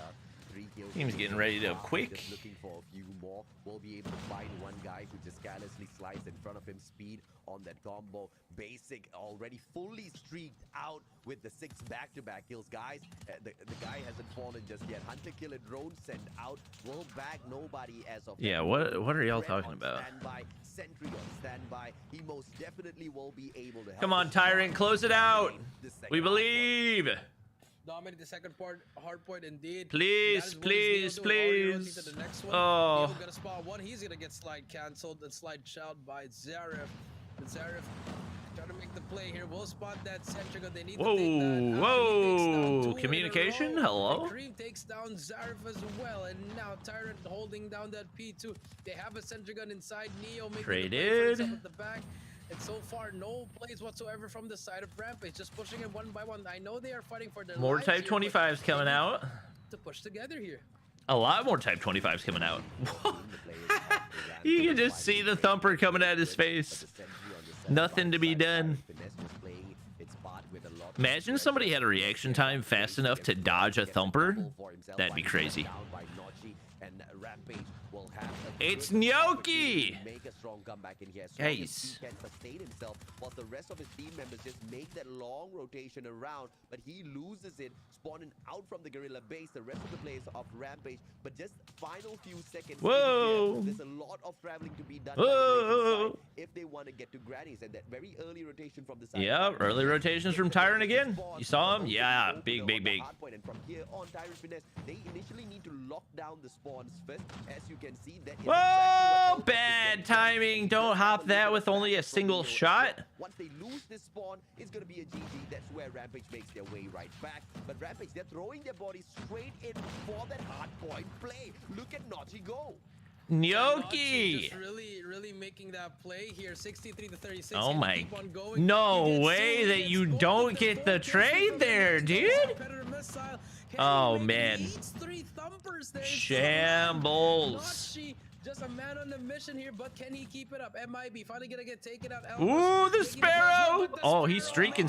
[SPEAKER 2] 3 kills.
[SPEAKER 1] Team's getting ready to quick.
[SPEAKER 2] Just looking for a few more. We'll be able to find one guy who just carelessly sliced in front of him. Speed on that combo. Basic already fully streaked out with the 6 back-to-back kills. Guys, the guy hasn't fallen just yet. Hunter killer drone sent out. Will back nobody as of
[SPEAKER 1] Yeah,
[SPEAKER 2] now.
[SPEAKER 1] what are y'all
[SPEAKER 2] Red
[SPEAKER 1] talking
[SPEAKER 2] on
[SPEAKER 1] about?
[SPEAKER 2] Standby. Sentry on standby. He most definitely will be able to help
[SPEAKER 1] Come on,
[SPEAKER 2] us
[SPEAKER 1] Tyrant, close it out.
[SPEAKER 2] the second
[SPEAKER 1] We
[SPEAKER 2] half.
[SPEAKER 1] believe.
[SPEAKER 3] dominate the second part, hard point indeed.
[SPEAKER 1] Please, please, please.
[SPEAKER 3] The next one.
[SPEAKER 1] Oh.
[SPEAKER 3] Neo gonna spawn one. He's gonna get slide cancelled and slide shelled by Zaref. And Zaref trying to make the play here. We'll spot that Centric. They need
[SPEAKER 1] Whoa,
[SPEAKER 3] to take that.
[SPEAKER 1] whoa. Communication? Hello?
[SPEAKER 3] Cream takes down Zaref as well. And now Tyrant holding down that P2. They have a Sentry gun inside. Neo making the play for himself at the back. And so far, no plays whatsoever from the side of Rampage. Just pushing it one by one. I know they are fighting for their
[SPEAKER 1] More
[SPEAKER 3] lives
[SPEAKER 1] Type
[SPEAKER 3] here, but
[SPEAKER 1] 25s coming out.
[SPEAKER 3] to push together here.
[SPEAKER 1] A lot more Type 25s coming out. You can just see the thumper coming at his face. Nothing to be done. Imagine somebody had a reaction time fast enough to dodge a thumper. That'd be crazy. It's Gnocchi!
[SPEAKER 2] Make a strong comeback in here.
[SPEAKER 1] Guys.
[SPEAKER 2] He can sustain himself while the rest of his team members just make that long rotation around, but he loses it, spawning out from the gorilla base. The rest of the players of Rampage, but just final few seconds.
[SPEAKER 1] Whoa!
[SPEAKER 2] There's a lot of traveling to be done
[SPEAKER 1] Whoa!
[SPEAKER 2] if they want to get to Granny's, and that very early rotation from the side.
[SPEAKER 1] Yeah, early rotations from Tyrant again. You saw him? Yeah, big, big, big.
[SPEAKER 2] And from here on, Tyrant Finesse, they initially need to lock down the spawns first. As you can see, that is
[SPEAKER 1] Whoa! Bad timing. Don't hop that with only a single shot.
[SPEAKER 2] Once they lose this spawn, it's going to be a GG. That's where Rampage makes their way right back. But Rampage, they're throwing their bodies straight in for that hard point play. Look at Naughty go.
[SPEAKER 1] Gnocchi!
[SPEAKER 3] Just really making that play here. 63 to 36.
[SPEAKER 1] Oh my. No way that you don't get the trade there, dude. Oh man. Shambles.
[SPEAKER 3] Just a man on the mission here, but can he keep it up? MIB finally gonna get taken out.
[SPEAKER 1] Ooh, the Sparrow! Oh, he's streaking.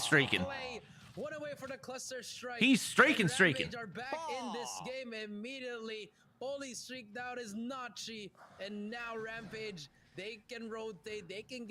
[SPEAKER 3] One away for the cluster strike.
[SPEAKER 1] He's streaking.
[SPEAKER 3] Rampage are back in this game immediately. Only streaked out is Nachi, and now Rampage. They can rotate. They can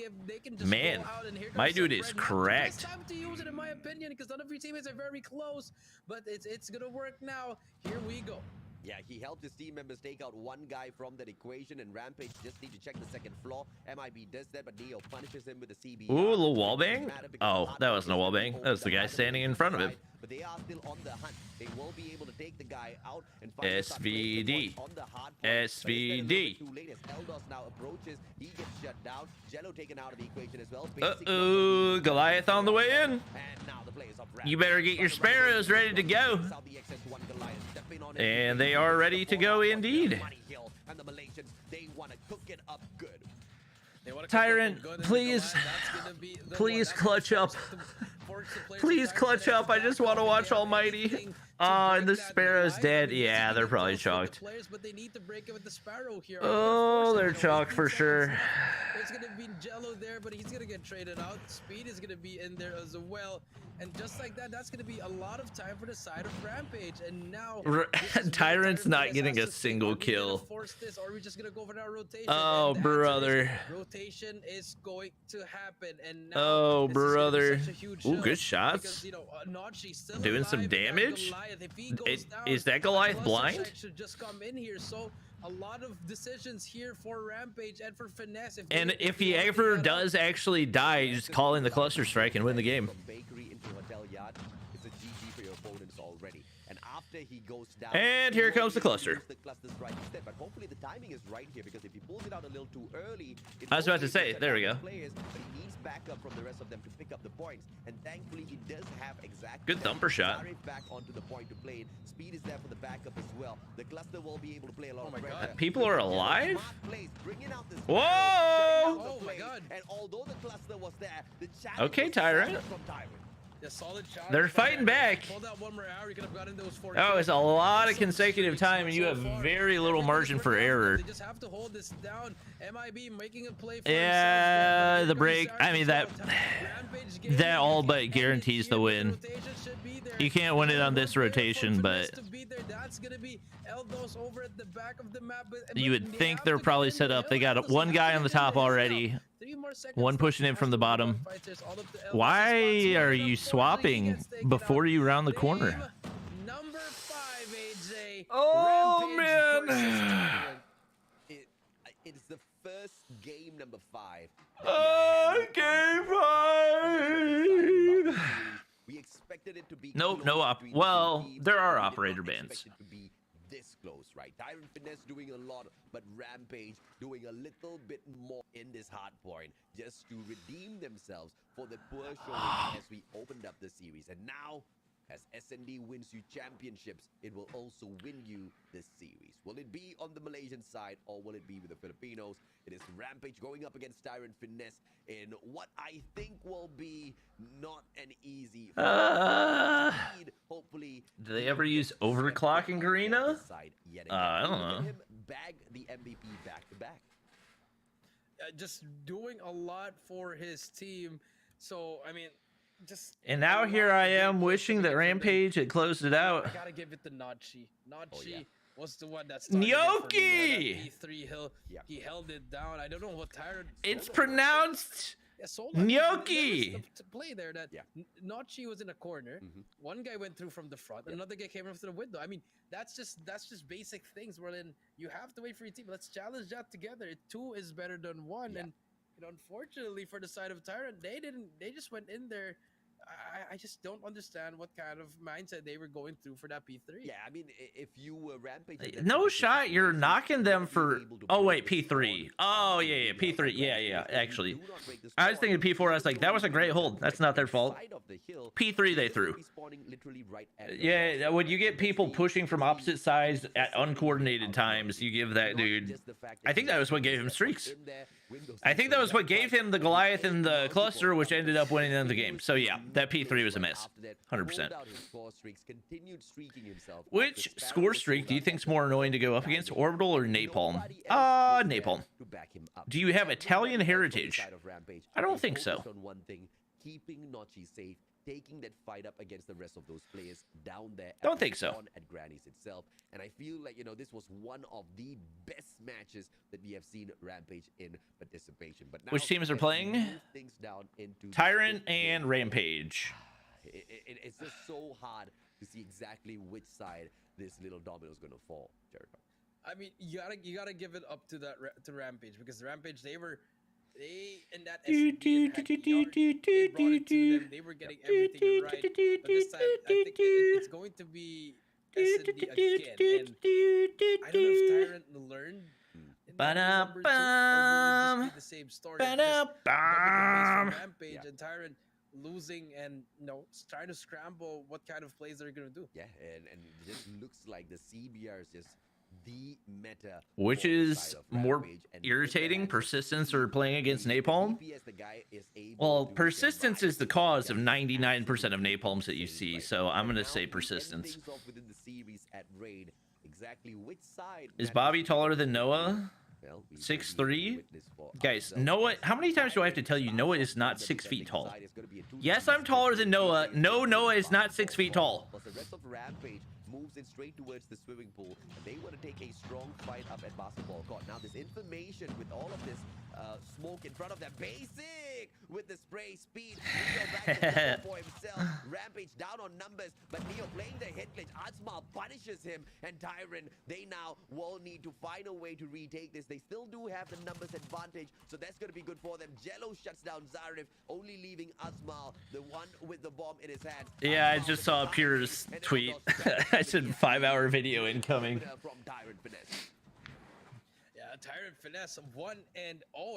[SPEAKER 3] just
[SPEAKER 1] Man,
[SPEAKER 3] go out, and here
[SPEAKER 1] my
[SPEAKER 3] comes
[SPEAKER 1] dude
[SPEAKER 3] the
[SPEAKER 1] is
[SPEAKER 3] Red. Not the
[SPEAKER 1] correct.
[SPEAKER 3] best time to use it, in my opinion, because none of your teammates are very close. But it's gonna work now. Here we go.
[SPEAKER 2] Yeah, he helped his team members take out one guy from that equation, and Rampage just need to check the second floor. MIB does that, but Neo punishes him with a CB.
[SPEAKER 1] Ooh, a little wallbang? Oh, that wasn't a wallbang. That was the guy standing in front of him.
[SPEAKER 2] But they are still on the hunt. They will be able to take the guy out and
[SPEAKER 1] SVD.
[SPEAKER 2] on the hard point.
[SPEAKER 1] SVD.
[SPEAKER 2] Too late as Eldos now approaches. He gets shut down. Jello taken out of the equation as well.
[SPEAKER 1] Uh-oh, Goliath on the way in.
[SPEAKER 2] And now the players of
[SPEAKER 1] You better get your Sparrows ready to go. And they are ready to go indeed.
[SPEAKER 2] And the Malaysians, they want to cook it up good.
[SPEAKER 1] Tyrant, please, please clutch up. Please clutch up. I just want to watch Almighty. And the Sparrow's dead. Yeah, they're probably chalked. Oh, they're chalked for sure.
[SPEAKER 3] There's going to be Jello there, but he's going to get traded out. Speed is going to be in there as well. And just like that, that's going to be a lot of time for the side of Rampage. And now
[SPEAKER 1] Tyrant's not getting a single kill.
[SPEAKER 3] Force this, or are we just going to go for that rotation?
[SPEAKER 1] Oh, brother.
[SPEAKER 3] Rotation is going to happen. And now
[SPEAKER 1] oh, brother. Ooh, good
[SPEAKER 3] because,
[SPEAKER 1] shots.
[SPEAKER 3] still
[SPEAKER 1] doing some damage. Is that Goliath blind?
[SPEAKER 3] Should just come in here. So a lot of decisions here for Rampage and for Finesse.
[SPEAKER 1] And if he ever does actually die, just call in the cluster strike and win the game.
[SPEAKER 2] He goes down,
[SPEAKER 1] and here comes the cluster.
[SPEAKER 2] But hopefully the timing is right here, because if he pulls it out a little too early,
[SPEAKER 1] I was about to say, there we go.
[SPEAKER 2] Players, but he needs backup from the rest of them to pick up the points, and thankfully he does have exactly
[SPEAKER 1] good thumper shot.
[SPEAKER 2] Back onto the point to play it. Speed is there for the backup as well. The cluster will be able to play a lot of pressure.
[SPEAKER 1] People are alive? Whoa!
[SPEAKER 3] Oh my god.
[SPEAKER 2] And although the cluster was there, the
[SPEAKER 1] okay, Tyrant.
[SPEAKER 3] Yeah, solid shot.
[SPEAKER 1] They're fighting back.
[SPEAKER 3] Pulled out one more hour, you could have gotten those 4
[SPEAKER 1] Oh, it's a lot of consecutive time, and you have very little margin for error.
[SPEAKER 3] They just have to hold this down. MIB making a play for
[SPEAKER 1] yeah, the break. I mean, that all but guarantees the win. You can't win it on this rotation, but you would think they're probably set up. They got one guy on the top already. One pushing in from the bottom. Why are you swapping before you round the corner?
[SPEAKER 3] Number 5, AJ.
[SPEAKER 1] Oh, man.
[SPEAKER 2] It's the first game number 5.
[SPEAKER 1] Oh, game 5.
[SPEAKER 2] We expected it to be
[SPEAKER 1] Nope,
[SPEAKER 2] close
[SPEAKER 1] no
[SPEAKER 2] between the two
[SPEAKER 1] well,
[SPEAKER 2] teams,
[SPEAKER 1] there are
[SPEAKER 2] we did not
[SPEAKER 1] operator
[SPEAKER 2] expect
[SPEAKER 1] bans.
[SPEAKER 2] it to be this close, right? Tyrant Finesse doing a lot, but Rampage doing a little bit more in this hard point just to redeem themselves for the poor showing as we opened up the series. And now, as SND wins you championships, it will also win you this series. Will it be on the Malaysian side or will it be with the Filipinos? It is Rampage going up against Tyrant Finesse in what I think will be not an easy fight. Hopefully,
[SPEAKER 1] Do they ever use overclock in Garena? I don't
[SPEAKER 2] Look at
[SPEAKER 1] know.
[SPEAKER 2] him bag the MVP back to back.
[SPEAKER 3] Just doing a lot for his team. So, I mean, just.
[SPEAKER 1] And now
[SPEAKER 3] a
[SPEAKER 1] here
[SPEAKER 3] lot
[SPEAKER 1] I
[SPEAKER 3] of
[SPEAKER 1] am
[SPEAKER 3] good
[SPEAKER 1] wishing
[SPEAKER 3] things
[SPEAKER 1] that
[SPEAKER 3] for them.
[SPEAKER 1] Rampage had closed it out.
[SPEAKER 3] I gotta give it to Nachi. Nachi
[SPEAKER 2] yeah.
[SPEAKER 3] was the one that started it for me.
[SPEAKER 1] Gnocchi!
[SPEAKER 3] That P3
[SPEAKER 2] Yeah.
[SPEAKER 3] he held it down. I don't know what Tyrant.
[SPEAKER 1] It's pronounced
[SPEAKER 3] Yeah, Sola.
[SPEAKER 1] Gnocchi!
[SPEAKER 3] To play there, that
[SPEAKER 2] Yeah.
[SPEAKER 3] Nachi was in a corner. One guy went through from the front. Another guy came in through the window. I mean, that's just basic things. Wherein you have to wait for your team. Let's challenge that together. Two is better than one.
[SPEAKER 2] Yeah.
[SPEAKER 3] And unfortunately for the side of Tyrant, they didn't. They just went in there. I just don't understand what kind of mindset they were going through for that P3.
[SPEAKER 2] Yeah, I mean, if you were Rampage...
[SPEAKER 1] No shot, you're knocking them for... Oh, wait, P3. Oh, yeah, P3. Yeah, actually. I was thinking P4, I was like, that was a great hold. That's not their fault. P3 they threw. Yeah, when you get people pushing from opposite sides at uncoordinated times, you give that dude... I think that was what gave him streaks. I think that was what gave him the Goliath in the cluster, which ended up winning them the game. So yeah, that P3 was a miss. 100%. Which score streak do you think is more annoying to go up against, Orbital or Napalm? Napalm. Do you have Italian heritage? I don't think so.
[SPEAKER 2] Keeping Notchi safe, taking that fight up against the rest of those players down there.
[SPEAKER 1] Don't think so.
[SPEAKER 2] At Granny's itself, and I feel like this was one of the best matches that we have seen Rampage in participation. But now,
[SPEAKER 1] Which teams are playing?
[SPEAKER 2] Things down into
[SPEAKER 1] Tyrant and Rampage.
[SPEAKER 2] It's just so hard to see exactly which side this little domino is going to fall, Jericho.
[SPEAKER 3] I mean, you gotta give it up to to Rampage, because Rampage they in that SND and Hack yard, they brought it to them. They were getting everything right. But this time, I think it's going to be SND again. And I don't know if Tyrant learned in that number 2, or will it just be the same story. Rampage and Tyrant losing and trying to scramble what kind of plays they're gonna do.
[SPEAKER 2] Yeah, and it just looks like the CBR is just the meta.
[SPEAKER 1] Which is more irritating, Persistence or playing against Napalm? Well, Persistence is the cause of 99% of Napalms that you see, so I'm going to say Persistence. Is Bobby taller than Noah? 6'3"? Guys, Noah, how many times do I have to tell you Noah is not 6 feet tall? Yes, I'm taller than Noah. No, Noah is not 6 feet tall.
[SPEAKER 2] Moves in straight towards the swimming pool, and they want to take a strong fight up at basketball court. Now, this information with all of this smoke in front of them, basic with the spray speed. Neo back to for himself. Rampage down on numbers, but Neo playing the hit glitch. Azmal punishes him, and Tyrant, they now will need to find a way to retake this. They still do have the numbers advantage, so that's going to be good for them. Jello shuts down Zarif, only leaving Azmal, the one with the bomb in his hand.
[SPEAKER 1] Yeah, I just saw Pierre's tweet. I said 5-hour video incoming.
[SPEAKER 2] From Tyrant Finesse.
[SPEAKER 3] Yeah, Tyrant Finesse 1-0,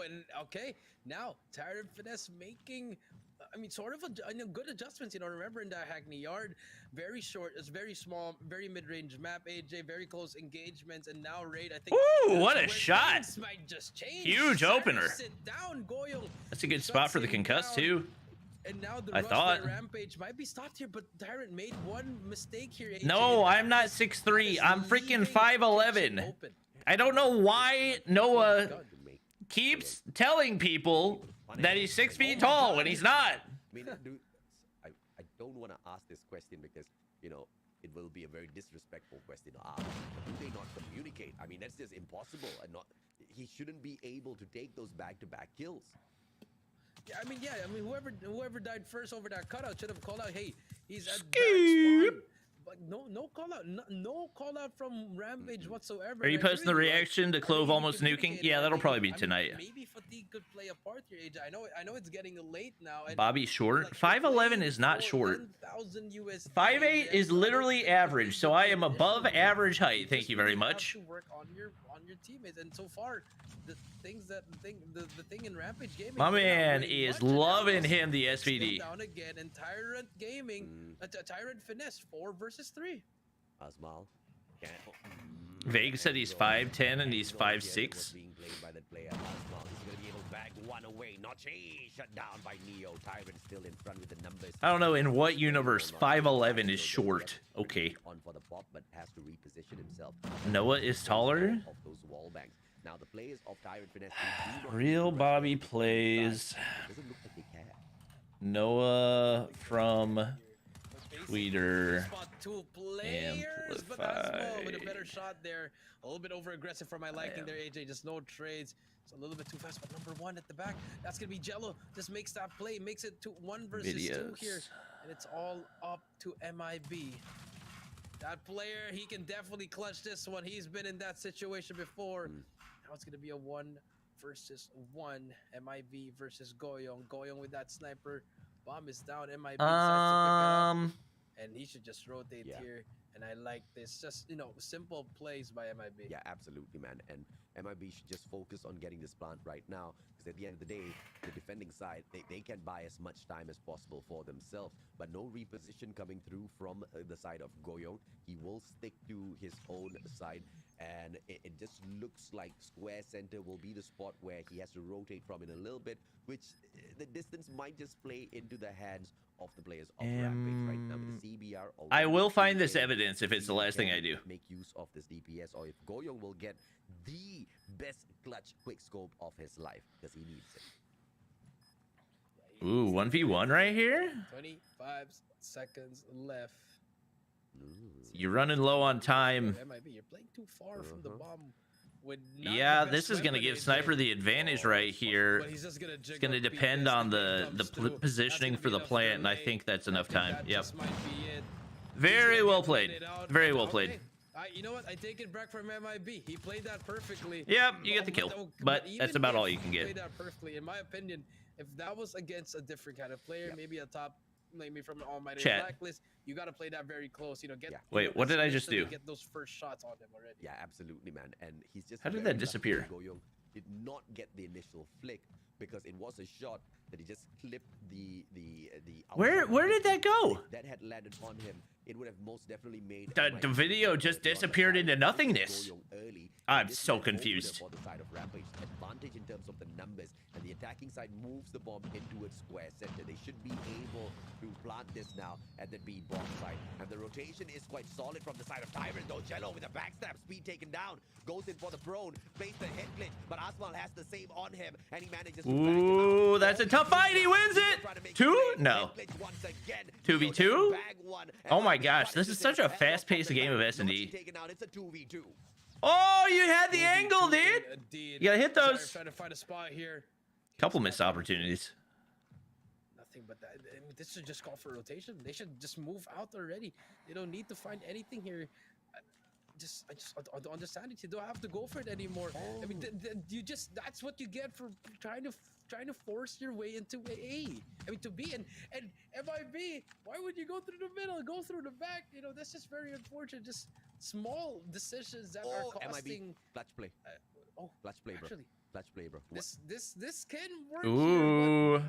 [SPEAKER 3] and okay, now Tyrant Finesse making, I mean, sort of a good adjustments. Remember in that Hackney Yard, very short, it's very small, very mid-range map. AJ, very close engagements, and now Raid. I think.
[SPEAKER 1] Ooh, what a shot!
[SPEAKER 3] Might just change.
[SPEAKER 1] Huge opener.
[SPEAKER 3] Sit down, Goyle.
[SPEAKER 1] That's a good spot for the concussed too.
[SPEAKER 3] And now the
[SPEAKER 1] I thought
[SPEAKER 3] Rampage might be stopped here, but Tyrant made one mistake here. AJ.
[SPEAKER 1] No, I'm not 6'3". I'm freaking 5'11". I don't know why Noah keeps telling people that he's 6 feet tall when he's not.
[SPEAKER 2] I mean, dude, I don't want to ask this question because, it will be a very disrespectful question to ask. But do they not communicate? I mean, that's just impossible. And he shouldn't be able to take those back-to-back kills.
[SPEAKER 3] Yeah, I mean, whoever died first over that cutout should have called out, hey, he's at back spawn. But no call out, no call out from Rampage whatsoever.
[SPEAKER 1] Are you posting the reaction to Clove almost nuking? Yeah, that'll probably be tonight.
[SPEAKER 3] Maybe fatigue could play a part here, AJ. I know it's getting late now. And
[SPEAKER 1] Bobby short? 5'11" is not short.
[SPEAKER 3] 5,000 USD.
[SPEAKER 1] 5'8" is literally average, so I am above average height. Thank you very much.
[SPEAKER 3] You have to work on your teammates, and so far, the thing in Rampage Gaming.
[SPEAKER 1] My man
[SPEAKER 3] really
[SPEAKER 1] is
[SPEAKER 3] much, and now
[SPEAKER 1] loving
[SPEAKER 3] it's
[SPEAKER 1] him the SVD.
[SPEAKER 3] down again, and Tyrant Gaming, Tyrant Finesse 4 versus 3.
[SPEAKER 2] Asmal.
[SPEAKER 1] Vegas said he's 5'10" and he's 5'6".
[SPEAKER 2] Being played by that player. Asmal is going to be able to bag one away. Notchy shut down by Neo. Tyrant still in front with the numbers.
[SPEAKER 1] I don't know in what universe 5'11" is short. Okay.
[SPEAKER 2] On for the pop, but has to reposition himself.
[SPEAKER 1] Noah is taller.
[SPEAKER 2] Of those wall banks. Now the players of Tyrant Finesse.
[SPEAKER 1] Real Bobby plays.
[SPEAKER 2] Doesn't look like they care.
[SPEAKER 1] Noah from Tweeter.
[SPEAKER 3] Spot 2 players, but Asmo with a better shot there. A little bit over aggressive for my liking there, AJ. Just no trades. It's a little bit too fast, but number 1 at the back. That's gonna be Jello. Just makes that play, makes it to 1 versus 2 here, and it's all up to MIB. That player, he can definitely clutch this one. He's been in that situation before. Now it's gonna be a 1 versus 1. MIB versus Goyong. Goyong with that sniper. Bomb is down. MIB decides to pick it up. And he should just rotate here. And I like this. Just, you know, simple plays by MIB.
[SPEAKER 2] Yeah, absolutely, man. And MIB should just focus on getting this plant right now. Because at the end of the day, the defending side, they can buy as much time as possible for themselves. But no reposition coming through from the side of Goyong. He will stick to his own side. And it just looks like square center will be the spot where he has to rotate from in a little bit, which the distance might just play into the hands of the players of Rampage right now. With the CBR
[SPEAKER 1] I will find this evidence if it's the last thing I do.
[SPEAKER 2] Make use of this DPS, or if Goyong will get the best clutch quick scope of his life, because he needs it.
[SPEAKER 1] Ooh, 1v1 right here?
[SPEAKER 3] 25 seconds left.
[SPEAKER 1] You're running low on time.
[SPEAKER 3] MIB, you're playing too far from the bomb.
[SPEAKER 1] Yeah, this is going to give Sniper the advantage right here. It's going to depend on the positioning for the plant, and I think that's enough time. Yep. Very well played. Very well played.
[SPEAKER 3] You know what? I take it back from MIB. He played that perfectly.
[SPEAKER 1] Yep, you get the kill, but that's about all you can get.
[SPEAKER 3] Played that perfectly, in my opinion. If that was against a different kind of player, maybe a top, maybe from an Almighty Blacklist, you got to play that very close. You know, get.
[SPEAKER 1] Wait, what did I just do?
[SPEAKER 3] Get those first shots on him already.
[SPEAKER 2] Yeah, absolutely, man. And he's just.
[SPEAKER 1] How did that disappear?
[SPEAKER 2] Goyong did not get the initial flick because it was a shot that he just clipped the.
[SPEAKER 1] Where did that go?
[SPEAKER 2] If that had landed on him, it would have most definitely made.
[SPEAKER 1] The video just disappeared into nothingness. I'm so confused.
[SPEAKER 2] For the side of Rampage, advantage in terms of the numbers, and the attacking side moves the bomb into its square center. They should be able to plant this now at the B bomb side, and the rotation is quite solid from the side of Tyrant. Though Jello with a backstab, speed taken down, goes in for the prone, plays the head glitch, but Asmal has the same on him, and he manages to.
[SPEAKER 1] Ooh, that's a tough fight. He wins it. 2? No. 2v2? Oh my gosh, this is such a fast-paced game of S&D.
[SPEAKER 2] It's a 2v2.
[SPEAKER 1] Oh, you had the angle, dude. You gotta hit those.
[SPEAKER 3] Trying to find a spot here.
[SPEAKER 1] Couple missed opportunities.
[SPEAKER 3] Nothing but that. I mean, this should just call for rotation. They should just move out already. They don't need to find anything here. I don't understand it. You don't have to go for it anymore. I mean, that's what you get for trying to force your way into A. I mean, to B and MIB. Why would you go through the middle? Go through the back. You know, that's just very unfortunate. Just small decisions that are costing.
[SPEAKER 2] MIB, clutch play. Clutch play, bro.
[SPEAKER 3] Actually,
[SPEAKER 2] clutch play, bro.
[SPEAKER 3] This can work.
[SPEAKER 1] Ooh.
[SPEAKER 3] Here,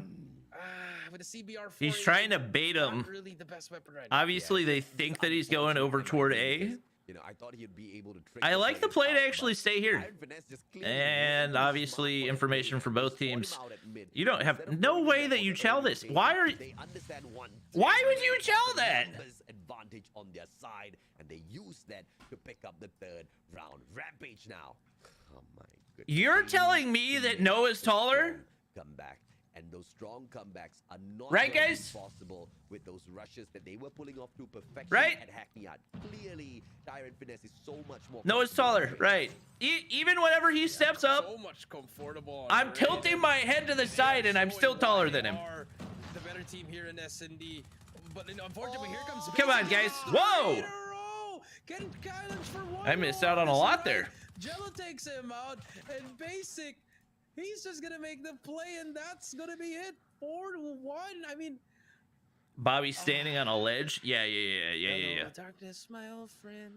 [SPEAKER 3] but, with the CBR.
[SPEAKER 1] He's trying to bait him.
[SPEAKER 3] Not really the best weapon right now.
[SPEAKER 1] Obviously, they think that he's going over toward A.
[SPEAKER 2] You know, I thought he'd be able to trick.
[SPEAKER 1] I like the play to actually stay here. And obviously, information for both teams. You don't have no way that you chow this. Why would you chow that?
[SPEAKER 2] Advantage on their side, and they use that to pick up the third round. Rampage now. Oh my goodness.
[SPEAKER 1] You're telling me that Noah's taller?
[SPEAKER 2] Come back. And those strong comebacks are not
[SPEAKER 1] right, guys?
[SPEAKER 2] Possible with those rushes that they were pulling off to perfection
[SPEAKER 1] right?
[SPEAKER 2] at Hackney Yard. Clearly, Tyrant Finesse is so much more.
[SPEAKER 1] Noah's taller, right? Even whenever he steps up,
[SPEAKER 3] so much comfortable.
[SPEAKER 1] I'm tilting my head to the side, and I'm still taller than him.
[SPEAKER 3] The better team here in S&D, but unfortunately, here comes.
[SPEAKER 1] Come on, guys! Whoa! I missed out on a lot there.
[SPEAKER 3] Jello takes him out, and Basic. He's just gonna make the play, and that's gonna be it. 4-1. I mean,
[SPEAKER 1] Bobby standing on a ledge. Yeah.
[SPEAKER 3] Darkness, my old friend.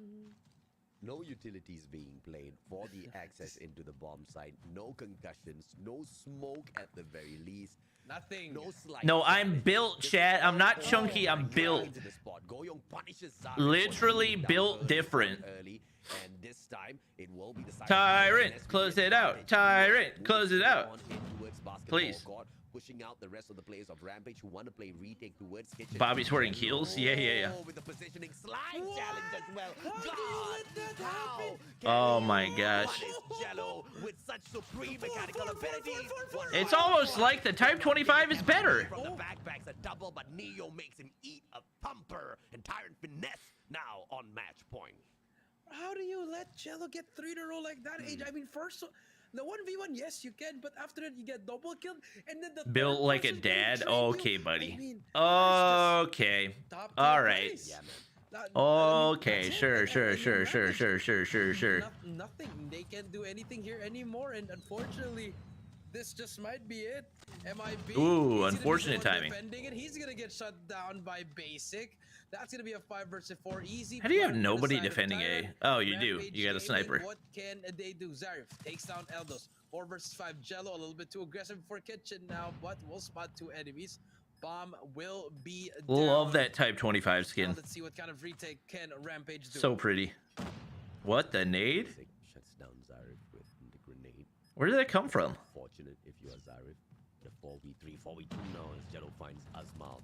[SPEAKER 2] No utilities being played for the access into the bomb site. No concussions. No smoke at the very least.
[SPEAKER 3] Nothing.
[SPEAKER 2] No slight
[SPEAKER 1] No, I'm
[SPEAKER 2] damage.
[SPEAKER 1] built,
[SPEAKER 2] Just
[SPEAKER 1] chat. I'm not
[SPEAKER 2] all
[SPEAKER 1] chunky. I'm
[SPEAKER 2] right
[SPEAKER 1] built.
[SPEAKER 2] into the spot. Goyong punishes Zarek
[SPEAKER 1] Literally
[SPEAKER 2] for
[SPEAKER 1] built
[SPEAKER 2] down
[SPEAKER 1] different.
[SPEAKER 2] early, and this time it will be the side
[SPEAKER 1] Tyrant,
[SPEAKER 2] of
[SPEAKER 1] close
[SPEAKER 2] SVD
[SPEAKER 1] it out.
[SPEAKER 2] advantage.
[SPEAKER 1] Tyrant,
[SPEAKER 2] Moves
[SPEAKER 1] close it out.
[SPEAKER 2] on in towards basketball
[SPEAKER 1] Please.
[SPEAKER 2] court, pushing out the rest of the players of Rampage who want to play retake towards kitchen.
[SPEAKER 1] Bobby's wearing heels? Yeah.
[SPEAKER 2] Oh, with the positioning slide challenge as well.
[SPEAKER 3] How did you
[SPEAKER 2] God,
[SPEAKER 3] let that
[SPEAKER 2] how
[SPEAKER 3] happen?
[SPEAKER 1] Oh
[SPEAKER 2] can
[SPEAKER 1] my
[SPEAKER 2] you
[SPEAKER 1] gosh.
[SPEAKER 2] punish Jello with such supreme mechanical abilities?
[SPEAKER 1] It's almost like the Type 25 is better.
[SPEAKER 2] From the backpack's a double, but Neo makes him eat a thumper. And Tyrant finesse now on match point.
[SPEAKER 3] How do you let Jello get 3 in a row like that age? I mean, first, the 1v1, yes, you can, but after that, you get double killed, and then the
[SPEAKER 1] Built
[SPEAKER 3] third
[SPEAKER 1] like a
[SPEAKER 3] person can
[SPEAKER 1] dad.
[SPEAKER 3] train you.
[SPEAKER 1] Okay, buddy.
[SPEAKER 3] I mean,
[SPEAKER 1] Okay.
[SPEAKER 3] top
[SPEAKER 1] All
[SPEAKER 3] tier
[SPEAKER 1] right.
[SPEAKER 3] plays.
[SPEAKER 2] Yeah, man.
[SPEAKER 1] Okay,
[SPEAKER 3] That's it.
[SPEAKER 1] sure.
[SPEAKER 3] Nothing. They can't do anything here anymore, and unfortunately, this just might be it. MIB.
[SPEAKER 1] Ooh,
[SPEAKER 3] he's gonna be
[SPEAKER 1] unfortunate
[SPEAKER 3] the one
[SPEAKER 1] timing.
[SPEAKER 3] defending it. He's gonna get shut down by Basic. That's gonna be a 5 versus 4 easy.
[SPEAKER 1] How do you have
[SPEAKER 3] plan for the
[SPEAKER 1] nobody
[SPEAKER 3] side of
[SPEAKER 1] defending
[SPEAKER 3] Tyrant.
[SPEAKER 1] A? Oh, you do.
[SPEAKER 3] Rampage
[SPEAKER 1] You got a
[SPEAKER 3] Gaming,
[SPEAKER 1] sniper.
[SPEAKER 3] What can they do? Zarif takes down Eldos. 4 versus 5. Jello a little bit too aggressive for Kitchen now, but will spot 2 enemies. Bomb will be down.
[SPEAKER 1] Love that Type 25
[SPEAKER 3] Now
[SPEAKER 1] skin.
[SPEAKER 3] let's see what kind of retake can Rampage do.
[SPEAKER 1] So pretty. What, the nade?
[SPEAKER 2] Basic shuts down Zarif with the grenade.
[SPEAKER 1] Where did that come from?
[SPEAKER 2] Fortunate if you are Zarif. The 4v3, 4v2 now as Jello finds Asmal.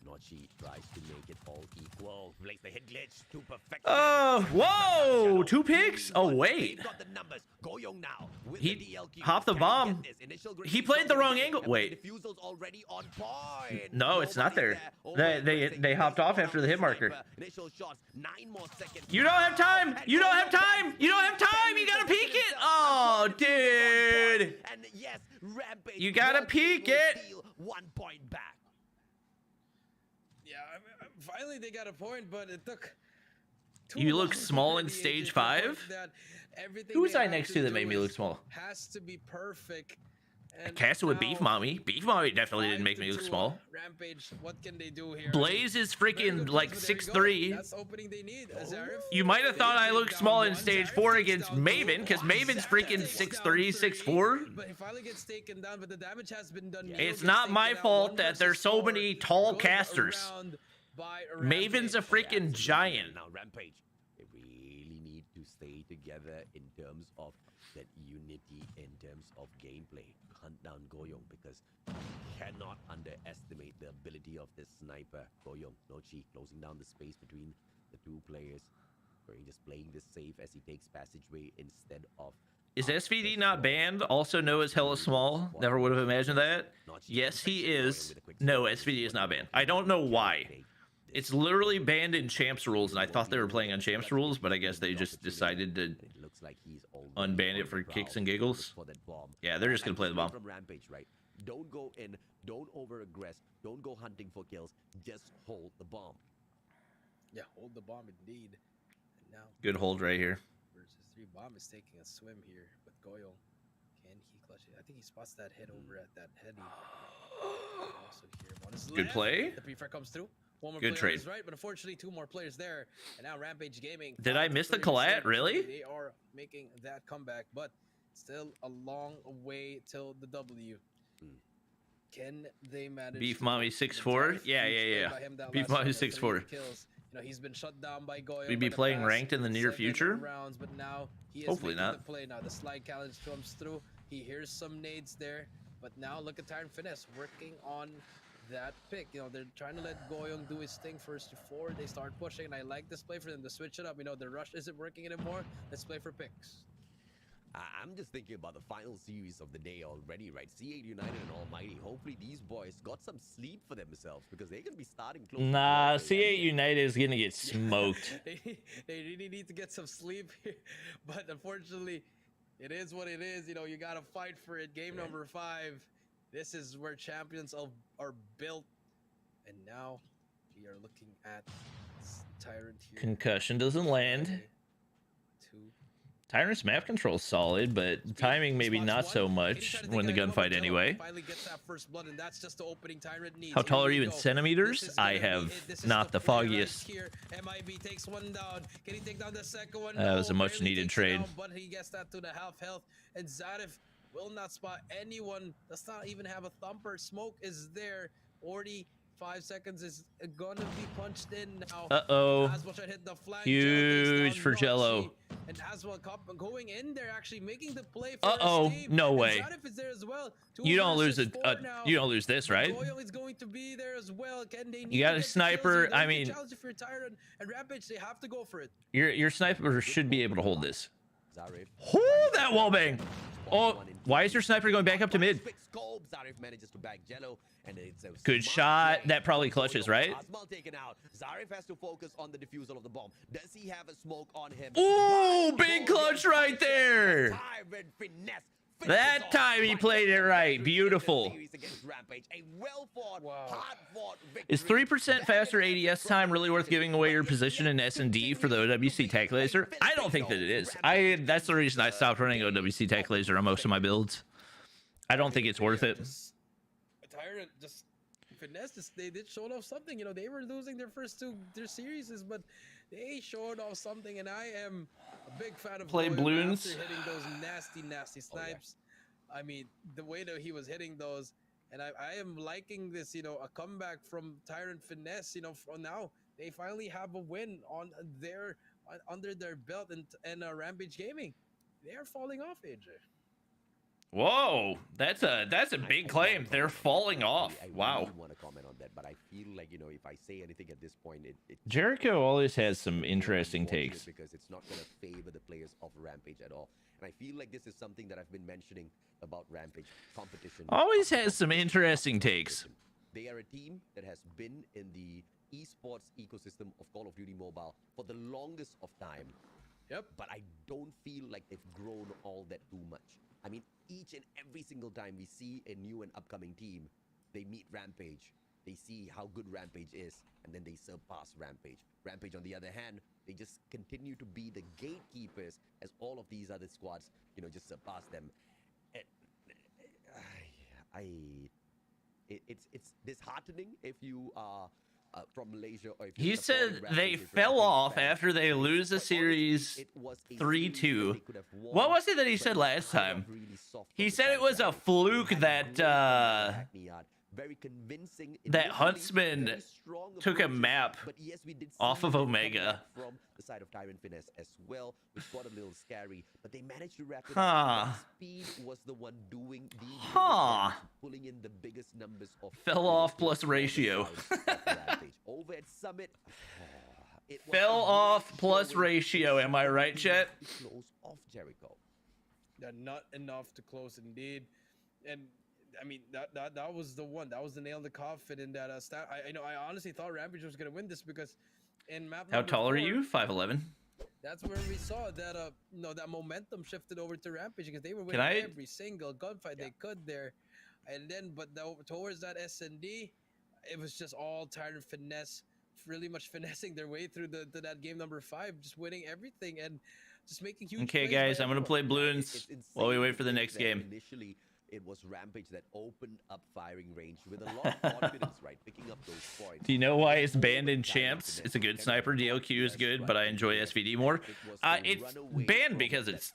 [SPEAKER 2] Nochi tries to make it all equal. Plays the hit glitch to perfection.
[SPEAKER 1] Oh, whoa!
[SPEAKER 2] Jello
[SPEAKER 1] 2 picks? Oh,
[SPEAKER 2] They've
[SPEAKER 1] wait.
[SPEAKER 2] got the numbers. Goyong now with
[SPEAKER 1] He
[SPEAKER 2] the DLQ.
[SPEAKER 1] hopped the
[SPEAKER 2] Can
[SPEAKER 1] bomb.
[SPEAKER 2] get this initial
[SPEAKER 1] He
[SPEAKER 2] grenade
[SPEAKER 1] played the
[SPEAKER 2] from
[SPEAKER 1] wrong
[SPEAKER 2] Jello,
[SPEAKER 1] angle.
[SPEAKER 2] and the
[SPEAKER 1] Wait.
[SPEAKER 2] Diffusal's already on point.
[SPEAKER 1] No, it's not
[SPEAKER 2] Nobody
[SPEAKER 1] there.
[SPEAKER 2] Over
[SPEAKER 1] They hopped off after the hit marker.
[SPEAKER 2] sniper. Initial shots, 9 more seconds.
[SPEAKER 1] You don't have time. You don't have time. You don't have time. You gotta peek it. Oh, dude.
[SPEAKER 2] And yes, Rampage
[SPEAKER 1] You gotta
[SPEAKER 2] will
[SPEAKER 1] peek it.
[SPEAKER 2] steal 1 point back.
[SPEAKER 3] Yeah, I mean, finally they got a point, but it took.
[SPEAKER 1] You look small in stage 5? Who was I next to that made me look small?
[SPEAKER 3] Has to be perfect. And
[SPEAKER 1] Castle with
[SPEAKER 3] now,
[SPEAKER 1] Beef Mommy. Beef Mommy definitely didn't make me
[SPEAKER 3] 5-2,
[SPEAKER 1] look small.
[SPEAKER 3] Rampage, what can they do here?
[SPEAKER 1] Blaze is
[SPEAKER 3] Very
[SPEAKER 1] freaking
[SPEAKER 3] good
[SPEAKER 1] like
[SPEAKER 3] plays, but there you go.
[SPEAKER 1] 6'3".
[SPEAKER 3] That's the opening they need. Zarif.
[SPEAKER 1] You might have thought I looked
[SPEAKER 3] Down
[SPEAKER 1] small in
[SPEAKER 3] one,
[SPEAKER 1] stage
[SPEAKER 3] Zarif
[SPEAKER 1] 4
[SPEAKER 3] takes
[SPEAKER 1] against
[SPEAKER 3] down
[SPEAKER 1] Maven,
[SPEAKER 3] two.
[SPEAKER 1] because Maven's freaking
[SPEAKER 3] Takes
[SPEAKER 1] 6'3",
[SPEAKER 3] down
[SPEAKER 1] 6'4".
[SPEAKER 3] But he finally gets taken down, but the damage has been done. Neo
[SPEAKER 1] It's
[SPEAKER 3] gets
[SPEAKER 1] not
[SPEAKER 3] taken
[SPEAKER 1] my
[SPEAKER 3] out,
[SPEAKER 1] fault
[SPEAKER 3] 1
[SPEAKER 1] that there's
[SPEAKER 3] versus
[SPEAKER 1] so
[SPEAKER 3] 4,
[SPEAKER 1] many tall
[SPEAKER 3] goes
[SPEAKER 1] casters.
[SPEAKER 3] around by
[SPEAKER 1] Maven's a
[SPEAKER 3] Rampage.
[SPEAKER 1] freaking giant.
[SPEAKER 2] Now Rampage, they really need to stay together in terms of that unity, in terms of gameplay. Hunt down Goyong, because you cannot underestimate the ability of this sniper. Goyong, Nochi closing down the space between the 2 players. Where he just playing this safe as he takes passageway instead of.
[SPEAKER 1] Is SVD not banned? Also known as hella small? Never would have imagined that. Yes, he is. No, SVD is not banned. I don't know why. It's literally banned in Champs rules, and I thought they were playing on Champs rules, but I guess they just decided to
[SPEAKER 2] It looks like he's
[SPEAKER 1] unban it for kicks and giggles. Yeah, they're just gonna play the bomb.
[SPEAKER 2] From Rampage, right? Don't go in, don't over aggress, don't go hunting for kills, just hold the bomb.
[SPEAKER 3] Yeah, hold the bomb indeed. And now
[SPEAKER 1] Good hold right here.
[SPEAKER 3] versus 3. Bomb is taking a swim here with Goyong. Can he clutch it? I think he spots that hit over at that heady. Also here, one is
[SPEAKER 1] Good
[SPEAKER 3] left.
[SPEAKER 1] play.
[SPEAKER 3] The pre-fire comes through. One more
[SPEAKER 1] Good
[SPEAKER 3] player on
[SPEAKER 1] trade.
[SPEAKER 3] his right, but unfortunately 2 more players there. And now Rampage Gaming.
[SPEAKER 1] Did I miss the
[SPEAKER 3] 5-3
[SPEAKER 1] collat?
[SPEAKER 3] set.
[SPEAKER 1] Really?
[SPEAKER 3] They are making that comeback, but still a long way till the W. Can they manage?
[SPEAKER 1] Beef
[SPEAKER 3] to
[SPEAKER 1] Mommy
[SPEAKER 3] get
[SPEAKER 1] 6'4"?
[SPEAKER 3] the
[SPEAKER 1] Yeah,
[SPEAKER 3] huge
[SPEAKER 1] yeah,
[SPEAKER 3] play
[SPEAKER 1] yeah.
[SPEAKER 3] by him that
[SPEAKER 1] Beef
[SPEAKER 3] last
[SPEAKER 1] Mommy
[SPEAKER 3] round,
[SPEAKER 1] 6'4".
[SPEAKER 3] 3 kills. You know, he's been shut down by Goyo.
[SPEAKER 1] We'd be playing ranked in the near future?
[SPEAKER 3] Rounds, but now he is
[SPEAKER 1] Hopefully
[SPEAKER 3] making
[SPEAKER 1] not.
[SPEAKER 3] the play now. The slide challenge comes through. He hears some nades there, but now look at Tyrant Finesse working on that pick. You know, they're trying to let Goyong do his thing first before they start pushing, and I like this play for them to switch it up. You know, the rush isn't working anymore. Let's play for picks.
[SPEAKER 2] I'm just thinking about the final series of the day already, right? C8 United and Almighty. Hopefully these boys got some sleep for themselves, because they're going to be starting close. to
[SPEAKER 1] Nah,
[SPEAKER 2] Broadway,
[SPEAKER 1] C8
[SPEAKER 2] right?
[SPEAKER 1] United is gonna get smoked.
[SPEAKER 3] they really need to get some sleep here, but unfortunately, it is what it is. You know, you gotta fight for it. Game number 5. This is where champions are built, and now we are looking at Tyrant here.
[SPEAKER 1] Concussion doesn't land.
[SPEAKER 3] 2.
[SPEAKER 1] Tyrant's map control solid, but timing maybe not so much when the gunfight anyway. How tall are you in centimeters? I have not the foggiest.
[SPEAKER 3] MIB takes one down. Can he take down the second one?
[SPEAKER 1] That was a
[SPEAKER 3] No,
[SPEAKER 1] much
[SPEAKER 3] barely
[SPEAKER 1] needed
[SPEAKER 3] takes it
[SPEAKER 1] trade.
[SPEAKER 3] down, but he gets that to the half health. And Zarif will not spot anyone. Does not even have a thumper. Smoke is there. 45 seconds is gonna be punched in now.
[SPEAKER 1] Uh-oh.
[SPEAKER 3] Aswell should hit the flank.
[SPEAKER 1] Huge for Jello.
[SPEAKER 3] And Aswell going in there, actually making the play for
[SPEAKER 1] Uh-oh.
[SPEAKER 3] his team.
[SPEAKER 1] No
[SPEAKER 3] And
[SPEAKER 1] way.
[SPEAKER 3] Zarif is there as well.
[SPEAKER 1] You don't lose
[SPEAKER 3] versus
[SPEAKER 1] a,
[SPEAKER 3] four now.
[SPEAKER 1] you don't lose this, right?
[SPEAKER 3] Goyle is going to be there as well. Can they
[SPEAKER 1] You got a sniper. I mean,
[SPEAKER 3] if you're Tyrant and Rampage, they have to go for it.
[SPEAKER 1] your sniper should be able to hold this.
[SPEAKER 2] Zarif.
[SPEAKER 1] Oh, that wallbang. Oh, why is your sniper going back up to mid?
[SPEAKER 2] Zarif manages to bag Jello, and it's a
[SPEAKER 1] Good
[SPEAKER 2] smart
[SPEAKER 1] shot.
[SPEAKER 2] play.
[SPEAKER 1] That probably clutches, right?
[SPEAKER 2] Asmal taken out. Zarif has to focus on the defusal of the bomb. Does he have a smoke on him?
[SPEAKER 1] Ooh, big clutch right there.
[SPEAKER 2] Tyrant finesse.
[SPEAKER 1] That time he played it right. Beautiful. Is 3% faster ADS time really worth giving away your position in S&D for the OWC Tech Laser? I don't think that it is. That's the reason I stopped running OWC Tech Laser on most of my builds. I don't think it's worth it.
[SPEAKER 3] Tyrant just finesse. They did show off something. You know, they were losing their first their series, but they showed off something, and I am a big fan of
[SPEAKER 1] Play
[SPEAKER 3] Goyle
[SPEAKER 1] balloons.
[SPEAKER 3] after hitting those nasty snipes. I mean, the way that he was hitting those, and I am liking this. You know, a comeback from Tyrant Finesse. You know, for now they finally have a win on their under their belt, and Rampage Gaming. They are falling off, AJ.
[SPEAKER 1] Whoa, that's a big claim. They're falling off. Wow.
[SPEAKER 2] I want to comment on that, but I feel like, you know, if I say anything at this point,
[SPEAKER 1] Jericho always has some interesting takes.
[SPEAKER 2] because it's not going to favor the players of Rampage at all. And I feel like this is something that I've been mentioning about Rampage competition.
[SPEAKER 1] Always has some interesting takes.
[SPEAKER 2] They are a team that has been in the esports ecosystem of Call of Duty Mobile for the longest of time.
[SPEAKER 3] Yep.
[SPEAKER 2] But I don't feel like they've grown all that too much. I mean, each and every single time we see a new and upcoming team, they meet Rampage. They see how good Rampage is, and then they surpass Rampage. Rampage, on the other hand, they just continue to be the gatekeepers as all of these other squads, you know, just surpass them. It's disheartening if you are from Malaysia, or if
[SPEAKER 1] He said they fell off after they lose a series 3-2. What was it that he said last time? He said it was a fluke that
[SPEAKER 2] very convincing.
[SPEAKER 1] that Huntsman took a map off of Omega.
[SPEAKER 2] From the side of Tyrant Finesse as well, which got a little scary, but they managed to wrap it
[SPEAKER 1] Huh.
[SPEAKER 2] up. Speed was the one doing the biggest
[SPEAKER 1] Huh.
[SPEAKER 2] damage, pulling in the biggest numbers of
[SPEAKER 1] Fell off plus ratio.
[SPEAKER 2] Over at Summit, it was
[SPEAKER 1] Fell
[SPEAKER 2] a
[SPEAKER 1] off
[SPEAKER 2] great
[SPEAKER 1] plus
[SPEAKER 2] showing.
[SPEAKER 1] ratio. Am I right, Chet?
[SPEAKER 2] Close off Jericho.
[SPEAKER 3] Yeah, not enough to close indeed. And I mean, that was the one. That was the nail in the coffin in that stat. I honestly thought Rampage was going to win this because in map
[SPEAKER 1] How
[SPEAKER 3] number
[SPEAKER 1] tall are
[SPEAKER 3] 4,
[SPEAKER 1] you? 5'11".
[SPEAKER 3] That's where we saw that that momentum shifted over to Rampage because they were
[SPEAKER 1] Can
[SPEAKER 3] winning
[SPEAKER 1] I-
[SPEAKER 3] every single gunfight they could there. And then towards that S&D, it was just all Tyrant Finesse, really much finessing their way through to that game number 5, just winning everything and just making huge
[SPEAKER 1] Okay,
[SPEAKER 3] plays
[SPEAKER 1] guys,
[SPEAKER 3] by
[SPEAKER 1] I'm gonna
[SPEAKER 3] everyone.
[SPEAKER 1] play balloons while we wait for the next
[SPEAKER 2] That
[SPEAKER 1] game.
[SPEAKER 2] Initially, it was Rampage that opened up firing range with a lot of confidence, right? Picking up those points.
[SPEAKER 1] Do you know why it's banned in champs? It's a good sniper. DLQ is good, but I enjoy SVD more. It's banned because it's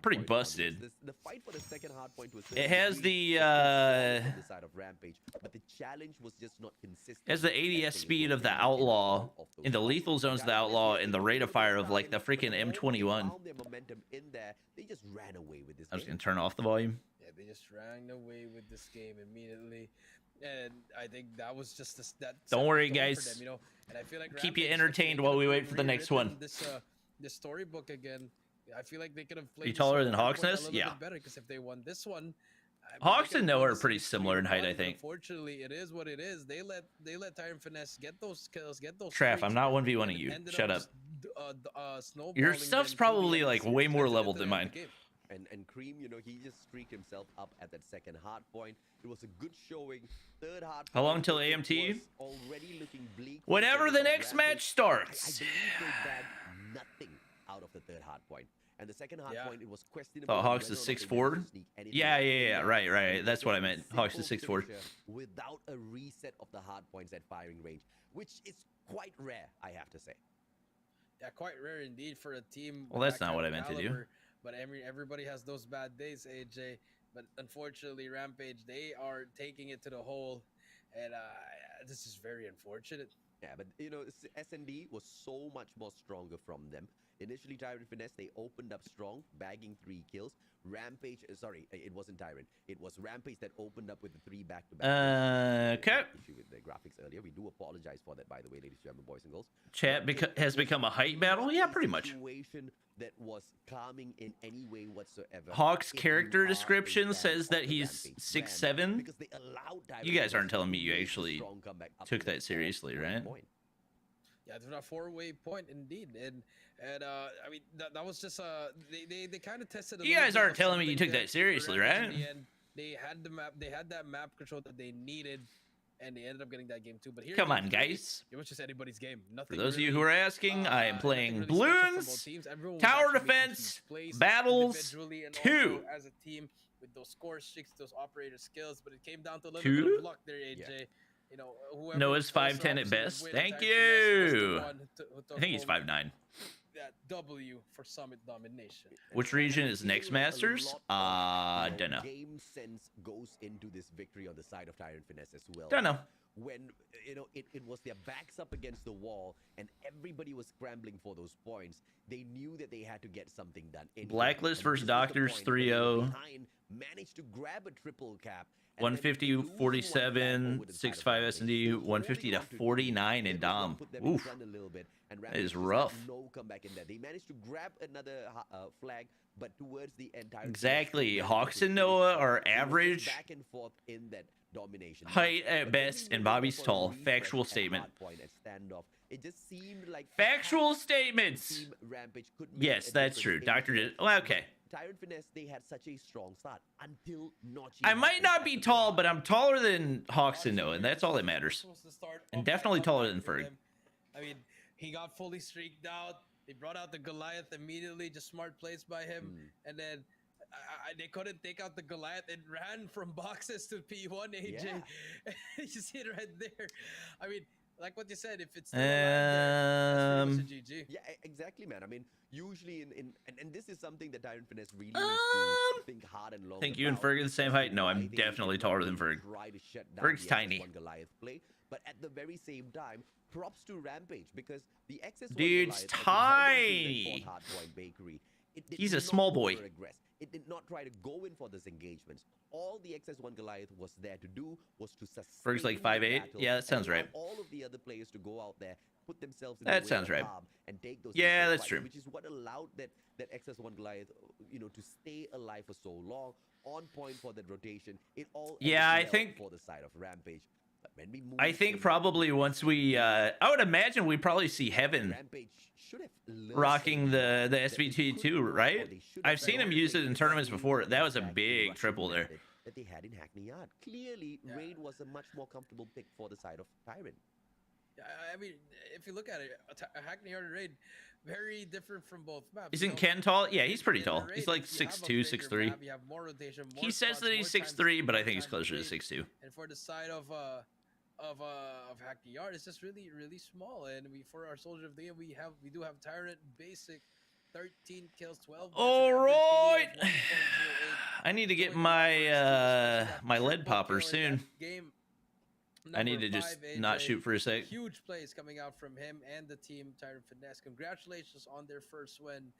[SPEAKER 1] pretty busted.
[SPEAKER 2] The fight for the second hard point was
[SPEAKER 1] It has the
[SPEAKER 2] on the side of Rampage, but the challenge was just not consistent.
[SPEAKER 1] has the ADS speed of the Outlaw in the lethal zones of the Outlaw and the rate of fire of like the freaking M21.
[SPEAKER 2] Found their momentum in there. They just ran away with this
[SPEAKER 1] I'm just
[SPEAKER 2] game.
[SPEAKER 1] gonna turn off the volume.
[SPEAKER 3] Yeah, they just ran away with this game immediately, and I think that was just that.
[SPEAKER 1] Don't worry,
[SPEAKER 3] set the tone for
[SPEAKER 1] guys.
[SPEAKER 3] them, you know. And I feel like
[SPEAKER 1] Keep you
[SPEAKER 3] Rampage,
[SPEAKER 1] entertained
[SPEAKER 3] they
[SPEAKER 1] while we
[SPEAKER 3] could've
[SPEAKER 1] wait for the next
[SPEAKER 3] rewritten
[SPEAKER 1] one.
[SPEAKER 3] This storybook again. I feel like they could have played.
[SPEAKER 1] You
[SPEAKER 3] this
[SPEAKER 1] taller than
[SPEAKER 3] storybook
[SPEAKER 1] Hawks
[SPEAKER 3] a
[SPEAKER 1] Nest?
[SPEAKER 3] little
[SPEAKER 1] Yeah.
[SPEAKER 3] bit better because if they won this one, I mean,
[SPEAKER 1] Hawks
[SPEAKER 3] they could've
[SPEAKER 1] and
[SPEAKER 3] won
[SPEAKER 1] Noah are
[SPEAKER 3] this
[SPEAKER 1] pretty
[SPEAKER 3] series
[SPEAKER 1] similar in height, I
[SPEAKER 3] 3-1,
[SPEAKER 1] think.
[SPEAKER 3] Unfortunately, it is what it is. They let Tyrant Finesse get those kills, get those.
[SPEAKER 1] Traff,
[SPEAKER 3] streaks,
[SPEAKER 1] I'm not 1v1ing
[SPEAKER 3] and
[SPEAKER 1] you.
[SPEAKER 3] ended
[SPEAKER 1] Shut up.
[SPEAKER 3] just, snowballing
[SPEAKER 1] Your
[SPEAKER 3] them
[SPEAKER 1] stuff's
[SPEAKER 3] till the
[SPEAKER 1] probably
[SPEAKER 3] end of the
[SPEAKER 1] like
[SPEAKER 3] series
[SPEAKER 1] way
[SPEAKER 3] and
[SPEAKER 1] more
[SPEAKER 3] get
[SPEAKER 1] leveled
[SPEAKER 3] to
[SPEAKER 1] than
[SPEAKER 3] the end of
[SPEAKER 1] mine.
[SPEAKER 3] the game.
[SPEAKER 2] And Cream, you know, he just streaked himself up at that second hard point. It was a good showing. Third hard
[SPEAKER 1] How long
[SPEAKER 2] point,
[SPEAKER 1] till
[SPEAKER 2] it
[SPEAKER 1] AMT?
[SPEAKER 2] was already looking bleak for
[SPEAKER 1] Whenever the
[SPEAKER 2] Jericho.
[SPEAKER 1] next
[SPEAKER 2] Rampage,
[SPEAKER 1] match starts.
[SPEAKER 2] I believe they bagged nothing out of the third hard point. And the second hard
[SPEAKER 3] Yeah.
[SPEAKER 2] point, it was questionable.
[SPEAKER 1] Oh, Hawks
[SPEAKER 2] whether
[SPEAKER 1] is
[SPEAKER 2] or not they
[SPEAKER 1] 6'4"?
[SPEAKER 2] managed to sneak anything
[SPEAKER 1] Yeah,
[SPEAKER 2] out
[SPEAKER 1] yeah,
[SPEAKER 2] in
[SPEAKER 1] yeah.
[SPEAKER 2] that.
[SPEAKER 1] Right, right.
[SPEAKER 2] And
[SPEAKER 1] That's what I
[SPEAKER 2] a
[SPEAKER 1] meant. Hawks is
[SPEAKER 2] simple
[SPEAKER 1] 6'4".
[SPEAKER 2] finisher without a reset of the hard points at firing range, which is quite rare, I have to say.
[SPEAKER 3] Yeah, quite rare indeed for a team.
[SPEAKER 1] Well,
[SPEAKER 3] with
[SPEAKER 1] that's
[SPEAKER 3] that
[SPEAKER 1] not
[SPEAKER 3] kind
[SPEAKER 1] what
[SPEAKER 3] of
[SPEAKER 1] I meant to do.
[SPEAKER 3] caliber. But everybody has those bad days, AJ. But unfortunately, Rampage, they are taking it to the hole, and this is very unfortunate.
[SPEAKER 2] Yeah, but you know, SND was so much more stronger from them. Initially, Tyrant Finesse, they opened up strong, bagging 3 kills. Rampage, sorry, it wasn't Tyrant. It was Rampage that opened up with the 3 back-to-back.
[SPEAKER 1] Okay.
[SPEAKER 2] Issue with the graphics earlier. We do apologize for that, by the way, ladies and gentlemen, boys and girls.
[SPEAKER 1] Chat has become a height battle? Yeah, pretty much.
[SPEAKER 2] Situation that was calming in any way whatsoever.
[SPEAKER 1] Hawk's
[SPEAKER 2] If you
[SPEAKER 1] character
[SPEAKER 2] are a
[SPEAKER 1] description
[SPEAKER 2] fan
[SPEAKER 1] says
[SPEAKER 2] of
[SPEAKER 1] that
[SPEAKER 2] the
[SPEAKER 1] he's
[SPEAKER 2] Rampage
[SPEAKER 1] 6'7".
[SPEAKER 2] brand, because they allowed Tyrant
[SPEAKER 1] You guys aren't
[SPEAKER 2] Finesse
[SPEAKER 1] telling me
[SPEAKER 2] to
[SPEAKER 1] you
[SPEAKER 2] make a
[SPEAKER 1] actually
[SPEAKER 2] strong comeback up
[SPEAKER 1] took
[SPEAKER 2] to
[SPEAKER 1] that seriously, right?
[SPEAKER 2] point.
[SPEAKER 3] Yeah, it's a 4-way point indeed, and I mean that was just they kind of tested.
[SPEAKER 1] You guys aren't telling me you took that seriously, right?
[SPEAKER 3] In the end, they had the map, they had that map control that they needed, and they ended up getting that game too. But here,
[SPEAKER 1] Come on,
[SPEAKER 3] it
[SPEAKER 1] guys.
[SPEAKER 3] was just anybody's game.
[SPEAKER 1] For
[SPEAKER 3] Nothing.
[SPEAKER 1] those of you
[SPEAKER 3] really,
[SPEAKER 1] who are asking, I am
[SPEAKER 3] nothing
[SPEAKER 1] playing
[SPEAKER 3] really special from both
[SPEAKER 1] balloons,
[SPEAKER 3] teams. Everyone was
[SPEAKER 1] tower
[SPEAKER 3] actually making
[SPEAKER 1] defense,
[SPEAKER 3] huge plays
[SPEAKER 1] battles,
[SPEAKER 3] individually and
[SPEAKER 1] 2.
[SPEAKER 3] also as a team with those score streaks, those operator skills. But it came down to a little
[SPEAKER 1] 2?
[SPEAKER 3] bit of luck there, AJ.
[SPEAKER 2] Yeah.
[SPEAKER 3] You know, whoever
[SPEAKER 1] Noah's
[SPEAKER 3] also
[SPEAKER 1] 5'10" at
[SPEAKER 3] obviously
[SPEAKER 1] best.
[SPEAKER 3] would win,
[SPEAKER 1] Thank
[SPEAKER 3] Tyrant Finesse was the
[SPEAKER 1] you.
[SPEAKER 3] one who took
[SPEAKER 1] I think he's
[SPEAKER 3] home
[SPEAKER 1] 5'9".
[SPEAKER 3] that W for Summit domination.
[SPEAKER 1] Which region is next Masters? Dunno.
[SPEAKER 2] Game sense goes into this victory on the side of Tyrant Finesse as well.
[SPEAKER 1] Dunno.
[SPEAKER 2] When you know it was their backs up against the wall and everybody was scrambling for those points, they knew that they had to get something done.
[SPEAKER 1] Blacklist
[SPEAKER 2] And
[SPEAKER 1] versus
[SPEAKER 2] this was the
[SPEAKER 1] Doctors
[SPEAKER 2] point where they were
[SPEAKER 1] 3-0.
[SPEAKER 2] behind, managed to grab a triple cap. and then
[SPEAKER 1] 150,
[SPEAKER 2] losing one back
[SPEAKER 1] 47,
[SPEAKER 2] over the side of
[SPEAKER 1] 6'5"
[SPEAKER 2] Rampage,
[SPEAKER 1] S&D,
[SPEAKER 2] still
[SPEAKER 1] 150 to
[SPEAKER 2] holding on to
[SPEAKER 1] 49 in
[SPEAKER 2] everyone
[SPEAKER 1] Dom.
[SPEAKER 2] put them in
[SPEAKER 1] Oof.
[SPEAKER 2] front a little bit, and
[SPEAKER 1] That
[SPEAKER 2] Rampage
[SPEAKER 1] is
[SPEAKER 2] just had
[SPEAKER 1] rough.
[SPEAKER 2] no comeback in there. They managed to grab another flag, but towards the entire
[SPEAKER 1] Exactly. Hawks and Noah are average
[SPEAKER 2] back and forth in that domination.
[SPEAKER 1] height at
[SPEAKER 2] But
[SPEAKER 1] best,
[SPEAKER 2] when
[SPEAKER 1] and
[SPEAKER 2] we went
[SPEAKER 1] Bobby's
[SPEAKER 2] for a
[SPEAKER 1] tall.
[SPEAKER 2] refresh
[SPEAKER 1] Factual
[SPEAKER 2] at
[SPEAKER 1] statement.
[SPEAKER 2] hardpoint at standoff, it just seemed like
[SPEAKER 1] Factual
[SPEAKER 2] perhaps
[SPEAKER 1] statements.
[SPEAKER 2] Team Rampage could make
[SPEAKER 1] Yes,
[SPEAKER 2] a
[SPEAKER 1] that's
[SPEAKER 2] difference
[SPEAKER 1] true.
[SPEAKER 2] in
[SPEAKER 1] Doctor
[SPEAKER 2] the
[SPEAKER 1] did. Well, okay.
[SPEAKER 2] Tyrant Finesse, they had such a strong start until notching.
[SPEAKER 1] I might not be tall, but I'm taller than Hawks and Noah, and that's all that matters.
[SPEAKER 3] Supposed to start
[SPEAKER 1] And
[SPEAKER 3] up
[SPEAKER 1] definitely
[SPEAKER 3] and
[SPEAKER 1] taller
[SPEAKER 3] up
[SPEAKER 1] than
[SPEAKER 3] for
[SPEAKER 1] Ferg.
[SPEAKER 3] them. I mean, he got fully streaked out. They brought out the Goliath immediately, just smart plays by him. And then they couldn't take out the Goliath. It ran from boxes to P1, AJ.
[SPEAKER 2] Yeah.
[SPEAKER 3] You see it right there. I mean, like what you said, if it's still alive there, that's pretty much a GG.
[SPEAKER 2] Yeah, exactly, man. I mean, usually and this is something that Tyrant Finesse really needs to think hard and long.
[SPEAKER 1] Think you and Ferg are the same height? No, I'm definitely taller than Ferg. Ferg's tiny.
[SPEAKER 2] Goliath play, but at the very same time, props to Rampage because the XS1
[SPEAKER 1] Dude's
[SPEAKER 2] Goliath,
[SPEAKER 1] tiny.
[SPEAKER 2] Bakery, it did
[SPEAKER 1] He's a
[SPEAKER 2] not
[SPEAKER 1] small boy.
[SPEAKER 2] over-aggress. It did not try to go in for these engagements. All the XS1 Goliath was there to do was to sustain
[SPEAKER 1] Ferg's like
[SPEAKER 2] the
[SPEAKER 1] 5'8".
[SPEAKER 2] battle
[SPEAKER 1] Yeah, that
[SPEAKER 2] and
[SPEAKER 1] sounds
[SPEAKER 2] allow
[SPEAKER 1] right.
[SPEAKER 2] all of the other players to go out there, put themselves in
[SPEAKER 1] That
[SPEAKER 2] the way
[SPEAKER 1] sounds
[SPEAKER 2] of
[SPEAKER 1] right.
[SPEAKER 2] harm and take those
[SPEAKER 1] Yeah,
[SPEAKER 2] initial
[SPEAKER 1] that's
[SPEAKER 2] fights,
[SPEAKER 1] true.
[SPEAKER 2] which is what allowed that XS1 Goliath, you know, to stay alive for so long, on point for that rotation. It all
[SPEAKER 1] Yeah,
[SPEAKER 2] ended
[SPEAKER 1] I
[SPEAKER 2] well
[SPEAKER 1] think-
[SPEAKER 2] for the side of Rampage. But when we move
[SPEAKER 1] I think
[SPEAKER 2] in,
[SPEAKER 1] probably once we, I would imagine we probably see Heaven
[SPEAKER 2] Rampage should have learned
[SPEAKER 1] rocking
[SPEAKER 2] something
[SPEAKER 1] the
[SPEAKER 2] that they
[SPEAKER 1] SVT
[SPEAKER 2] could
[SPEAKER 1] too,
[SPEAKER 2] not, or
[SPEAKER 1] right?
[SPEAKER 2] they should
[SPEAKER 1] I've
[SPEAKER 2] have
[SPEAKER 1] seen him
[SPEAKER 2] learned
[SPEAKER 1] use it
[SPEAKER 2] the
[SPEAKER 1] in tournaments
[SPEAKER 2] same
[SPEAKER 1] before. That was a
[SPEAKER 2] exact
[SPEAKER 1] big
[SPEAKER 2] rushing
[SPEAKER 1] triple there.
[SPEAKER 2] method that they had in Hackney Yard. Clearly, Raid was a much more comfortable pick for the side of Tyrant.
[SPEAKER 3] Yeah, I mean, if you look at it, a Hackney Yard raid, very different from both maps.
[SPEAKER 1] Isn't
[SPEAKER 3] you know?
[SPEAKER 1] Ken tall? Yeah, he's pretty
[SPEAKER 3] In the
[SPEAKER 1] tall.
[SPEAKER 3] raid,
[SPEAKER 1] He's like
[SPEAKER 3] you have a
[SPEAKER 1] 6'2",
[SPEAKER 3] bigger
[SPEAKER 1] 6'3".
[SPEAKER 3] map, you have more rotation, more
[SPEAKER 1] He says
[SPEAKER 3] spots,
[SPEAKER 1] that he's
[SPEAKER 3] more times-
[SPEAKER 1] 6'3", but I
[SPEAKER 3] more
[SPEAKER 1] think he's
[SPEAKER 3] times
[SPEAKER 1] closer to
[SPEAKER 3] raid.
[SPEAKER 1] 6'2".
[SPEAKER 3] And for the side of Hackney Yard, it's just really small. And for our Soldier of the Game, we do have Tyrant basic, 13 kills, 12.
[SPEAKER 1] All right. I need to get my my lead popper soon. I need to just not shoot for a sec.
[SPEAKER 3] Huge plays coming out from him and the team, Tyrant Finesse. Congratulations on their first win.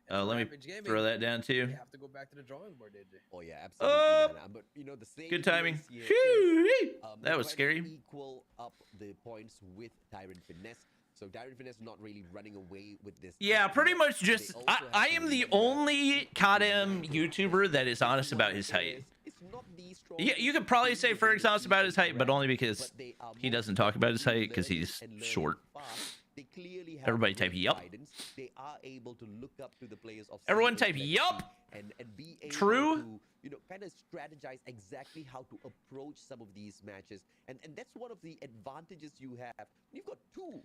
[SPEAKER 1] Let me throw that down too.
[SPEAKER 3] They have to go back to the drawing board, AJ.
[SPEAKER 2] Oh yeah, absolutely. Man. But you know the same.
[SPEAKER 1] Good timing.
[SPEAKER 2] here is,
[SPEAKER 1] Phew!
[SPEAKER 2] they
[SPEAKER 1] That was
[SPEAKER 2] try to
[SPEAKER 1] scary.
[SPEAKER 2] Equal up the points with Tyrant Finesse. So Tyrant Finesse not really running away with this.
[SPEAKER 1] Yeah, pretty
[SPEAKER 2] yet.
[SPEAKER 1] much
[SPEAKER 2] They
[SPEAKER 1] just
[SPEAKER 2] also
[SPEAKER 1] I
[SPEAKER 2] have to
[SPEAKER 1] am the
[SPEAKER 2] remember
[SPEAKER 1] only CODM YouTuber that is honest about his height.
[SPEAKER 2] It's not the
[SPEAKER 1] Yeah, you could
[SPEAKER 2] strongest
[SPEAKER 1] probably
[SPEAKER 2] team
[SPEAKER 1] say
[SPEAKER 2] in
[SPEAKER 1] Ferg's
[SPEAKER 2] the
[SPEAKER 1] honest about his height, but
[SPEAKER 2] brand,
[SPEAKER 1] only because
[SPEAKER 2] but they are
[SPEAKER 1] he
[SPEAKER 2] more
[SPEAKER 1] doesn't talk about his height
[SPEAKER 2] learning
[SPEAKER 1] because he's
[SPEAKER 2] and learning
[SPEAKER 1] short.
[SPEAKER 2] fast. They clearly have
[SPEAKER 1] Everybody
[SPEAKER 2] good
[SPEAKER 1] type yup.
[SPEAKER 2] guidance. They are able to look up to the players of
[SPEAKER 1] Everyone
[SPEAKER 2] similar
[SPEAKER 1] type
[SPEAKER 2] legacy
[SPEAKER 1] yup.
[SPEAKER 2] and be able
[SPEAKER 1] True.
[SPEAKER 2] to, you know, kind of strategize exactly how to approach some of these matches. And that's one of the advantages you have. You've got two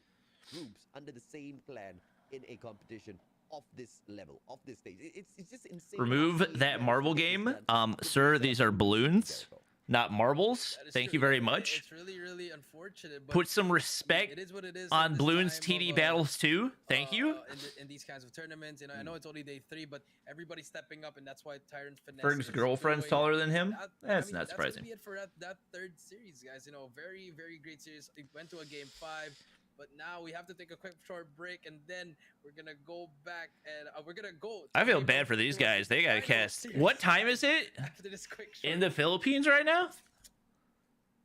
[SPEAKER 2] groups under the same clan in a competition. of this level, of this stage. It's just insane.
[SPEAKER 1] Remove that marble game. Sir, these are balloons, not marbles.
[SPEAKER 3] That is
[SPEAKER 1] Thank
[SPEAKER 3] true.
[SPEAKER 1] you very
[SPEAKER 3] It-
[SPEAKER 1] much.
[SPEAKER 3] It's really, really unfortunate. But
[SPEAKER 1] Put some
[SPEAKER 3] I mean,
[SPEAKER 1] respect
[SPEAKER 3] it is what it is
[SPEAKER 1] on
[SPEAKER 3] at this
[SPEAKER 1] Bloons
[SPEAKER 3] time
[SPEAKER 1] TD
[SPEAKER 3] of,
[SPEAKER 1] battles too. Thank you.
[SPEAKER 3] In these kinds of tournaments, you know, I know it's only day 3, but everybody's stepping up, and that's why Tyrant Finesse.
[SPEAKER 1] Ferg's
[SPEAKER 3] is
[SPEAKER 1] girlfriend's
[SPEAKER 3] doing
[SPEAKER 1] taller than him.
[SPEAKER 3] that.
[SPEAKER 1] That's not
[SPEAKER 3] That's
[SPEAKER 1] surprising.
[SPEAKER 3] gonna be it for that third series, guys. You know, very, very great series. It went to a game 5. But now we have to take a quick short break, and then we're gonna go back and we're gonna go.
[SPEAKER 1] I feel bad for these guys. They gotta cast. What time is it
[SPEAKER 3] After this quick short
[SPEAKER 1] in the Philippines right now?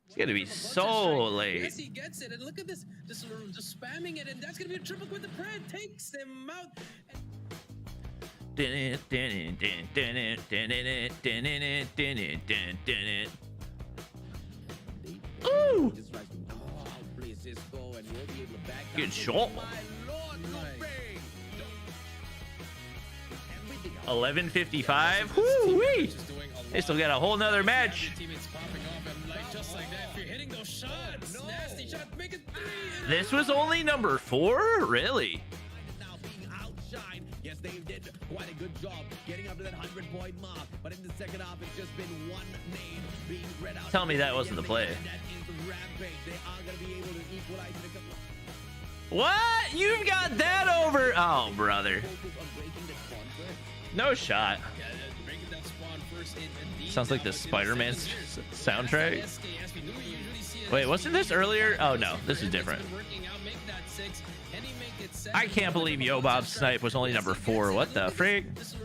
[SPEAKER 1] It's gonna be so late.
[SPEAKER 3] Yes, he gets it, and look at this, just spamming it, and that's gonna be a triple with the Pred, takes him out.
[SPEAKER 1] Ooh!
[SPEAKER 2] Just tries to outplay Cisco and will be able to back
[SPEAKER 1] Good
[SPEAKER 2] down.
[SPEAKER 1] shot.
[SPEAKER 2] My lord, no way. Everything else.
[SPEAKER 1] 11:55. Woo-wee! They still got a whole nother match.
[SPEAKER 3] Teammates popping off, and like just like that, if you're hitting those shots, nasty shot, make it 3.
[SPEAKER 1] This was only number 4? Really?
[SPEAKER 2] Now being outshined. Yes, they did quite a good job getting up to that 100-point mark. But in the second half, it's just been one name being read out.
[SPEAKER 1] Tell me that wasn't the play.
[SPEAKER 2] And that is the Rampage. They are going to be able to equalize in a couple of
[SPEAKER 1] What? You've got that over? Oh, brother.
[SPEAKER 2] focus on breaking the spawn first.
[SPEAKER 1] No shot.
[SPEAKER 3] Yeah, breaking that spawn first. Indeed,
[SPEAKER 1] Sounds like the
[SPEAKER 3] but in
[SPEAKER 1] Spider-Man
[SPEAKER 3] second here,
[SPEAKER 1] soundtrack.
[SPEAKER 3] SKS, we usually see it
[SPEAKER 1] Wait,
[SPEAKER 3] as
[SPEAKER 1] wasn't this earlier? Oh, no. This is
[SPEAKER 3] It's
[SPEAKER 1] different.
[SPEAKER 3] been working out, make that 6. Can he make it 7?
[SPEAKER 1] I can't believe Yo Bob's snipe was only number 4. What the frick?
[SPEAKER 3] Just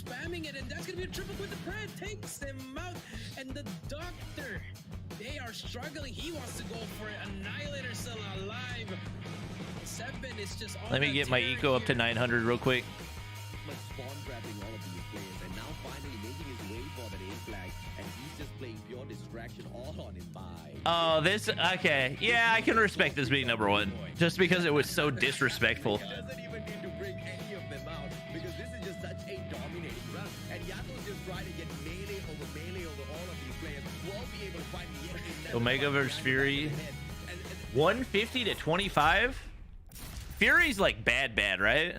[SPEAKER 3] spamming it, and that's gonna be a triple with the Pred, takes him out, and the Doctor, they are struggling. He wants to go for it. Annihilator still alive. 7 is just on
[SPEAKER 1] Let me
[SPEAKER 3] the
[SPEAKER 1] get my
[SPEAKER 3] tear
[SPEAKER 1] eco up to
[SPEAKER 3] here.
[SPEAKER 1] 900 real quick.
[SPEAKER 2] But spawn trapping all of these players and now finally making his way for that aim flag, and he's just playing pure distraction all on his buy.
[SPEAKER 1] Oh, this... Okay. Yeah, I can respect this being number 1. Just because it was so disrespectful.
[SPEAKER 2] He doesn't even need to bring any of them out because this is just such a dominating run, and Yato's just trying to get melee over all of these players. Won't be able to find yet another
[SPEAKER 1] Omega
[SPEAKER 2] one.
[SPEAKER 1] versus Fury.
[SPEAKER 2] And
[SPEAKER 1] 150 to 25? Fury's like bad, right?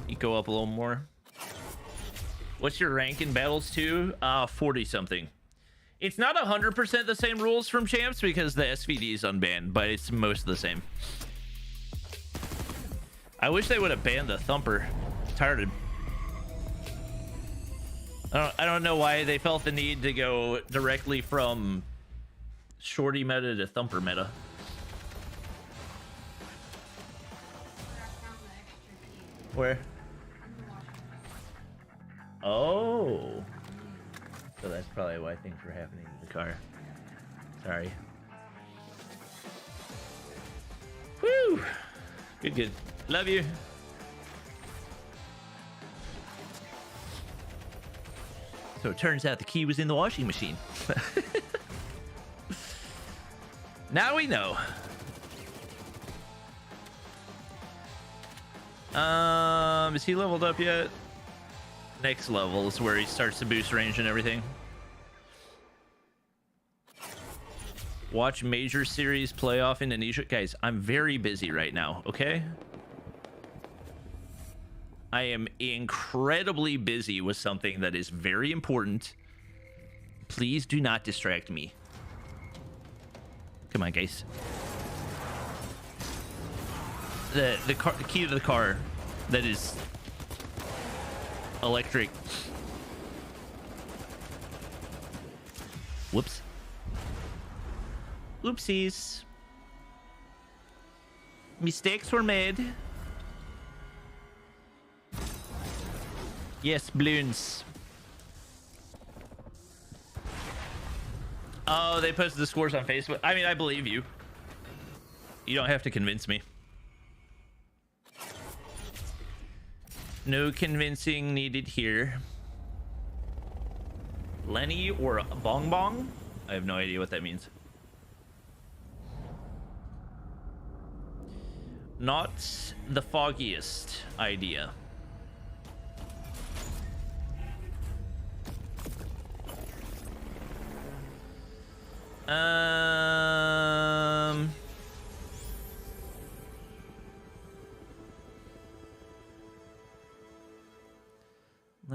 [SPEAKER 1] Eco up a little more. What's your rank in battles 2? 40 something. It's not 100% the same rules from champs because the SVD is unbanned, but it's most the same. I wish they would have banned the thumper. Tired of... I don't know why they felt the need to go directly from shorty meta to thumper meta. Where? Oh. So that's probably why things were happening in the car. Sorry. Woo! Good. Love you. So it turns out the key was in the washing machine. Now we know. Is he leveled up yet? Next level is where he starts to boost range and everything. Watch major series playoff Indonesia. Guys, I'm very busy right now, okay? I am incredibly busy with something that is very important. Please do not distract me. Come on, guys. The key to the car that is electric. Whoops. Oopsies. Mistakes were made. Yes, balloons. Oh, they posted the scores on Facebook. I mean, I believe you. You don't have to convince me. No convincing needed here. Lenny or Bong Bong? I have no idea what that means. Not the foggiest idea.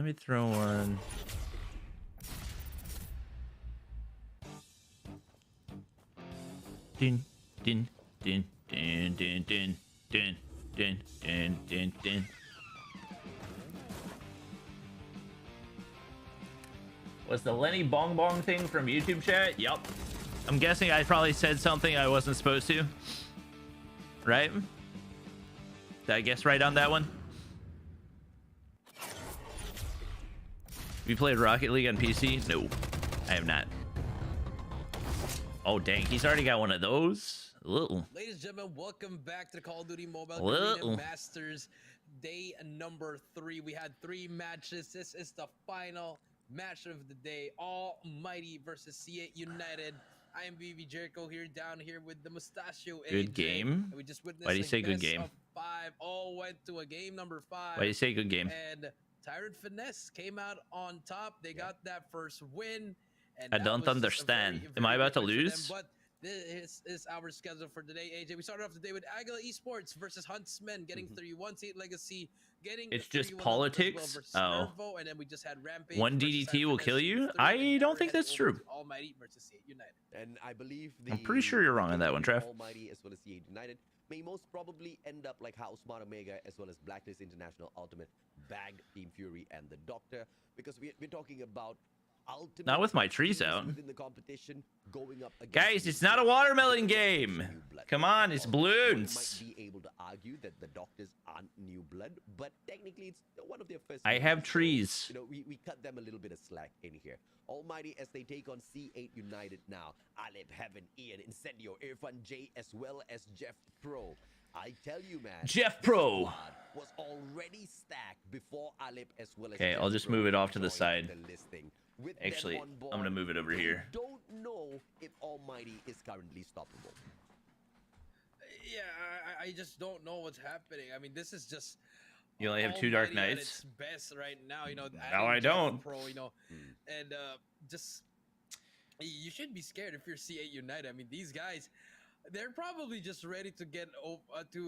[SPEAKER 1] me throw one. Din, din, din, din, din, din, din, din, din, din, din. Was the Lenny Bong Bong thing from YouTube chat? Yup. I'm guessing I probably said something I wasn't supposed to. Right? Did I guess right on that one? Have you played Rocket League on PC? No, I have not. Oh, dang. He's already got one of those. Little.
[SPEAKER 3] Ladies and gentlemen, welcome back to the Call of Duty Mobile
[SPEAKER 1] Little.
[SPEAKER 3] Arena Masters Day number 3. We had 3 matches. This is the final match of the day. Almighty versus C8 United. I am BB Jericho here, down here with the Mustachio.
[SPEAKER 1] Good
[SPEAKER 3] AJ,
[SPEAKER 1] game.
[SPEAKER 3] and we just witnessed
[SPEAKER 1] Why do you say good
[SPEAKER 3] best
[SPEAKER 1] game?
[SPEAKER 3] of 5. All went to a game number 5.
[SPEAKER 1] Why do you say good game?
[SPEAKER 3] And Tyrant Finesse came out on top. They got that first win. And
[SPEAKER 1] I
[SPEAKER 3] that
[SPEAKER 1] don't
[SPEAKER 3] was just a
[SPEAKER 1] understand.
[SPEAKER 3] very,
[SPEAKER 1] Am I
[SPEAKER 3] very
[SPEAKER 1] about to
[SPEAKER 3] good win for them,
[SPEAKER 1] lose?
[SPEAKER 3] but this is our schedule for today, AJ. We started off the day with Aguila Esports versus Huntsmen, getting 3-1. C8 Legacy getting
[SPEAKER 1] It's just
[SPEAKER 3] 3-1
[SPEAKER 1] politics?
[SPEAKER 3] versus
[SPEAKER 1] Oh.
[SPEAKER 3] Nervo, and then we just had Rampage.
[SPEAKER 1] One
[SPEAKER 3] versus
[SPEAKER 1] DDT
[SPEAKER 3] San
[SPEAKER 1] will
[SPEAKER 3] Fernando
[SPEAKER 1] kill you?
[SPEAKER 3] 3-1,
[SPEAKER 1] I
[SPEAKER 3] and
[SPEAKER 1] don't
[SPEAKER 3] we're
[SPEAKER 1] think
[SPEAKER 3] heading
[SPEAKER 1] that's
[SPEAKER 3] over
[SPEAKER 1] true.
[SPEAKER 3] to Almighty versus C8 United.
[SPEAKER 2] And I believe
[SPEAKER 1] I'm pretty sure you're wrong on that one, Trev.
[SPEAKER 2] Almighty as well as C8 United may most probably end up like how Smart Omega as well as Blacklist International Ultimate bagged Team Fury and the Doctor, because we're talking about ultimate
[SPEAKER 1] Not with my trees
[SPEAKER 2] teams
[SPEAKER 1] out.
[SPEAKER 2] within the competition going up against
[SPEAKER 1] Guys,
[SPEAKER 2] the
[SPEAKER 1] it's not a watermelon game.
[SPEAKER 2] new blood.
[SPEAKER 1] Come on, it's
[SPEAKER 2] One
[SPEAKER 1] balloons.
[SPEAKER 2] might be able to argue that the Doctors aren't new blood, but technically it's one of their first.
[SPEAKER 1] I have
[SPEAKER 2] matches, so,
[SPEAKER 1] trees.
[SPEAKER 2] you know, we cut them a little bit of slack in here. Almighty as they take on C8 United now. Alip, Heaven, Ian, Incendio, Irfan, J, as well as Jeff Pro. I tell you, man.
[SPEAKER 1] Jeff
[SPEAKER 2] this
[SPEAKER 1] Pro.
[SPEAKER 2] squad was already stacked before Alip as well as.
[SPEAKER 1] Okay,
[SPEAKER 2] Jeff
[SPEAKER 1] I'll just
[SPEAKER 2] Pro
[SPEAKER 1] move it off to the
[SPEAKER 2] joined
[SPEAKER 1] side.
[SPEAKER 2] the listing. With them
[SPEAKER 1] Actually,
[SPEAKER 2] on
[SPEAKER 1] I'm gonna
[SPEAKER 2] board,
[SPEAKER 1] move it over
[SPEAKER 2] we
[SPEAKER 1] here.
[SPEAKER 2] Don't know if Almighty is currently stoppable.
[SPEAKER 3] Yeah, I just don't know what's happening. I mean, this is just.
[SPEAKER 1] You only have 2 Dark
[SPEAKER 3] Almighty at
[SPEAKER 1] Knights?
[SPEAKER 3] its best right now, you know.
[SPEAKER 1] No,
[SPEAKER 3] adding
[SPEAKER 1] I
[SPEAKER 3] Jeff
[SPEAKER 1] don't.
[SPEAKER 3] Pro, you know, and just you should be scared if you're C8 United. I mean, these guys, they're probably just ready to get to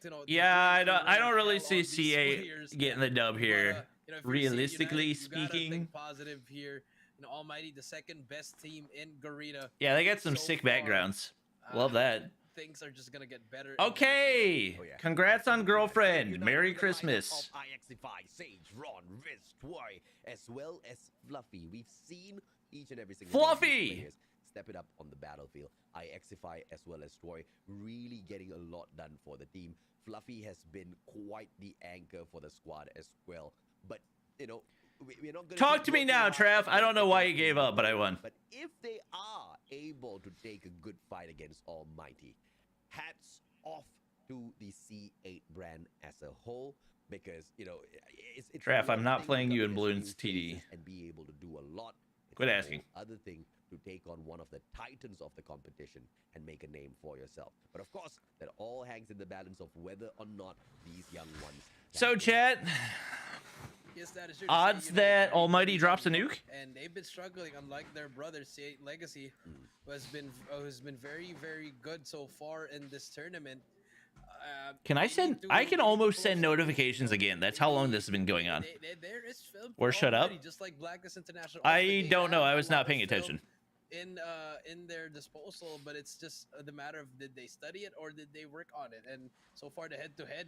[SPEAKER 3] you know.
[SPEAKER 1] Yeah,
[SPEAKER 3] to
[SPEAKER 1] I don't really
[SPEAKER 3] hell
[SPEAKER 1] see
[SPEAKER 3] on these
[SPEAKER 1] C8
[SPEAKER 3] players.
[SPEAKER 1] getting the dub here.
[SPEAKER 3] But, you know, if you're C8 United,
[SPEAKER 1] Realistically
[SPEAKER 3] you gotta
[SPEAKER 1] speaking.
[SPEAKER 3] think positive here. You know, Almighty, the second best team in Garena.
[SPEAKER 1] Yeah, they got some
[SPEAKER 3] so
[SPEAKER 1] sick
[SPEAKER 3] far.
[SPEAKER 1] backgrounds. Love that.
[SPEAKER 3] Things are just gonna get better.
[SPEAKER 1] Okay.
[SPEAKER 2] Oh, yeah.
[SPEAKER 1] Congrats on girlfriend.
[SPEAKER 2] United
[SPEAKER 1] Merry
[SPEAKER 2] with the
[SPEAKER 1] Christmas.
[SPEAKER 2] lineup of IXify, Sage, Ron, Riz, Twy, as well as Fluffy. We've seen each and every single one of these
[SPEAKER 1] Fluffy!
[SPEAKER 2] players step it up on the battlefield. IXify as well as Twy really getting a lot done for the team. Fluffy has been quite the anchor for the squad as well. But, you know, we're not gonna
[SPEAKER 1] Talk
[SPEAKER 2] keep
[SPEAKER 1] to me
[SPEAKER 2] working
[SPEAKER 1] now,
[SPEAKER 2] hard
[SPEAKER 1] Trev.
[SPEAKER 2] to
[SPEAKER 1] I don't know why
[SPEAKER 2] make
[SPEAKER 1] you gave up, but I won.
[SPEAKER 2] But if they are able to take a good fight against Almighty, hats off to the C8 brand as a whole, because you know it's
[SPEAKER 1] Trev,
[SPEAKER 2] one
[SPEAKER 1] I'm not
[SPEAKER 2] thing to
[SPEAKER 1] playing
[SPEAKER 2] come
[SPEAKER 1] you in
[SPEAKER 2] against
[SPEAKER 1] Balloons
[SPEAKER 2] new
[SPEAKER 1] TD.
[SPEAKER 2] faces and be able to do a lot. It's
[SPEAKER 1] Quit
[SPEAKER 2] a
[SPEAKER 1] asking.
[SPEAKER 2] whole other thing to take on one of the titans of the competition and make a name for yourself. But of course, that all hangs in the balance of whether or not these young ones.
[SPEAKER 1] So,
[SPEAKER 2] can
[SPEAKER 1] chat,
[SPEAKER 3] Yes, that is true.
[SPEAKER 1] odds
[SPEAKER 3] C8
[SPEAKER 1] that
[SPEAKER 3] United,
[SPEAKER 1] Almighty drops a nuke?
[SPEAKER 3] and they've been struggling, unlike their brother C8 Legacy, who has been very, very good so far in this tournament.
[SPEAKER 1] Can I send? I can almost send notifications again. That's how long this has been going on.
[SPEAKER 3] There is film
[SPEAKER 1] Or shut up.
[SPEAKER 3] already, just like Blacklist International.
[SPEAKER 1] I
[SPEAKER 3] Ultimate, they
[SPEAKER 1] don't know.
[SPEAKER 3] have
[SPEAKER 1] I
[SPEAKER 3] a
[SPEAKER 1] was
[SPEAKER 3] lot
[SPEAKER 1] not
[SPEAKER 3] of
[SPEAKER 1] paying
[SPEAKER 3] film
[SPEAKER 1] attention.
[SPEAKER 3] in their disposal, but it's just the matter of did they study it or did they work on it? And so far, the head-to-head,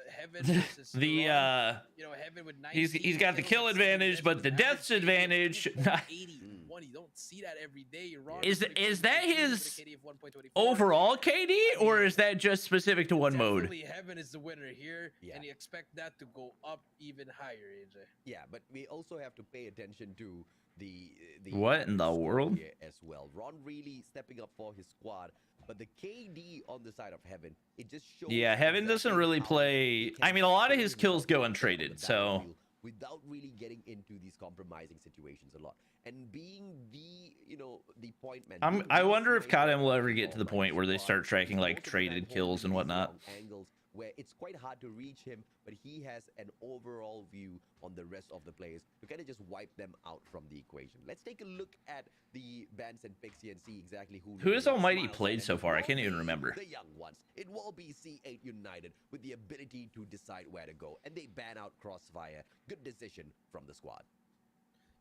[SPEAKER 3] Heaven versus
[SPEAKER 1] The
[SPEAKER 3] Ron, you know, Heaven with 19
[SPEAKER 1] he's got the
[SPEAKER 3] kills
[SPEAKER 1] kill
[SPEAKER 3] and
[SPEAKER 1] advantage,
[SPEAKER 3] 7
[SPEAKER 1] but the deaths
[SPEAKER 3] average
[SPEAKER 1] advantage.
[SPEAKER 3] 81. You don't see that every day. Ron
[SPEAKER 1] Is
[SPEAKER 3] pretty
[SPEAKER 1] is
[SPEAKER 3] close
[SPEAKER 1] that
[SPEAKER 3] to KD with
[SPEAKER 1] his
[SPEAKER 3] a KD of 1.24.
[SPEAKER 1] overall KD, or is that just specific to one mode?
[SPEAKER 3] Definitely Heaven is the winner here,
[SPEAKER 2] Yeah.
[SPEAKER 3] and you expect that to go up even higher, AJ.
[SPEAKER 2] Yeah, but we also have to pay attention to the
[SPEAKER 1] What in the
[SPEAKER 2] squad
[SPEAKER 1] world?
[SPEAKER 2] here as well. Ron really stepping up for his squad, but the KD on the side of Heaven, it just shows.
[SPEAKER 1] Yeah, Heaven doesn't
[SPEAKER 2] exactly
[SPEAKER 1] really
[SPEAKER 2] how
[SPEAKER 1] play.
[SPEAKER 2] he
[SPEAKER 1] I
[SPEAKER 2] can
[SPEAKER 1] mean, a lot of
[SPEAKER 2] carry
[SPEAKER 1] his
[SPEAKER 2] himself
[SPEAKER 1] kills go
[SPEAKER 2] on the
[SPEAKER 1] untraded, so
[SPEAKER 2] battlefield without really getting into these compromising situations a lot, and being the point man. being
[SPEAKER 1] I
[SPEAKER 2] the
[SPEAKER 1] wonder if
[SPEAKER 2] sniper
[SPEAKER 1] CODM will ever
[SPEAKER 2] of
[SPEAKER 1] get to the
[SPEAKER 2] Almighty
[SPEAKER 1] point where they
[SPEAKER 2] squad,
[SPEAKER 1] start tracking
[SPEAKER 2] most
[SPEAKER 1] like
[SPEAKER 2] of the time
[SPEAKER 1] traded
[SPEAKER 2] holding
[SPEAKER 1] kills and
[SPEAKER 2] these
[SPEAKER 1] whatnot.
[SPEAKER 2] long angles, where it's quite hard to reach him, but he has an overall view on the rest of the players to kind of just wipe them out from the equation. Let's take a look at the bans and picks here and see exactly who
[SPEAKER 1] has Almighty played so far? I can't even remember.
[SPEAKER 2] The young ones. It will be C8 United with the ability to decide where to go, and they ban out Crossfire. Good decision from the squad.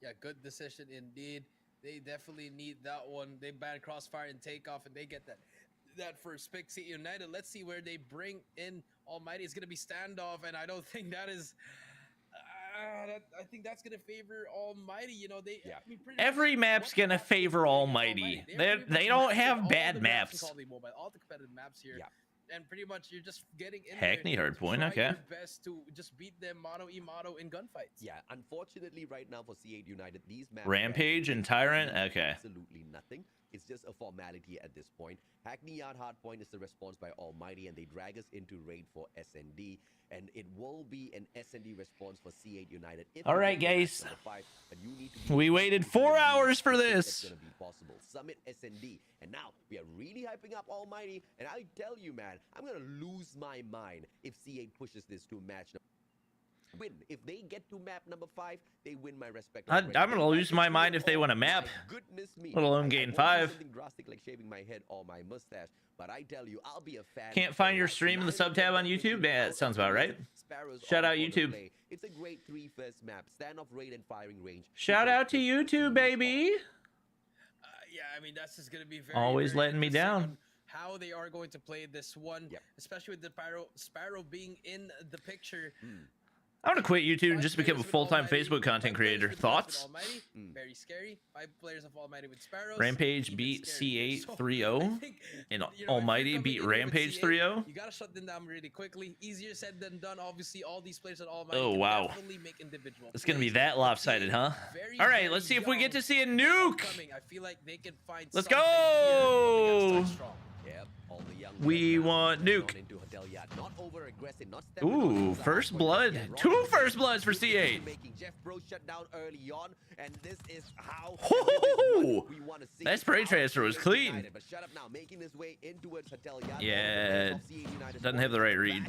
[SPEAKER 3] Yeah, good decision indeed. They definitely need that one. They ban Crossfire and Takeoff, and they get that first pick. C8 United. Let's see where they bring in Almighty. It's going to be standoff, and I don't think that is... I think that's going to favor Almighty. You know, I mean,
[SPEAKER 1] every map's going to favor Almighty. They don't have bad maps.
[SPEAKER 3] All the competitive maps here.
[SPEAKER 2] Yeah.
[SPEAKER 3] And pretty much you're just getting in
[SPEAKER 1] Hackney
[SPEAKER 3] there.
[SPEAKER 1] hardpoint,
[SPEAKER 3] Try
[SPEAKER 1] okay.
[SPEAKER 3] your best to just beat them mono in gunfights.
[SPEAKER 2] Yeah, unfortunately right now for C8 United, these maps...
[SPEAKER 1] Rampage and Tyrant, okay.
[SPEAKER 2] Absolutely nothing. It's just a formality at this point. Hackney Yard Hardpoint is the response by Almighty, and they drag us into raid for SND. And it will be an SND response for C8 United.
[SPEAKER 1] All right, guys.
[SPEAKER 2] We
[SPEAKER 1] We waited 4 hours for this.
[SPEAKER 2] It's going to be possible. Summit SND. And now we are really hyping up Almighty. And I tell you, man, I'm going to lose my mind if C8 pushes this to match win. If they get to map number 5, they win my respect.
[SPEAKER 1] I'm gonna lose my mind if they win a map.
[SPEAKER 2] Goodness me.
[SPEAKER 1] Let alone gain 5.
[SPEAKER 2] Something drastic like shaving my head or my mustache, but I tell you, I'll be a fan.
[SPEAKER 1] Can't find your stream in the sub tab on YouTube? Yeah, that sounds about right. Shout out YouTube.
[SPEAKER 2] It's a great 3 first map. Standoff rate and firing range.
[SPEAKER 1] Shout out to YouTube, baby.
[SPEAKER 3] Yeah, I mean, that's just going to be very...
[SPEAKER 1] Always
[SPEAKER 3] very
[SPEAKER 1] letting me
[SPEAKER 3] interesting
[SPEAKER 1] down.
[SPEAKER 3] on how they are going to play this one, especially with the Sparrow being in the picture.
[SPEAKER 1] I want to quit YouTube and just become a full-time Facebook content creator. Thoughts?
[SPEAKER 3] Very scary. 5 players of Almighty with Sparrows.
[SPEAKER 1] Rampage beat C8 3-0. And Almighty beat Rampage 3-0.
[SPEAKER 3] You got to shut them down really quickly. Easier said than done. Obviously, all these players at Almighty
[SPEAKER 1] Oh, wow.
[SPEAKER 3] definitely make individual
[SPEAKER 1] It's going to be
[SPEAKER 3] plays.
[SPEAKER 1] that lopsided, huh? All right, let's see if we get to see a nuke.
[SPEAKER 3] I feel like they can find
[SPEAKER 1] Let's
[SPEAKER 3] something
[SPEAKER 1] go.
[SPEAKER 3] here, but they gotta start strong.
[SPEAKER 2] Yep, all the young
[SPEAKER 1] We
[SPEAKER 2] players
[SPEAKER 1] want
[SPEAKER 2] going
[SPEAKER 1] nuke.
[SPEAKER 2] into Hotel Yard. Not over-aggressive, not stepping on
[SPEAKER 1] Ooh,
[SPEAKER 2] the
[SPEAKER 1] first
[SPEAKER 2] hardpoint.
[SPEAKER 1] blood.
[SPEAKER 2] Yeah,
[SPEAKER 1] 2 first bloods for C8.
[SPEAKER 2] Making Jeff Bro shut down early on, and this is how
[SPEAKER 1] Ho-ho-ho-ho.
[SPEAKER 2] we want to see.
[SPEAKER 1] That spray transfer was clean.
[SPEAKER 2] United, but shut up now, making his way into Hotel Yard.
[SPEAKER 1] Yeah, doesn't have the right read.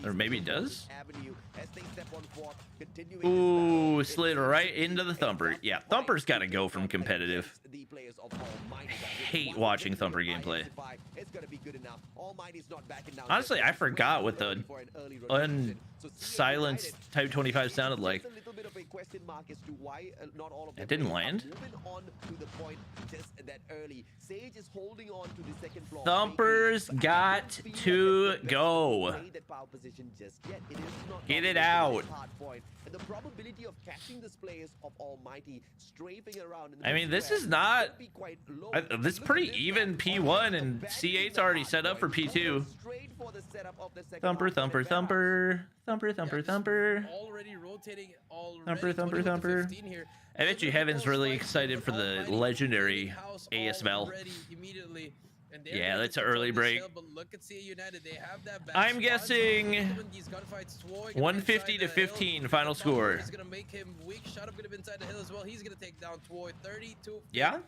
[SPEAKER 1] Or maybe it does?
[SPEAKER 2] Avenue, as they step on forth, continuing
[SPEAKER 1] Ooh,
[SPEAKER 2] this battle.
[SPEAKER 1] slid right into the Thumper. Yeah, Thumper's got to go from competitive.
[SPEAKER 2] The players of Almighty.
[SPEAKER 1] Hate watching Thumper gameplay.
[SPEAKER 2] It's gonna be good enough. Almighty's not backing down.
[SPEAKER 1] Honestly, I forgot what the unsilenced Type 25 sounded like.
[SPEAKER 2] There's a little bit of a question mark as to why not all of them
[SPEAKER 1] It didn't
[SPEAKER 2] are
[SPEAKER 1] land.
[SPEAKER 2] moving on to the point just that early. Sage is holding on to the second floor.
[SPEAKER 1] Thumper's got to go. Get it out.
[SPEAKER 2] And the probability of catching this players of Almighty strafing around in the
[SPEAKER 1] I mean, this
[SPEAKER 2] square
[SPEAKER 1] is not...
[SPEAKER 2] could be quite low.
[SPEAKER 1] This is pretty even P1, and C8's already set up for P2.
[SPEAKER 2] Straight for the setup of the second
[SPEAKER 1] Thumper,
[SPEAKER 2] half of
[SPEAKER 1] thumper,
[SPEAKER 2] the
[SPEAKER 1] thumper. Thumper, thumper, thumper.
[SPEAKER 3] Already rotating.
[SPEAKER 1] Thumper, thumper, thumper. I bet you Heaven's really excited for the legendary ASML. Yeah, that's an early break. I'm guessing 150 to 15 final score.
[SPEAKER 3] He's gonna make him weak. Shut up, gonna be inside the hill as well. He's gonna take down Toy 30 to 15.
[SPEAKER 1] Yeah?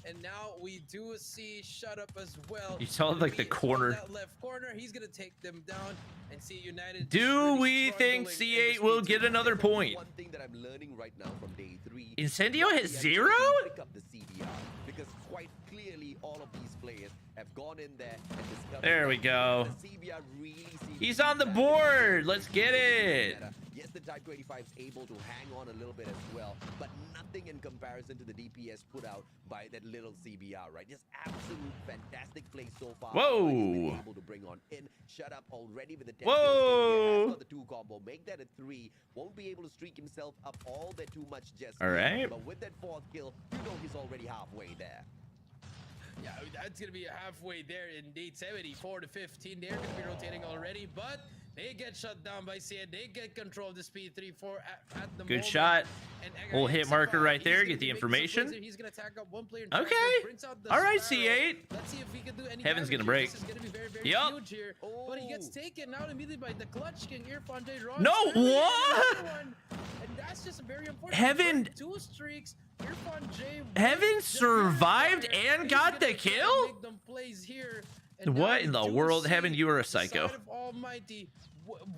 [SPEAKER 3] And now we do see Shut Up as well.
[SPEAKER 1] You saw like the corner.
[SPEAKER 3] That left corner. He's gonna take them down and see United.
[SPEAKER 1] Do we think C8 will get another point?
[SPEAKER 2] One thing that I'm learning right now from day 3.
[SPEAKER 1] Incendio has 0?
[SPEAKER 2] Pick up the CBR because quite clearly all of these players have gone in there and discovered.
[SPEAKER 1] There we go.
[SPEAKER 2] The CBR really seems
[SPEAKER 1] He's on the board. Let's get it.
[SPEAKER 2] Yes, the Type 25 is able to hang on a little bit as well, but nothing in comparison to the DPS put out by that little CBR, right? Just absolute fantastic play so far.
[SPEAKER 1] Whoa.
[SPEAKER 2] Able to bring on in. Shut up already with the 10
[SPEAKER 1] Whoa.
[SPEAKER 2] kills. The 2 combo. Make that a 3. Won't be able to streak himself up all that too much just
[SPEAKER 1] all right.
[SPEAKER 2] yet, but with that 4th kill, you know he's already halfway there.
[SPEAKER 3] Yeah, that's going to be halfway there indeed. 74 to 15. They're going to be rotating already, but they get shut down by CN. They get control of the speed 3-4 at the moment.
[SPEAKER 1] Good shot.
[SPEAKER 3] And
[SPEAKER 1] We'll hit marker right there. Get the information.
[SPEAKER 3] He's going to attack up one player.
[SPEAKER 1] Okay. All right, C8.
[SPEAKER 3] Let's see if he can do any
[SPEAKER 1] Heaven's
[SPEAKER 3] damage
[SPEAKER 1] gonna
[SPEAKER 3] here.
[SPEAKER 1] break.
[SPEAKER 3] This is going to be very, very
[SPEAKER 1] Yup.
[SPEAKER 3] huge here. But he gets taken out immediately by the Clutch King, Irfan J. Ron.
[SPEAKER 1] No, what?
[SPEAKER 3] And that's just very important.
[SPEAKER 1] Heaven-
[SPEAKER 3] 2 streaks. Irfan J.
[SPEAKER 1] Heaven
[SPEAKER 3] just
[SPEAKER 1] survived
[SPEAKER 3] there.
[SPEAKER 1] and
[SPEAKER 3] He's
[SPEAKER 1] got
[SPEAKER 3] gonna
[SPEAKER 1] the
[SPEAKER 3] try to
[SPEAKER 1] kill?
[SPEAKER 3] make them plays here. And now
[SPEAKER 1] What
[SPEAKER 3] we
[SPEAKER 1] in the
[SPEAKER 3] do
[SPEAKER 1] world?
[SPEAKER 3] see
[SPEAKER 1] Heaven, you are a
[SPEAKER 3] the side
[SPEAKER 1] psycho.
[SPEAKER 3] of Almighty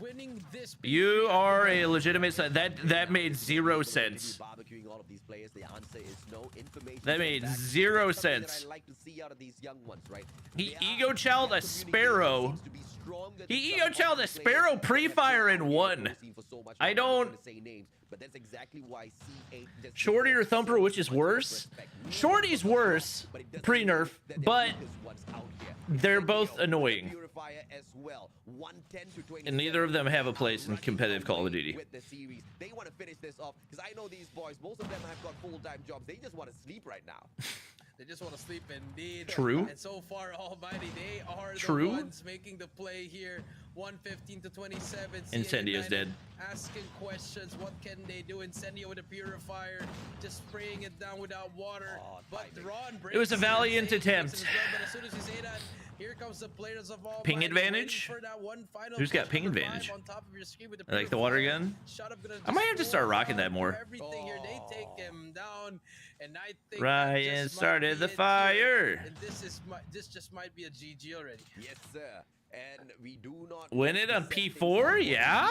[SPEAKER 3] winning this.
[SPEAKER 1] You
[SPEAKER 3] P3
[SPEAKER 1] are
[SPEAKER 3] at the
[SPEAKER 1] a
[SPEAKER 3] moment.
[SPEAKER 1] legitimate. That made zero sense.
[SPEAKER 2] Barbecuing all of these players, the answer is no. Information
[SPEAKER 1] That
[SPEAKER 2] from
[SPEAKER 1] made
[SPEAKER 2] back.
[SPEAKER 1] zero
[SPEAKER 2] That's something that
[SPEAKER 1] sense.
[SPEAKER 2] I like to see out of these young ones, right?
[SPEAKER 1] He
[SPEAKER 2] They are-
[SPEAKER 1] ego-challenged
[SPEAKER 2] their
[SPEAKER 1] a
[SPEAKER 2] communication
[SPEAKER 1] Sparrow.
[SPEAKER 2] seems to be stronger than
[SPEAKER 1] He
[SPEAKER 2] some
[SPEAKER 1] ego-challenged
[SPEAKER 2] of
[SPEAKER 1] a
[SPEAKER 2] the
[SPEAKER 1] Sparrow
[SPEAKER 2] players that have
[SPEAKER 1] pre-fire
[SPEAKER 2] been
[SPEAKER 1] and
[SPEAKER 2] out in the
[SPEAKER 1] won.
[SPEAKER 2] pro scene for so much
[SPEAKER 1] I
[SPEAKER 2] now. I'm not
[SPEAKER 1] don't-
[SPEAKER 2] gonna say names, but that's exactly why C8 just
[SPEAKER 1] Shorty or
[SPEAKER 2] deserves
[SPEAKER 1] Thumper,
[SPEAKER 2] so
[SPEAKER 1] which is
[SPEAKER 2] much
[SPEAKER 1] worse?
[SPEAKER 2] respect. We
[SPEAKER 1] Shorty's
[SPEAKER 2] know
[SPEAKER 1] worse,
[SPEAKER 2] but it doesn't
[SPEAKER 1] pre-nerf,
[SPEAKER 2] mean that they're
[SPEAKER 1] but
[SPEAKER 2] the weakest ones out here.
[SPEAKER 1] they're
[SPEAKER 2] Incendio
[SPEAKER 1] both
[SPEAKER 2] with the
[SPEAKER 1] annoying.
[SPEAKER 2] Purifier as well. 110 to 27.
[SPEAKER 1] And neither of them have a place in
[SPEAKER 2] Running
[SPEAKER 1] competitive Call of
[SPEAKER 2] away
[SPEAKER 1] Duty.
[SPEAKER 2] with the series. They want to finish this off because I know these boys, most of them have got full-time jobs. They just want to sleep right now.
[SPEAKER 3] They just want to sleep indeed.
[SPEAKER 1] True.
[SPEAKER 3] And so far, Almighty, they are
[SPEAKER 1] True.
[SPEAKER 3] the ones making the play here. 115 to 27.
[SPEAKER 1] Incendio's
[SPEAKER 3] C8
[SPEAKER 1] dead.
[SPEAKER 3] Asking questions. What can they do? Incendio with a purifier. Just spraying it down without water.
[SPEAKER 2] Oh,
[SPEAKER 3] But Ron
[SPEAKER 1] It was a
[SPEAKER 3] breaks
[SPEAKER 1] valiant
[SPEAKER 3] and saves
[SPEAKER 1] attempt.
[SPEAKER 3] as well. But as soon as you say that, here comes the players of Almighty.
[SPEAKER 1] Ping
[SPEAKER 3] waiting
[SPEAKER 1] advantage?
[SPEAKER 3] for that one final
[SPEAKER 1] Who's got
[SPEAKER 3] push,
[SPEAKER 1] ping
[SPEAKER 3] number
[SPEAKER 1] advantage?
[SPEAKER 3] 5 on top of your screen with the
[SPEAKER 1] I like the water
[SPEAKER 3] purifier.
[SPEAKER 1] gun.
[SPEAKER 3] Shut up, gonna
[SPEAKER 1] I might have to
[SPEAKER 3] just
[SPEAKER 1] start
[SPEAKER 3] roll
[SPEAKER 1] rocking that
[SPEAKER 3] out
[SPEAKER 1] more.
[SPEAKER 3] for everything here. They take him down, and I think that
[SPEAKER 1] Ryan
[SPEAKER 3] just might
[SPEAKER 1] started
[SPEAKER 3] be
[SPEAKER 1] the
[SPEAKER 3] it here.
[SPEAKER 1] fire.
[SPEAKER 3] And this just might be a GG already.
[SPEAKER 2] Yes, sir. And we do not
[SPEAKER 1] Win it on P4, yeah?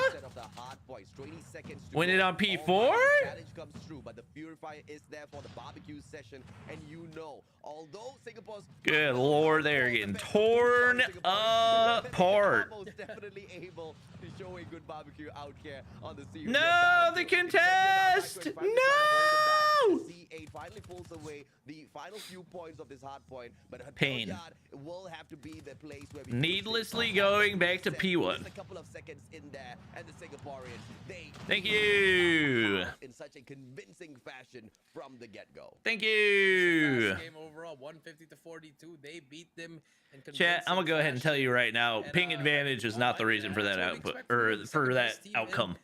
[SPEAKER 1] Win it on P4?
[SPEAKER 2] Challenge comes through, but the Purifier is there for the barbecue session, and you know, although Singapore's
[SPEAKER 1] Good lord, they are getting torn apart.
[SPEAKER 2] Most definitely able to show a good barbecue out here on the series.
[SPEAKER 1] No, the contest! No!
[SPEAKER 2] C8 finally pulls away the final few points of this hard point, but her
[SPEAKER 1] Pain.
[SPEAKER 2] yard will have to be the place where we
[SPEAKER 1] Needlessly going back to P1.
[SPEAKER 2] Just a couple of seconds in there, and the Singaporeans, they
[SPEAKER 1] Thank you.
[SPEAKER 2] in such a convincing fashion from the get-go.
[SPEAKER 1] Thank you.
[SPEAKER 3] Fast game overall, 150 to 42. They beat them. In
[SPEAKER 1] Chat, I'm gonna go ahead and tell you right now,
[SPEAKER 3] And,
[SPEAKER 1] ping advantage is not the reason for that
[SPEAKER 3] that's what we
[SPEAKER 1] output
[SPEAKER 3] expect from
[SPEAKER 1] or
[SPEAKER 3] the
[SPEAKER 1] for that
[SPEAKER 3] second-best team
[SPEAKER 1] outcome.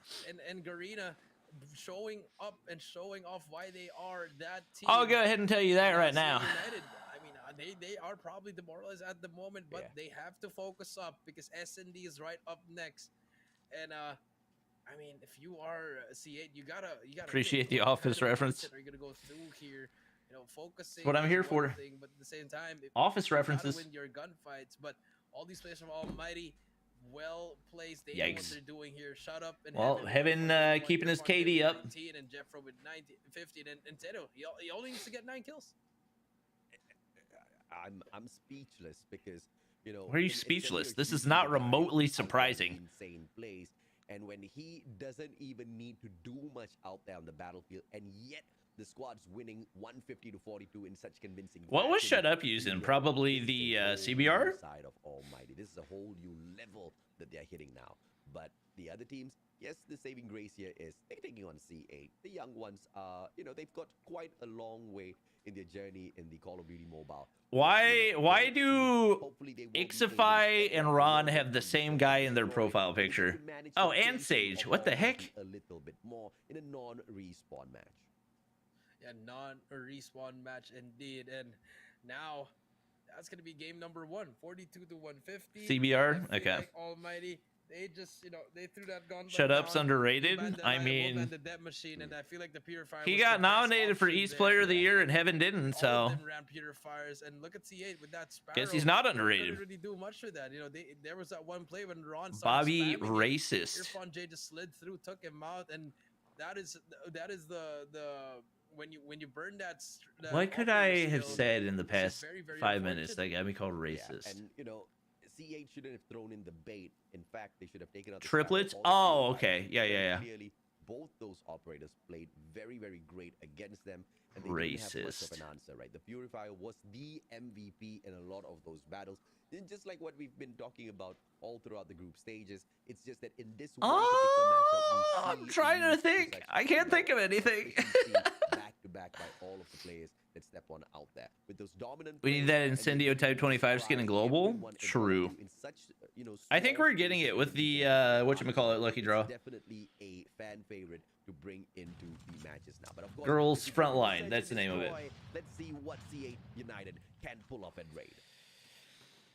[SPEAKER 3] And Garena showing up and showing off why they are that team.
[SPEAKER 1] I'll go ahead and tell you that right now.
[SPEAKER 3] United, I mean, they are probably demoralized at the moment, but they have to focus up because S&D is right up next. And I mean, if you are C8, you gotta
[SPEAKER 1] Appreciate the
[SPEAKER 3] what
[SPEAKER 1] Office
[SPEAKER 3] kind of
[SPEAKER 1] reference.
[SPEAKER 3] mindset are you gonna go through here? You know, focusing.
[SPEAKER 1] what I'm here
[SPEAKER 3] is one
[SPEAKER 1] for.
[SPEAKER 3] thing, but at the same time,
[SPEAKER 1] Office
[SPEAKER 3] you gotta
[SPEAKER 1] references.
[SPEAKER 3] win your gunfights. But all these players from Almighty, well placed. They know what
[SPEAKER 1] Yikes.
[SPEAKER 3] they're doing here. Shut up and
[SPEAKER 1] Well, Heaven keeping his KD up.
[SPEAKER 3] 19 and Jeffro with 19, 15, and Tedo. He only needs to get 9 kills.
[SPEAKER 2] I'm speechless because, you know.
[SPEAKER 1] Why are you
[SPEAKER 2] in
[SPEAKER 1] speechless?
[SPEAKER 2] Incendio,
[SPEAKER 1] This
[SPEAKER 2] he's
[SPEAKER 1] is not
[SPEAKER 2] the guy
[SPEAKER 1] remotely
[SPEAKER 2] out there
[SPEAKER 1] surprising.
[SPEAKER 2] in Insane plays, and when he doesn't even need to do much out there on the battlefield, and yet the squad's winning 150 to 42 in such convincing.
[SPEAKER 1] What was
[SPEAKER 2] fashion,
[SPEAKER 1] Shut Up using?
[SPEAKER 2] you know,
[SPEAKER 1] Probably
[SPEAKER 2] this is
[SPEAKER 1] the,
[SPEAKER 2] a whole
[SPEAKER 1] CBR?
[SPEAKER 2] new side of Almighty. This is a whole new level that they're hitting now. But the other teams, yes, the saving grace here is they're taking on C8. The young ones are, you know, they've got quite a long way in their journey in the Call of Duty Mobile.
[SPEAKER 1] Why do
[SPEAKER 2] Hopefully they will be able to
[SPEAKER 1] Ixify
[SPEAKER 2] step
[SPEAKER 1] and
[SPEAKER 2] up
[SPEAKER 1] Ron
[SPEAKER 2] their
[SPEAKER 1] have the
[SPEAKER 2] game
[SPEAKER 1] same
[SPEAKER 2] and
[SPEAKER 1] guy in their
[SPEAKER 2] destroy
[SPEAKER 1] profile
[SPEAKER 2] just to
[SPEAKER 1] picture?
[SPEAKER 2] manage
[SPEAKER 1] Oh,
[SPEAKER 2] the
[SPEAKER 1] and
[SPEAKER 2] pacing
[SPEAKER 1] Sage.
[SPEAKER 2] of
[SPEAKER 1] What the
[SPEAKER 2] Almighty
[SPEAKER 1] heck?
[SPEAKER 2] a little bit more in a non-respawn match.
[SPEAKER 3] Yeah, non-respawn match indeed. And now that's gonna be game number 1, 42 to 150.
[SPEAKER 1] CBR?
[SPEAKER 3] I feel
[SPEAKER 1] Okay.
[SPEAKER 3] like Almighty, they just, you know, they threw that gun.
[SPEAKER 1] Shut Up's underrated? I mean,
[SPEAKER 3] the death machine, and I feel like the purifier.
[SPEAKER 1] he
[SPEAKER 3] was
[SPEAKER 1] got
[SPEAKER 3] the best
[SPEAKER 1] nominated for
[SPEAKER 3] option
[SPEAKER 1] East
[SPEAKER 3] there.
[SPEAKER 1] Player of the Year and Heaven didn't,
[SPEAKER 3] All
[SPEAKER 1] so
[SPEAKER 3] of them ran purifiers, and look at C8 with that Sparrow.
[SPEAKER 1] guess he's not
[SPEAKER 3] They
[SPEAKER 1] underrated.
[SPEAKER 3] couldn't really do much with that. You know, there was that one play when Ron started
[SPEAKER 1] Bobby
[SPEAKER 3] spamming it.
[SPEAKER 1] racist.
[SPEAKER 3] Irfan J just slid through, took him out, and that is the when you burn that.
[SPEAKER 1] What could I have said in the
[SPEAKER 3] it's just
[SPEAKER 1] past
[SPEAKER 3] very, very
[SPEAKER 1] 5 minutes
[SPEAKER 3] unfortunate.
[SPEAKER 1] that got me called
[SPEAKER 2] Yeah,
[SPEAKER 1] racist?
[SPEAKER 2] and you know, C8 shouldn't have thrown in the bait. In fact, they should have taken out the
[SPEAKER 1] Triplets?
[SPEAKER 2] Sparrow all
[SPEAKER 1] Oh,
[SPEAKER 2] the time.
[SPEAKER 1] okay. Yeah, yeah, yeah.
[SPEAKER 2] Clearly, both those operators played very, very great against them, and they didn't have much
[SPEAKER 1] Racist.
[SPEAKER 2] of an answer. Right, the Purifier was the MVP in a lot of those battles. And just like what we've been talking about all throughout the group stages, it's just that in this one particular matchup,
[SPEAKER 1] I'm trying to think. I can't think of anything.
[SPEAKER 2] Back to back by all of the players that step on out there with those dominant.
[SPEAKER 1] We need
[SPEAKER 2] players
[SPEAKER 1] that
[SPEAKER 2] and
[SPEAKER 1] Incendio
[SPEAKER 2] you
[SPEAKER 1] Type 25 skin in global?
[SPEAKER 2] everyone involved
[SPEAKER 1] True.
[SPEAKER 2] in such, you know,
[SPEAKER 1] I think
[SPEAKER 2] small
[SPEAKER 1] we're getting
[SPEAKER 2] spaces
[SPEAKER 1] it with
[SPEAKER 2] in
[SPEAKER 1] the,
[SPEAKER 2] game.
[SPEAKER 1] whatchamacallit, Lucky
[SPEAKER 2] It's
[SPEAKER 1] Draw.
[SPEAKER 2] definitely a fan favorite to bring into the matches now. But of course,
[SPEAKER 1] Girls
[SPEAKER 2] if you
[SPEAKER 1] Front
[SPEAKER 2] can
[SPEAKER 1] Line,
[SPEAKER 2] search
[SPEAKER 1] that's
[SPEAKER 2] and
[SPEAKER 1] the name of it.
[SPEAKER 2] destroy, let's see what C8 United can pull off at Raid.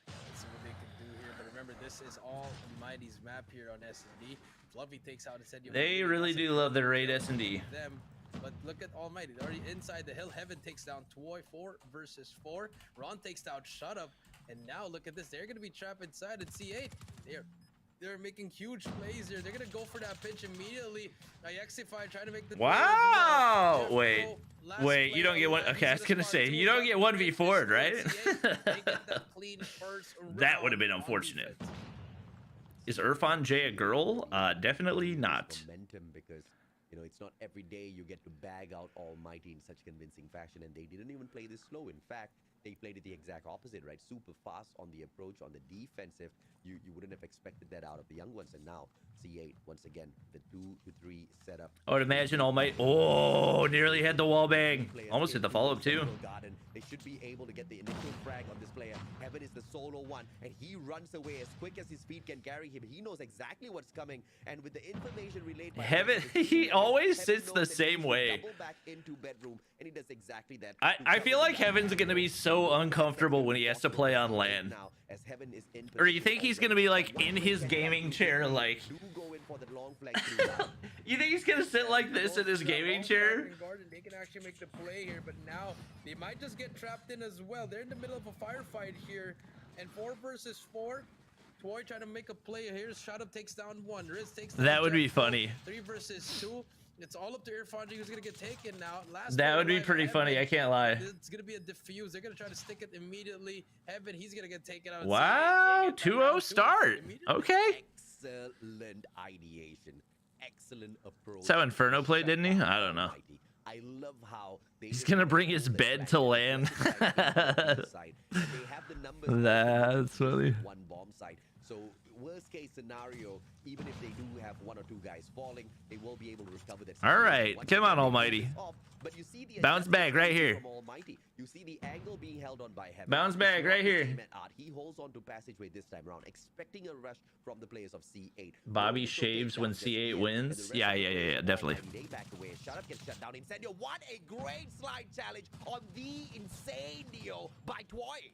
[SPEAKER 3] Let's see what they can do here. But remember, this is all Mighty's map here on S&D. Fluffy takes out Incendio.
[SPEAKER 1] They really do love their raid S&D.
[SPEAKER 3] Them. But look at Almighty. They're already inside the hill. Heaven takes down Toy 4 versus 4. Ron takes down Shut Up. And now look at this. They're going to be trapped inside at C8. They're making huge plays here. They're going to go for that pitch immediately. Yexify trying to make the
[SPEAKER 1] Wow.
[SPEAKER 3] Jeff
[SPEAKER 1] Wait.
[SPEAKER 3] Pro,
[SPEAKER 1] Wait, you don't get one. Okay, I was going to say, you don't get 1v4'd, right? That would have been unfortunate. Is Irfan J a girl? Definitely not.
[SPEAKER 2] Momentum, because you know it's not every day you get to bag out Almighty in such convincing fashion, and they didn't even play this slow. In fact, they played it the exact opposite, right? Super fast on the approach, on the defensive. You wouldn't have expected that out of the young ones, and now C8 once again the 2-3 setup.
[SPEAKER 1] I would imagine Almighty. Oh, nearly had the wall bang. Almost hit the follow up too.
[SPEAKER 2] Garden. They should be able to get the initial frag on this player. Heaven is the solo one, and he runs away as quick as his feet can carry him. He knows exactly what's coming, and with the information relayed by
[SPEAKER 1] Heaven, he always sits the same way.
[SPEAKER 2] Double back into bedroom, and he does exactly that.
[SPEAKER 1] I feel like Heaven's gonna be so uncomfortable when he has to play on LAN.
[SPEAKER 2] Now, as Heaven is in
[SPEAKER 1] Or you think he's gonna be like in his gaming chair, like? You think he's gonna sit like this in his gaming chair?
[SPEAKER 3] They can actually make the play here, but now they might just get trapped in as well. They're in the middle of a firefight here, and 4 versus 4. Toy trying to make a play here. Shut Up takes down 1. Riz takes down
[SPEAKER 1] That would be
[SPEAKER 3] Jeff Pro.
[SPEAKER 1] funny.
[SPEAKER 3] 3 versus 2. It's all up to Irfan who's gonna get taken now.
[SPEAKER 1] That would be pretty funny. I can't lie.
[SPEAKER 3] It's gonna be a diffuse. They're gonna try to stick it immediately. Heaven, he's gonna get taken out.
[SPEAKER 1] Wow, 2-0 start. Okay.
[SPEAKER 2] Excellent ideation. Excellent approach.
[SPEAKER 1] That's how Inferno played, didn't he? I don't know.
[SPEAKER 2] I love how
[SPEAKER 1] He's gonna bring his bed to LAN. That's funny.
[SPEAKER 2] One bomb site. So worst case scenario, even if they do have 1 or 2 guys falling, they will be able to recover that.
[SPEAKER 1] All right, come on, Almighty.
[SPEAKER 2] But you see the
[SPEAKER 1] Bounce back right here.
[SPEAKER 2] Almighty. You see the angle being held on by Heaven.
[SPEAKER 1] Bounce back right here.
[SPEAKER 2] He holds on to passageway this time around, expecting a rush from the players of C8.
[SPEAKER 1] Bobby shaves when C8 wins. Yeah, definitely.
[SPEAKER 2] They back away. Shut Up gets shut down. Incendio, what a great slide challenge on the Incendio by Toy.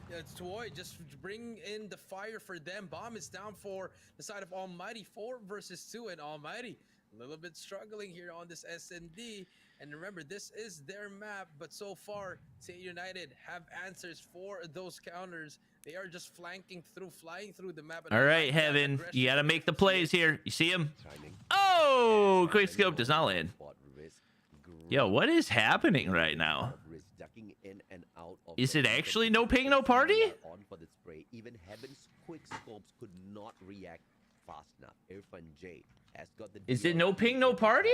[SPEAKER 3] Yeah, it's Toy. Just bring in the fire for them. Bomb is down for the side of Almighty. 4 versus 2, and Almighty a little bit struggling here on this SND. And remember, this is their map, but so far, C8 United have answers for those counters. They are just flanking through, flying through the map.
[SPEAKER 1] All right, Heaven, you got to make the plays here. You see him? Oh, quick scope does not land. Yo, what is happening right now? Is it actually no ping, no party?
[SPEAKER 2] Even Heaven's quick scopes could not react fast enough. Irfan J has got the.
[SPEAKER 1] Is it no ping, no party?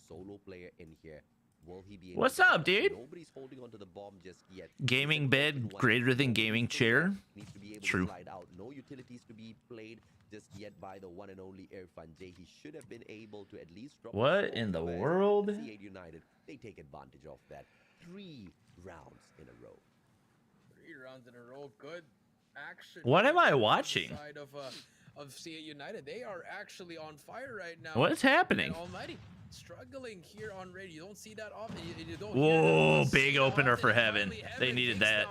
[SPEAKER 2] Solo player in here. Will he be?
[SPEAKER 1] What's up, dude?
[SPEAKER 2] Nobody's holding onto the bomb just yet.
[SPEAKER 1] Gaming bed greater than gaming chair.
[SPEAKER 2] Needs to be able
[SPEAKER 1] True.
[SPEAKER 2] to slide out. No utilities to be played just yet by the one and only Irfan J. He should have been able to at least drop.
[SPEAKER 1] What in the world?
[SPEAKER 2] C8 United. They take advantage of that. 3 rounds in a row.
[SPEAKER 3] 3 rounds in a row. Good action.
[SPEAKER 1] What am I watching?
[SPEAKER 3] Side of C8 United. They are actually on fire right now.
[SPEAKER 1] What's happening?
[SPEAKER 3] And Almighty struggling here on raid. You don't see that often. You don't
[SPEAKER 1] Whoa, big opener for Heaven. They needed that.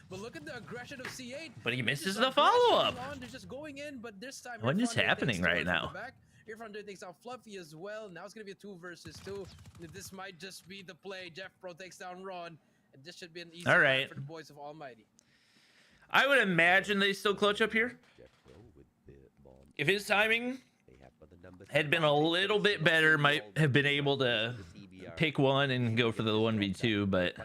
[SPEAKER 3] But look at the aggression of C8.
[SPEAKER 1] But he misses the follow-up.
[SPEAKER 3] They're just going in, but this time
[SPEAKER 1] What is happening right now?
[SPEAKER 3] Irfan takes out Fluffy as well. Now it's gonna be a 2 versus 2. This might just be the play. Jeff Pro takes down Ron, and this should be an easy
[SPEAKER 1] All right.
[SPEAKER 3] for the boys of Almighty.
[SPEAKER 1] I would imagine they still clutch up here. If his timing had been a little bit better, might have been able to pick one and go for the 1v2, but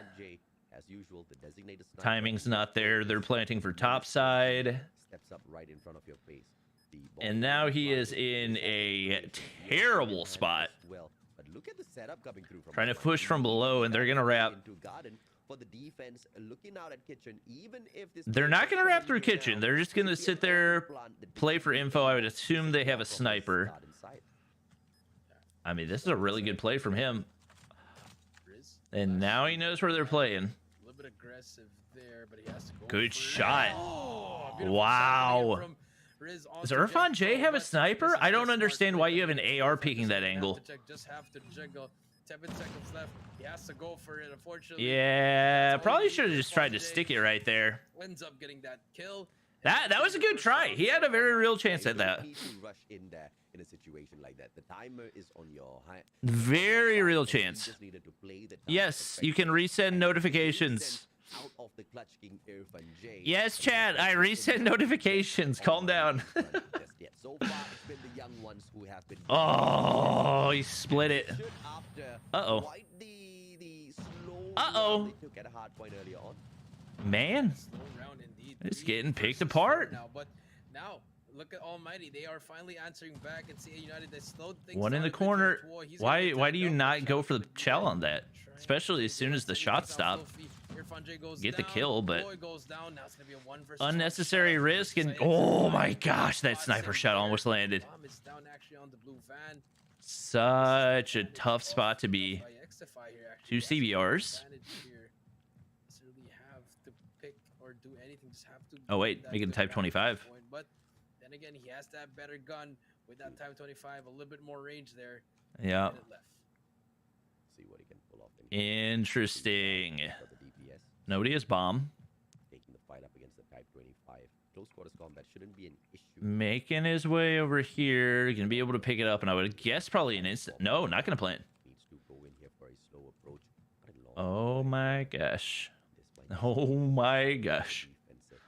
[SPEAKER 1] timing's not there. They're planting for top side.
[SPEAKER 2] Steps up right in front of your face.
[SPEAKER 1] And now he is in a terrible spot.
[SPEAKER 2] Well, but look at the setup coming through from
[SPEAKER 1] Trying to push from below, and they're going to wrap.
[SPEAKER 2] For the defense, looking out at Kitchen, even if this
[SPEAKER 1] They're not going to wrap through Kitchen. They're just going to sit there, play for info. I would assume they have a sniper. I mean, this is a really good play from him. And now he knows where they're playing.
[SPEAKER 3] A little bit aggressive there, but he has to go.
[SPEAKER 1] Good
[SPEAKER 3] for
[SPEAKER 1] shot.
[SPEAKER 3] it. Oh, beautiful
[SPEAKER 1] Wow.
[SPEAKER 3] shot from Riz
[SPEAKER 1] Does
[SPEAKER 3] onto
[SPEAKER 1] Irfan
[SPEAKER 3] Jeff
[SPEAKER 1] J
[SPEAKER 3] Pro,
[SPEAKER 1] have a
[SPEAKER 3] but
[SPEAKER 1] sniper?
[SPEAKER 3] this is
[SPEAKER 1] I don't
[SPEAKER 3] just
[SPEAKER 1] understand
[SPEAKER 3] smart
[SPEAKER 1] why
[SPEAKER 3] play
[SPEAKER 1] you have an
[SPEAKER 3] from
[SPEAKER 1] AR
[SPEAKER 3] Irfan.
[SPEAKER 1] peeking that angle.
[SPEAKER 3] Just have to jiggle. 7 seconds left. He has to go for it, unfortunately.
[SPEAKER 1] Yeah, probably should have just tried to stick it right there.
[SPEAKER 3] Ends up getting that kill.
[SPEAKER 1] That was a good try. He had a very real chance at that.
[SPEAKER 2] Need to rush in there in a situation like that. The timer is on your high.
[SPEAKER 1] Very real
[SPEAKER 2] You
[SPEAKER 1] chance.
[SPEAKER 2] just needed to play the time
[SPEAKER 1] Yes, you can
[SPEAKER 2] effectively.
[SPEAKER 1] resend notifications.
[SPEAKER 2] Out of the Clutch King Irfan J.
[SPEAKER 1] Yes, chat, I resend notifications. Calm down.
[SPEAKER 2] Just yet. So far, it's been the young ones who have been.
[SPEAKER 1] Oh, he split it.
[SPEAKER 2] Should after
[SPEAKER 1] Uh-oh.
[SPEAKER 2] quite the slow
[SPEAKER 1] Uh-oh.
[SPEAKER 2] round they took at a hard point earlier on.
[SPEAKER 1] Man,
[SPEAKER 3] Slow round indeed.
[SPEAKER 1] it's
[SPEAKER 3] 3
[SPEAKER 1] getting picked
[SPEAKER 3] versus
[SPEAKER 1] apart.
[SPEAKER 3] 4 now, but now look at Almighty. They are finally answering back and CA United. They slowed things
[SPEAKER 1] One in
[SPEAKER 3] down
[SPEAKER 1] the
[SPEAKER 3] a bit
[SPEAKER 1] corner.
[SPEAKER 3] here. Toy, he's
[SPEAKER 1] Why
[SPEAKER 3] gonna
[SPEAKER 1] why
[SPEAKER 3] get
[SPEAKER 1] do you
[SPEAKER 3] tagged
[SPEAKER 1] not
[SPEAKER 3] up.
[SPEAKER 1] go for the
[SPEAKER 3] Shot
[SPEAKER 1] shell on
[SPEAKER 3] again.
[SPEAKER 1] that?
[SPEAKER 3] Trying
[SPEAKER 1] Especially
[SPEAKER 3] to
[SPEAKER 1] as soon as the
[SPEAKER 3] get
[SPEAKER 1] shot
[SPEAKER 3] down
[SPEAKER 1] stop.
[SPEAKER 3] Sophie. Irfan J goes
[SPEAKER 1] Get the
[SPEAKER 3] down.
[SPEAKER 1] kill, but
[SPEAKER 3] Toy goes down. Now it's gonna be a 1 versus 1
[SPEAKER 1] unnecessary
[SPEAKER 3] shot.
[SPEAKER 1] risk and
[SPEAKER 3] Excited
[SPEAKER 1] oh
[SPEAKER 3] to
[SPEAKER 1] my
[SPEAKER 3] find
[SPEAKER 1] gosh, that
[SPEAKER 3] spots
[SPEAKER 1] sniper
[SPEAKER 3] in
[SPEAKER 1] shot
[SPEAKER 3] there.
[SPEAKER 1] almost landed.
[SPEAKER 3] Bomb is down actually on the blue van.
[SPEAKER 1] Such a tough spot to be.
[SPEAKER 3] By Xify here, actually.
[SPEAKER 1] Two CBRs.
[SPEAKER 3] Advantage here. Doesn't really have to pick or do anything. Just have to
[SPEAKER 1] Oh wait,
[SPEAKER 3] that
[SPEAKER 1] making
[SPEAKER 3] good
[SPEAKER 1] type
[SPEAKER 3] vantage
[SPEAKER 1] 25.
[SPEAKER 3] point. But then again, he has that better gun with that type 25, a little bit more range there.
[SPEAKER 1] Yeah.
[SPEAKER 3] And it left.
[SPEAKER 2] See what he can pull off. In
[SPEAKER 1] Interesting.
[SPEAKER 2] for the DPS.
[SPEAKER 1] Nobody has bomb.
[SPEAKER 2] Taking the fight up against the Type 25. Close quarters combat shouldn't be an issue.
[SPEAKER 1] Making his way over here. Gonna be able to pick it up, and I would guess probably an instant. No, not gonna plant.
[SPEAKER 2] Needs to go in here for a slow approach. But a long
[SPEAKER 1] Oh my gosh.
[SPEAKER 2] This might be
[SPEAKER 1] Oh my gosh.
[SPEAKER 2] defensive.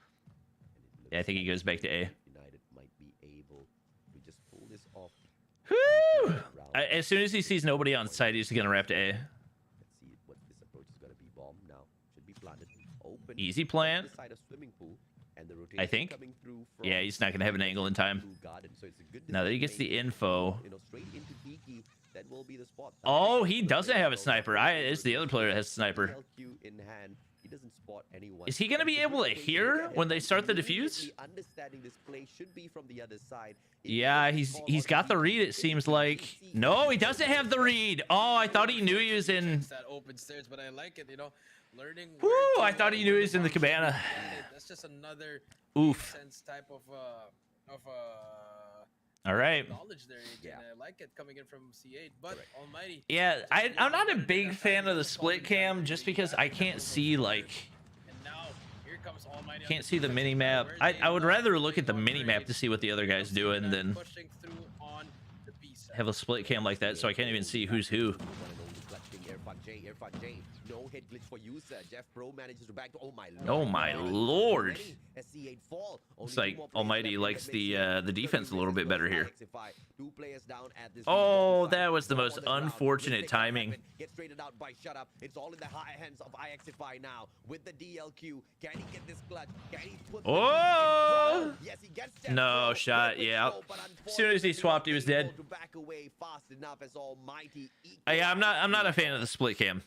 [SPEAKER 2] And it
[SPEAKER 1] Yeah, I think he
[SPEAKER 2] looks
[SPEAKER 1] goes back to A.
[SPEAKER 2] like United might be able to just pull this off.
[SPEAKER 1] Woo!
[SPEAKER 2] Round.
[SPEAKER 1] As soon as he sees nobody on site, he's gonna wrap to A.
[SPEAKER 2] Let's see what this approach is gonna be. Bomb now should be planted. Open.
[SPEAKER 1] Easy plant.
[SPEAKER 2] This side of swimming pool, and the
[SPEAKER 1] I
[SPEAKER 2] rotation
[SPEAKER 1] think.
[SPEAKER 2] coming through
[SPEAKER 1] Yeah,
[SPEAKER 2] from
[SPEAKER 1] he's not gonna have an angle in time.
[SPEAKER 2] blue garden, so it's a good
[SPEAKER 1] Now that he gets the
[SPEAKER 2] decision
[SPEAKER 1] info.
[SPEAKER 2] made. Straight into Peaky, that will be the spot.
[SPEAKER 1] Oh, he doesn't have a sniper. It's the other player that has a sniper.
[SPEAKER 2] LQ in hand. He doesn't spot anyone.
[SPEAKER 1] Is he gonna be
[SPEAKER 2] It's a
[SPEAKER 1] able
[SPEAKER 2] good
[SPEAKER 1] to
[SPEAKER 2] place
[SPEAKER 1] hear
[SPEAKER 2] get
[SPEAKER 1] when
[SPEAKER 2] it.
[SPEAKER 1] they start the
[SPEAKER 2] Immediately
[SPEAKER 1] defuse?
[SPEAKER 2] Understanding this play should be from the other side. If
[SPEAKER 1] Yeah,
[SPEAKER 2] he
[SPEAKER 1] he's
[SPEAKER 2] doesn't
[SPEAKER 1] he's
[SPEAKER 2] call
[SPEAKER 1] got
[SPEAKER 2] on
[SPEAKER 1] the
[SPEAKER 2] Peaky,
[SPEAKER 1] read, it
[SPEAKER 2] it's
[SPEAKER 1] seems
[SPEAKER 2] easy
[SPEAKER 1] like.
[SPEAKER 2] to see.
[SPEAKER 1] No, he doesn't have the read. Oh, I thought he knew he was in.
[SPEAKER 3] It's that open stairs, but I like it, learning.
[SPEAKER 1] Woo,
[SPEAKER 3] where to
[SPEAKER 1] I thought he
[SPEAKER 3] go
[SPEAKER 1] knew
[SPEAKER 3] when
[SPEAKER 1] he was in the
[SPEAKER 3] bomb should be
[SPEAKER 1] cabana.
[SPEAKER 3] planted. That's just another
[SPEAKER 1] Oof.
[SPEAKER 3] sense type of
[SPEAKER 1] All right.
[SPEAKER 3] knowledge there, AJ,
[SPEAKER 2] Yeah.
[SPEAKER 3] and I like it coming in from C8. But Almighty.
[SPEAKER 1] Yeah, I'm not a big fan of the split cam just because I can't see like
[SPEAKER 3] And now here comes Almighty. on
[SPEAKER 1] can't
[SPEAKER 3] the
[SPEAKER 1] see the
[SPEAKER 3] defensive
[SPEAKER 1] mini
[SPEAKER 3] side,
[SPEAKER 1] map.
[SPEAKER 3] where
[SPEAKER 1] I
[SPEAKER 3] they
[SPEAKER 1] would
[SPEAKER 3] lost
[SPEAKER 1] rather look at the
[SPEAKER 3] on
[SPEAKER 1] mini map
[SPEAKER 3] grade.
[SPEAKER 1] to see what the other guy's
[SPEAKER 3] You'll see
[SPEAKER 1] doing
[SPEAKER 3] them
[SPEAKER 1] than
[SPEAKER 3] pushing through on the B side.
[SPEAKER 1] have a split cam like that so I can't even see who's who.
[SPEAKER 2] One and only Clutch King, Irfan J. No hit glitch for user. Jeff Pro manages to back. Oh my lord.
[SPEAKER 1] Oh my lord.
[SPEAKER 2] As C8 fall.
[SPEAKER 1] Looks
[SPEAKER 2] Only
[SPEAKER 1] like
[SPEAKER 2] two more players
[SPEAKER 1] Almighty
[SPEAKER 2] left in
[SPEAKER 1] likes
[SPEAKER 2] the
[SPEAKER 1] the
[SPEAKER 2] mix.
[SPEAKER 1] defense a little bit better here.
[SPEAKER 2] Two players down at this
[SPEAKER 1] Oh,
[SPEAKER 2] defensive
[SPEAKER 1] that
[SPEAKER 2] side.
[SPEAKER 1] was the
[SPEAKER 2] One
[SPEAKER 1] most
[SPEAKER 2] on ground.
[SPEAKER 1] unfortunate
[SPEAKER 2] Mistake that
[SPEAKER 1] timing.
[SPEAKER 2] happened. Gets traded out by Shut Up. It's all in the high hands of IXify now with the DLQ. Can he get this clutch? Can he put the
[SPEAKER 1] Oh!
[SPEAKER 2] in front? Yes, he gets Jeff
[SPEAKER 1] No
[SPEAKER 2] Pro.
[SPEAKER 1] shot,
[SPEAKER 2] Perfect
[SPEAKER 1] yeah.
[SPEAKER 2] throw, but
[SPEAKER 1] As soon as he swapped, he was dead.
[SPEAKER 2] unfortunately, to back away fast enough as Almighty
[SPEAKER 1] Yeah, I'm not a fan of the split cam.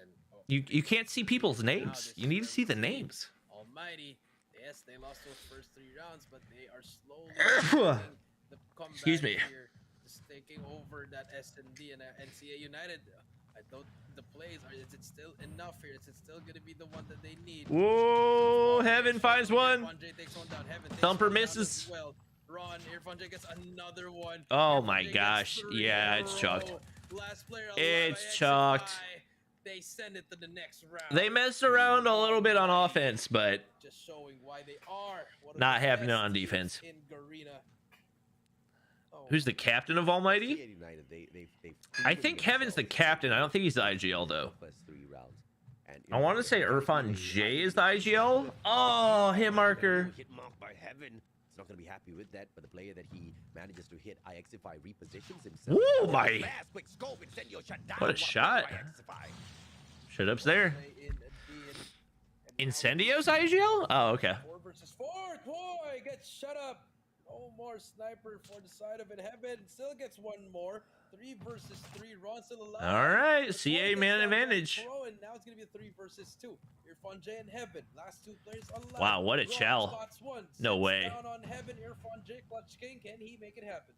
[SPEAKER 3] And, oh,
[SPEAKER 1] You can't see people's names. You need to see the names.
[SPEAKER 3] Almighty. Yes, they lost those first 3 rounds, but they are slowly making the comeback
[SPEAKER 1] Excuse me.
[SPEAKER 3] here, just taking over that S&D and NCA United. I don't. The plays are. Is it still enough here? Is it still gonna be the one that they need?
[SPEAKER 1] Whoa, Heaven finds one.
[SPEAKER 3] Irfan J takes one down. Heaven takes
[SPEAKER 1] Thumper
[SPEAKER 3] one down
[SPEAKER 1] misses.
[SPEAKER 3] as well. Ron, Irfan J gets another one.
[SPEAKER 1] Oh
[SPEAKER 3] Irfan
[SPEAKER 1] my
[SPEAKER 3] J gets
[SPEAKER 1] gosh.
[SPEAKER 3] 3
[SPEAKER 1] Yeah,
[SPEAKER 3] in a
[SPEAKER 1] it's chalked.
[SPEAKER 3] row. Last player alive,
[SPEAKER 1] It's
[SPEAKER 3] IXify.
[SPEAKER 1] chalked.
[SPEAKER 3] They send it to the next round.
[SPEAKER 1] They messed around a little bit on offense, but
[SPEAKER 3] Just showing why they are one of
[SPEAKER 1] not
[SPEAKER 3] the
[SPEAKER 1] happening
[SPEAKER 3] best
[SPEAKER 1] on
[SPEAKER 3] teams
[SPEAKER 1] defense.
[SPEAKER 3] in Garena. Oh,
[SPEAKER 1] who's the captain of Almighty?
[SPEAKER 2] C8 United, they've
[SPEAKER 1] I think Heaven's the captain. I don't think he's the IGL though.
[SPEAKER 2] First 3 rounds. And
[SPEAKER 1] I want to say Irfan J is the IGL. Oh, hit marker.
[SPEAKER 2] Hit marked by Heaven. He's not going to be happy with that, but the player that he manages to hit, IXify repositions himself.
[SPEAKER 1] Ooh, my.
[SPEAKER 2] Fast, quick scope, incendio shut down.
[SPEAKER 1] What a shot.
[SPEAKER 2] IXify.
[SPEAKER 1] Shut up's there.
[SPEAKER 3] play in
[SPEAKER 1] Incendio's IGL? Oh, okay.
[SPEAKER 3] 4 versus 4. Toy gets shut up. No more sniper for the side of it. Heaven still gets one more. 3 versus 3. Ron still alive.
[SPEAKER 1] All right,
[SPEAKER 3] The
[SPEAKER 1] CA
[SPEAKER 3] Toy
[SPEAKER 1] man
[SPEAKER 3] gets down by
[SPEAKER 1] advantage.
[SPEAKER 3] Pro, and now it's gonna be a 3 versus 2. Irfan J and Heaven. Last 2 players alive.
[SPEAKER 1] Wow, what a
[SPEAKER 3] Ron
[SPEAKER 1] chow.
[SPEAKER 3] spots one,
[SPEAKER 1] No
[SPEAKER 3] sits
[SPEAKER 1] way.
[SPEAKER 3] Down on Heaven. Irfan J, Clutch King. Can he make it happen?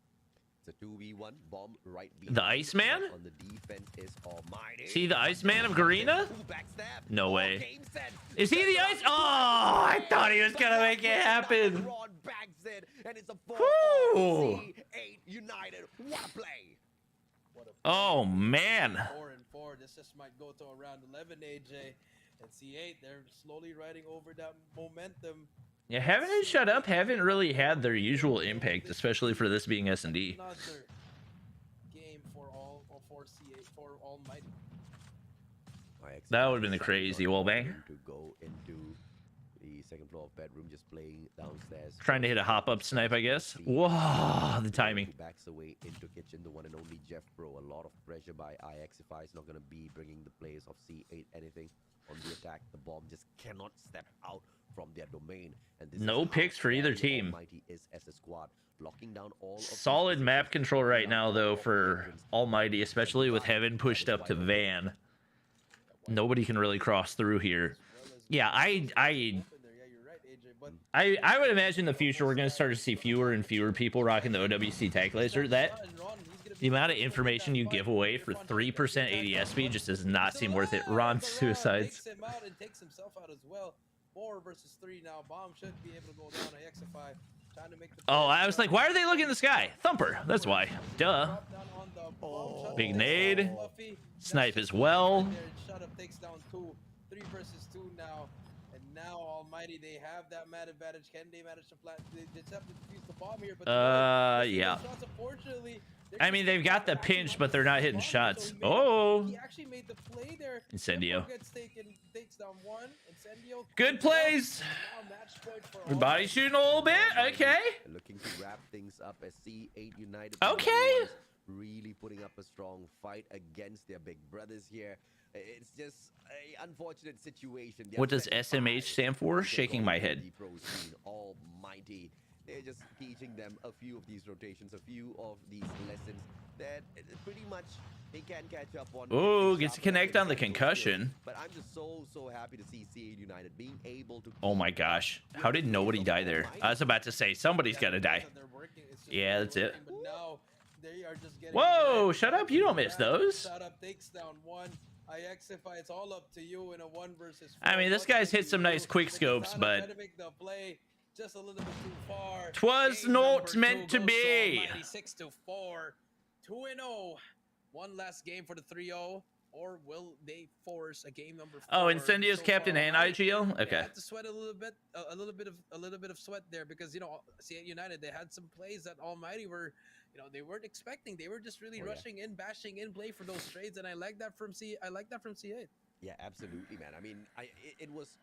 [SPEAKER 2] It's a 2v1 bomb right
[SPEAKER 1] The
[SPEAKER 2] behind.
[SPEAKER 1] Iceman?
[SPEAKER 2] On the defense is Almighty.
[SPEAKER 1] See the Iceman of Garena?
[SPEAKER 2] Ooh, backstab.
[SPEAKER 1] No
[SPEAKER 2] Oh,
[SPEAKER 1] way.
[SPEAKER 2] game set.
[SPEAKER 1] Is he the ice? Oh, I thought he was gonna make it happen.
[SPEAKER 2] Ron backs it, and it's a 4
[SPEAKER 1] Whew.
[SPEAKER 2] C8 United. What a play.
[SPEAKER 3] What a
[SPEAKER 1] Oh man.
[SPEAKER 3] 4 and 4. This just might go to around 11, AJ. And C8, they're slowly riding over that momentum.
[SPEAKER 1] Yeah, Heaven and Shut Up haven't really had their usual impact, especially for this being S&D.
[SPEAKER 3] Another game for C8 for Almighty.
[SPEAKER 1] That would have been a crazy wallbang.
[SPEAKER 2] To go into the second floor of bedroom, just playing downstairs.
[SPEAKER 1] Trying to hit a hop-up snipe, I guess. Whoa, the timing.
[SPEAKER 2] Backs away into kitchen, the one and only Jeff Pro. A lot of pressure by IXify. Is not going to be bringing the players of C8 anything on the attack. The bomb just cannot step out from their domain. And this
[SPEAKER 1] No picks for either team.
[SPEAKER 2] Almighty is as a squad, locking down all of
[SPEAKER 1] Solid map control right now, though, for Almighty, especially with Heaven pushed up to Van. Nobody can really cross through here. Yeah, I would imagine in the future we're going to start to see fewer and fewer people rocking the OWC Tech Laser. That the amount of information you give away for 3% ADS speed just does not seem worth it. Ron suicides.
[SPEAKER 3] Takes him out and takes himself out as well. 4 versus 3 now. Bomb should be able to go down. IXify trying to make the.
[SPEAKER 1] Oh, I was like, why are they looking in the sky? Thumper. That's why. Duh. Big nade. Snipe as well.
[SPEAKER 3] Shut up takes down 2. 3 versus 2 now. And now Almighty, they have that mad advantage. Can they manage to plant? They just have to defuse the bomb here. But
[SPEAKER 1] yeah.
[SPEAKER 3] shots, unfortunately,
[SPEAKER 1] I mean, they've got the pinch, but they're not hitting shots. Oh.
[SPEAKER 3] He actually made the play there.
[SPEAKER 1] Incendio.
[SPEAKER 3] Gets taken, takes down 1. Incendio.
[SPEAKER 1] Good plays.
[SPEAKER 3] Now match point for
[SPEAKER 1] Everybody shooting a little bit. Okay.
[SPEAKER 2] Looking to wrap things up as C8 United.
[SPEAKER 1] Okay.
[SPEAKER 2] Really putting up a strong fight against their big brothers here. It's just an unfortunate situation.
[SPEAKER 1] What does SMH stand for? Shaking my head.
[SPEAKER 2] Almighty. They're just teaching them a few of these rotations, a few of these lessons that pretty much they can catch up on.
[SPEAKER 1] Oh, gets to connect on the concussion.
[SPEAKER 2] But I'm just so happy to see C8 United being able to.
[SPEAKER 1] Oh my gosh. How did nobody die there? I was about to say somebody's got to die. Yeah, that's it. Whoa, shut up. You don't miss those.
[SPEAKER 3] Shut up takes down 1. IXify, it's all up to you in a 1 versus 4.
[SPEAKER 1] I mean, this guy's hit some nice quick scopes, but
[SPEAKER 3] just a little bit too far.
[SPEAKER 1] 'Twas not meant to be.
[SPEAKER 3] 6-4, 2-0. One last game for the 3-0, or will they force a game number 4?
[SPEAKER 1] Oh, Incendio's captain and IGL. Okay.
[SPEAKER 3] They had to sweat a little bit of sweat there because C8 United, they had some plays that Almighty were. They weren't expecting. They were just really rushing in, bashing in play for those trades, and I like that from C8.
[SPEAKER 2] Yeah, absolutely, man. I mean, it was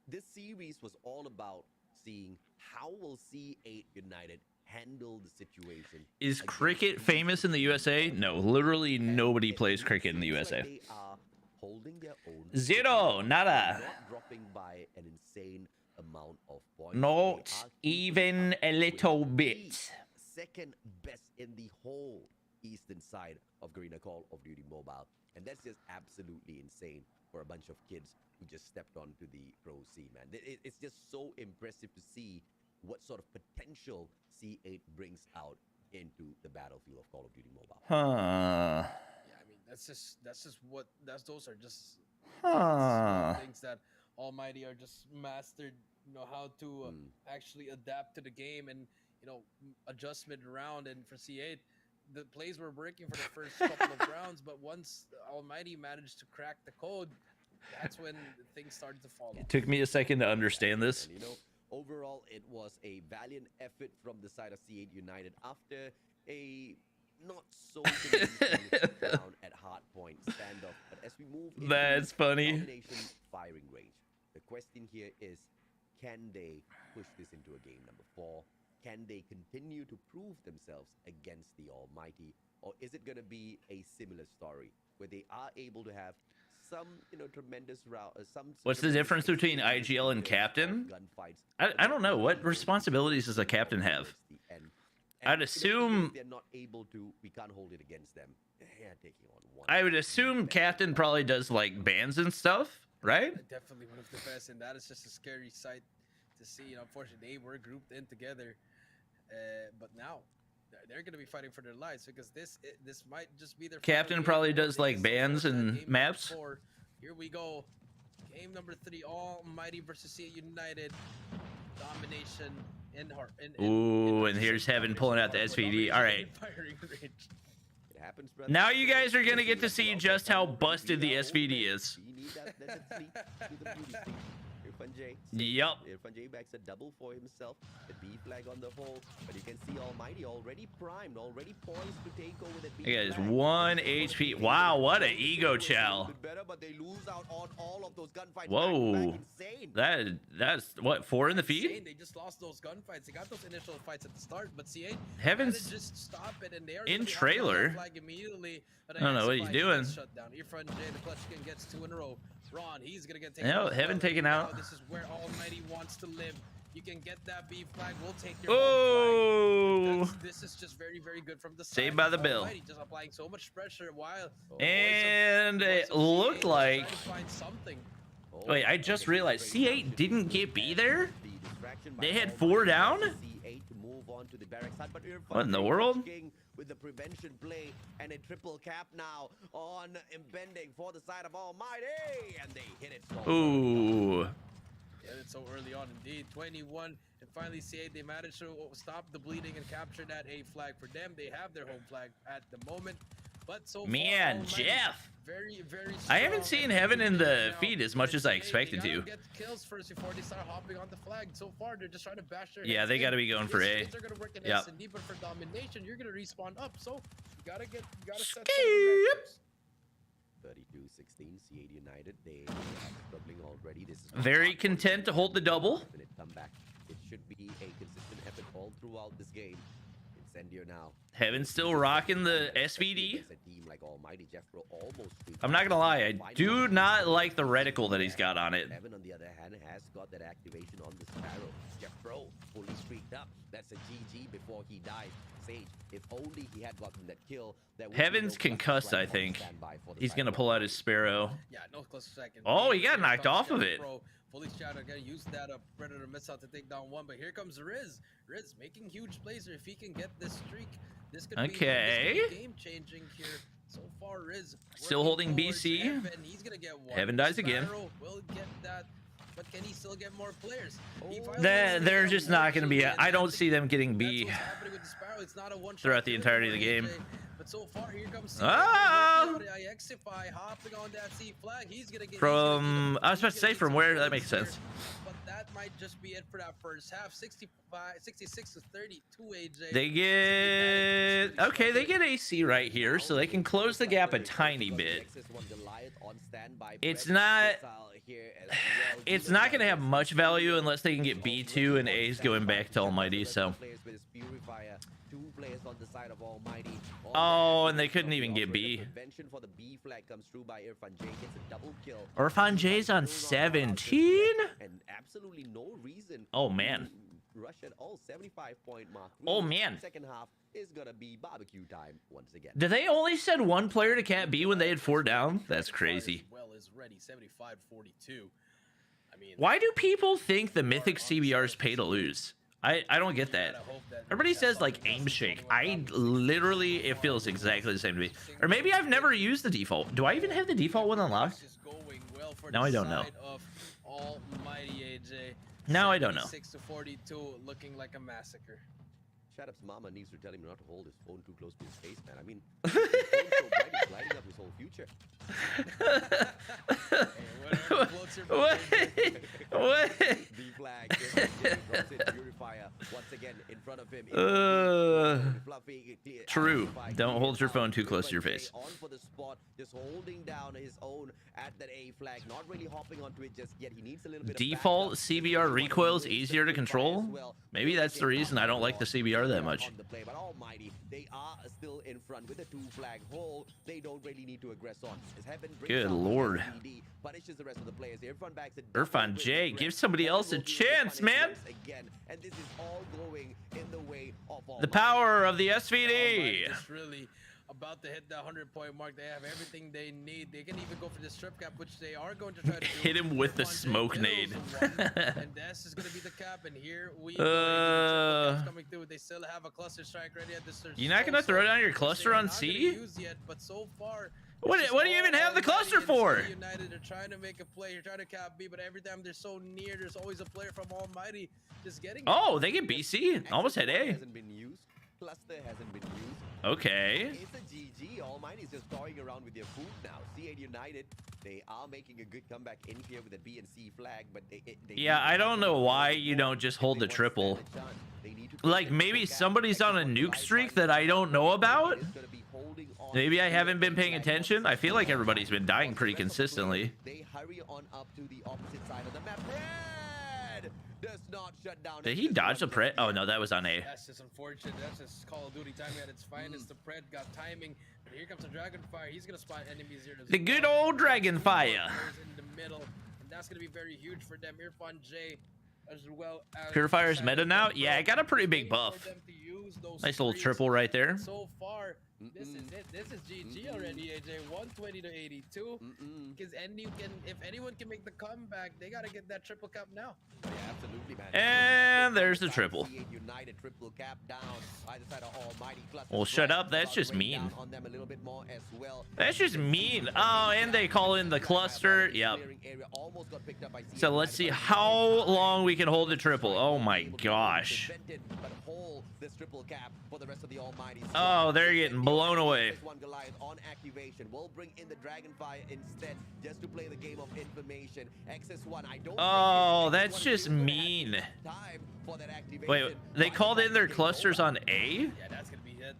[SPEAKER 2] this series was all about seeing how will C8 United handle the situation.
[SPEAKER 1] Is cricket famous in the USA? No, literally nobody plays cricket in the USA.
[SPEAKER 2] They are holding their own.
[SPEAKER 1] Zero, nada.
[SPEAKER 2] Not dropping by an insane amount of points.
[SPEAKER 1] Not even a little bit.
[SPEAKER 2] Second best in the whole eastern side of Garena Call of Duty Mobile, and that's just absolutely insane for a bunch of kids who just stepped onto the pro scene, man. It's just so impressive to see what sort of potential C8 brings out into the battlefield of Call of Duty Mobile.
[SPEAKER 1] Huh.
[SPEAKER 3] Yeah, I mean those are just things that Almighty are just mastered. How to actually adapt to the game and. Adjustment around, and for C8, the plays were working for the first couple of rounds, but once Almighty managed to crack the code, that's when things started to fall off.
[SPEAKER 1] It took me a second to understand this.
[SPEAKER 2] And, overall, it was a valiant effort from the side of C8 United after a not so down at hardpoint standoff. But as we move into
[SPEAKER 1] That's funny.
[SPEAKER 2] domination firing range, the question here is, can they push this into a game number 4? Can they continue to prove themselves against the Almighty? Or is it going to be a similar story where they are able to have some, tremendous route?
[SPEAKER 1] What's the difference between IGL and captain? I don't know. What responsibilities does a captain have? I'd assume
[SPEAKER 2] they're not able to. We can't hold it against them. They're taking on 1.
[SPEAKER 1] I would assume captain probably does like bans and stuff, right?
[SPEAKER 3] Definitely one of the best, and that is just a scary sight to see. Unfortunately, they were grouped in together. But now they're going to be fighting for their lives because this might just be their
[SPEAKER 1] captain probably does like bans and maps.
[SPEAKER 3] Here we go, game number 3, Almighty versus C8 United. Domination in heart.
[SPEAKER 1] Ooh, and here's Heaven pulling out the SVD. All right.
[SPEAKER 2] It happens,
[SPEAKER 1] now you guys are going to get to see just how busted the SVD is.
[SPEAKER 2] Irfan J.
[SPEAKER 1] Yup.
[SPEAKER 2] Irfan J backs a double for himself. The B flag on the hole, but you can see Almighty already primed, already poised to take over the B
[SPEAKER 1] He got
[SPEAKER 2] flag.
[SPEAKER 1] 1 HP. Wow, what an ego chow.
[SPEAKER 2] Better, but they lose out on all of those gunfights.
[SPEAKER 1] Whoa.
[SPEAKER 2] Insane.
[SPEAKER 1] That's what, 4 in the
[SPEAKER 3] Insane.
[SPEAKER 1] feed?
[SPEAKER 3] They just lost those gunfights. They got those initial fights at the start, but C8
[SPEAKER 1] Heavens.
[SPEAKER 3] just stop it, and they are
[SPEAKER 1] In
[SPEAKER 3] gonna be
[SPEAKER 1] trailer.
[SPEAKER 3] on that flag immediately. But
[SPEAKER 1] I don't know what he's doing.
[SPEAKER 3] Shut down. Irfan J, the clutch skin gets 2 in a row. Ron, he's gonna get taken
[SPEAKER 1] No,
[SPEAKER 3] out.
[SPEAKER 1] Heaven taken
[SPEAKER 3] Now,
[SPEAKER 1] out.
[SPEAKER 3] This is where Almighty wants to live. You can get that B flag. We'll take your
[SPEAKER 1] Oh.
[SPEAKER 3] flag. This is just very, very good from the side.
[SPEAKER 1] Saved by the bell.
[SPEAKER 3] Almighty just applying so much pressure while
[SPEAKER 1] And it looked like...
[SPEAKER 3] find something.
[SPEAKER 1] Wait, I just realized C8 didn't get B there? They had 4 down? What in the world?
[SPEAKER 2] With the prevention play and a triple cap now on Bending for the side of Almighty, and they hit it.
[SPEAKER 1] Ooh.
[SPEAKER 3] Yeah, it's so early on indeed. 21, and finally C8, they managed to stop the bleeding and capture that A flag for them. They have their home flag at the moment. But so
[SPEAKER 1] Man,
[SPEAKER 3] far,
[SPEAKER 1] Jeff.
[SPEAKER 3] Very, very
[SPEAKER 1] I haven't
[SPEAKER 3] strong
[SPEAKER 1] seen Heaven in the
[SPEAKER 3] now.
[SPEAKER 1] feed as much as I
[SPEAKER 3] They
[SPEAKER 1] expected
[SPEAKER 3] gotta
[SPEAKER 1] to.
[SPEAKER 3] Get kills first before they start hopping on the flag. So far, they're just trying to bash their
[SPEAKER 1] Yeah,
[SPEAKER 3] heads
[SPEAKER 1] they
[SPEAKER 3] in.
[SPEAKER 1] gotta be going for
[SPEAKER 3] Yes,
[SPEAKER 1] A.
[SPEAKER 3] yes, they're gonna work in
[SPEAKER 1] Yep.
[SPEAKER 3] S&D, but for domination, you're gonna respawn up. So you gotta set
[SPEAKER 1] Skip.
[SPEAKER 3] something back first.
[SPEAKER 2] 32-16, C8 United. They are struggling already. This is
[SPEAKER 1] Very content to hold the double.
[SPEAKER 2] Definite comeback. It should be a consistent effort all throughout this game. Incendio now.
[SPEAKER 1] Heaven still rocking the SVD.
[SPEAKER 2] Against a team like Almighty, Jeffro almost streaked
[SPEAKER 1] I'm not gonna lie, I
[SPEAKER 2] out.
[SPEAKER 1] do not like the reticle that he's got on it.
[SPEAKER 2] Heaven, on the other hand, has got that activation on the Sparrow. Jeffro fully streaked up. That's a GG before he died. Sage, if only he had gotten that kill. That would be
[SPEAKER 1] Heaven's
[SPEAKER 2] no
[SPEAKER 1] concussed,
[SPEAKER 2] clutch
[SPEAKER 1] I
[SPEAKER 2] strike on
[SPEAKER 1] think.
[SPEAKER 2] standby for the
[SPEAKER 1] He's
[SPEAKER 2] side
[SPEAKER 1] gonna
[SPEAKER 2] of
[SPEAKER 1] pull out
[SPEAKER 2] Almighty.
[SPEAKER 1] his Sparrow.
[SPEAKER 3] Yeah, no close second.
[SPEAKER 1] Oh, he got
[SPEAKER 3] Here
[SPEAKER 1] knocked
[SPEAKER 3] comes
[SPEAKER 1] off of it.
[SPEAKER 3] Jeffro. Fully shot again, use that Predator missile to take down one, but here comes Riz. Riz making huge plays. If he can get this streak, this could
[SPEAKER 1] Okay.
[SPEAKER 3] be game changing here. So far, Riz
[SPEAKER 1] Still
[SPEAKER 3] working
[SPEAKER 1] holding
[SPEAKER 3] towards
[SPEAKER 1] BC.
[SPEAKER 3] Heaven. He's gonna get one.
[SPEAKER 1] Heaven dies again.
[SPEAKER 3] Sparrow will get that, but can he still get more players? He finally
[SPEAKER 1] They're
[SPEAKER 3] gets
[SPEAKER 1] just
[SPEAKER 3] one
[SPEAKER 1] not gonna be.
[SPEAKER 3] GG, and
[SPEAKER 1] I don't
[SPEAKER 3] that's
[SPEAKER 1] see them getting
[SPEAKER 3] That's
[SPEAKER 1] B.
[SPEAKER 3] what's happening with the Sparrow. It's not a one
[SPEAKER 1] throughout the entirety of the game.
[SPEAKER 3] But so far, here comes
[SPEAKER 1] Ah!
[SPEAKER 3] Xify hopping on that C flag. He's gonna get
[SPEAKER 1] From I was about to say from where that makes sense.
[SPEAKER 3] But that might just be it for that first half. 66 to 32 AJ.
[SPEAKER 1] They get okay. They get AC right here, so they can close the gap a tiny bit. It's not. It's not going to have much value unless they can get B2 and A's going back to Almighty. So. Oh, and they couldn't even get B. Irfan J's on 17.
[SPEAKER 2] And absolutely no reason.
[SPEAKER 1] Oh man.
[SPEAKER 2] Rush at all. 75-point mark.
[SPEAKER 1] Oh man.
[SPEAKER 2] Second half is gonna be barbecue time once again.
[SPEAKER 1] Did they only send one player to Cat B when they had 4 down? That's crazy.
[SPEAKER 3] Well is ready. 75-42. I mean,
[SPEAKER 1] Why do people think the Mythic CBRs pay to lose? I don't get that. Everybody says like aim shake. I literally, it feels exactly the same to me. Or maybe I've never used the default. Do I even have the default one unlocked? Now I don't know.
[SPEAKER 3] Almighty AJ.
[SPEAKER 1] Now I don't know.
[SPEAKER 3] 6 to 42, looking like a massacre.
[SPEAKER 2] Shut-up's mama needs to tell him not to hold his phone too close to his face, man. I mean, his phone's so bright, it's lighting up his whole future.
[SPEAKER 1] What?
[SPEAKER 2] The flag drops in Purifier once again in front of him.
[SPEAKER 1] True. Don't hold your phone too close to your face.
[SPEAKER 2] On for the spot, just holding down his own at that A flag, not really hopping onto it just yet. He needs a little bit
[SPEAKER 1] Default
[SPEAKER 2] of
[SPEAKER 1] CBR recoil is easier to control. Maybe that's the reason I don't like the CBR that much.
[SPEAKER 2] On the play, but Almighty, they are still in front with a 2-flag hole. They don't really need to aggress on.
[SPEAKER 1] Good lord.
[SPEAKER 2] Punishes the rest of the players. Irfan backs it.
[SPEAKER 1] Irfan J, give somebody else a chance, man.
[SPEAKER 2] Again, and this is all going in the way of
[SPEAKER 1] The power of the SVD.
[SPEAKER 3] Just really about to hit the 100-point mark. They have everything they need. They can even go for the strip cap, which they are going to try to do.
[SPEAKER 1] Hit him with the smoke nade.
[SPEAKER 3] And this is going to be the cap. And here we go. Coming through. They still have a cluster strike ready at this.
[SPEAKER 1] You're not gonna throw down your cluster on C?
[SPEAKER 3] Used yet, but so far.
[SPEAKER 1] What do you even have the cluster for?
[SPEAKER 3] United are trying to make a play. You're trying to cap B, but every time they're so near, there's always a player from Almighty just getting.
[SPEAKER 1] Oh, they get BC. Almost had A.
[SPEAKER 2] Hasn't been used. cluster hasn't been used.
[SPEAKER 1] Okay.
[SPEAKER 2] It's a GG. Almighty is just toying around with their food now. C8 United, they are making a good comeback in here with a B and C flag, but they
[SPEAKER 1] Yeah, I don't know why you don't just hold the triple. Like, maybe somebody's on a nuke streak that I don't know about? Maybe I haven't been paying attention. I feel like everybody's been dying pretty consistently.
[SPEAKER 2] They hurry on up to the opposite side of the map. Red does not shut down.
[SPEAKER 1] Did he dodge the Pret? Oh, no, that was on A.
[SPEAKER 3] That's just unfortunate. That's just Call of Duty timing at its finest. The Pred got timing. But here comes the Dragonfire. He's going to spot enemies here.
[SPEAKER 1] The good old Dragonfire.
[SPEAKER 3] In the middle. And that's going to be very huge for them. Irfan J as well as
[SPEAKER 1] Purifier's meta now? Yeah, it got a pretty big buff. Nice little triple right there.
[SPEAKER 3] So far, this is it. This is GG already, AJ. 120 to 82. Because if anyone can make the comeback, they gotta get that triple cap now.
[SPEAKER 2] Yeah, absolutely, man.
[SPEAKER 1] And there's the triple.
[SPEAKER 2] United triple cap down. Either side of Almighty cluster.
[SPEAKER 1] Well, shut up. That's just mean.
[SPEAKER 2] On them a little bit more as well.
[SPEAKER 1] That's just mean. Oh, and they call in the cluster. Yep. So let's see how long we can hold the triple. Oh my gosh. Oh, they're getting blown away.
[SPEAKER 2] On activation, we'll bring in the Dragonfire instead, just to play the game of information. XS1, I don't.
[SPEAKER 1] Oh, that's just mean. Wait, they called in their clusters on A?
[SPEAKER 3] Yeah, that's gonna be it.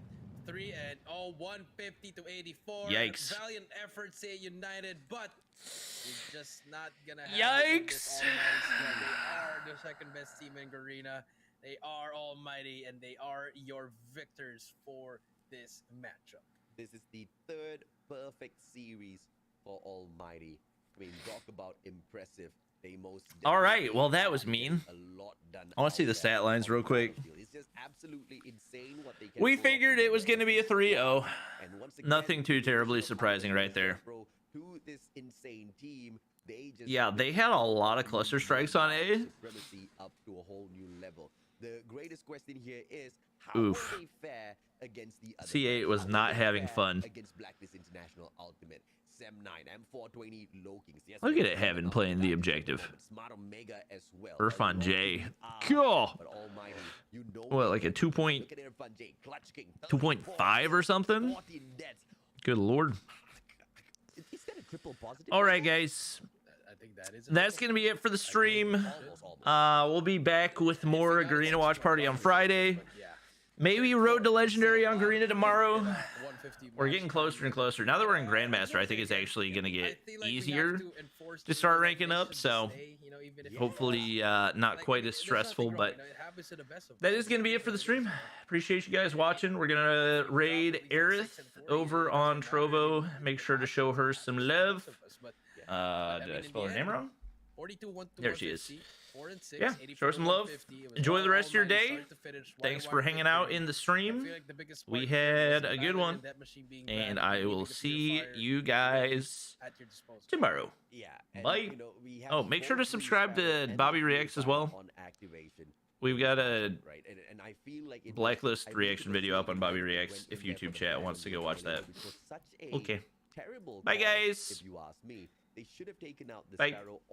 [SPEAKER 3] 150 to 84.
[SPEAKER 1] Yikes.
[SPEAKER 3] Valiant effort, say United, but it's just not gonna happen.
[SPEAKER 1] Yikes.
[SPEAKER 3] They are the second best team in Garena. They are Almighty, and they are your victors for this matchup.
[SPEAKER 2] This is the third perfect series for Almighty. I mean, talk about impressive. They most
[SPEAKER 1] all right, well, that was mean.
[SPEAKER 2] A lot done.
[SPEAKER 1] I want to see the stat lines real quick.
[SPEAKER 2] It's just absolutely insane what they can
[SPEAKER 1] We
[SPEAKER 2] pull
[SPEAKER 1] figured
[SPEAKER 2] off.
[SPEAKER 1] it was going to be a 3-0.
[SPEAKER 2] And once again,
[SPEAKER 1] Nothing too terribly surprising right there.
[SPEAKER 2] To this insane team, they just
[SPEAKER 1] Yeah, they had a lot of cluster strikes on A.
[SPEAKER 2] supremacy up to a whole new level. The greatest question here is how
[SPEAKER 1] Oof.
[SPEAKER 2] will they fare against the other
[SPEAKER 1] C8
[SPEAKER 2] players?
[SPEAKER 1] was
[SPEAKER 2] How will
[SPEAKER 1] not
[SPEAKER 2] they
[SPEAKER 1] having
[SPEAKER 2] fare
[SPEAKER 1] fun.
[SPEAKER 2] against Blacklist International Ultimate. Sem9, M420 low kings. Yes,
[SPEAKER 1] Look at
[SPEAKER 2] they
[SPEAKER 1] it,
[SPEAKER 2] have
[SPEAKER 1] Heaven
[SPEAKER 2] another
[SPEAKER 1] playing the
[SPEAKER 2] back
[SPEAKER 1] objective.
[SPEAKER 2] but Smart Omega as well.
[SPEAKER 1] Irfan
[SPEAKER 2] But
[SPEAKER 1] J.
[SPEAKER 2] low kings are-
[SPEAKER 1] Cool.
[SPEAKER 2] but Almighty, you know
[SPEAKER 1] What, like a
[SPEAKER 2] them.
[SPEAKER 1] 2 point,
[SPEAKER 2] Look at Irfan J, Clutch King,
[SPEAKER 1] 2.5 or something?
[SPEAKER 2] 14 deaths.
[SPEAKER 1] Good lord.
[SPEAKER 2] Is that a triple positive?
[SPEAKER 1] All right, guys.
[SPEAKER 3] I think that is.
[SPEAKER 1] That's going to be it for the stream.
[SPEAKER 2] Almost.
[SPEAKER 1] We'll be back with more Garena Watch Party on Friday.
[SPEAKER 3] Yeah.
[SPEAKER 1] Maybe Road to Legendary on Garena tomorrow.
[SPEAKER 3] 150
[SPEAKER 1] We're getting closer and closer. Now that we're in Grandmaster, I think it's actually going to get easier to start ranking up. So hopefully not quite as stressful, but that is going to be it for the stream. Appreciate you guys watching. We're going to raid Aerith over on Trovo. Make sure to show her some love. Did I spell her name wrong?
[SPEAKER 3] 42,
[SPEAKER 1] There she is.
[SPEAKER 3] 4 and 6,
[SPEAKER 1] Yeah, show her some love. Enjoy the rest of your day. Thanks for hanging out in the stream. We had a good one. And I will see you guys tomorrow.
[SPEAKER 2] Yeah.
[SPEAKER 1] Bye.
[SPEAKER 2] You know, we have
[SPEAKER 1] Oh, make sure to
[SPEAKER 2] 14
[SPEAKER 1] subscribe to
[SPEAKER 2] sparrows and
[SPEAKER 1] Bobby
[SPEAKER 2] 3
[SPEAKER 1] Reacts as well.
[SPEAKER 2] on activation.
[SPEAKER 1] We've got a
[SPEAKER 2] Right, and I feel like it
[SPEAKER 1] Blacklist
[SPEAKER 2] was- I
[SPEAKER 1] reaction
[SPEAKER 2] really
[SPEAKER 1] video up on Bobby
[SPEAKER 2] when
[SPEAKER 1] Reacts
[SPEAKER 2] in
[SPEAKER 1] if
[SPEAKER 2] there for
[SPEAKER 1] YouTube
[SPEAKER 2] the
[SPEAKER 1] chat
[SPEAKER 2] brand
[SPEAKER 1] wants to go
[SPEAKER 2] new
[SPEAKER 1] watch
[SPEAKER 2] lineup,
[SPEAKER 1] that.
[SPEAKER 2] which was such a
[SPEAKER 1] Okay.
[SPEAKER 2] terrible
[SPEAKER 1] Bye,
[SPEAKER 2] call,
[SPEAKER 1] guys.
[SPEAKER 2] If you ask me, they should have taken out the
[SPEAKER 1] Bye.
[SPEAKER 2] Sparrow